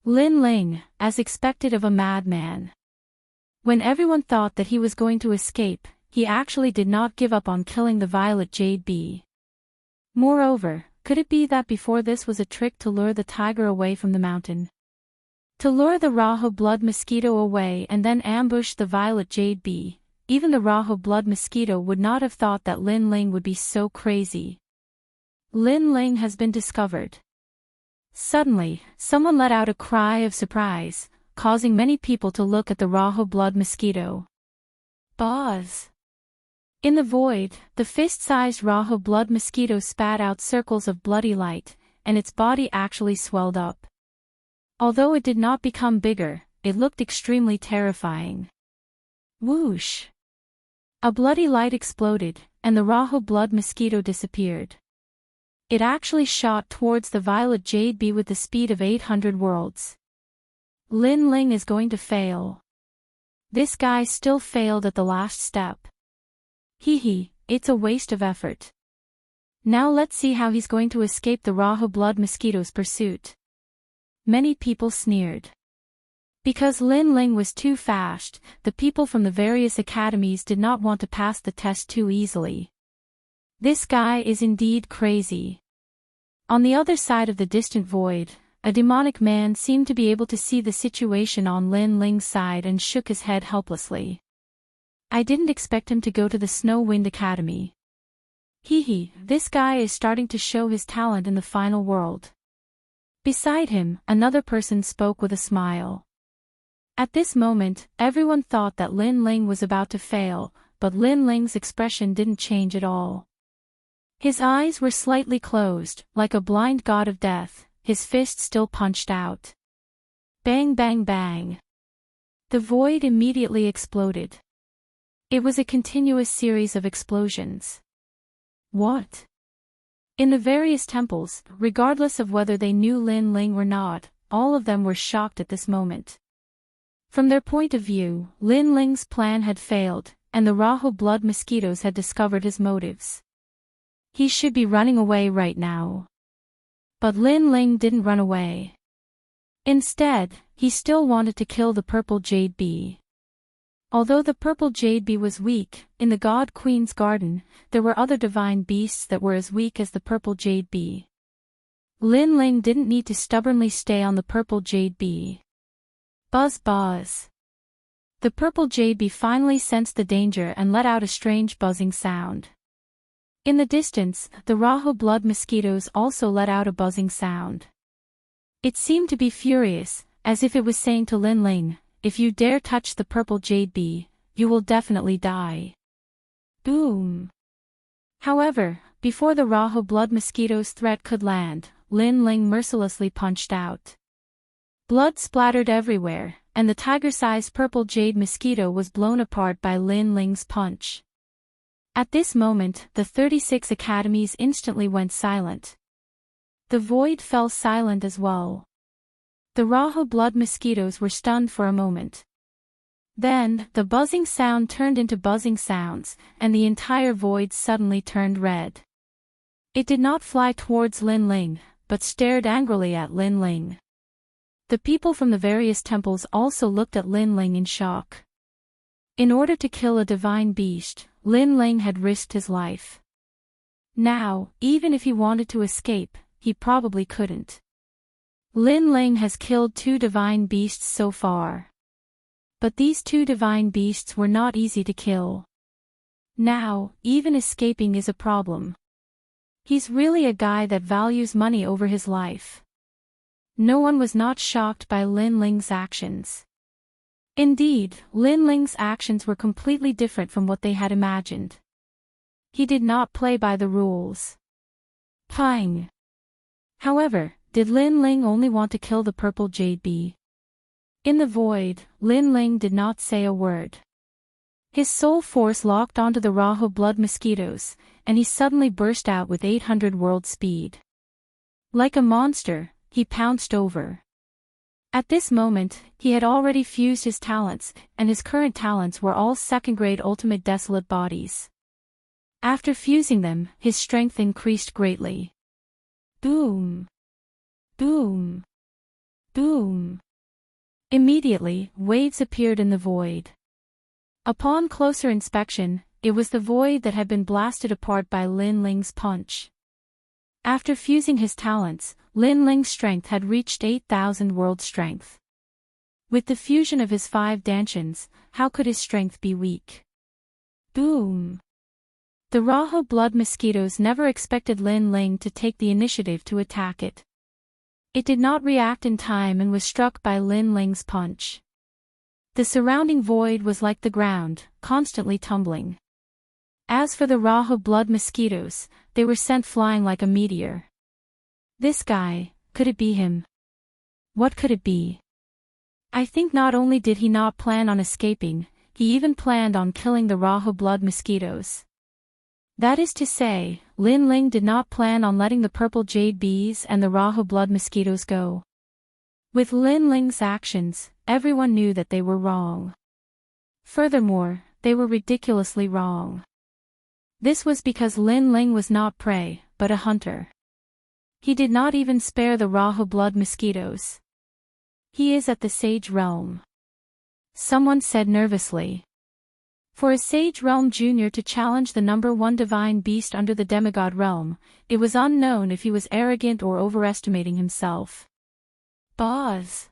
Lin Ling, as expected of a madman. When everyone thought that he was going to escape, he actually did not give up on killing the violet jade bee. Moreover, could it be that before this was a trick to lure the tiger away from the mountain? To lure the Raho blood mosquito away and then ambush the violet jade bee, even the Raho blood mosquito would not have thought that Lin Ling would be so crazy. Lin Ling has been discovered. Suddenly, someone let out a cry of surprise, causing many people to look at the Raho blood mosquito. Buzz! In the void, the fist-sized Raho blood mosquito spat out circles of bloody light, and its body actually swelled up. Although it did not become bigger, it looked extremely terrifying. Whoosh! A bloody light exploded, and the Raho blood mosquito disappeared. It actually shot towards the violet jade bee with the speed of 800 worlds. Lin Ling is going to fail. This guy still failed at the last step. It's a waste of effort. Now let's see how he's going to escape the Raho blood mosquito's pursuit. Many people sneered. Because Lin Ling was too fast, the people from the various academies did not want to pass the test too easily. This guy is indeed crazy. On the other side of the distant void, a demonic man seemed to be able to see the situation on Lin Ling's side and shook his head helplessly. I didn't expect him to go to the Snow Wind Academy. This guy is starting to show his talent in the final world. Beside him, another person spoke with a smile. At this moment, everyone thought that Lin Ling was about to fail, but Lin Ling's expression didn't change at all. His eyes were slightly closed, like a blind god of death, his fist still punched out. Bang bang bang. The void immediately exploded. It was a continuous series of explosions. What? In the various temples, regardless of whether they knew Lin Ling or not, all of them were shocked at this moment. From their point of view, Lin Ling's plan had failed, and the Raho blood mosquitoes had discovered his motives. He should be running away right now. But Lin Ling didn't run away. Instead, he still wanted to kill the purple jade bee. Although the purple jade bee was weak, in the God Queen's garden, there were other divine beasts that were as weak as the purple jade bee. Lin Ling didn't need to stubbornly stay on the purple jade bee. Buzz buzz. The purple jade bee finally sensed the danger and let out a strange buzzing sound. In the distance, the Raho blood mosquitoes also let out a buzzing sound. It seemed to be furious, as if it was saying to Lin Ling, "If you dare touch the purple jade bee, you will definitely die." Boom. However, before the Raho blood mosquito's threat could land, Lin Ling mercilessly punched out. Blood splattered everywhere, and the tiger-sized purple jade mosquito was blown apart by Lin Ling's punch. At this moment, the 36 academies instantly went silent. The void fell silent as well. The Raho blood mosquitoes were stunned for a moment. Then, the buzzing sound turned into buzzing sounds, and the entire void suddenly turned red. It did not fly towards Lin Ling, but stared angrily at Lin Ling. The people from the various temples also looked at Lin Ling in shock. In order to kill a divine beast, Lin Ling had risked his life. Now, even if he wanted to escape, he probably couldn't. Lin Ling has killed 2 divine beasts so far. But these 2 divine beasts were not easy to kill. Now, even escaping is a problem. He's really a guy that values money over his life. No one was not shocked by Lin Ling's actions. Indeed, Lin Ling's actions were completely different from what they had imagined. He did not play by the rules. Pang. However, did Lin Ling only want to kill the purple jade bee? In the void, Lin Ling did not say a word. His soul force locked onto the Raho blood mosquitoes, and he suddenly burst out with 800 world speed. Like a monster, he pounced over. At this moment, he had already fused his talents, and his current talents were all second-grade ultimate desolate bodies. After fusing them, his strength increased greatly. Boom! Boom! Boom! Immediately, waves appeared in the void. Upon closer inspection, it was the void that had been blasted apart by Lin Ling's punch. After fusing his talents, Lin Ling's strength had reached 8,000 world strength. With the fusion of his 5 dantians, how could his strength be weak? Boom! The Raho blood mosquitoes never expected Lin Ling to take the initiative to attack it. It did not react in time and was struck by Lin Ling's punch. The surrounding void was like the ground, constantly tumbling. As for the Raho blood mosquitoes, they were sent flying like a meteor. This guy, could it be him? What could it be? I think not only did he not plan on escaping, he even planned on killing the Raho blood mosquitoes. That is to say, Lin Ling did not plan on letting the purple jade bees and the Raho blood mosquitoes go. With Lin Ling's actions, everyone knew that they were wrong. Furthermore, they were ridiculously wrong. This was because Lin Ling was not prey, but a hunter. He did not even spare the Raho blood mosquitoes. He is at the Sage Realm. Someone said nervously. For a Sage Realm Junior to challenge the #1 divine beast under the demigod realm, it was unknown if he was arrogant or overestimating himself. Buzz!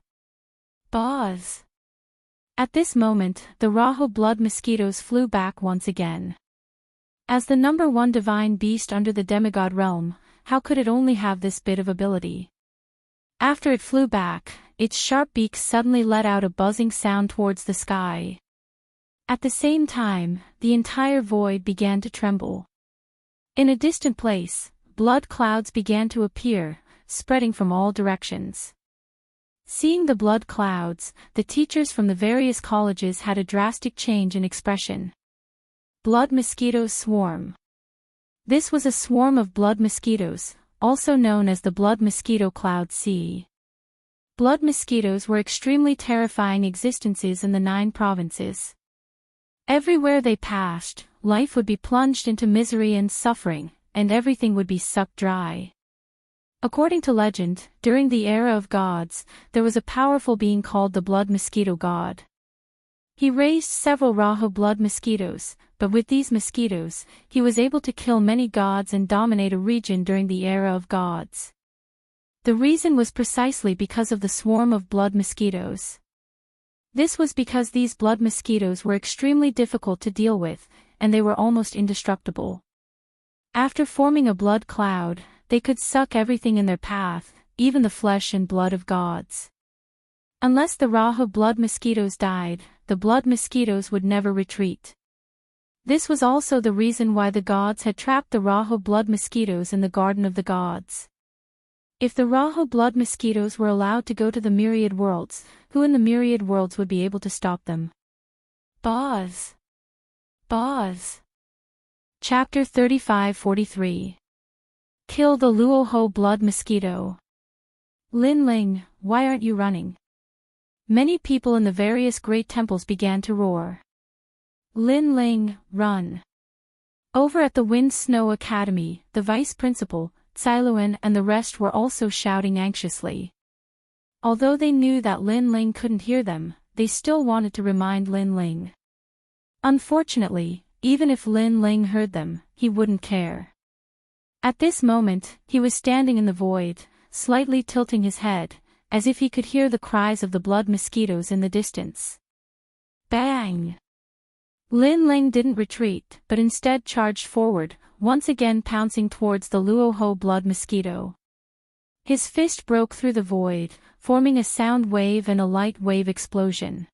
Buzz! At this moment, the Raho blood mosquitoes flew back once again. As the #1 divine beast under the demigod realm, how could it only have this bit of ability? After it flew back, its sharp beak suddenly let out a buzzing sound towards the sky. At the same time, the entire void began to tremble. In a distant place, blood clouds began to appear, spreading from all directions. Seeing the blood clouds, the teachers from the various colleges had a drastic change in expression. Blood mosquitoes swarm. This was a swarm of blood mosquitoes, also known as the blood mosquito cloud sea. Blood mosquitoes were extremely terrifying existences in the 9 provinces. Everywhere they passed, life would be plunged into misery and suffering, and everything would be sucked dry. According to legend, during the era of gods, there was a powerful being called the blood mosquito god. He raised several Rahu blood mosquitoes, but with these mosquitoes, he was able to kill many gods and dominate a region during the era of gods. The reason was precisely because of the swarm of blood mosquitoes. This was because these blood mosquitoes were extremely difficult to deal with, and they were almost indestructible. After forming a blood cloud, they could suck everything in their path, even the flesh and blood of gods. Unless the Rahu blood mosquitoes died, the blood mosquitoes would never retreat. This was also the reason why the gods had trapped the Rahu blood mosquitoes in the Garden of the Gods. If the Rahu blood mosquitoes were allowed to go to the myriad worlds, who in the myriad worlds would be able to stop them? Boz. Chapter 35-43. Kill the Luoho blood mosquito. Lin Ling, why aren't you running? Many people in the various great temples began to roar. Lin Ling, run. Over at the Wind Snow Academy, the vice principal, Cailuan and the rest were also shouting anxiously. Although they knew that Lin Ling couldn't hear them, they still wanted to remind Lin Ling. Unfortunately, even if Lin Ling heard them, he wouldn't care. At this moment, he was standing in the void, slightly tilting his head, as if he could hear the cries of the blood mosquitoes in the distance. Bang! Lin Ling didn't retreat, but instead charged forward, once again pouncing towards the Luoho blood mosquito. His fist broke through the void, forming a sound wave and a light wave explosion.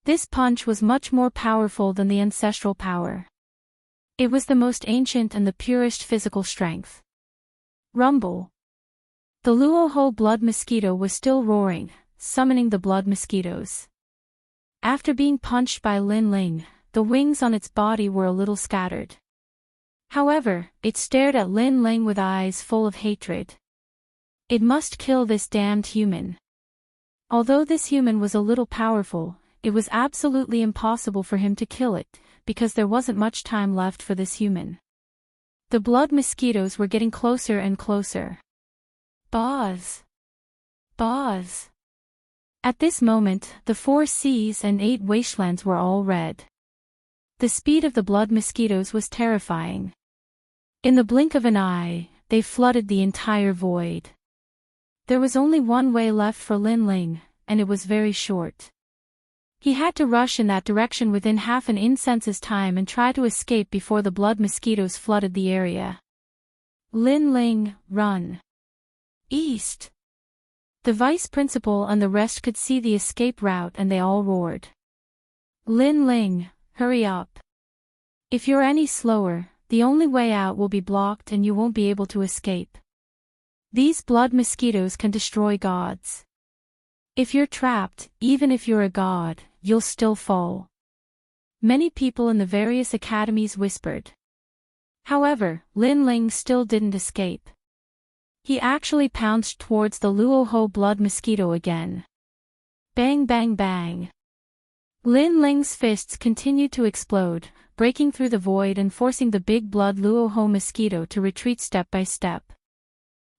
This punch was much more powerful than the ancestral power. It was the most ancient and the purest physical strength. Rumble. The Luoho blood mosquito was still roaring, summoning the blood mosquitoes. After being punched by Lin Ling, the wings on its body were a little scattered. However, it stared at Lin Ling with eyes full of hatred. It must kill this damned human. Although this human was a little powerful, it was absolutely impossible for him to kill it, because there wasn't much time left for this human. The blood mosquitoes were getting closer and closer. Boz. At this moment, the 4 seas and 8 wastelands were all red. The speed of the blood mosquitoes was terrifying. In the blink of an eye, they flooded the entire void. There was only one way left for Lin Ling, and it was very short. He had to rush in that direction within half an incense's time and try to escape before the blood mosquitoes flooded the area. Lin Ling, run. East. The vice principal and the rest could see the escape route and they all roared. Lin Ling, hurry up. If you're any slower, the only way out will be blocked and you won't be able to escape. These blood mosquitoes can destroy gods. If you're trapped, even if you're a god, you'll still fall. Many people in the various academies whispered. However, Lin Ling still didn't escape. He actually pounced towards the Luoho blood mosquito again. Bang bang bang. Lin Ling's fists continued to explode, breaking through the void and forcing the big blood Luoho mosquito to retreat step by step.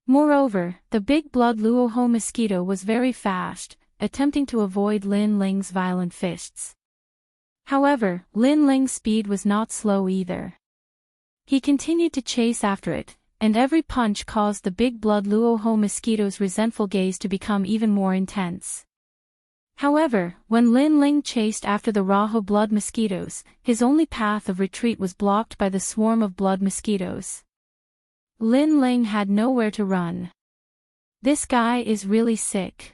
Moreover, the big blood Luoho mosquito was very fast, attempting to avoid Lin Ling's violent fists. However, Lin Ling's speed was not slow either. He continued to chase after it, and every punch caused the big blood Luoho mosquito's resentful gaze to become even more intense. However, when Lin Ling chased after the Rahu blood mosquitoes, his only path of retreat was blocked by the swarm of blood mosquitoes. Lin Ling had nowhere to run. This guy is really sick.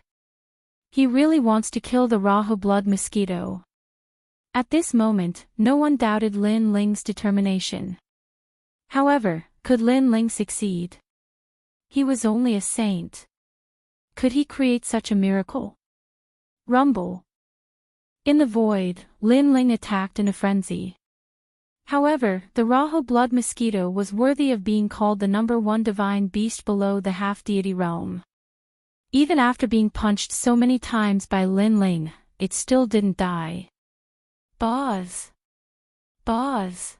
He really wants to kill the Rahu blood mosquito. At this moment, no one doubted Lin Ling's determination. However, could Lin Ling succeed? He was only a saint. Could he create such a miracle? Rumble. In the void, Lin Ling attacked in a frenzy. However, the Rahu blood mosquito was worthy of being called the #1 divine beast below the half-deity realm. Even after being punched so many times by Lin Ling, it still didn't die. Boz. Buzz.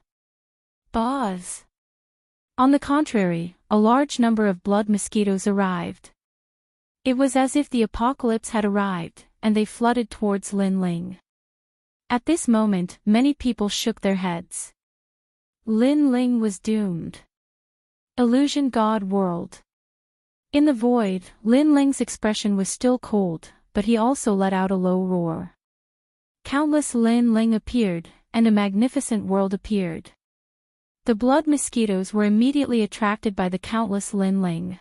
Buzz. On the contrary, a large number of blood mosquitoes arrived. It was as if the apocalypse had arrived, and they flooded towards Lin Ling. At this moment, many people shook their heads. Lin Ling was doomed. Illusion God World. In the void, Lin Ling's expression was still cold, but he also let out a low roar. Countless Lin Ling appeared, and a magnificent world appeared. The blood mosquitoes were immediately attracted by the countless Lin Ling.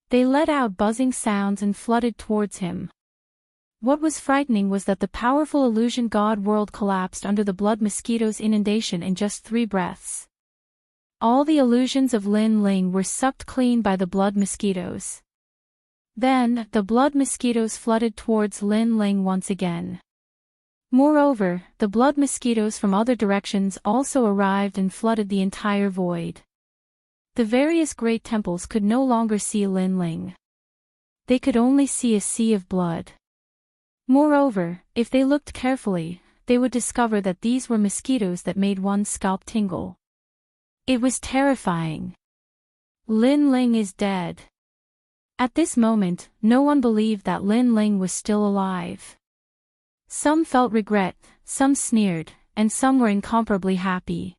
They let out buzzing sounds and flooded towards him. What was frightening was that the powerful illusion God world collapsed under the blood mosquitoes' inundation in just 3 breaths. All the illusions of Lin Ling were sucked clean by the blood mosquitoes. Then, the blood mosquitoes flooded towards Lin Ling once again. Moreover, the blood mosquitoes from other directions also arrived and flooded the entire void. The various great temples could no longer see Lin Ling. They could only see a sea of blood. Moreover, if they looked carefully, they would discover that these were mosquitoes that made one's scalp tingle. It was terrifying. Lin Ling is dead. At this moment, no one believed that Lin Ling was still alive. Some felt regret, some sneered, and some were incomparably happy.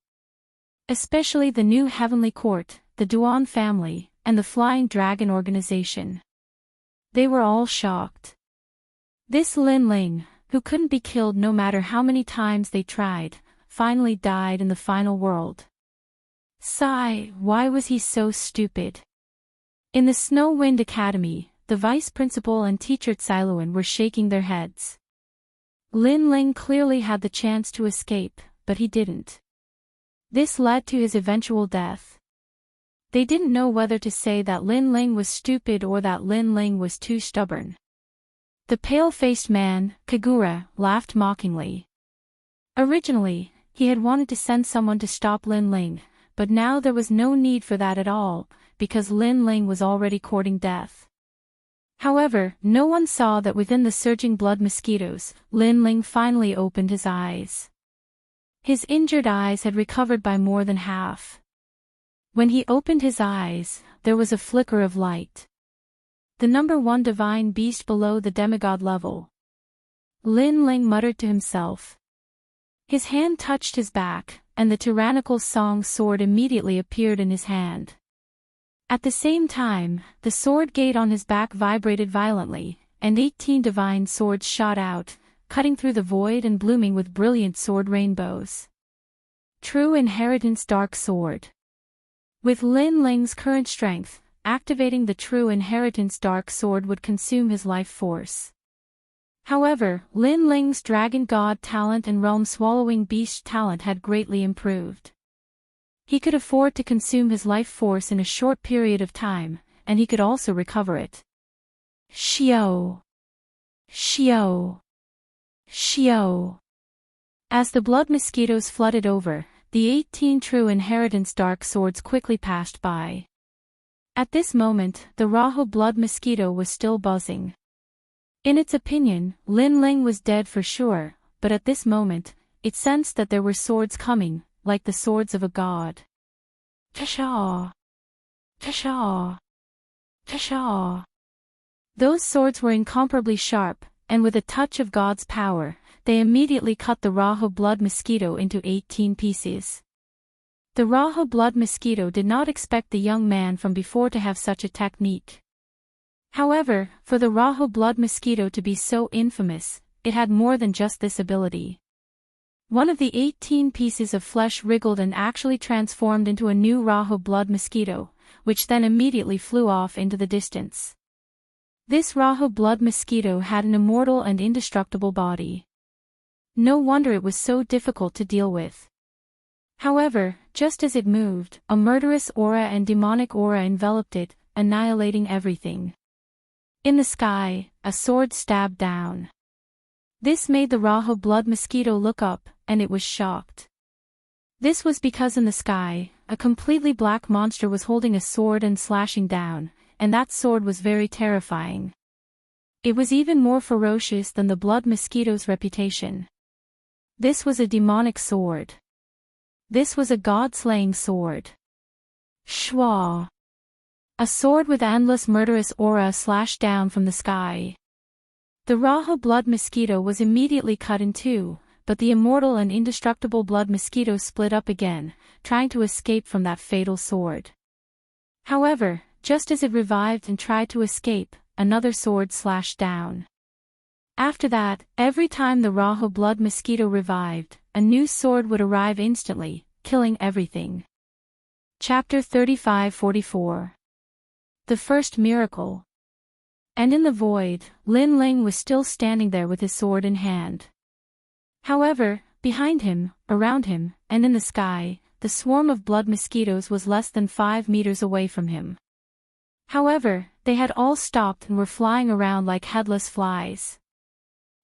Especially the new heavenly court, the Duan family, and the Flying Dragon organization. They were all shocked. This Lin Ling, who couldn't be killed no matter how many times they tried, finally died in the final world. Sigh, why was he so stupid? In the Snow Wind Academy, the vice principal and teacher Tsiluan were shaking their heads. Lin Ling clearly had the chance to escape, but he didn't. This led to his eventual death. They didn't know whether to say that Lin Ling was stupid or that Lin Ling was too stubborn. The pale-faced man, Kagura, laughed mockingly. Originally, he had wanted to send someone to stop Lin Ling, but now there was no need for that at all, because Lin Ling was already courting death. However, no one saw that within the surging blood mosquitoes, Lin Ling finally opened his eyes. His injured eyes had recovered by more than half. When he opened his eyes, there was a flicker of light. The number 1 divine beast below the demigod level. Lin Ling muttered to himself. His hand touched his back, and the tyrannical song sword immediately appeared in his hand. At the same time, the sword gate on his back vibrated violently, and 18 divine swords shot out, cutting through the void and blooming with brilliant sword rainbows. True Inheritance Dark Sword. With Lin Ling's current strength, activating the True Inheritance Dark Sword would consume his life force. However, Lin Ling's Dragon God talent and Realm-Swallowing Beast talent had greatly improved. He could afford to consume his life force in a short period of time, and he could also recover it. Xiao! Xiao! Xiao! As the blood mosquitoes flooded over, the 18 True Inheritance Dark Swords quickly passed by. At this moment, the Rahu blood mosquito was still buzzing. In its opinion, Lin Ling was dead for sure, but at this moment, it sensed that there were swords coming, like the swords of a god. Tashaw! Tashaw! Tashaw! Those swords were incomparably sharp, and with a touch of God's power, they immediately cut the Rahu blood mosquito into 18 pieces. The Rahu blood mosquito did not expect the young man from before to have such a technique. However, for the Rahu blood mosquito to be so infamous, it had more than just this ability. One of the 18 pieces of flesh wriggled and actually transformed into a new Rahu blood mosquito, which then immediately flew off into the distance. This Rahu blood mosquito had an immortal and indestructible body. No wonder it was so difficult to deal with. However, just as it moved, a murderous aura and demonic aura enveloped it, annihilating everything. In the sky, a sword stabbed down. This made the Rahu blood mosquito look up, and it was shocked. This was because in the sky, a completely black monster was holding a sword and slashing down, and that sword was very terrifying. It was even more ferocious than the blood mosquito's reputation. This was a demonic sword. This was a god-slaying sword. Shwa. A sword with endless murderous aura slashed down from the sky. The Raha blood mosquito was immediately cut in two, but the immortal and indestructible blood mosquito split up again, trying to escape from that fatal sword. However, just as it revived and tried to escape, another sword slashed down. After that, every time the Raha blood mosquito revived, a new sword would arrive instantly, killing everything. Chapter 35-44. The First Miracle. And in the void, Lin Ling was still standing there with his sword in hand. However, behind him, around him, and in the sky, the swarm of blood mosquitoes was less than 5 meters away from him. However, they had all stopped and were flying around like headless flies.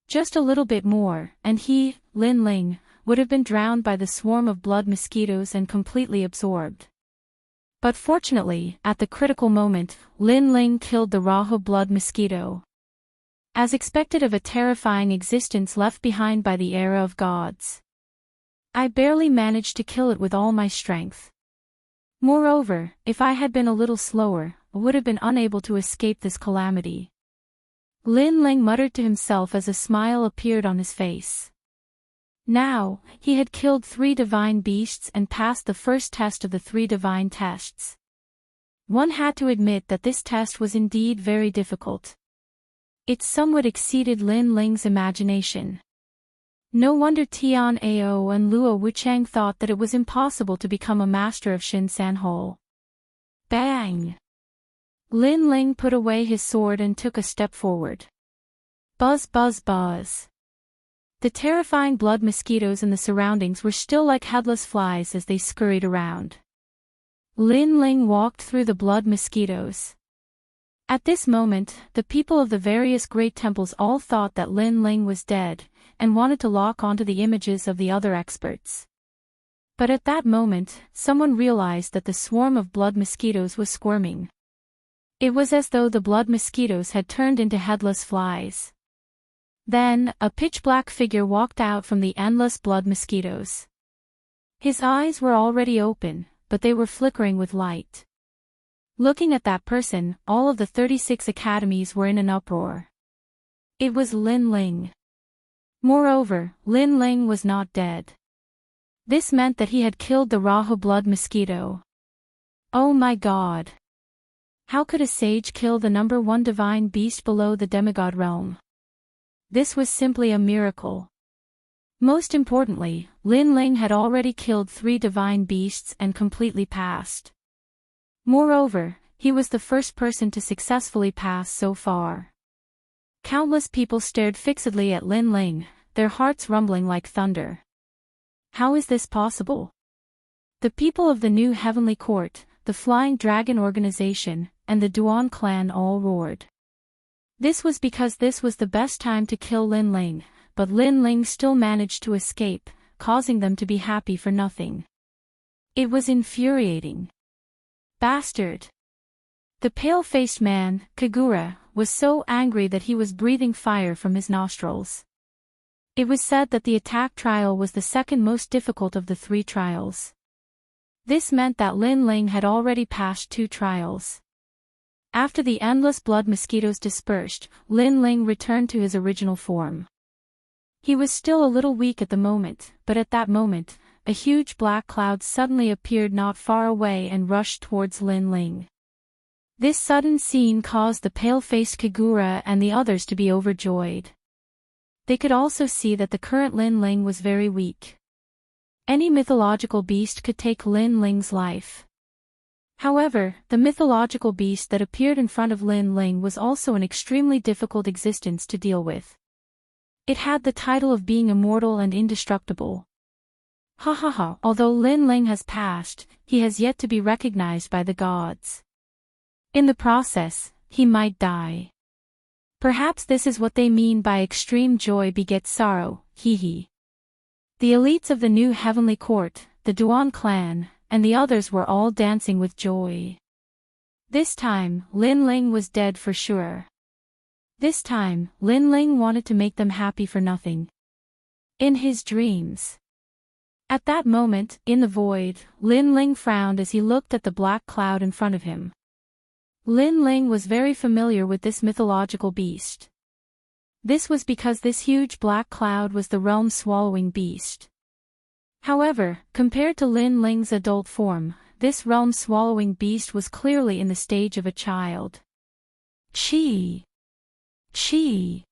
Just a little bit more, and he, Lin Ling, would have been drowned by the swarm of blood mosquitoes and completely absorbed. But fortunately, at the critical moment, Lin Ling killed the Raha blood mosquito. As expected of a terrifying existence left behind by the era of gods. I barely managed to kill it with all my strength. Moreover, if I had been a little slower, I would have been unable to escape this calamity. Lin Ling muttered to himself as a smile appeared on his face. Now, he had killed 3 divine beasts and passed the first test of the 3 divine tests. One had to admit that this test was indeed very difficult. It somewhat exceeded Lin Ling's imagination. No wonder Tian Ao and Luo Wuchang thought that it was impossible to become a master of Shin San Ho. Bang! Lin Ling put away his sword and took a step forward. Buzz buzz buzz. The terrifying blood mosquitoes in the surroundings were still like headless flies as they scurried around. Lin Ling walked through the blood mosquitoes. At this moment, the people of the various great temples all thought that Lin Ling was dead, and wanted to lock onto the images of the other experts. But at that moment, someone realized that the swarm of blood mosquitoes was squirming. It was as though the blood mosquitoes had turned into headless flies. Then, a pitch-black figure walked out from the endless blood mosquitoes. His eyes were already open, but they were flickering with light. Looking at that person, all of the 36 academies were in an uproar. It was Lin Ling. Moreover, Lin Ling was not dead. This meant that he had killed the Raha blood mosquito. Oh my god! How could a sage kill the number 1 divine beast below the demigod realm? This was simply a miracle. Most importantly, Lin Ling had already killed 3 divine beasts and completely passed. Moreover, he was the first person to successfully pass so far. Countless people stared fixedly at Lin Ling, their hearts rumbling like thunder. How is this possible? The people of the New Heavenly Court, the Flying Dragon Organization, and the Duan clan all roared. This was because this was the best time to kill Lin Ling, but Lin Ling still managed to escape, causing them to be happy for nothing. It was infuriating. Bastard! The pale-faced man, Kagura, was so angry that he was breathing fire from his nostrils. It was said that the attack trial was the second most difficult of the 3 trials. This meant that Lin Ling had already passed 2 trials. After the endless blood mosquitoes dispersed, Lin Ling returned to his original form. He was still a little weak at the moment, but at that moment, a huge black cloud suddenly appeared not far away and rushed towards Lin Ling. This sudden scene caused the pale-faced Kagura and the others to be overjoyed. They could also see that the current Lin Ling was very weak. Any mythological beast could take Lin Ling's life. However, the mythological beast that appeared in front of Lin Ling was also an extremely difficult existence to deal with. It had the title of being immortal and indestructible. Ha ha ha, although Lin Ling has passed, he has yet to be recognized by the gods. In the process, he might die. Perhaps this is what they mean by extreme joy begets sorrow, hee hee. The elites of the New Heavenly Court, the Duan clan, and the others were all dancing with joy. This time, Lin Ling was dead for sure. This time, Lin Ling wanted to make them happy for nothing. In his dreams. At that moment, in the void, Lin Ling frowned as he looked at the black cloud in front of him. Lin Ling was very familiar with this mythological beast. This was because this huge black cloud was the realm-swallowing beast. However, compared to Lin Ling's adult form, this realm-swallowing beast was clearly in the stage of a child. Chi! Chi!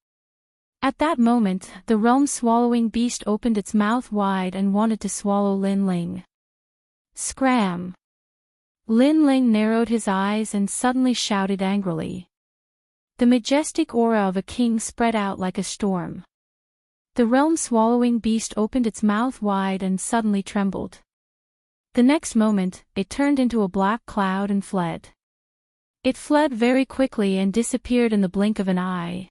At that moment, the realm-swallowing beast opened its mouth wide and wanted to swallow Lin Ling. Scram! Lin Ling narrowed his eyes and suddenly shouted angrily. The majestic aura of a king spread out like a storm. The realm-swallowing beast opened its mouth wide and suddenly trembled. The next moment, it turned into a black cloud and fled. It fled very quickly and disappeared in the blink of an eye.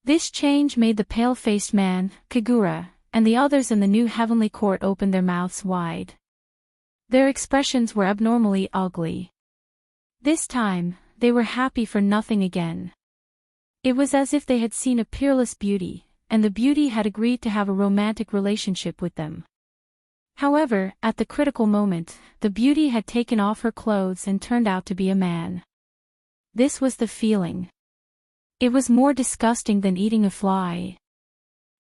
This change made the pale-faced man, Kagura, and the others in the new heavenly court open their mouths wide. Their expressions were abnormally ugly. This time, they were happy for nothing again. It was as if they had seen a peerless beauty, and the beauty had agreed to have a romantic relationship with them. However, at the critical moment, the beauty had taken off her clothes and turned out to be a man. This was the feeling. It was more disgusting than eating a fly.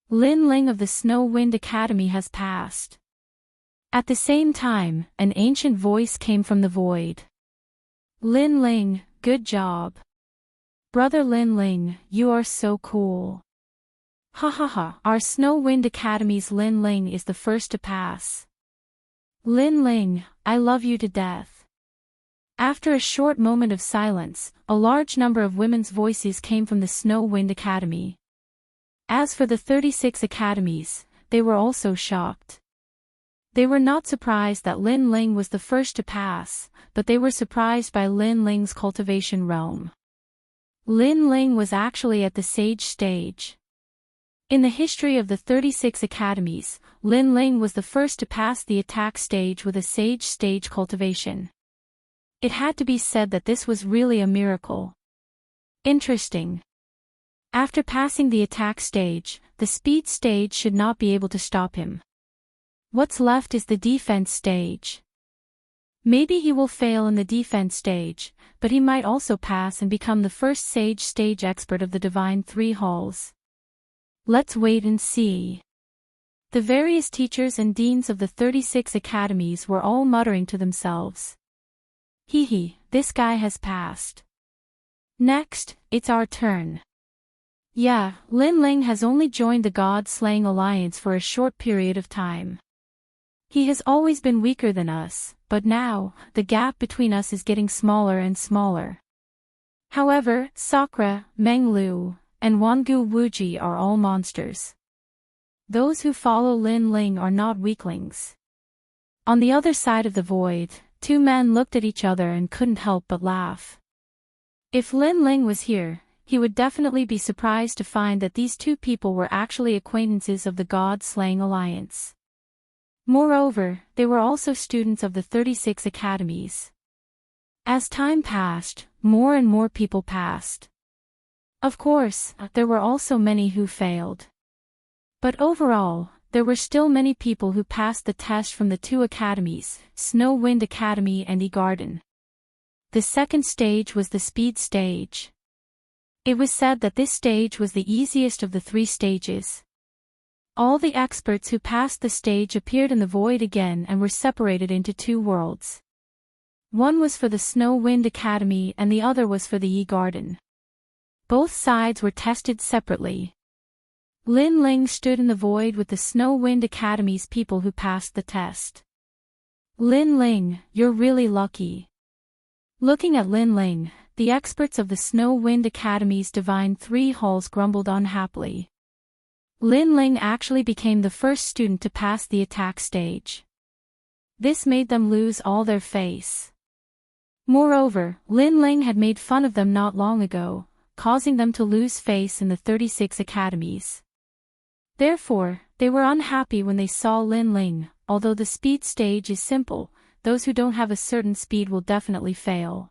Lin Ling of the Snow Wind Academy has passed. At the same time, an ancient voice came from the void. Lin Ling, good job. Brother Lin Ling, you are so cool. Ha ha ha, our Snow Wind Academy's Lin Ling is the first to pass. Lin Ling, I love you to death. After a short moment of silence, a large number of women's voices came from the Snow Wind Academy. As for the 36 academies, they were also shocked. They were not surprised that Lin Ling was the first to pass, but they were surprised by Lin Ling's cultivation realm. Lin Ling was actually at the sage stage. In the history of the 36 academies, Lin Ling was the first to pass the attack stage with a sage stage cultivation. It had to be said that this was really a miracle. Interesting. After passing the attack stage, the speed stage should not be able to stop him. What's left is the defense stage. Maybe he will fail in the defense stage, but he might also pass and become the first sage stage expert of the Divine Three Halls. Let's wait and see. The various teachers and deans of the 36 academies were all muttering to themselves. Hee, this guy has passed. Next, it's our turn. Yeah, Lin Ling has only joined the God-slaying alliance for a short period of time. He has always been weaker than us, but now, the gap between us is getting smaller and smaller. However, Sakura, Meng Lu, and Wangu Wuji are all monsters. Those who follow Lin Ling are not weaklings. On the other side of the void, two men looked at each other and couldn't help but laugh. If Lin Ling was here, he would definitely be surprised to find that these two people were actually acquaintances of the God-slaying alliance. Moreover, they were also students of the 36 academies. As time passed, more and more people passed. Of course, there were also many who failed. But overall, there were still many people who passed the test from the two academies, Snow Wind Academy and E-Garden. The second stage was the speed stage. It was said that this stage was the easiest of the three stages. All the experts who passed the stage appeared in the void again and were separated into two worlds. One was for the Snow Wind Academy and the other was for the E-Garden. Both sides were tested separately. Lin Ling stood in the void with the Snow Wind Academy's people who passed the test. Lin Ling, you're really lucky. Looking at Lin Ling, the experts of the Snow Wind Academy's Divine Three Halls grumbled unhappily. Lin Ling actually became the first student to pass the attack stage. This made them lose all their face. Moreover, Lin Ling had made fun of them not long ago, causing them to lose face in the 36 academies. Therefore, they were unhappy when they saw Lin Ling. Although the speed stage is simple, those who don't have a certain speed will definitely fail.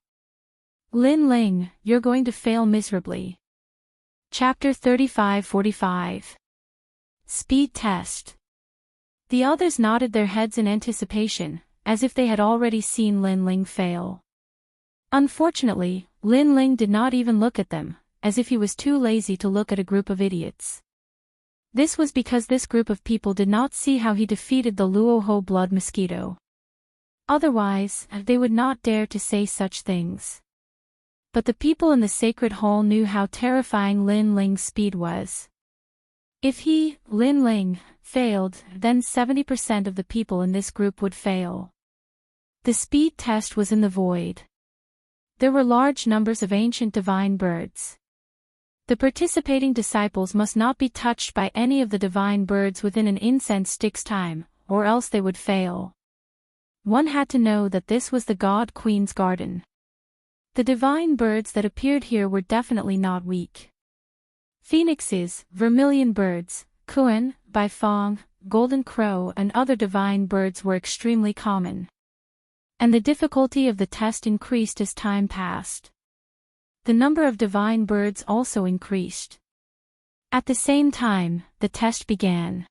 Lin Ling, you're going to fail miserably. Chapter 35-45. Speed Test. The others nodded their heads in anticipation, as if they had already seen Lin Ling fail. Unfortunately, Lin Ling did not even look at them, as if he was too lazy to look at a group of idiots. This was because this group of people did not see how he defeated the Luoho blood mosquito. Otherwise, they would not dare to say such things. But the people in the sacred hall knew how terrifying Lin Ling's speed was. If he, Lin Ling, failed, then 70% of the people in this group would fail. The speed test was in the void. There were large numbers of ancient divine birds. The participating disciples must not be touched by any of the divine birds within an incense stick's time, or else they would fail. One had to know that this was the God Queen's garden. The divine birds that appeared here were definitely not weak. Phoenixes, vermilion birds, kuan, bifong, golden crow and other divine birds were extremely common. And the difficulty of the test increased as time passed. The number of divine birds also increased. At the same time, the test began.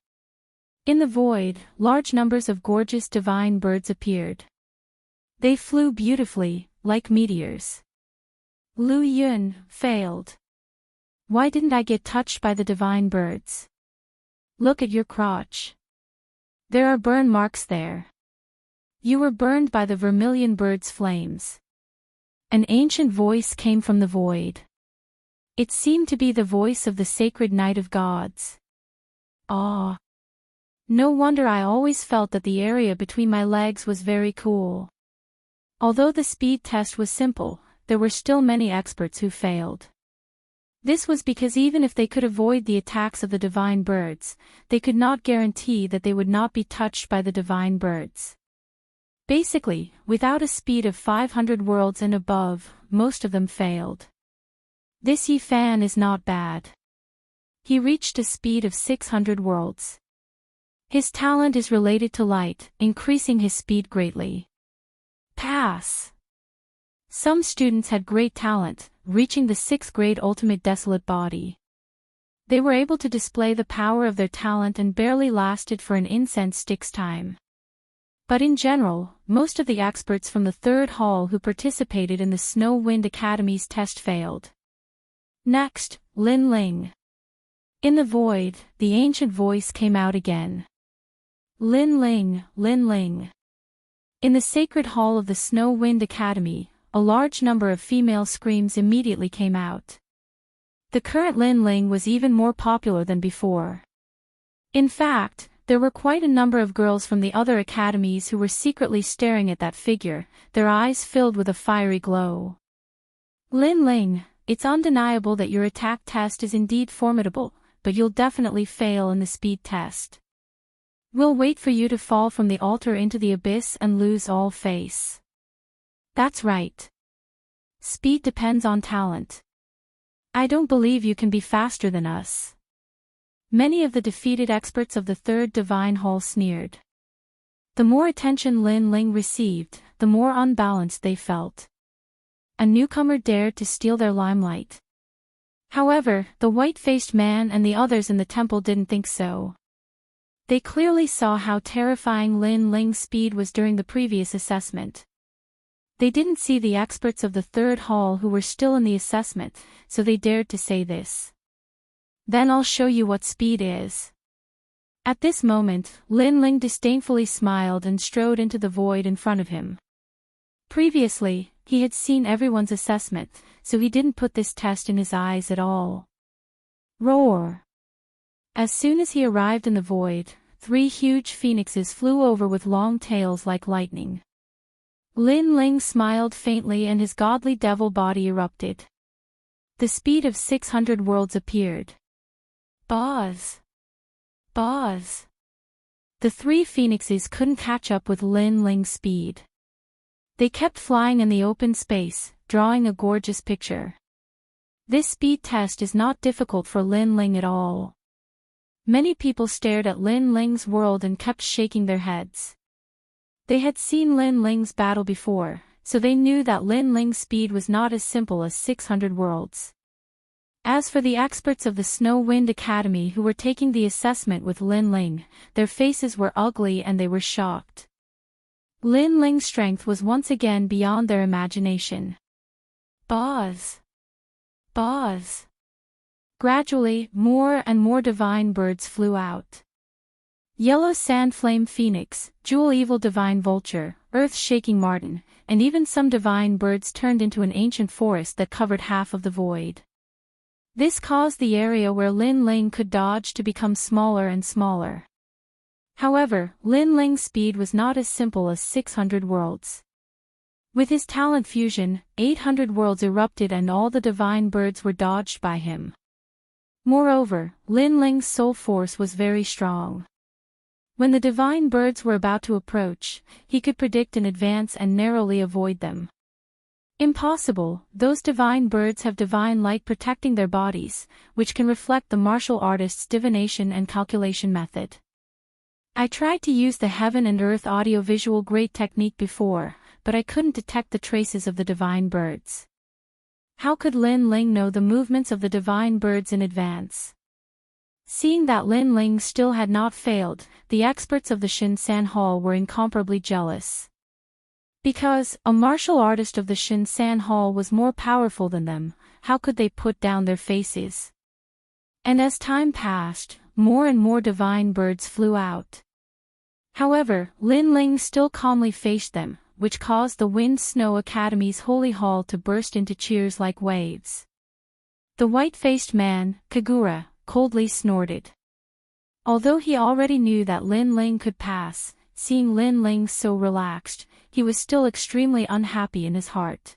In the void, large numbers of gorgeous divine birds appeared. They flew beautifully, like meteors. Lu Yun failed. Why didn't I get touched by the divine birds? Look at your crotch. There are burn marks there. You were burned by the vermilion bird's flames. An ancient voice came from the void. It seemed to be the voice of the sacred Knight of Gods. Ah! No wonder I always felt that the area between my legs was very cool. Although the speed test was simple, there were still many experts who failed. This was because even if they could avoid the attacks of the divine birds, they could not guarantee that they would not be touched by the divine birds. Basically, without a speed of 500 worlds and above, most of them failed. This Yi Fan is not bad. He reached a speed of 600 worlds. His talent is related to light, increasing his speed greatly. Pass. Some students had great talent, reaching the 6th grade ultimate desolate body. They were able to display the power of their talent and barely lasted for an incense stick's time. But in general, most of the experts from the 3rd hall who participated in the Snow Wind Academy's test failed. Next, Lin Ling. In the void, the ancient voice came out again. Lin Ling, Lin Ling. In the sacred hall of the Snow Wind Academy, a large number of female screams immediately came out. The current Lin Ling was even more popular than before. In fact, there were quite a number of girls from the other academies who were secretly staring at that figure, their eyes filled with a fiery glow. Lin Ling, it's undeniable that your attack test is indeed formidable, but you'll definitely fail in the speed test. We'll wait for you to fall from the altar into the abyss and lose all face. That's right. Speed depends on talent. I don't believe you can be faster than us. Many of the defeated experts of the 3rd Divine Hall sneered. The more attention Lin Ling received, the more unbalanced they felt. A newcomer dared to steal their limelight. However, the white-faced man and the others in the temple didn't think so. They clearly saw how terrifying Lin Ling's speed was during the previous assessment. They didn't see the experts of the 3rd hall who were still in the assessment, so they dared to say this. Then I'll show you what speed is. At this moment, Lin Ling disdainfully smiled and strode into the void in front of him. Previously, he had seen everyone's assessment, so he didn't put this test in his eyes at all. Roar! As soon as he arrived in the void, 3 huge phoenixes flew over with long tails like lightning. Lin Ling smiled faintly and his godly devil body erupted. The speed of 600 worlds appeared. Buzz! Buzz! The 3 phoenixes couldn't catch up with Lin Ling's speed. They kept flying in the open space, drawing a gorgeous picture. This speed test is not difficult for Lin Ling at all. Many people stared at Lin Ling's world and kept shaking their heads. They had seen Lin Ling's battle before, so they knew that Lin Ling's speed was not as simple as 600 worlds. As for the experts of the Snow Wind Academy who were taking the assessment with Lin Ling, their faces were ugly and they were shocked. Lin Ling's strength was once again beyond their imagination. Buzz! Buzz! Gradually, more and more divine birds flew out. Yellow Sand Flame Phoenix, Jewel Evil Divine Vulture, Earth-Shaking Martin, and even some divine birds turned into an ancient forest that covered half of the void. This caused the area where Lin Ling could dodge to become smaller and smaller. However, Lin Ling's speed was not as simple as 600 worlds. With his talent fusion, 800 worlds erupted and all the divine birds were dodged by him. Moreover, Lin Ling's soul force was very strong. When the divine birds were about to approach, he could predict in advance and narrowly avoid them. Impossible, those divine birds have divine light protecting their bodies, which can reflect the martial artist's divination and calculation method. I tried to use the heaven and earth audiovisual great technique before, but I couldn't detect the traces of the divine birds. How could Lin Ling know the movements of the divine birds in advance? Seeing that Lin Ling still had not failed, the experts of the Shinsan Hall were incomparably jealous. Because a martial artist of the Shinsan Hall was more powerful than them, how could they put down their faces? And as time passed, more and more divine birds flew out. However, Lin Ling still calmly faced them, which caused the Wind Snow Academy's holy hall to burst into cheers like waves. The white-faced man, Kagura, coldly snorted. Although he already knew that Lin Ling could pass, seeing Lin Ling so relaxed, he was still extremely unhappy in his heart.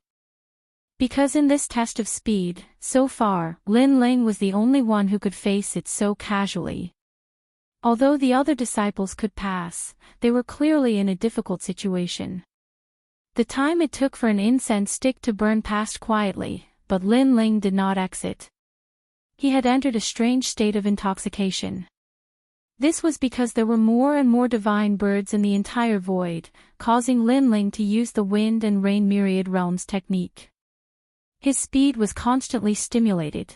Because in this test of speed, so far, Lin Ling was the only one who could face it so casually. Although the other disciples could pass, they were clearly in a difficult situation. The time it took for an incense stick to burn passed quietly, but Lin Ling did not exit. He had entered a strange state of intoxication. This was because there were more and more divine birds in the entire void, causing Lin Ling to use the wind and rain myriad realms technique. His speed was constantly stimulated.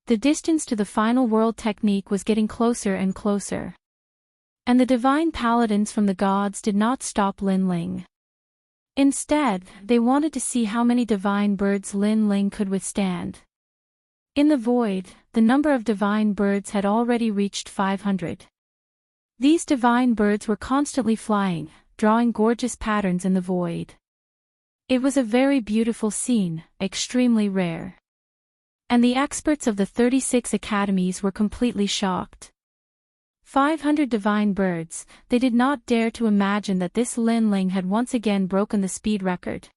The distance to the final world technique was getting closer and closer. And the divine paladins from the gods did not stop Lin Ling. Instead, they wanted to see how many divine birds Lin Ling could withstand. In the void, the number of divine birds had already reached 500. These divine birds were constantly flying, drawing gorgeous patterns in the void. It was a very beautiful scene, extremely rare. And the experts of the 36 academies were completely shocked. 500 divine birds, they did not dare to imagine that this Lin Ling had once again broken the speed record.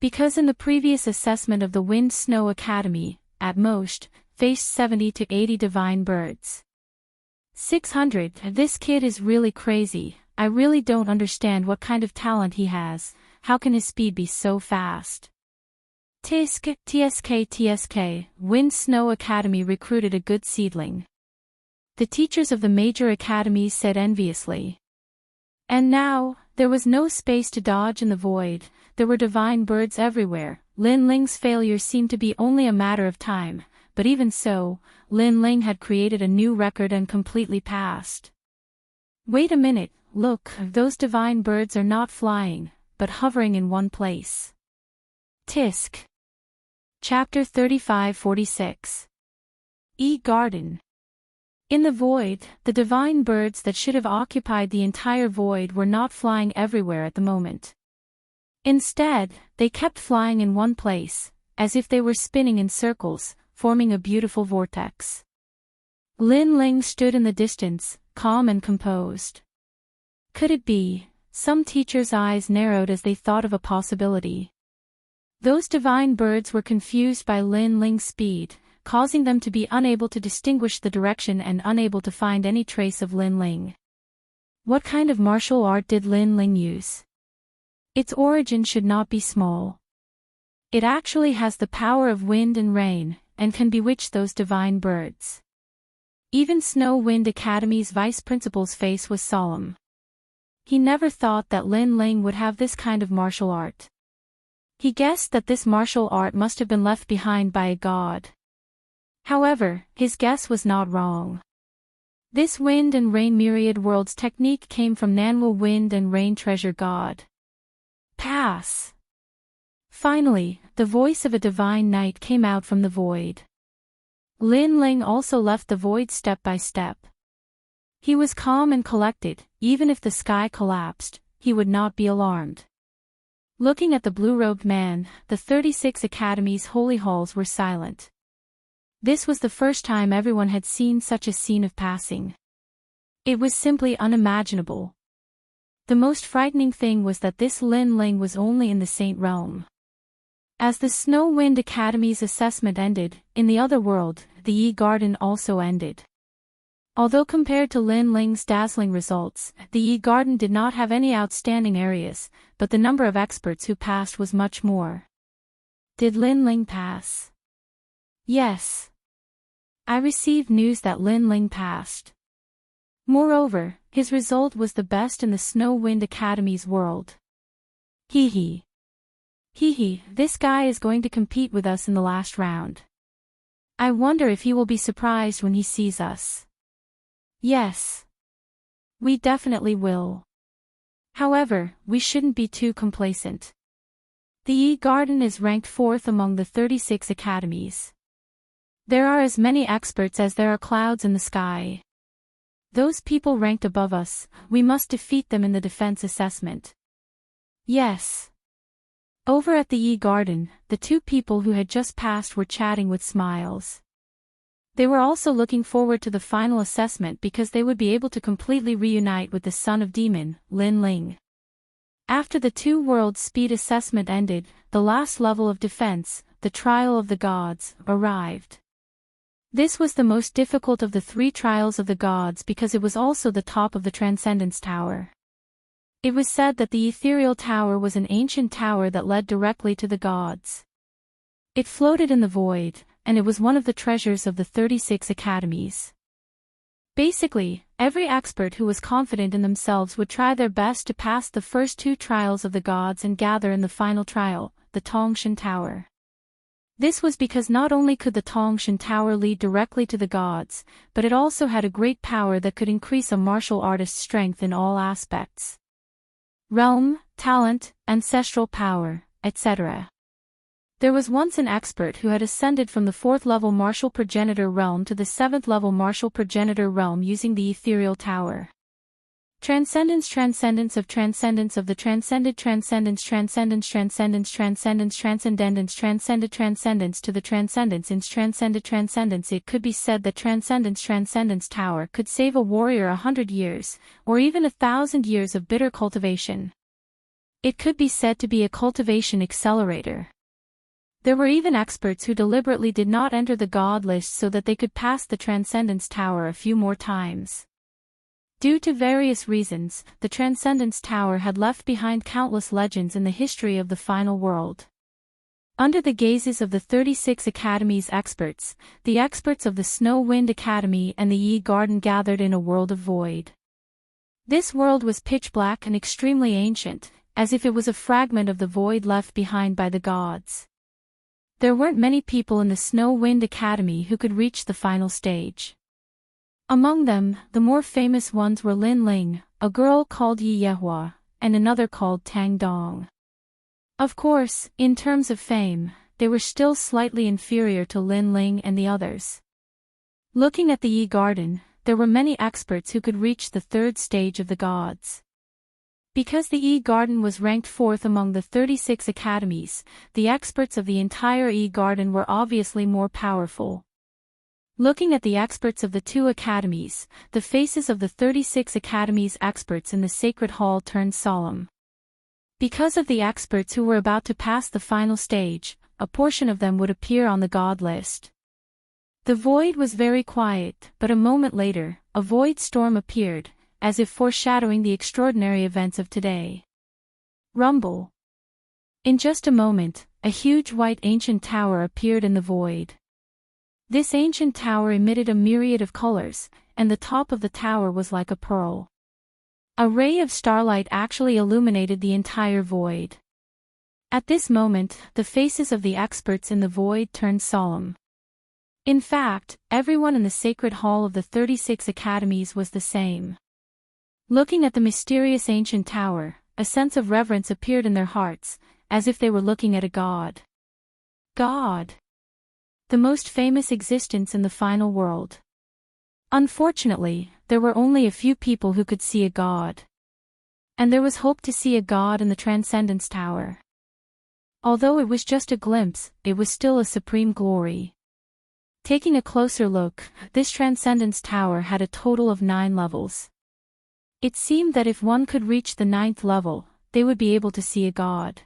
Because in the previous assessment of the Wind Snow Academy, at most, faced 70 to 80 divine birds. 600, this kid is really crazy, I really don't understand what kind of talent he has, how can his speed be so fast? TSK, Wind Snow Academy recruited a good seedling. The teachers of the major academies said enviously. And now, there was no space to dodge in the void, there were divine birds everywhere. Lin Ling's failure seemed to be only a matter of time, but even so, Lin Ling had created a new record and completely passed. Wait a minute, look, those divine birds are not flying, but hovering in one place. Tisk. Chapter 35-46. Garden. In the void, the divine birds that should have occupied the entire void were not flying everywhere at the moment. Instead, they kept flying in one place, as if they were spinning in circles, forming a beautiful vortex. Lin Ling stood in the distance, calm and composed. Could it be? Some teachers' eyes narrowed as they thought of a possibility. Those divine birds were confused by Lin Ling's speed, causing them to be unable to distinguish the direction and unable to find any trace of Lin Ling. What kind of martial art did Lin Ling use? Its origin should not be small. It actually has the power of wind and rain, and can bewitch those divine birds. Even Snow Wind Academy's vice principal's face was solemn. He never thought that Lin Ling would have this kind of martial art. He guessed that this martial art must have been left behind by a god. However, his guess was not wrong. This wind and rain myriad worlds technique came from Nanwu wind and rain treasure god. Pass. Finally, the voice of a divine knight came out from the void. Lin Ling also left the void step by step. He was calm and collected. Even if the sky collapsed, he would not be alarmed. Looking at the blue-robed man, the 36 academies' holy halls were silent. This was the first time everyone had seen such a scene of passing. It was simply unimaginable. The most frightening thing was that this Lin Ling was only in the Saint realm. As the Snow Wind Academy's assessment ended, in the other world, the Yi Garden also ended. Although compared to Lin Ling's dazzling results, the Yi Garden did not have any outstanding areas, but the number of experts who passed was much more. Did Lin Ling pass? Yes. I received news that Lin Ling passed. Moreover, his result was the best in the Snow Wind Academy's world. Hee hee. Hee hee, this guy is going to compete with us in the last round. I wonder if he will be surprised when he sees us. Yes. We definitely will. However, we shouldn't be too complacent. The Yi Garden is ranked 4th among the 36 academies. There are as many experts as there are clouds in the sky. Those people ranked above us, we must defeat them in the defense assessment. Yes. Over at the Yi Garden, the two people who had just passed were chatting with smiles. They were also looking forward to the final assessment because they would be able to completely reunite with the son of demon, Lin Ling. After the 2 worlds speed assessment ended, the last level of defense, the trial of the gods, arrived. This was the most difficult of the 3 trials of the gods because it was also the top of the Transcendence Tower. It was said that the Ethereal Tower was an ancient tower that led directly to the gods. It floated in the void, and it was one of the treasures of the 36 academies. Basically, every expert who was confident in themselves would try their best to pass the first 2 trials of the gods and gather in the final trial, the Tongshan Tower. This was because not only could the Tongshan Tower lead directly to the gods, but it also had a great power that could increase a martial artist's strength in all aspects. Realm, talent, ancestral power, etc. There was once an expert who had ascended from the 4th level martial progenitor realm to the 7th level martial progenitor realm using the Ethereal Tower. Transcendence of the transcended transcendence transcended transcendence to the transcendence in transcended transcendence. It could be said that transcendence tower could save a warrior 100 years, or even 1,000 years of bitter cultivation. It could be said to be a cultivation accelerator. There were even experts who deliberately did not enter the god list so that they could pass the Transcendence Tower a few more times. Due to various reasons, the Transcendence Tower had left behind countless legends in the history of the final world. Under the gazes of the 36 Academy's experts, the experts of the Snow Wind Academy and the Yi Garden gathered in a world of void. This world was pitch black and extremely ancient, as if it was a fragment of the void left behind by the gods. There weren't many people in the Snow Wind Academy who could reach the final stage. Among them, the more famous ones were Lin Ling, a girl called Yi Yehua, and another called Tang Dong. Of course, in terms of fame, they were still slightly inferior to Lin Ling and the others. Looking at the Yi Garden, there were many experts who could reach the 3rd stage of the gods. Because the Yi Garden was ranked 4th among the 36 academies, the experts of the entire Yi Garden were obviously more powerful. Looking at the experts of the 2 academies, the faces of the 36 academies' experts in the Sacred Hall turned solemn. Because of the experts who were about to pass the final stage, a portion of them would appear on the god list. The void was very quiet, but a moment later, a void storm appeared, as if foreshadowing the extraordinary events of today. Rumble. In just a moment, a huge white ancient tower appeared in the void. This ancient tower emitted a myriad of colors, and the top of the tower was like a pearl. A ray of starlight actually illuminated the entire void. At this moment, the faces of the experts in the void turned solemn. In fact, everyone in the sacred hall of the 36 academies was the same. Looking at the mysterious ancient tower, a sense of reverence appeared in their hearts, as if they were looking at a god. God. The most famous existence in the final world. Unfortunately, there were only a few people who could see a god. And there was hope to see a god in the Transcendence Tower. Although it was just a glimpse, it was still a supreme glory. Taking a closer look, this Transcendence Tower had a total of 9 levels. It seemed that if one could reach the 9th level, they would be able to see a god.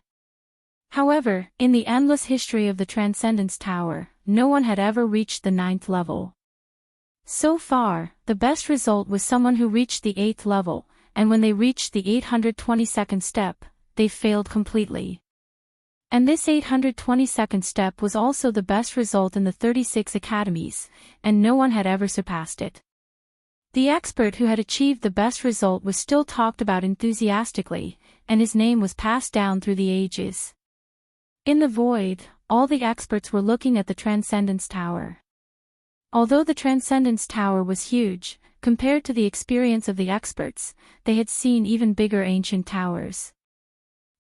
However, in the endless history of the Transcendence Tower, no one had ever reached the 9th level. So far, the best result was someone who reached the 8th level, and when they reached the 822nd step, they failed completely. And this 822nd step was also the best result in the 36 academies, and no one had ever surpassed it. The expert who had achieved the best result was still talked about enthusiastically, and his name was passed down through the ages. In the void, all the experts were looking at the Transcendence Tower. Although the Transcendence Tower was huge, compared to the experience of the experts, they had seen even bigger ancient towers.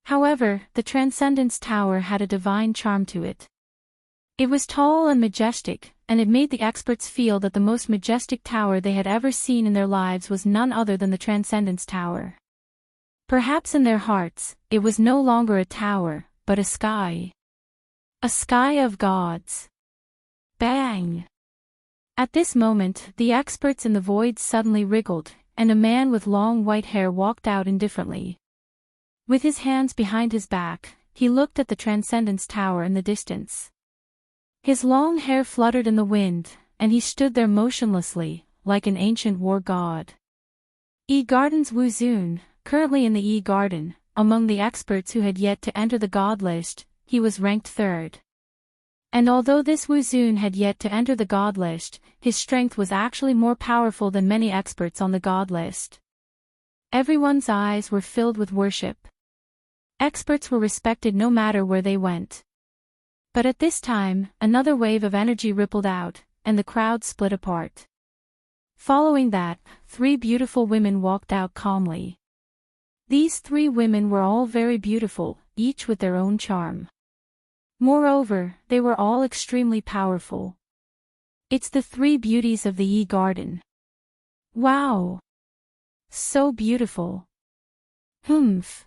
However, the Transcendence Tower had a divine charm to it. It was tall and majestic, and it made the experts feel that the most majestic tower they had ever seen in their lives was none other than the Transcendence Tower. Perhaps in their hearts, it was no longer a tower, but a sky. A sky of gods. Bang! At this moment, the experts in the void suddenly wriggled, and a man with long white hair walked out indifferently. With his hands behind his back, he looked at the Transcendence Tower in the distance. His long hair fluttered in the wind, and he stood there motionlessly, like an ancient war god. E-Garden's Wuxia, currently in the E-Garden, among the experts who had yet to enter the god list, he was ranked 3rd. And although this Wuxia had yet to enter the god list, his strength was actually more powerful than many experts on the god list. Everyone's eyes were filled with worship. Experts were respected no matter where they went. But at this time, another wave of energy rippled out, and the crowd split apart. Following that, 3 beautiful women walked out calmly. These 3 women were all very beautiful, each with their own charm. Moreover, they were all extremely powerful. It's the 3 beauties of the E-Garden. Wow! So beautiful. Humph.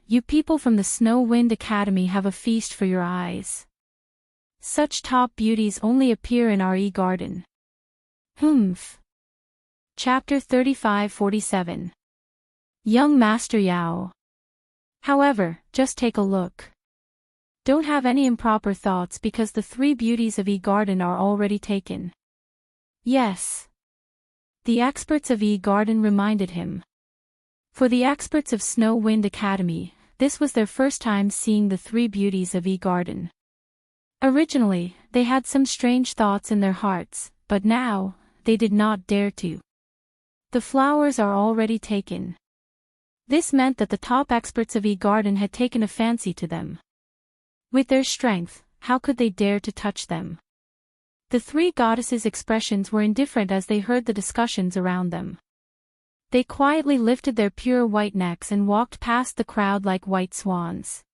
You people from the Snow Wind Academy have a feast for your eyes. Such top beauties only appear in our E-Garden. Humph. Chapter 35-47. Young Master Yao. However, just take a look. Don't have any improper thoughts because the 3 beauties of E-Garden are already taken. Yes. The experts of E-Garden reminded him. For the experts of Snow Wind Academy, this was their first time seeing the 3 beauties of E-Garden. Originally, they had some strange thoughts in their hearts, but now, they did not dare to. The flowers are already taken. This meant that the top experts of E-Garden had taken a fancy to them. With their strength, how could they dare to touch them? The 3 goddesses' expressions were indifferent as they heard the discussions around them. They quietly lifted their pure white necks and walked past the crowd like white swans.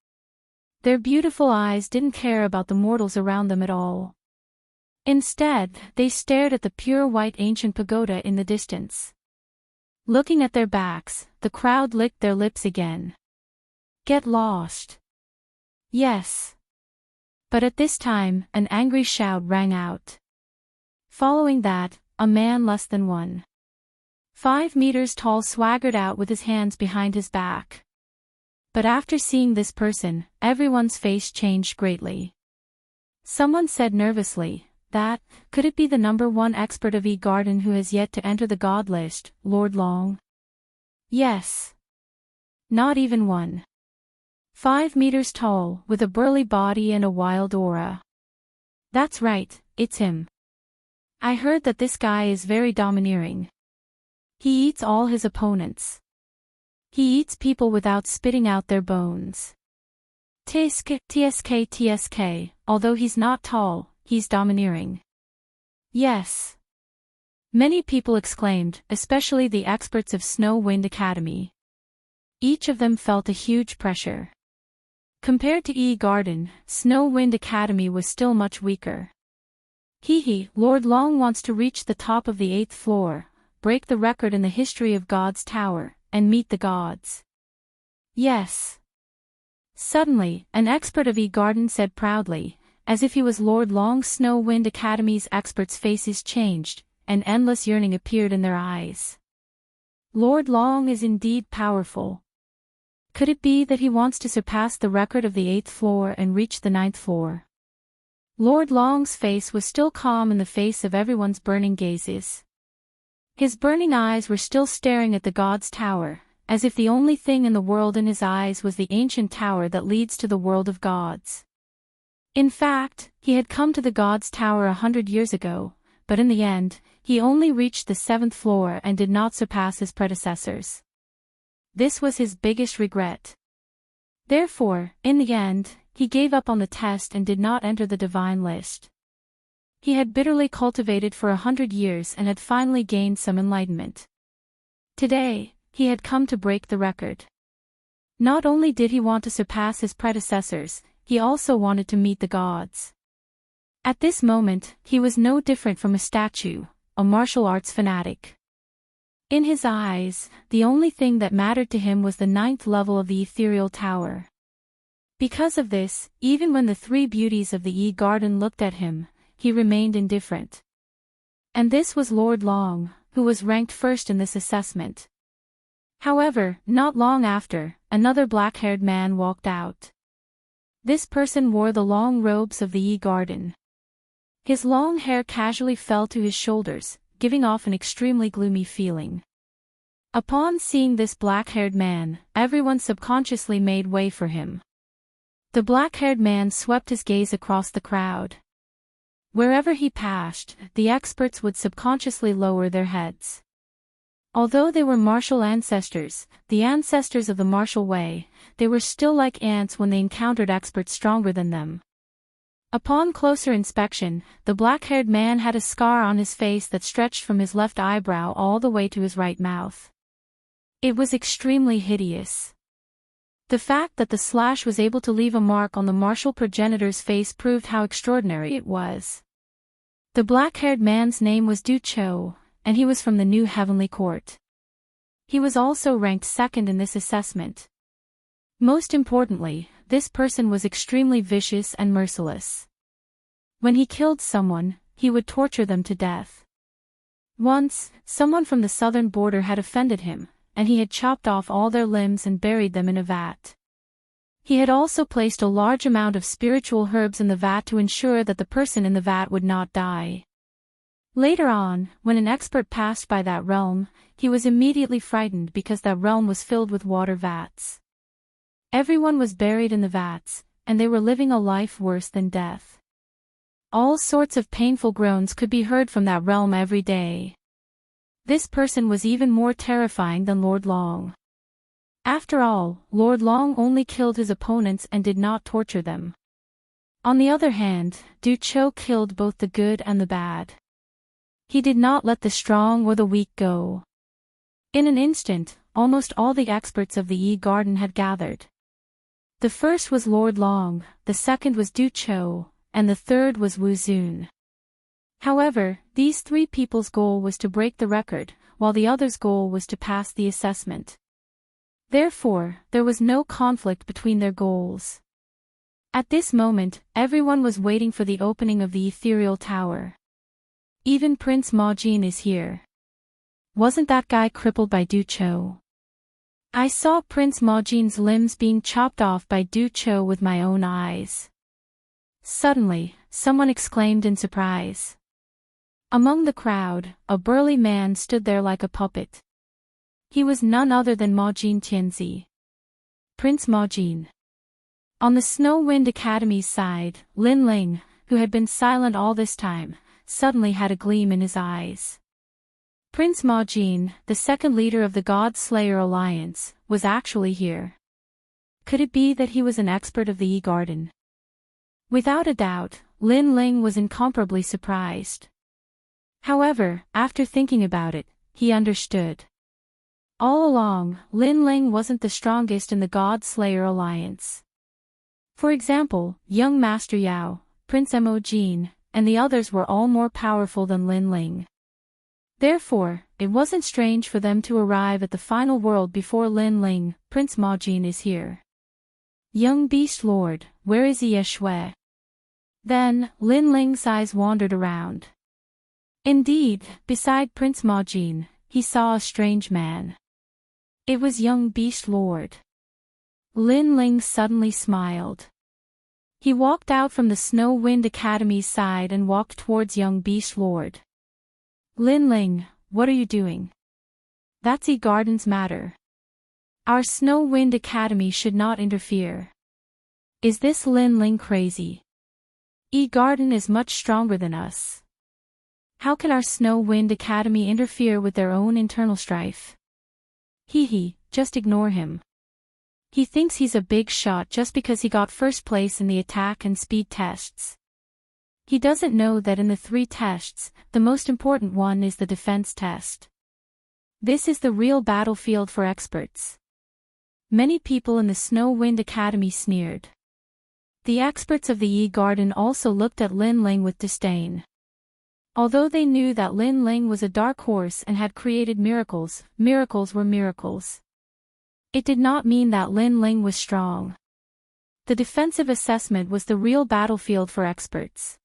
Their beautiful eyes didn't care about the mortals around them at all. Instead, they stared at the pure white ancient pagoda in the distance. Looking at their backs, the crowd licked their lips again. Get lost. Yes. But at this time, an angry shout rang out. Following that, a man less than 1.5 meters tall swaggered out with his hands behind his back. But after seeing this person, everyone's face changed greatly. Someone said nervously, could it be the number 1 expert of E-Garden who has yet to enter the god list, Lord Long? Yes. Not even 1.5 meters tall, with a burly body and a wild aura. That's right, it's him. I heard that this guy is very domineering. He eats all his opponents. He eats people without spitting out their bones. TSK, although he's not tall, he's domineering. Yes. Many people exclaimed, especially the experts of Snow Wind Academy. Each of them felt a huge pressure. Compared to Garden, Snow Wind Academy was still much weaker. Lord Long wants to reach the top of the 8th floor, break the record in the history of God's Tower, and meet the gods. Yes. Suddenly, an expert of Garden said proudly, as if he was Lord Long's Snow Wind Academy's experts' faces changed, and endless yearning appeared in their eyes. Lord Long is indeed powerful. Could it be that he wants to surpass the record of the 8th floor and reach the 9th floor? Lord Long's face was still calm in the face of everyone's burning gazes. His burning eyes were still staring at the God's Tower, as if the only thing in the world in his eyes was the ancient tower that leads to the world of gods. In fact, he had come to the God's Tower 100 years ago, but in the end, he only reached the 7th floor and did not surpass his predecessors. This was his biggest regret. Therefore, in the end, he gave up on the test and did not enter the divine list. He had bitterly cultivated for 100 years and had finally gained some enlightenment. Today, he had come to break the record. Not only did he want to surpass his predecessors, he also wanted to meet the gods. At this moment, he was no different from a statue, a martial arts fanatic. In his eyes, the only thing that mattered to him was the 9th level of the ethereal tower. Because of this, even when the 3 beauties of the garden looked at him, he remained indifferent. And this was Lord Long, who was ranked first in this assessment. However, not long after, another black-haired man walked out. This person wore the long robes of the garden. His long hair casually fell to his shoulders, giving off an extremely gloomy feeling. Upon seeing this black-haired man, everyone subconsciously made way for him. The black-haired man swept his gaze across the crowd. Wherever he passed, the experts would subconsciously lower their heads. Although they were martial ancestors, the ancestors of the martial way, they were still like ants when they encountered experts stronger than them. Upon closer inspection, the black-haired man had a scar on his face that stretched from his left eyebrow all the way to his right mouth. It was extremely hideous. The fact that the slash was able to leave a mark on the martial progenitor's face proved how extraordinary it was. The black-haired man's name was Du Cho, and he was from the New Heavenly Court. He was also ranked second in this assessment. Most importantly, this person was extremely vicious and merciless. When he killed someone, he would torture them to death. Once, someone from the southern border had offended him, and he had chopped off all their limbs and buried them in a vat. He had also placed a large amount of spiritual herbs in the vat to ensure that the person in the vat would not die. Later on, when an expert passed by that realm, he was immediately frightened because that realm was filled with water vats. Everyone was buried in the vats, and they were living a life worse than death. All sorts of painful groans could be heard from that realm every day. This person was even more terrifying than Lord Long. After all, Lord Long only killed his opponents and did not torture them. On the other hand, Du Cho killed both the good and the bad. He did not let the strong or the weak go. In an instant, almost all the experts of the garden had gathered. The first was Lord Long, the second was Du Cho, and the third was Wu Zun. However, these 3 people's goal was to break the record, while the others' goal was to pass the assessment. Therefore, there was no conflict between their goals. At this moment, everyone was waiting for the opening of the ethereal tower. Even Prince Ma Jin is here. Wasn't that guy crippled by Du Cho? I saw Prince Ma Jin's limbs being chopped off by Du Cho with my own eyes. Suddenly, someone exclaimed in surprise. Among the crowd, a burly man stood there like a puppet. He was none other than Ma Jin Tianzi. Prince Ma Jin. On the Snow Wind Academy's side, Lin Ling, who had been silent all this time, suddenly had a gleam in his eyes. Prince Ma Jin, the second leader of the God Slayer Alliance, was actually here. Could it be that he was an expert of the garden? Without a doubt, Lin Ling was incomparably surprised. However, after thinking about it, he understood. All along, Lin Ling wasn't the strongest in the God Slayer alliance. For example, young Master Yao, Prince Mo Jin, and the others were all more powerful than Lin Ling. Therefore, it wasn't strange for them to arrive at the final world before Lin Ling, Prince Ma Jin is here. Young Beast Lord, where is Ye Shui? Then, Lin Ling's eyes wandered around. Indeed, beside Prince Ma Jin, he saw a strange man. It was young Beast Lord. Lin Ling suddenly smiled. He walked out from the Snow Wind Academy's side and walked towards young Beast Lord. Lin Ling, what are you doing? That's Yi Garden's matter. Our Snow Wind Academy should not interfere. Is this Lin Ling crazy? Yi Garden is much stronger than us. How can our Snow Wind Academy interfere with their own internal strife? Just ignore him. He thinks he's a big shot just because he got first place in the attack and speed tests. He doesn't know that in the 3 tests, the most important one is the defense test. This is the real battlefield for experts. Many people in the Snow Wind Academy sneered. The experts of the Yi Garden also looked at Lin Ling with disdain. Although they knew that Lin Ling was a dark horse and had created miracles, miracles were miracles. It did not mean that Lin Ling was strong. The defensive assessment was the real battlefield for experts.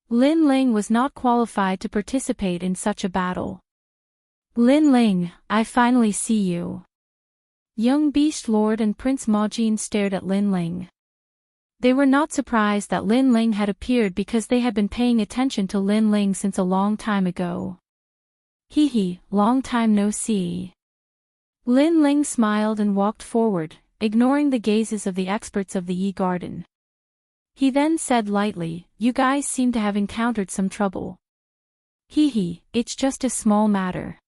Lin Ling was not qualified to participate in such a battle. Lin Ling, I finally see you. Young Beast Lord and Prince Ma Jin stared at Lin Ling. They were not surprised that Lin Ling had appeared because they had been paying attention to Lin Ling since a long time ago. Long time no see. Lin Ling smiled and walked forward, ignoring the gazes of the experts of the Yi Garden. He then said lightly, you guys seem to have encountered some trouble. It's just a small matter.